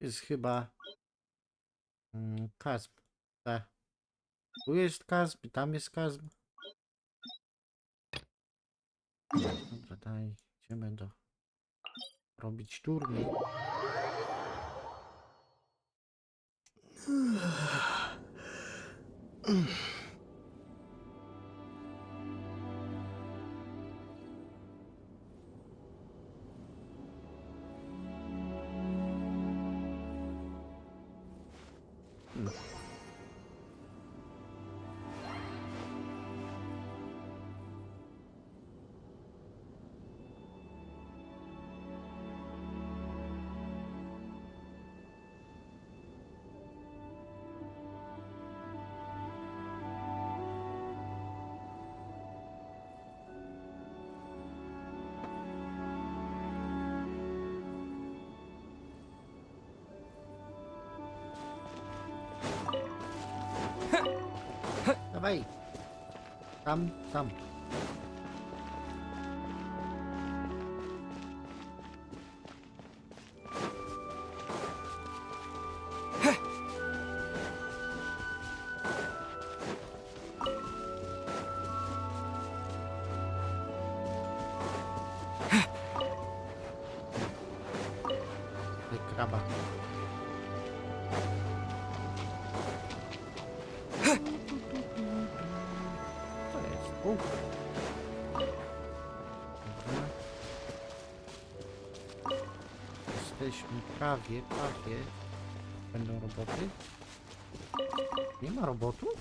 Jest chyba Kazm. Tu jest Kazm i tam jest Kazm. Dobra, daj, idziemy do robić turniej. Dawaj. Tam, tam. Kraba. Jesteśmy prawie. Będą roboty? Nie ma robotów?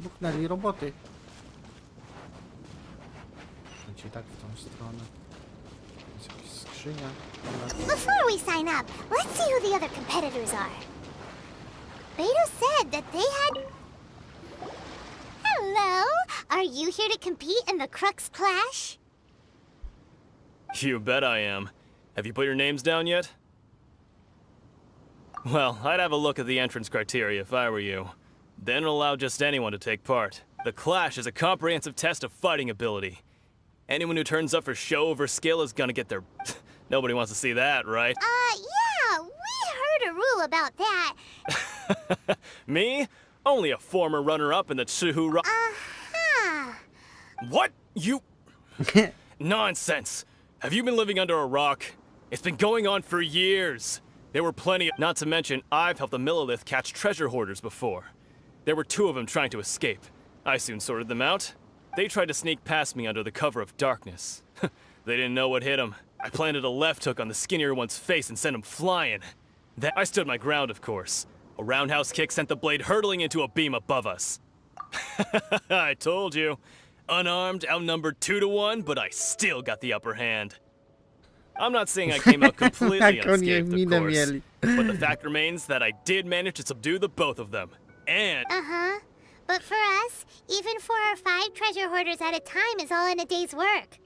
Buchnęli roboty. Będzie tak w tą stronę. Jest jakaś skrzynia. Before we sign up, let's see who the other competitors are. Beto said that they had... Hello! Are you here to compete in the Crux Clash? You bet I am. Have you put your names down yet? Well, I'd have a look at the entrance criteria if I were you. Then allow just anyone to take part. The Clash is a comprehensive test of fighting ability. Anyone who turns up for show over skill is gonna get their... Nobody wants to see that, right? Yeah, we heard a rule about that. Me? Only a former runner-up in the Tsuhu... Uh-huh. What? You... Nonsense. Have you been living under a rock? It's been going on for years. There were plenty of... Not to mention, I've helped the Millilith catch treasure hoarders before. There were 2 of them trying to escape. I soon sorted them out. They tried to sneak past me under the cover of darkness. They didn't know what hit them. I planted a left hook on the skinnier one's face and sent him flying. Then I stood my ground, of course. A roundhouse kick sent the blade hurtling into a beam above us. I told you. Unarmed, outnumbered 2-1, but I still got the upper hand. I'm not saying I came out completely unscathed, of course, but the fact remains that I did manage to subdue the both of them. And... Uh-huh. But for us, even 4 or 5 treasure hoarders at a time is all in a day's work.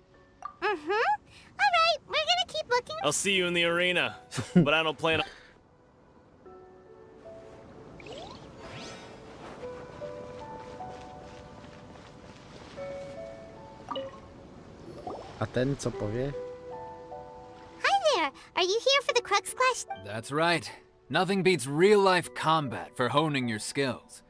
Mm-hmm. Alright, we're gonna keep looking. I'll see you in the arena, but I don't plan on... A ten co powie? Hi there! Are you here for the Crux Clash? That's right. Nothing beats real-life combat for honing your skills.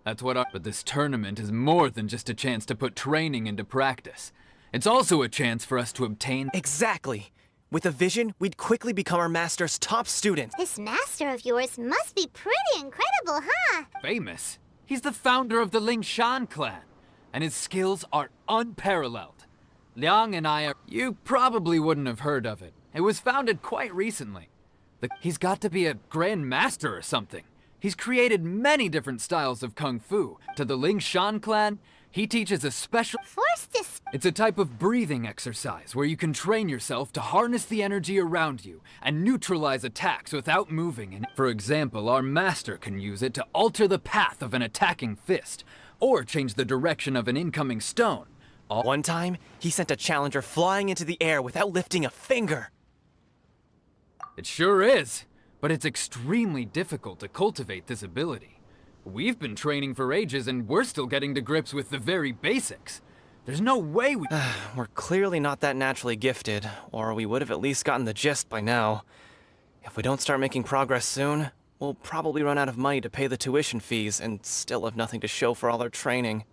That's what our... But this tournament is more than just a chance to put training into practice. It's also a chance for us to obtain... Exactly. With a vision, we'd quickly become our master's top student. This master of yours must be pretty incredible, huh? Famous? He's the founder of the Lingshan clan, and his skills are unparalleled. Liang and I are... You probably wouldn't have heard of it. It was founded quite recently. He's got to be a grand master or something. He's created many different styles of kung fu. To the Lingshan clan, he teaches a special... It's a type of breathing exercise where you can train yourself to harness the energy around you and neutralize attacks without moving. And for example, our master can use it to alter the path of an attacking fist, or change the direction of an incoming stone. One time, he sent a challenger flying into the air without lifting a finger. It sure is, but it's extremely difficult to cultivate this ability. We've been training for ages and we're still getting to grips with the very basics. There's no way we... We're clearly not that naturally gifted, or we would have at least gotten the gist by now. If we don't start making progress soon, we'll probably run out of money to pay the tuition fees and still have nothing to show for all our training.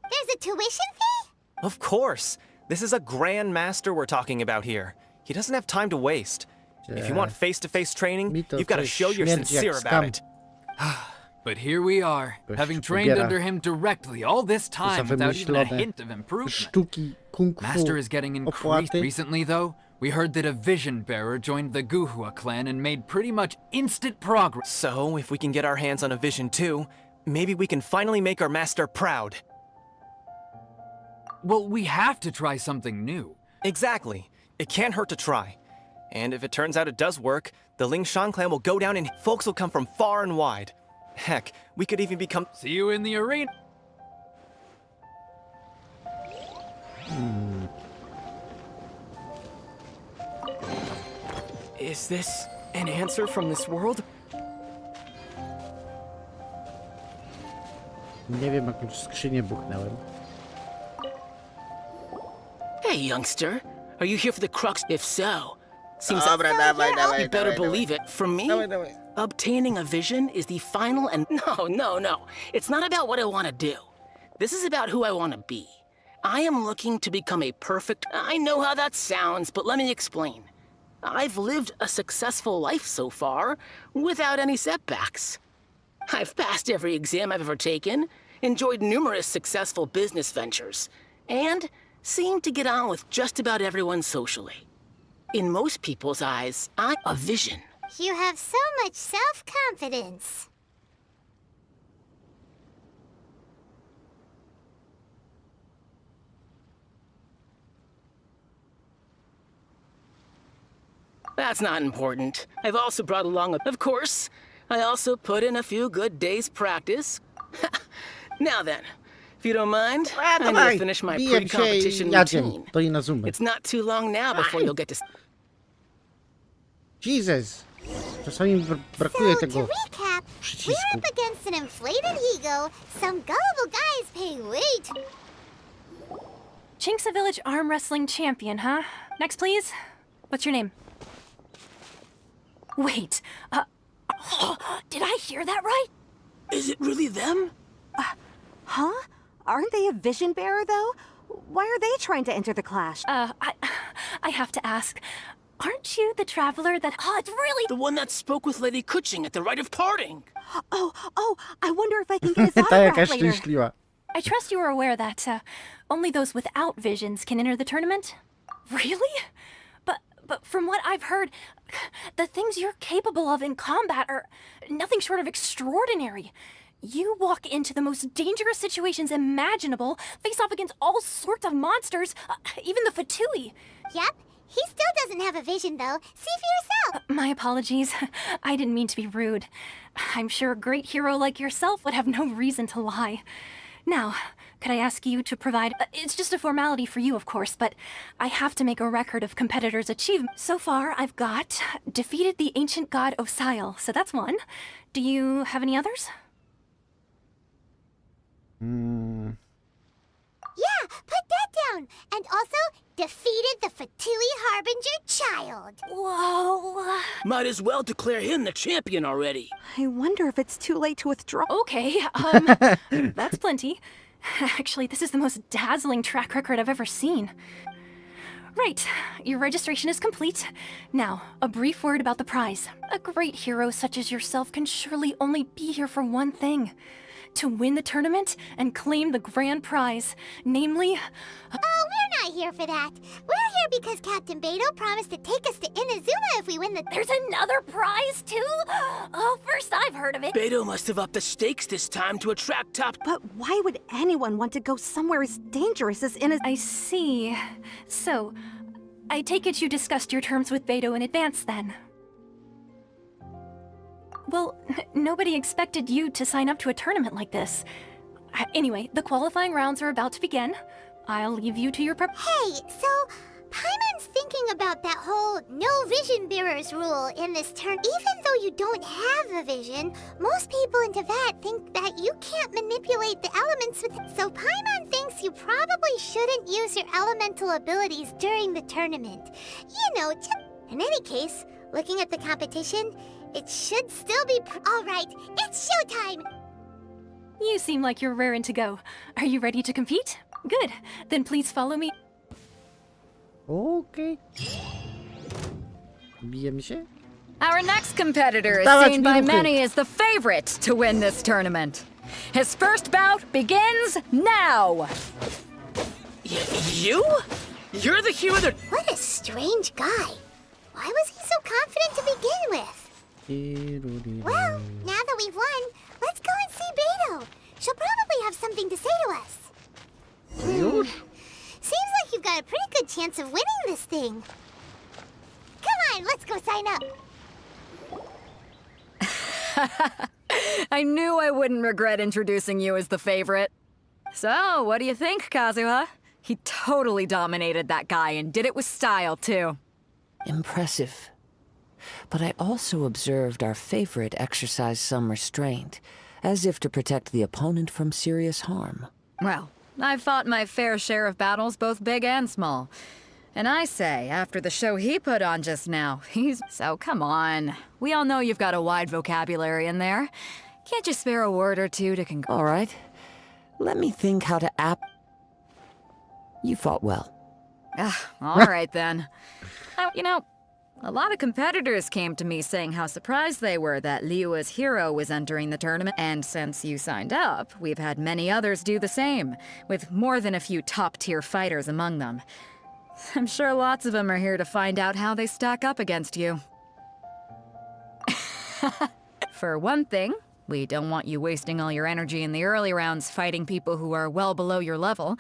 There's a tuition fee? Of course! This is a grand master we're talking about here. He doesn't have time to waste. If you want face-to-face training, you've got to show you're sincere about it. But here we are, having trained under him directly all this time without even a hint of improvement. Master is getting increased. Recently, though, we heard that a vision bearer joined the Guhua clan and made pretty much instant progress. So, if we can get our hands on a vision too, maybe we can finally make our master proud. Well, we have to try something new. Exactly. It can't hurt to try. And if it turns out it does work, the Lingshan clan will go down and folks will come from far and wide. Heck, we could even become... See you in the arena! Is this an answer from this world? Nie wiem, jakąś skrzynię buchnąłem. Hey, youngster. Are you here for the crux? If so, seems Dobra, dawaj, you better believe it. For me, obtaining a vision is the final and... No. It's not about what I want to do. This is about who I want to be. I am looking to become a perfect... I know how that sounds, but let me explain. I've lived a successful life so far, without any setbacks. I've passed every exam I've ever taken, enjoyed numerous successful business ventures, and seem to get on with just about everyone socially. In most people's eyes, I'm a vision. You have so much self-confidence. That's not important. I've also brought along Of course, I also put in a few good days' practice. Now then, if you don't mind, I need to finish my pre-competition routine. It's not too long now before you'll get to... Jesus! Czasami brakuje So, tego to recap, we're przycisku. up against an inflated ego, some gullible guys paying way too... Chink's a village arm wrestling champion, huh? Next, please. What's your name? Wait, did I hear that right? Is it really them? Huh? Aren't they a vision bearer, though? Why are they trying to enter the clash? I have to ask. Aren't you the traveler that... Oh, it's really... The one that spoke with Lady Kuching at the rite of parting. Oh, I wonder if I can get his Ta autograph jakaś later. szczęśliwa. I trust you are aware that only those without visions can enter the tournament? Really? But from what I've heard, the things you're capable of in combat are nothing short of extraordinary. You walk into the most dangerous situations imaginable, face off against all sorts of monsters, even the Fatui. Yep, He still doesn't have a vision, though. See for yourself. My apologies. I didn't mean to be rude. I'm sure a great hero like yourself would have no reason to lie. Now, could I ask you to provide... it's just a formality for you, of course, but I have to make a record of competitors' achievements. So far, I've got defeated the ancient god Osile, so that's one. Do you have any others? Yeah, put that down. And also, defeated the Fatui Harbinger child. Whoa. Might as well declare him the champion already. I wonder if it's too late to withdraw. Okay, that's plenty. Actually, this is the most dazzling track record I've ever seen. Right, your registration is complete. Now, a brief word about the prize. A great hero such as yourself can surely only be here for one thing. To win the tournament and claim the grand prize, namely... Oh, we're not here for that. We're here because Captain Beto promised to take us to Inazuma if we win the... There's another prize, too? Oh, first I've heard of it. Beto must have upped the stakes this time to attract top... But why would anyone want to go somewhere as dangerous as I see. So, I take it you discussed your terms with Beto in advance, then? Well, nobody expected you to sign up to a tournament like this. Anyway, the qualifying rounds are about to begin. I'll leave you to your prep. Hey, so Paimon's thinking about that whole no vision bearers rule in this turn. Even though you don't have a vision, most people in Teyvat think that you can't manipulate the elements with it. So Paimon thinks you probably shouldn't use your elemental abilities during the tournament. You know, in any case, looking at the competition, it should still be all right. It's showtime! You seem like you're raring to go. Are you ready to compete? Good. Then please follow me. Okay. Bijemy się? Our next competitor is Dawać seen by minuty. many as the favorite to win this tournament. His first bout begins now! You? You're the hero that... What a strange guy. Why was he so confident to begin with? Well, now that we've won, let's go and see Beto. She'll probably have something to say to us. Seems like you've got a pretty good chance of winning this thing. Come on, let's go sign up. I knew I wouldn't regret introducing you as the favorite. So, what do you think, Kazuha? He totally dominated that guy and did it with style, too. Impressive. But I also observed our favorite exercise some restraint, as if to protect the opponent from serious harm. Well, I've fought my fair share of battles, both big and small. And I say, after the show he put on just now, So come on. We all know you've got a wide vocabulary in there. Can't you spare a word or two to All right. Let me think how to You fought well. All right, then. You know, a lot of competitors came to me saying how surprised they were that Liyue's hero was entering the tournament, and since you signed up, we've had many others do the same, with more than a few top-tier fighters among them. I'm sure lots of them are here to find out how they stack up against you. For one thing, we don't want you wasting all your energy in the early rounds fighting people who are well below your level.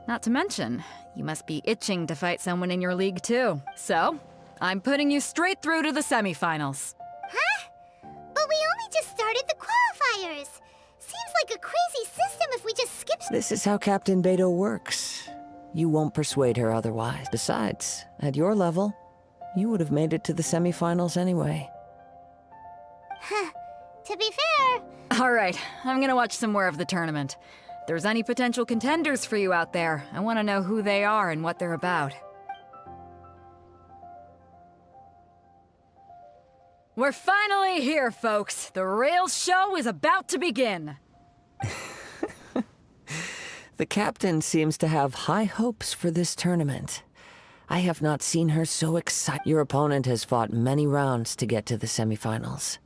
Not to mention, you must be itching to fight someone in your league too. So, I'm putting you straight through to the semifinals. Huh? But we only just started the qualifiers. Seems like a crazy system if we just skip... This is how Captain Beto works. You won't persuade her otherwise. Besides, at your level, you would have made it to the semifinals anyway. Huh. To be fair... All right, I'm gonna watch some more of the tournament. If there's any potential contenders for you out there, I want to know who they are and what they're about. We're finally here, folks. The real show is about to begin. The captain seems to have high hopes for this tournament. I have not seen her so excited. Your opponent has fought many rounds to get to the semifinals.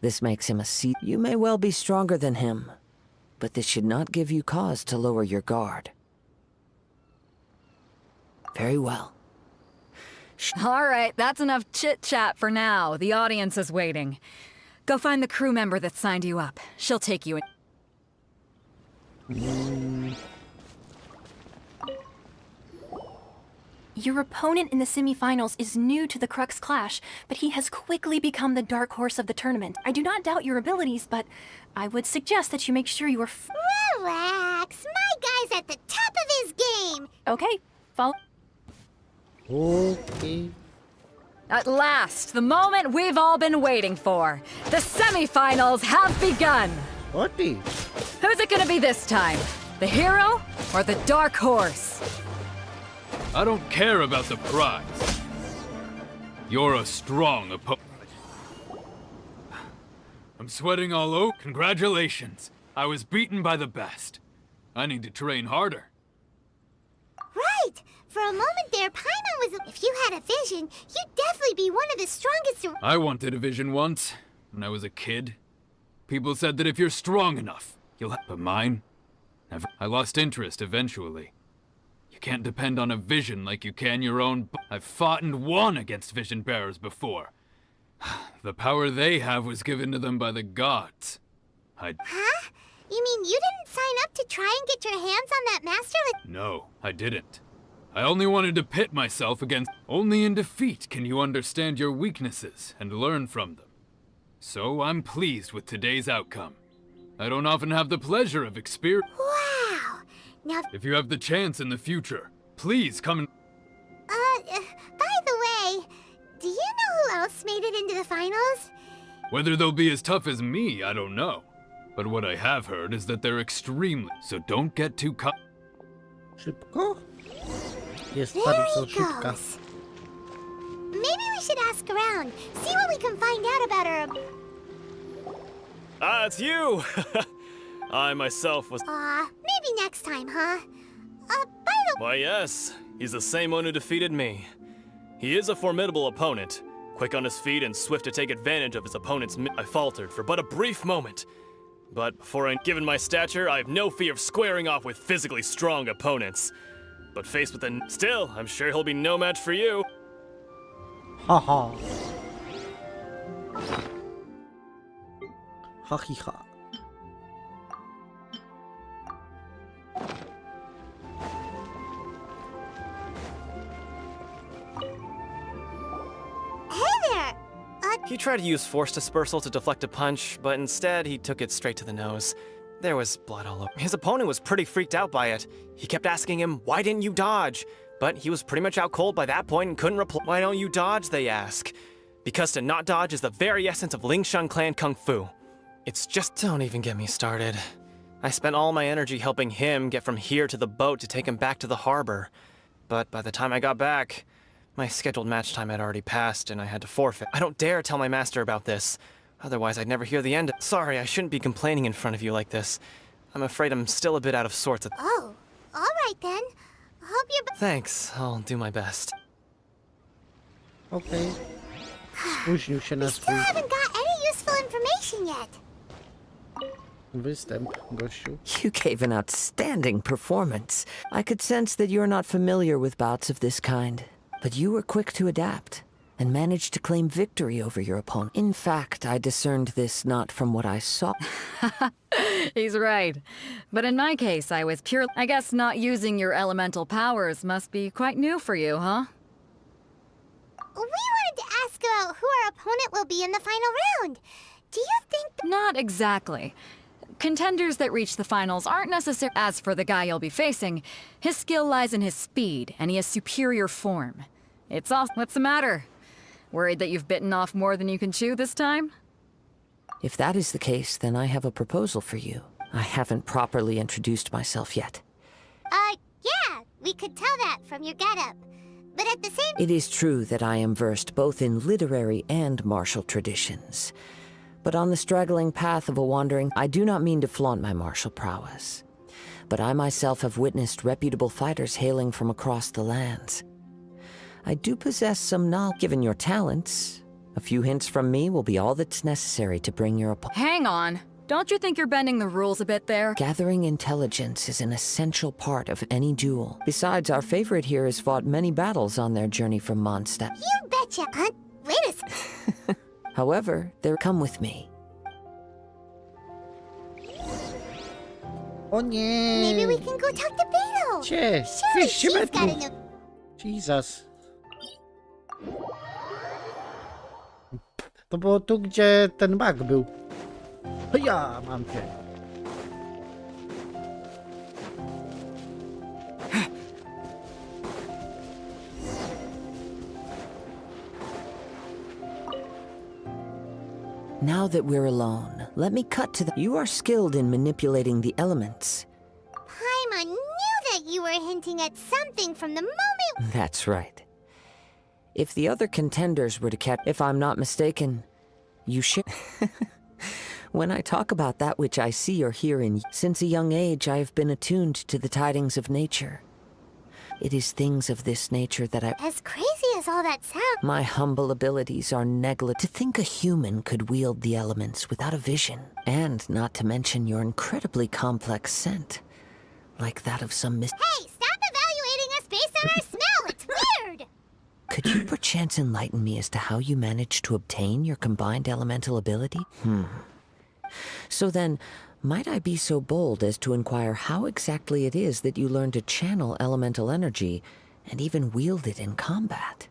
This makes him a seed. You may well be stronger than him, but this should not give you cause to lower your guard. Very well. All right, that's enough chit-chat for now. The audience is waiting. Go find the crew member that signed you up. She'll take you in. Your opponent in the semifinals is new to the Crux Clash, but he has quickly become the dark horse of the tournament. I do not doubt your abilities, but I would suggest that you make sure you are Relax. My guy's at the top of his game. Okay, follow. Okay. At last, the moment we've all been waiting for. The semifinals have begun. What? Who's it gonna be this time? The hero or the dark horse? I don't care about the prize. You're a strong opponent. I'm sweating all over. Congratulations. I was beaten by the best. I need to train harder. Right. For a moment there, Paimon was... If you had a vision, you'd definitely be one of the strongest... I wanted a vision once, when I was a kid. People said that if you're strong enough, you'll have... But mine? Never. I lost interest eventually. You can't depend on a vision like you can your own... I've fought and won against vision bearers before. The power they have was given to them by the gods. Huh? You mean you didn't sign up to try and get your hands on that master... No, I didn't. I only wanted to pit myself against... Only in defeat can you understand your weaknesses and learn from them. So I'm pleased with today's outcome. I don't often have the pleasure of experience... Wow! Now... If you have the chance in the future, please come and... by the way, do you know who else made it into the finals? Whether they'll be as tough as me, I don't know. But what I have heard is that they're extremely... So don't get too Szybko? Jest There bardzo he szybka. goes. Maybe we should ask around, see what we can find out about her... Ah, it's you! I myself was... maybe next time, huh? By the... Why, yes. He's the same one who defeated me. He is a formidable opponent. Quick on his feet and swift to take advantage of his opponent's... I faltered for but a brief moment. But before I'm given my stature, I have no fear of squaring off with physically strong opponents. But faced with a... Still, I'm sure he'll be no match for you. Haha. Ha-hi-ha. He tried to use force dispersal to deflect a punch, but instead he took it straight to the nose. There was blood all over. His opponent was pretty freaked out by it. He kept asking him, why didn't you dodge? But he was pretty much out cold by that point and couldn't reply. Why don't you dodge, they ask. Because to not dodge is the very essence of Lingshan clan kung fu. It's just... Don't even get me started. I spent all my energy helping him get from here to the boat to take him back to the harbor. But by the time I got back, my scheduled match time had already passed and I had to forfeit. I don't dare tell my master about this. Otherwise, I'd never hear the end. Sorry, I shouldn't be complaining in front of you like this. I'm afraid I'm still a bit out of sorts. Oh, all right then. Hope you're... Thanks, I'll do my best. Okay. Spóźnił się na Still haven't got any useful information yet. występ, gościu. You gave an outstanding performance. I could sense that you're not familiar with bouts of this kind, but you were quick to adapt and managed to claim victory over your opponent. In fact, I discerned this not from what I saw. He's right. But in my case, I was pure... I guess not using your elemental powers must be quite new for you, huh? We wanted to ask about who our opponent will be in the final round. Do you think... Not exactly. Contenders that reach the finals aren't necessary. As for the guy you'll be facing, his skill lies in his speed, and he has superior form. It's all... What's the matter? Worried that you've bitten off more than you can chew this time? If that is the case, then I have a proposal for you. I haven't properly introduced myself yet. Yeah, we could tell that from your getup. But at the same... It is true that I am versed both in literary and martial traditions. But on the straggling path of a wandering, I do not mean to flaunt my martial prowess. But I myself have witnessed reputable fighters hailing from across the lands. I do possess some knowledge. Given your talents, a few hints from me will be all that's necessary to bring your opponent. Hang on. Don't you think you're bending the rules a bit there? Gathering intelligence is an essential part of any duel. Besides, our favorite here has fought many battles on their journey from Mondstadt. You betcha, Aunt. Wait a second. However, come with me. O nie! Maybe we can go talk to Beto. Gdzie? Surely she's got a new... Jesus. To było tu, gdzie ten mag był. Ja mam cię. Now that we're alone, let me cut to the... You are skilled in manipulating the elements. Paimon knew that you were hinting at something from the moment. That's right. If the other contenders were to catch... If I'm not mistaken, you should... When I talk about that which I see or hear in... Since a young age, I have been attuned to the tidings of nature. It is things of this nature that I... As crazy as all that sounds... My humble abilities are negligible. To think a human could wield the elements without a vision, and not to mention your incredibly complex scent, like that of some Hey, stop evaluating us based on our smell! It's weird! Could you perchance enlighten me as to how you managed to obtain your combined elemental ability? So then, might I be so bold as to inquire how exactly it is that you learned to channel elemental energy and even wield it in combat?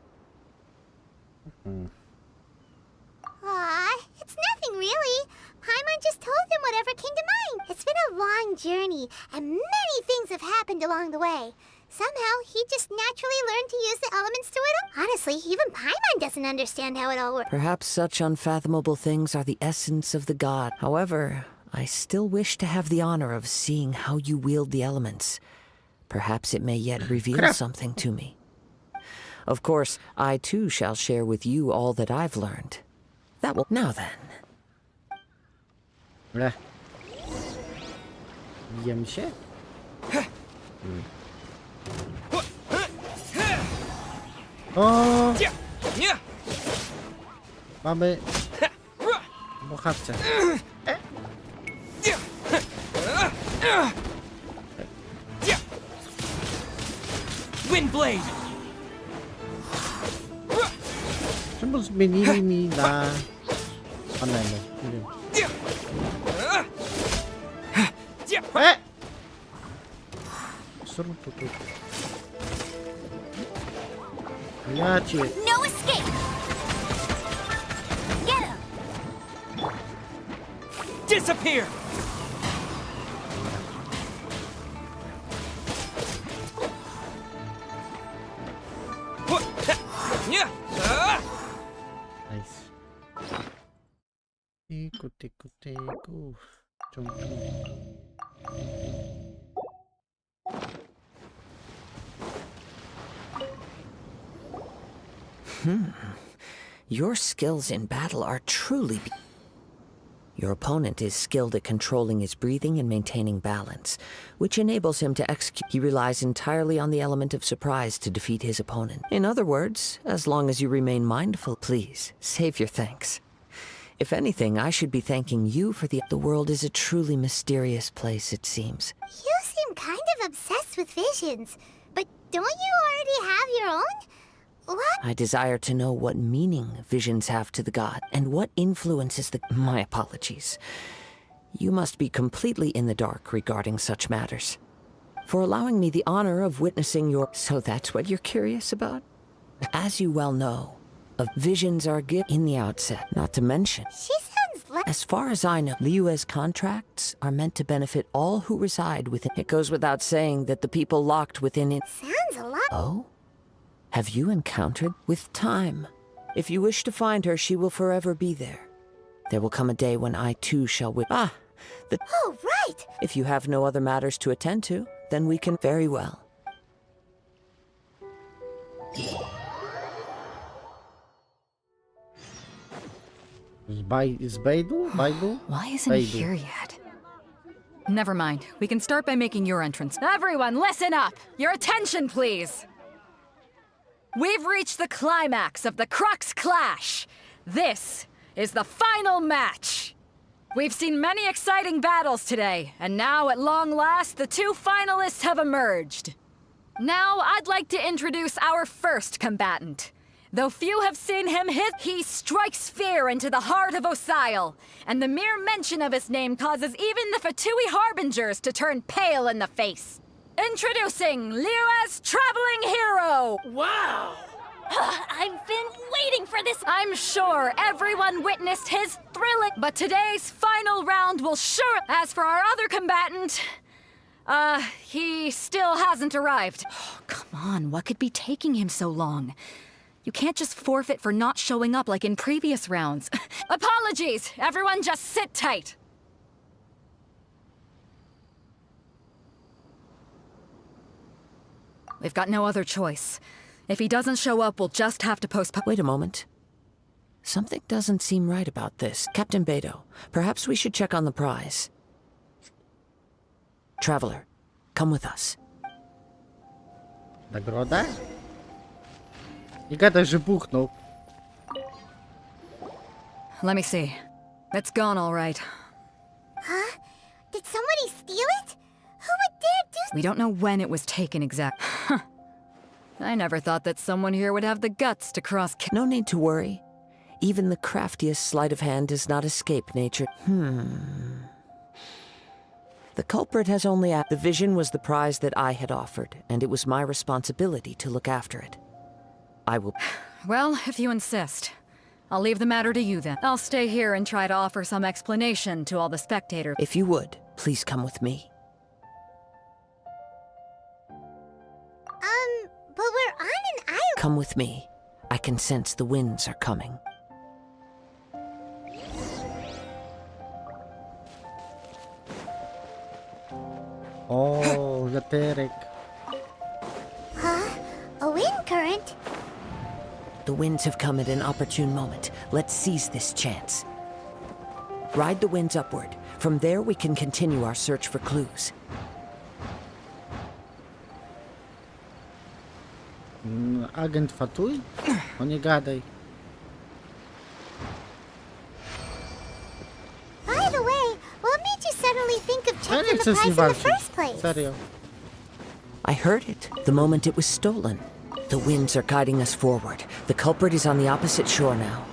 Aw, it's nothing really. Paimon just told him whatever came to mind. It's been a long journey, and many things have happened along the way. Somehow, he just naturally learned to use the elements through it all. Honestly, even Paimon doesn't understand how it all works. Perhaps such unfathomable things are the essence of the god. However, I still wish to have the honor of seeing how you wield the elements. Perhaps it may yet reveal something to me. Of course, I too shall share with you all that I've learned. That will... Now then. Jem się? O! Mamy bohatcę. Windblade! Czemu zmienili mi na panelu? Nie wiem. Zrób tu. Ja cię. No escape! Get him! Disappear! Nice. Tyku. Ciąg. Your skills in battle are truly... Your opponent is skilled at controlling his breathing and maintaining balance, which enables him to execute. He relies entirely on the element of surprise to defeat his opponent. In other words, as long as you remain mindful, please, save your thanks. If anything, I should be thanking you for the... The world is a truly mysterious place, it seems. You seem kind of obsessed with visions, but don't you already have your own? What? I desire to know what meaning visions have to the god, and what influences the... My apologies. You must be completely in the dark regarding such matters. For allowing me the honor of witnessing your... So that's what you're curious about? As you well know, visions are given in the outset, not to mention... She sounds like... As far as I know, Liyue's contracts are meant to benefit all who reside within... It goes without saying that the people locked within it... Sounds a lot... Oh? Have you encountered with time? If you wish to find her, she will forever be there. There will come a day when I too shall Oh, right! If you have no other matters to attend to, then we can... Very well. Is Baidu? Why isn't he here yet? Never mind. We can start by making your entrance. Everyone, listen up! Your attention, please! We've reached the climax of the Crux Clash. This is the final match. We've seen many exciting battles today, and now at long last, the two finalists have emerged. Now, I'd like to introduce our first combatant. Though few have seen him hit, he strikes fear into the heart of Osile, and the mere mention of his name causes even the Fatui Harbingers to turn pale in the face. Introducing Liyue's traveling hero! Wow! I've been waiting for this. I'm sure everyone witnessed his thrilling. But today's final round will sure. As for our other combatant, he still hasn't arrived. Oh, come on, what could be taking him so long? You can't just forfeit for not showing up like in previous rounds. Apologies! Everyone just sit tight. We've got no other choice. If he doesn't show up, we'll just have to postpone. Wait a moment. Something doesn't seem right about this. Captain Beto, perhaps we should check on the prize. Traveler, come with us. Nagroda? Nie gadaj, że buchnął. Let me see. It's gone all right. Huh? Did somebody steal it? Who would dare do... We don't know when it was taken exactly. I never thought that someone here would have the guts to cross... No need to worry. Even the craftiest sleight of hand does not escape nature. The culprit has only... The vision was the prize that I had offered, and it was my responsibility to look after it. I will... Well, if you insist. I'll leave the matter to you then. I'll stay here and try to offer some explanation to all the spectators. If you would, please come with me. But we're on an island. Come with me. I can sense the winds are coming. Oh, wiaterek. Huh? A wind current? The winds have come at an opportune moment. Let's seize this chance. Ride the winds upward. From there, we can continue our search for clues. Agent Fatuj? O nie gadaj. By the way, what made you suddenly think of Ja nie checking chcę the z nim prize in the walczyć. first place? Serio. I heard it the moment it was stolen. The winds are guiding us forward. The culprit is on the opposite shore now.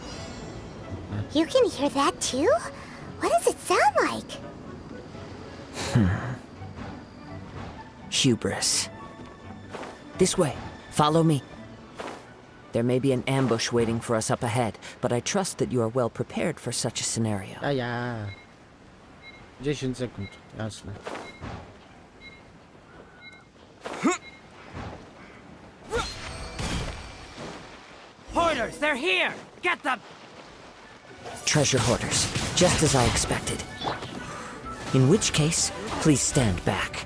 You can hear that too? What does it sound like? Hubris. This way. Follow me. There may be an ambush waiting for us up ahead, but I trust that you are well prepared for such a scenario. Ja. 10 sekund, jasne. Hoarders, they're here! Get them! Treasure hoarders, just as I expected. In which case, please stand back.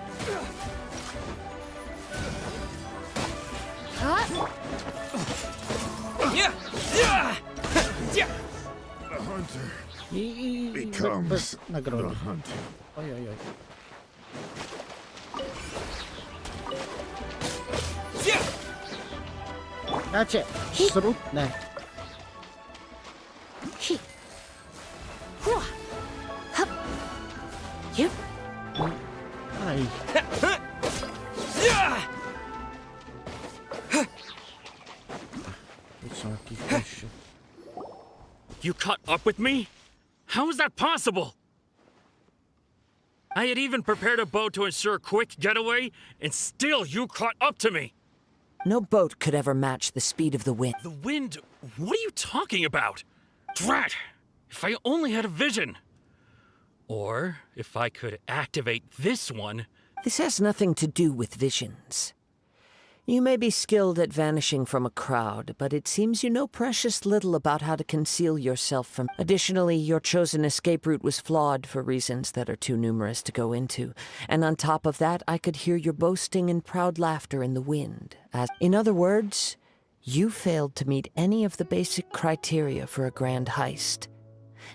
The hunter becomes the hunted. Oj. Dacie, śrutne. Aj. You caught up with me? How is that possible? I had even prepared a boat to ensure a quick getaway, and still you caught up to me. No boat could ever match the speed of the wind. The wind? What are you talking about? Drat! If I only had a vision. Or if I could activate this one. This has nothing to do with visions. You may be skilled at vanishing from a crowd, but it seems you know precious little about how to conceal yourself from... Additionally, your chosen escape route was flawed for reasons that are too numerous to go into. And on top of that, I could hear your boasting and proud laughter in the wind. In other words, you failed to meet any of the basic criteria for a grand heist.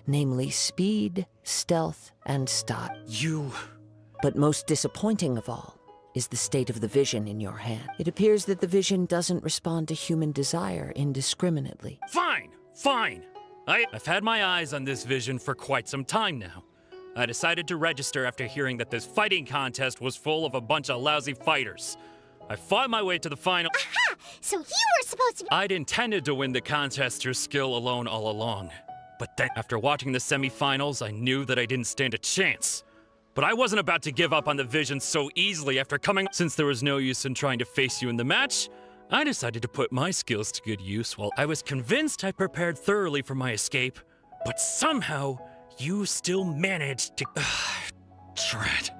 Namely, speed, stealth, and style. But most disappointing of all is the state of the vision in your hand. It appears that the vision doesn't respond to human desire indiscriminately. Fine. I've had my eyes on this vision for quite some time now. I decided to register after hearing that this fighting contest was full of a bunch of lousy fighters. I fought my way to the final. Aha! So you were supposed to be... I'd intended to win the contest through skill alone all along. But then, after watching the semifinals, I knew that I didn't stand a chance. But I wasn't about to give up on the vision so easily after coming. Since there was no use in trying to face you in the match, I decided to put my skills to good use. While I was convinced I prepared thoroughly for my escape, but somehow you still managed to... Dread.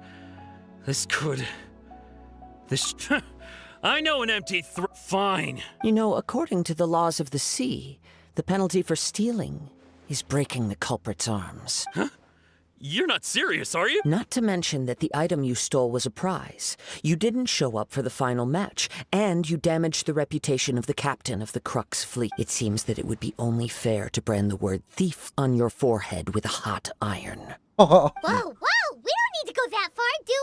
This... I know an empty Fine. You know, according to the laws of the sea, the penalty for stealing is breaking the culprit's arms. Huh? You're not serious, are you? Not to mention that the item you stole was a prize. You didn't show up for the final match, and you damaged the reputation of the captain of the Crux fleet. It seems that it would be only fair to brand the word thief on your forehead with a hot iron. Whoa, we don't need to go that far, do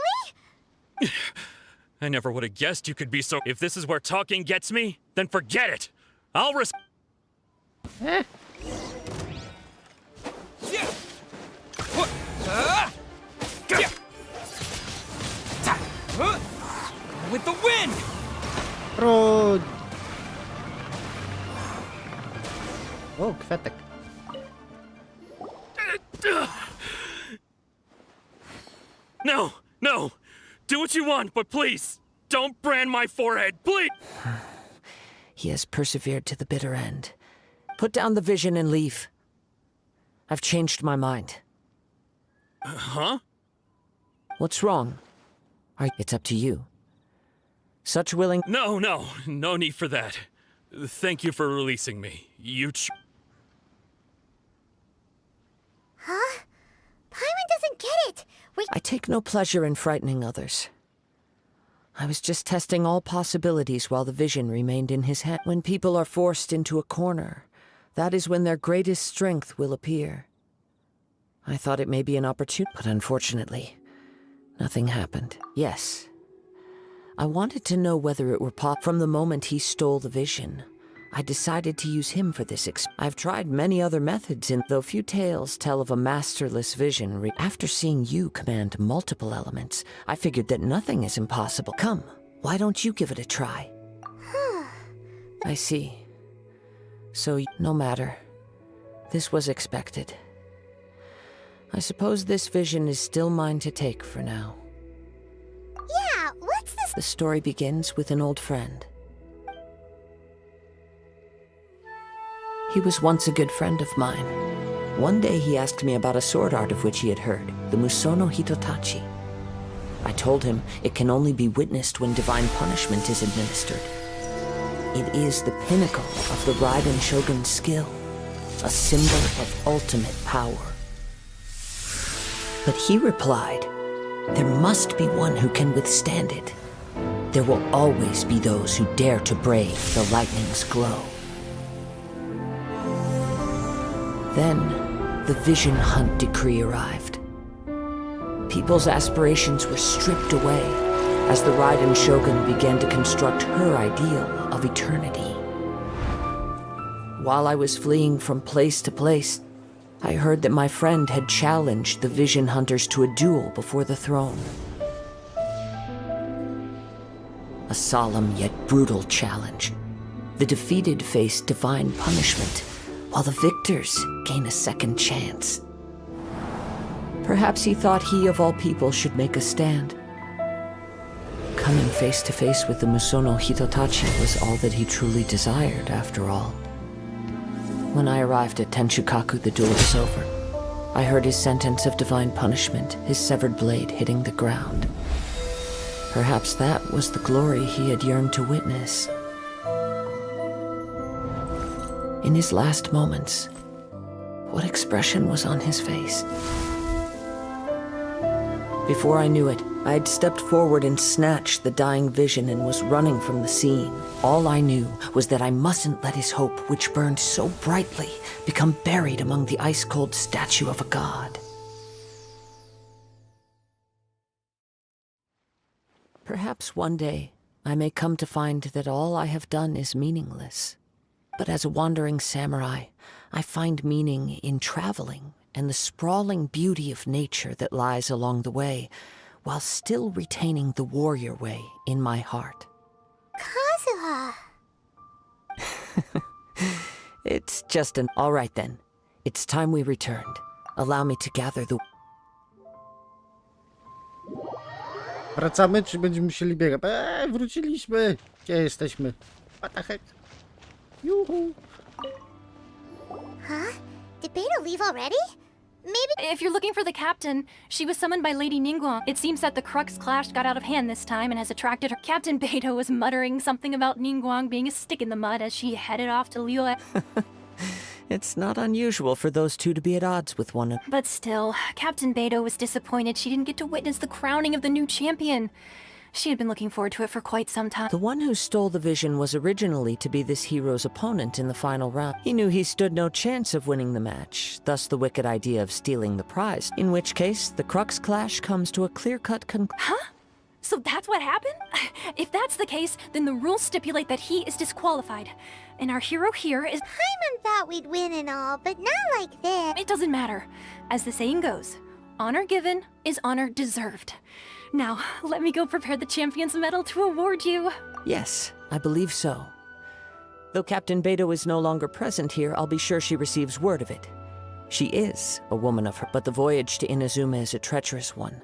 we? I never would have guessed you could be so... If this is where talking gets me, then forget it. I'll risk... With the wind! Road! O, kwiatek. No, no! Do what you want, but please, don't brand my forehead, please! He has persevered to the bitter end. Put down the vision and leave. I've changed my mind. Huh? What's wrong? It's up to you. Such willing... No need for that. Thank you for releasing me. Huh? Paimon doesn't get it. I take no pleasure in frightening others. I was just testing all possibilities while the vision remained in his hand. When people are forced into a corner, that is when their greatest strength will appear. I thought it may be an opportunity, but unfortunately, nothing happened. Yes, I wanted to know whether it were From the moment he stole the vision, I decided to use him for this I've tried many other methods, though few tales tell of a masterless vision. After seeing you command multiple elements, I figured that nothing is impossible. Come, why don't you give it a try? I see. So, no matter. This was expected. I suppose this vision is still mine to take for now. Yeah, what's this? The story begins with an old friend. He was once a good friend of mine. One day he asked me about a sword art of which he had heard, the Musono Hitotachi. I told him it can only be witnessed when divine punishment is administered. It is the pinnacle of the Raiden Shogun's skill, a symbol of ultimate power. But he replied, there must be one who can withstand it. There will always be those who dare to brave the lightning's glow. Then, the Vision Hunt decree arrived. People's aspirations were stripped away as the Raiden Shogun began to construct her ideal of eternity. While I was fleeing from place to place, I heard that my friend had challenged the Vision Hunters to a duel before the throne. A solemn yet brutal challenge. The defeated face divine punishment, while the victors gain a second chance. Perhaps he thought he of all people should make a stand. Coming face to face with the Musono Hitotachi was all that he truly desired, after all. When I arrived at Tenshukaku, the duel was over. I heard his sentence of divine punishment, his severed blade hitting the ground. Perhaps that was the glory he had yearned to witness. In his last moments, what expression was on his face? Before I knew it, I had stepped forward and snatched the dying vision and was running from the scene. All I knew was that I mustn't let his hope, which burned so brightly, become buried among the ice-cold statue of a god. Perhaps one day I may come to find that all I have done is meaningless. But as a wandering samurai, I find meaning in traveling and the sprawling beauty of nature that lies along the way, while still retaining the warrior way in my heart. Kazuha! It's just an... All right then. It's time we returned. Allow me to gather the... Wracamy, czy będziemy musieli biegać? Wróciliśmy! Gdzie jesteśmy? What the heck? Juhu! Huh? Did Beto leave already? Maybe. If you're looking for the captain, she was summoned by Lady Ningguang. It seems that the Crux clash got out of hand this time and has attracted her. Captain Beto was muttering something about Ningguang being a stick in the mud as she headed off to Liyue. It's not unusual for those two to be at odds with one another. But still, Captain Beto was disappointed she didn't get to witness the crowning of the new champion. She had been looking forward to it for quite some time. The one who stole the vision was originally to be this hero's opponent in the final round. He knew he stood no chance of winning the match, thus the wicked idea of stealing the prize, in which case the Crux clash comes to a clear-cut conclusion. Huh? So that's what happened? If that's the case, then the rules stipulate that he is disqualified. And our hero here is... Paimon thought we'd win and all, but not like this. It doesn't matter. As the saying goes, honor given is honor deserved. Now, let me go prepare the champion's medal to award you. Yes, I believe so. Though Captain Beto is no longer present here, I'll be sure she receives word of it. She is a woman of her, but the voyage to Inazuma is a treacherous one.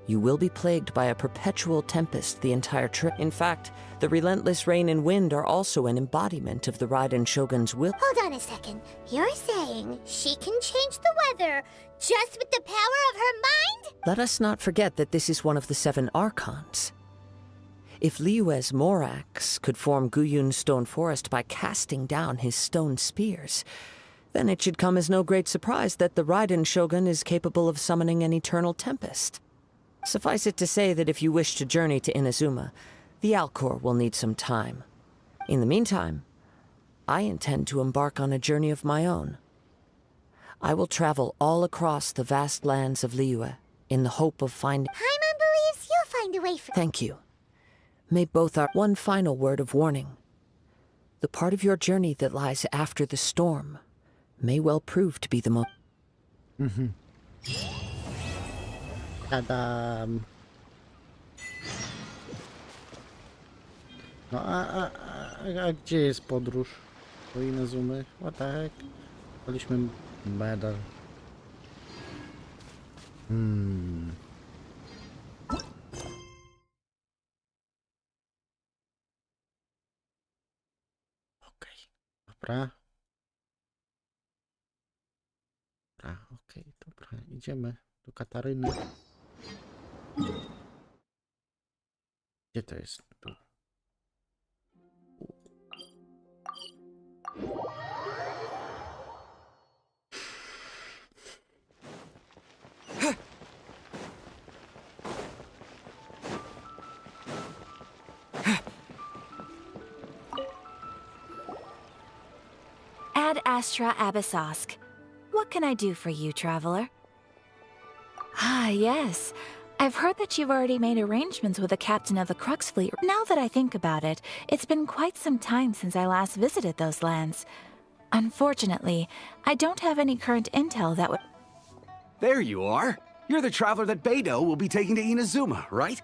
You will be plagued by a perpetual tempest the entire trip. In fact, the relentless rain and wind are also an embodiment of the Raiden Shogun's will. Hold on a second. You're saying she can change the weather just with the power of her mind? Let us not forget that this is one of the 7 Archons. If Liyue's Morax could form Guyun's stone forest by casting down his stone spears, then it should come as no great surprise that the Raiden Shogun is capable of summoning an eternal tempest. Suffice it to say that if you wish to journey to Inazuma, the Alcor will need some time. In the meantime, I intend to embark on a journey of my own. I will travel all across the vast lands of Liyue in the hope of finding... Paimon believes you'll find a way for... Thank you. May both our... One final word of warning. The part of your journey that lies after the storm may well prove to be the most... Tadam. No a gdzie jest podróż do Inazumy? What the heck? Daliśmy medal. Okej, dobra. Dobra, idziemy do Kataryny. Gdzie to jest? Tu. Ad Astra Abyssosk. What can I do for you, traveler? Ah, yes. I've heard that you've already made arrangements with the captain of the Crux fleet. Now that I think about it, it's been quite some time since I last visited those lands. Unfortunately, I don't have any current intel that would... There you are. You're the traveler that Beto will be taking to Inazuma, right?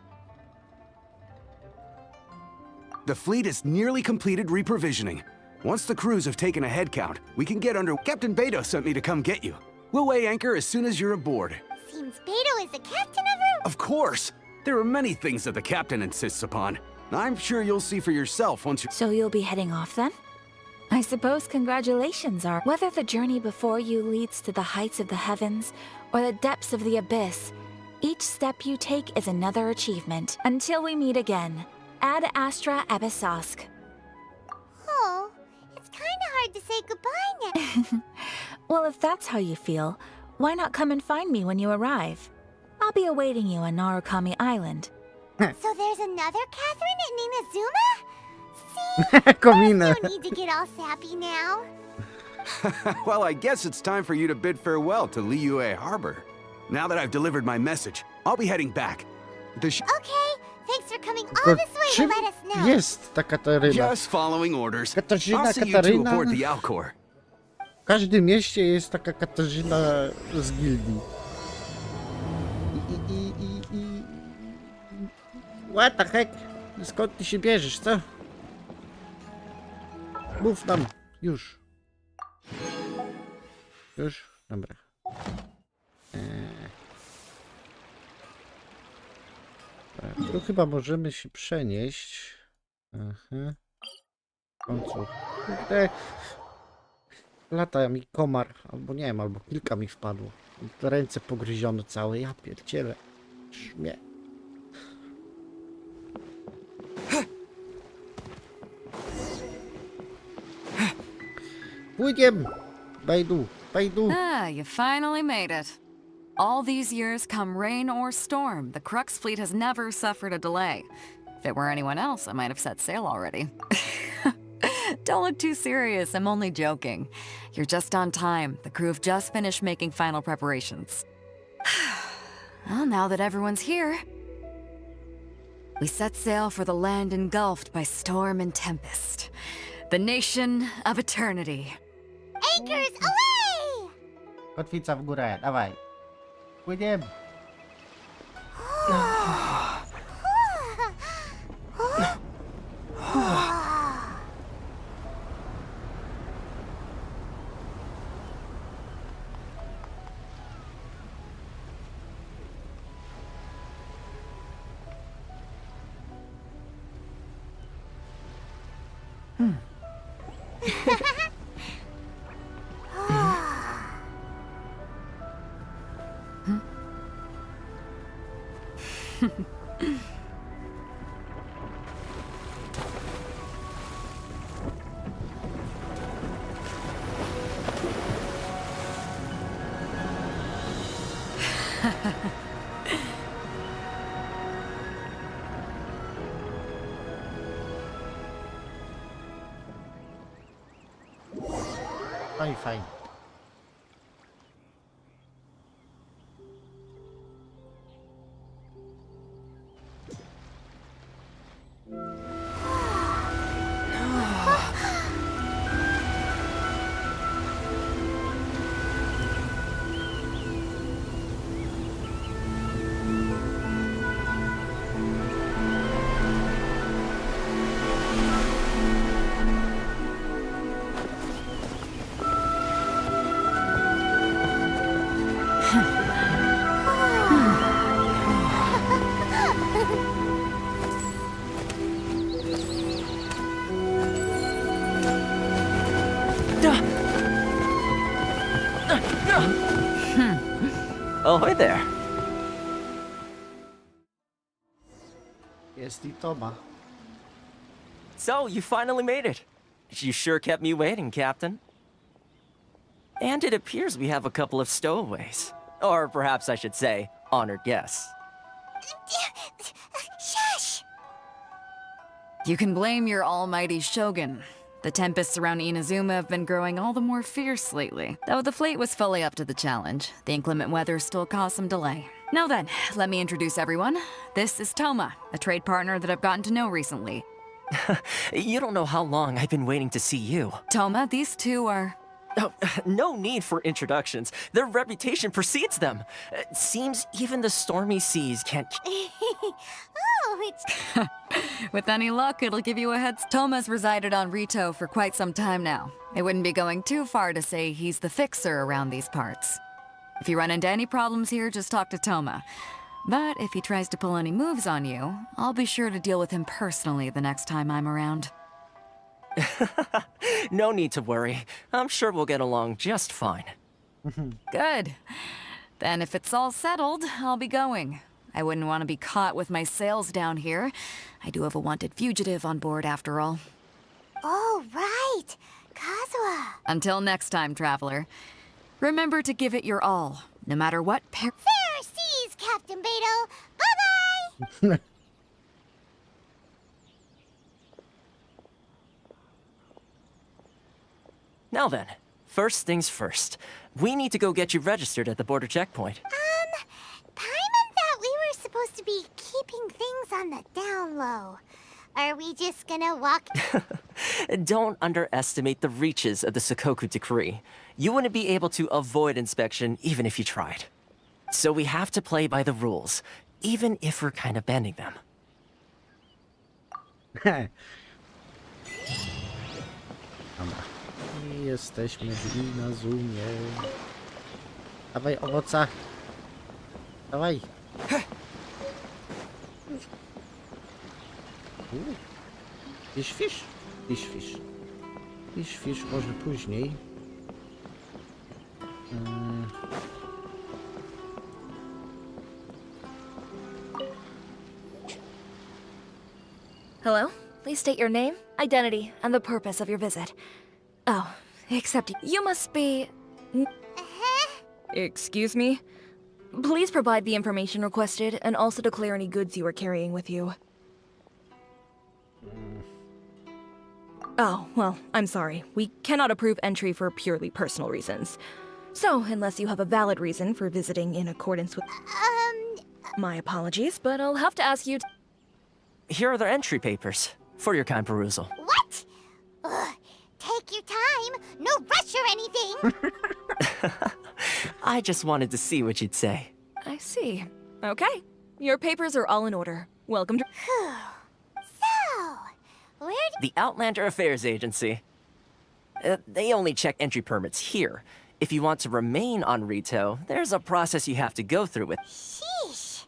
The fleet is nearly completed reprovisioning. Once the crews have taken a head count, we can get under... Captain Beto sent me to come get you. We'll weigh anchor as soon as you're aboard. Seems Beto is the captain of her... Of course! There are many things that the captain insists upon. I'm sure you'll see for yourself once you... So you'll be heading off then? I suppose congratulations are... Whether the journey before you leads to the heights of the heavens or the depths of the abyss, each step you take is another achievement. Until we meet again, Ad Astra Abyssosk. Oh, it's kinda hard to say goodbye now. Well, if that's how you feel, why not come and find me when you arrive? I'll be awaiting you on Narukami Island. So there's another Catherine in Inazuma? See? Komina. You need to get all sappy now. Well, I guess it's time for you to bid farewell to Liyue Harbor. Now that I've delivered my message, I'll be heading back. Okay, thanks for coming all this way to let us know. Jest ta Kataryna. Just following orders. Katarzyna, I'll see you two aboard the Alcor. W każdym mieście jest taka Katarzyna z gildii. What the heck? Skąd ty się bierzesz, co? Mów nam. Już. Już? Dobra. Tu chyba możemy się przenieść. Aha. W końcu. Kurde. Lata mi komar, albo nie wiem, albo kilka mi wpadło. I ręce pogryzione całe, ja pierdzielę. Szmie. Pójdziemy! Bejdu, bejdu! Ah, you finally made it. All these years, come rain or storm, the Crux fleet has never suffered a delay. If it were anyone else, I might have set sail already. Don't look too serious, I'm only joking. You're just on time. The crew have just finished making final preparations. Well, now that everyone's here, we set sail for the land engulfed by storm and tempest. The nation of eternity. Anchors away! Kotwica w górę, dawaj. Płyniemy. No i fajnie. Ahoy there. Jest i Toma. So, you finally made it. You sure kept me waiting, Captain. And it appears we have a couple of stowaways. Or perhaps I should say, honored guests. Shush! You can blame your almighty shogun. The tempests around Inazuma have been growing all the more fierce lately. Though the fleet was fully up to the challenge, the inclement weather still caused some delay. Now then, let me introduce everyone. This is Toma, a trade partner that I've gotten to know recently. You don't know how long I've been waiting to see you. Toma, these two are... Oh, no need for introductions. Their reputation precedes them. Seems even the stormy seas can't... Oh, it's... With any luck, it'll give you a head... Toma's resided on Rito for quite some time now. It wouldn't be going too far to say he's the fixer around these parts. If you run into any problems here, just talk to Toma. But if he tries to pull any moves on you, I'll be sure to deal with him personally the next time I'm around. No need to worry. I'm sure we'll get along just fine. Good. Then if it's all settled, I'll be going. I wouldn't want to be caught with my sails down here. I do have a wanted fugitive on board after all. Oh, right. Kazuha. Until next time, traveler. Remember to give it your all, no matter what Fair seas, Captain Beto. Bye-bye! Now then, first things first. We need to go get you registered at the border checkpoint. Paimon thought we were supposed to be keeping things on the down low. Are we just gonna walk? Don't underestimate the reaches of the Sakoku Decree. You wouldn't be able to avoid inspection even if you tried. So we have to play by the rules, even if we're kind of bending them. Dobra. I jesteśmy w Inazumie. Dawaj owoca. Dawaj. Fish, fish? Fish, fish. Fish, fish może później. Hello? Please state your name, identity, and the purpose of your visit. Oh, except you must be... Excuse me? Please provide the information requested, and also declare any goods you are carrying with you. Oh, well, I'm sorry. We cannot approve entry for purely personal reasons. So, unless you have a valid reason for visiting in accordance with... My apologies, but I'll have to ask you to... Here are their entry papers, for your kind perusal. What? Ugh, take your time. No rush or anything. I just wanted to see what you'd say. I see. Okay. Your papers are all in order. Welcome to... So, where The Outlander Affairs Agency. They only check entry permits here. If you want to remain on Rito, there's a process you have to go through with... Sheesh.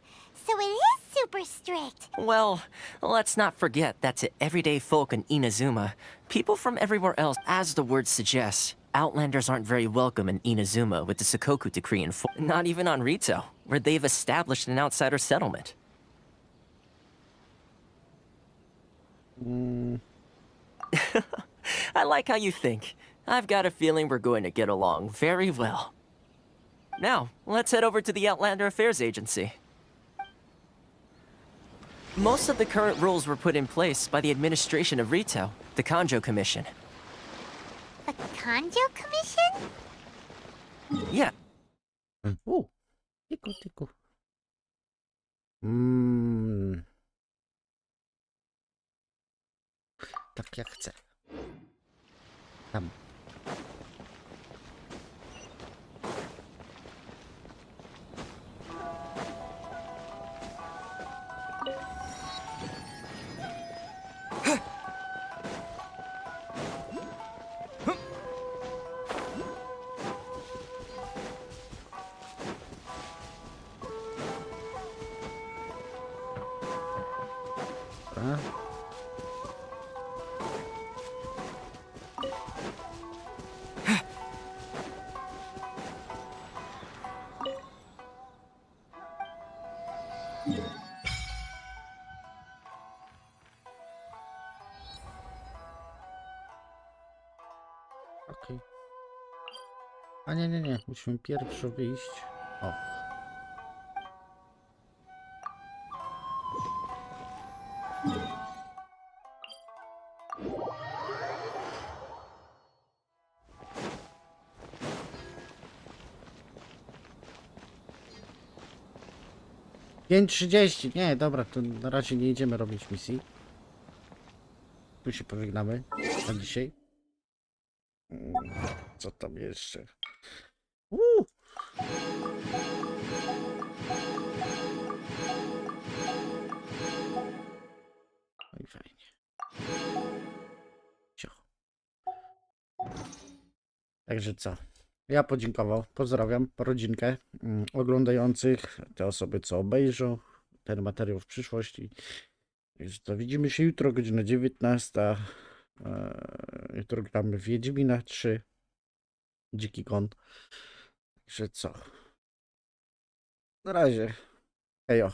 So it is super strict. Well, let's not forget that to everyday folk in Inazuma, people from everywhere else, as the word suggests, Outlanders aren't very welcome in Inazuma with the Sakoku Decree in full. Not even on Rito, where they've established an outsider settlement. I like how you think. I've got a feeling we're going to get along very well. Now, let's head over to the Outlander Affairs Agency. Most of the current rules were put in place by the administration of Rito, the Kanjo Commission. The Kanjo Commission? Yeah. O, tyku, tyku. Tak jak chcę. Tam. Dobra. Okej. A nie. Musimy pierwszy wyjść. O. Dzień 30. Nie, dobra, to na razie nie idziemy robić misji. Tu się pożegnamy na dzisiaj. Co tam jeszcze? No i fajnie. Cicho. Także co? Ja podziękował, pozdrawiam rodzinkę oglądających, te osoby, co obejrzą ten materiał w przyszłości. Także to widzimy się jutro, godzina 19. Jutro gramy w Wiedźmina 3. Dziki Gon. Także co? Na razie. Hejo.